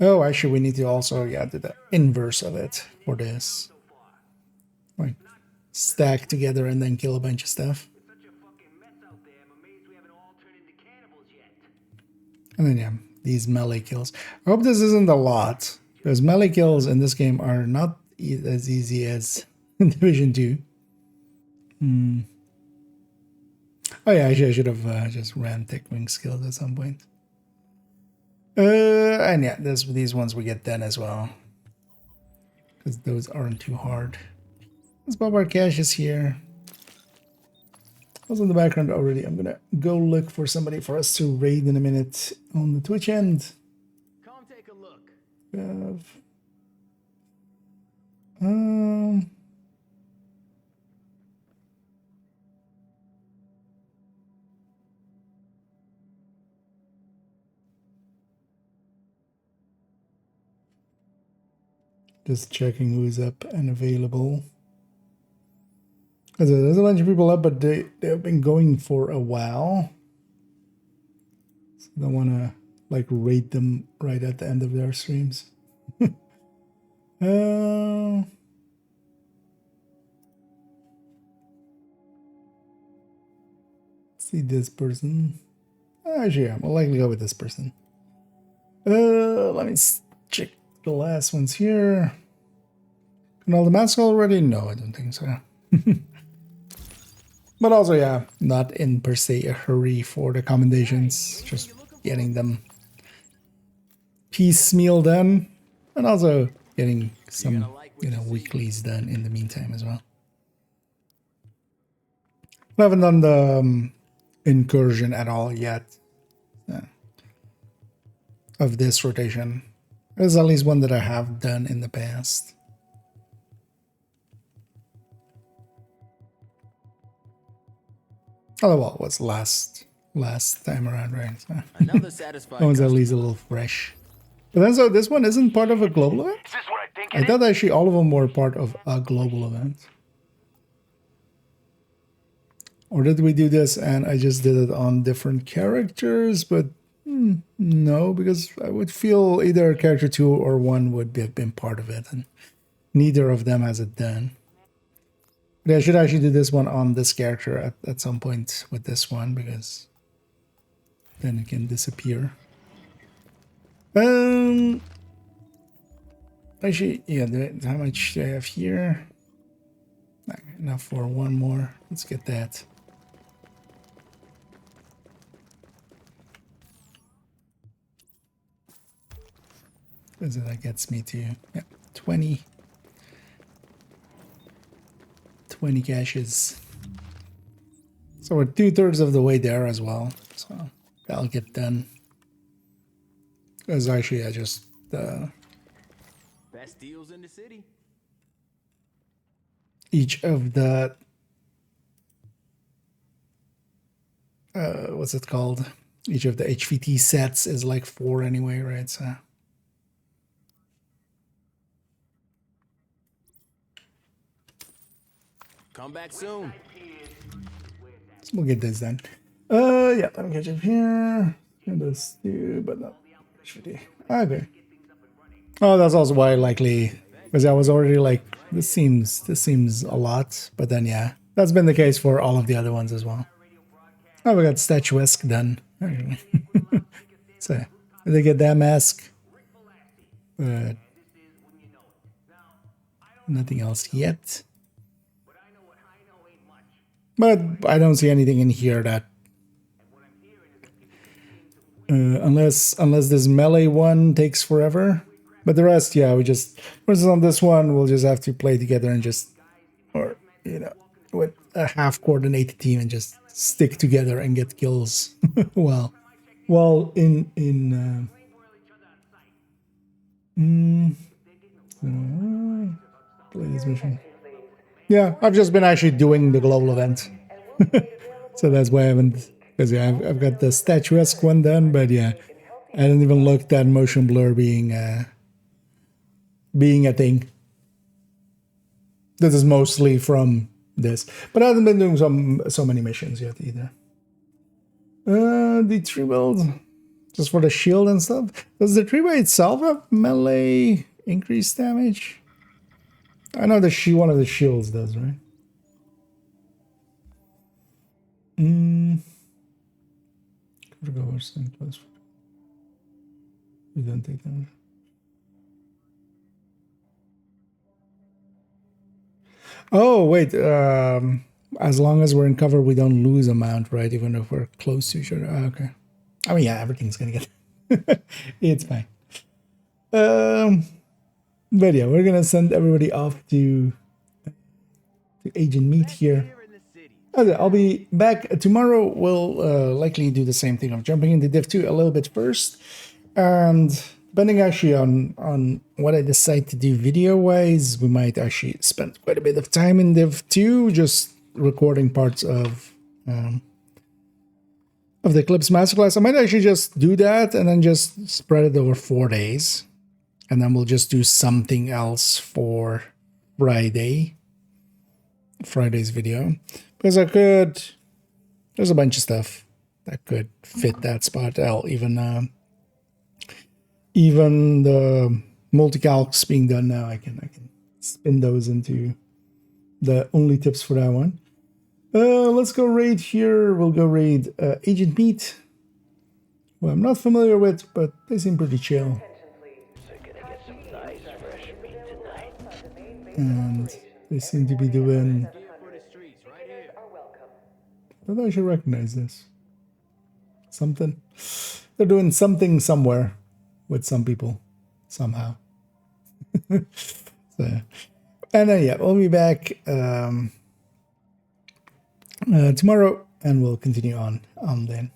actually we need to also do the inverse of it for this. Like stack together and then kill a bunch of stuff. And then yeah, these melee kills. I hope this isn't a lot, because melee kills in this game are not as easy as in Division 2. Oh yeah, actually I should have just ran Tech Wing skills at some point. And yeah, these ones we get done as well, because those aren't too hard. Let's pop our caches here. I was in the background already. I'm gonna go look for somebody for us to raid in a minute on the Twitch end. Come take a look. Just checking who's up and available. There's a bunch of people up, but they've been going for a while. So I don't want to like rate them right at the end of their streams. See this person. Actually, yeah, I'll likely go with this person. Let me check the last ones here. And all the masks already? No, I don't think so. But also, yeah, not in per se a hurry for the commendations, just getting them piecemeal done, and also getting some, you know, weeklies done in the meantime as well. I haven't done the incursion at all yet of this rotation. There's at least one that I have done in the past. Oh well, it was last time around, right? So Another satisfied that was at least a little fresh. But then, so this one isn't part of a global event? Is this what I think I thought actually all of them were part of a global event. Or did we do this and I just did it on different characters? But no, because I would feel either character 2 or 1 would have been part of it, and neither of them has it done. But I should actually do this one on this character at some point with this one, because then it can disappear. Actually, yeah, how much do I have here? Enough for one more. Let's get that. Because that gets me to 20 caches. So we're 2/3 of the way there as well. So that'll get done. Because actually I just best deals in the city. Each of the what's it called? Each of the HVT sets is like 4 anyway, right? So come back soon. so we'll get this done. Yeah, let me catch up here. And this too, but not HVT. Okay. Oh, that's also why likely, because I was already like, this seems a lot, but then yeah, that's been the case for all of the other ones as well. Oh, we got statuesque done. So they get that mask, but nothing else yet. But I don't see anything in here that unless this melee one takes forever. But the rest, yeah, we just, for instance, on this one, we'll just have to play together and just, or, you know, with a half-coordinated team and just stick together and get kills while in play this mission. Yeah, I've just been actually doing the global event. So that's why I haven't, because yeah, I've got the statuesque one done, but yeah, I didn't even look at motion blur being a thing. This is mostly from this, but I haven't been doing so many missions yet either. The tree build, just for the shield and stuff. Does the tree itself have melee increased damage? I know one of the shields does, right? You don't take them. Oh wait, as long as we're in cover, we don't lose amount, right? Even if we're close to each other. Oh, okay. I mean, yeah, everything's gonna get. It's fine. But yeah, we're gonna send everybody off to Agent Meat here. Okay, I'll be back tomorrow. We'll likely do the same thing of jumping into Div 2 a little bit first, and depending actually on what I decide to do video-wise, we might actually spend quite a bit of time in Div 2, just recording parts of the Eclipse Masterclass. I might actually just do that and then just spread it over 4 days, and then we'll just do something else for Friday's video. Because there's a bunch of stuff that could fit that spot. I'll even even the multi-calcs being done now, I can spin those into the only tips for that one. Let's go raid here. We'll go raid Agent Meat, who I'm not familiar with, but they seem pretty chill. And they seem to be doing... I thought I should recognize this. Something. They're doing something somewhere with some people, somehow. So, and then, yeah, we'll be back tomorrow, and we'll continue on then.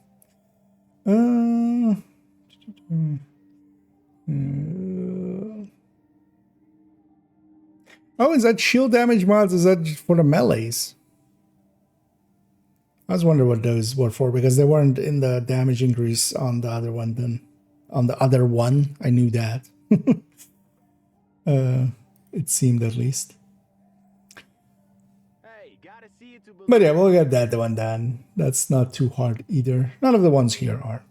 Oh, is that shield damage mods? Is that for the melees? I was wondering what those were for, because they weren't in the damage increase on the other one. Then on the other one, I knew that. It seemed, at least. But yeah, we'll get that one done. That's not too hard either. None of the ones here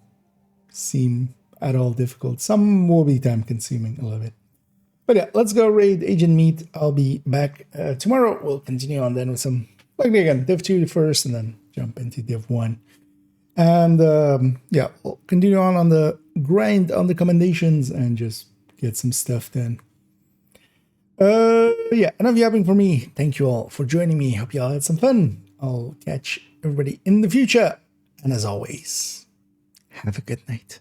seem at all difficult. Some will be time consuming a little bit. But yeah, let's go raid Agent Meat. I'll be back tomorrow. We'll continue on then with some, like again, Div 2 first, and then jump into Div 1. And yeah, we'll continue on the grind on the commendations and just get some stuff done. Yeah, enough yapping for me. Thank you all for joining me. Hope you all had some fun. I'll catch everybody in the future. And as always, have a good night.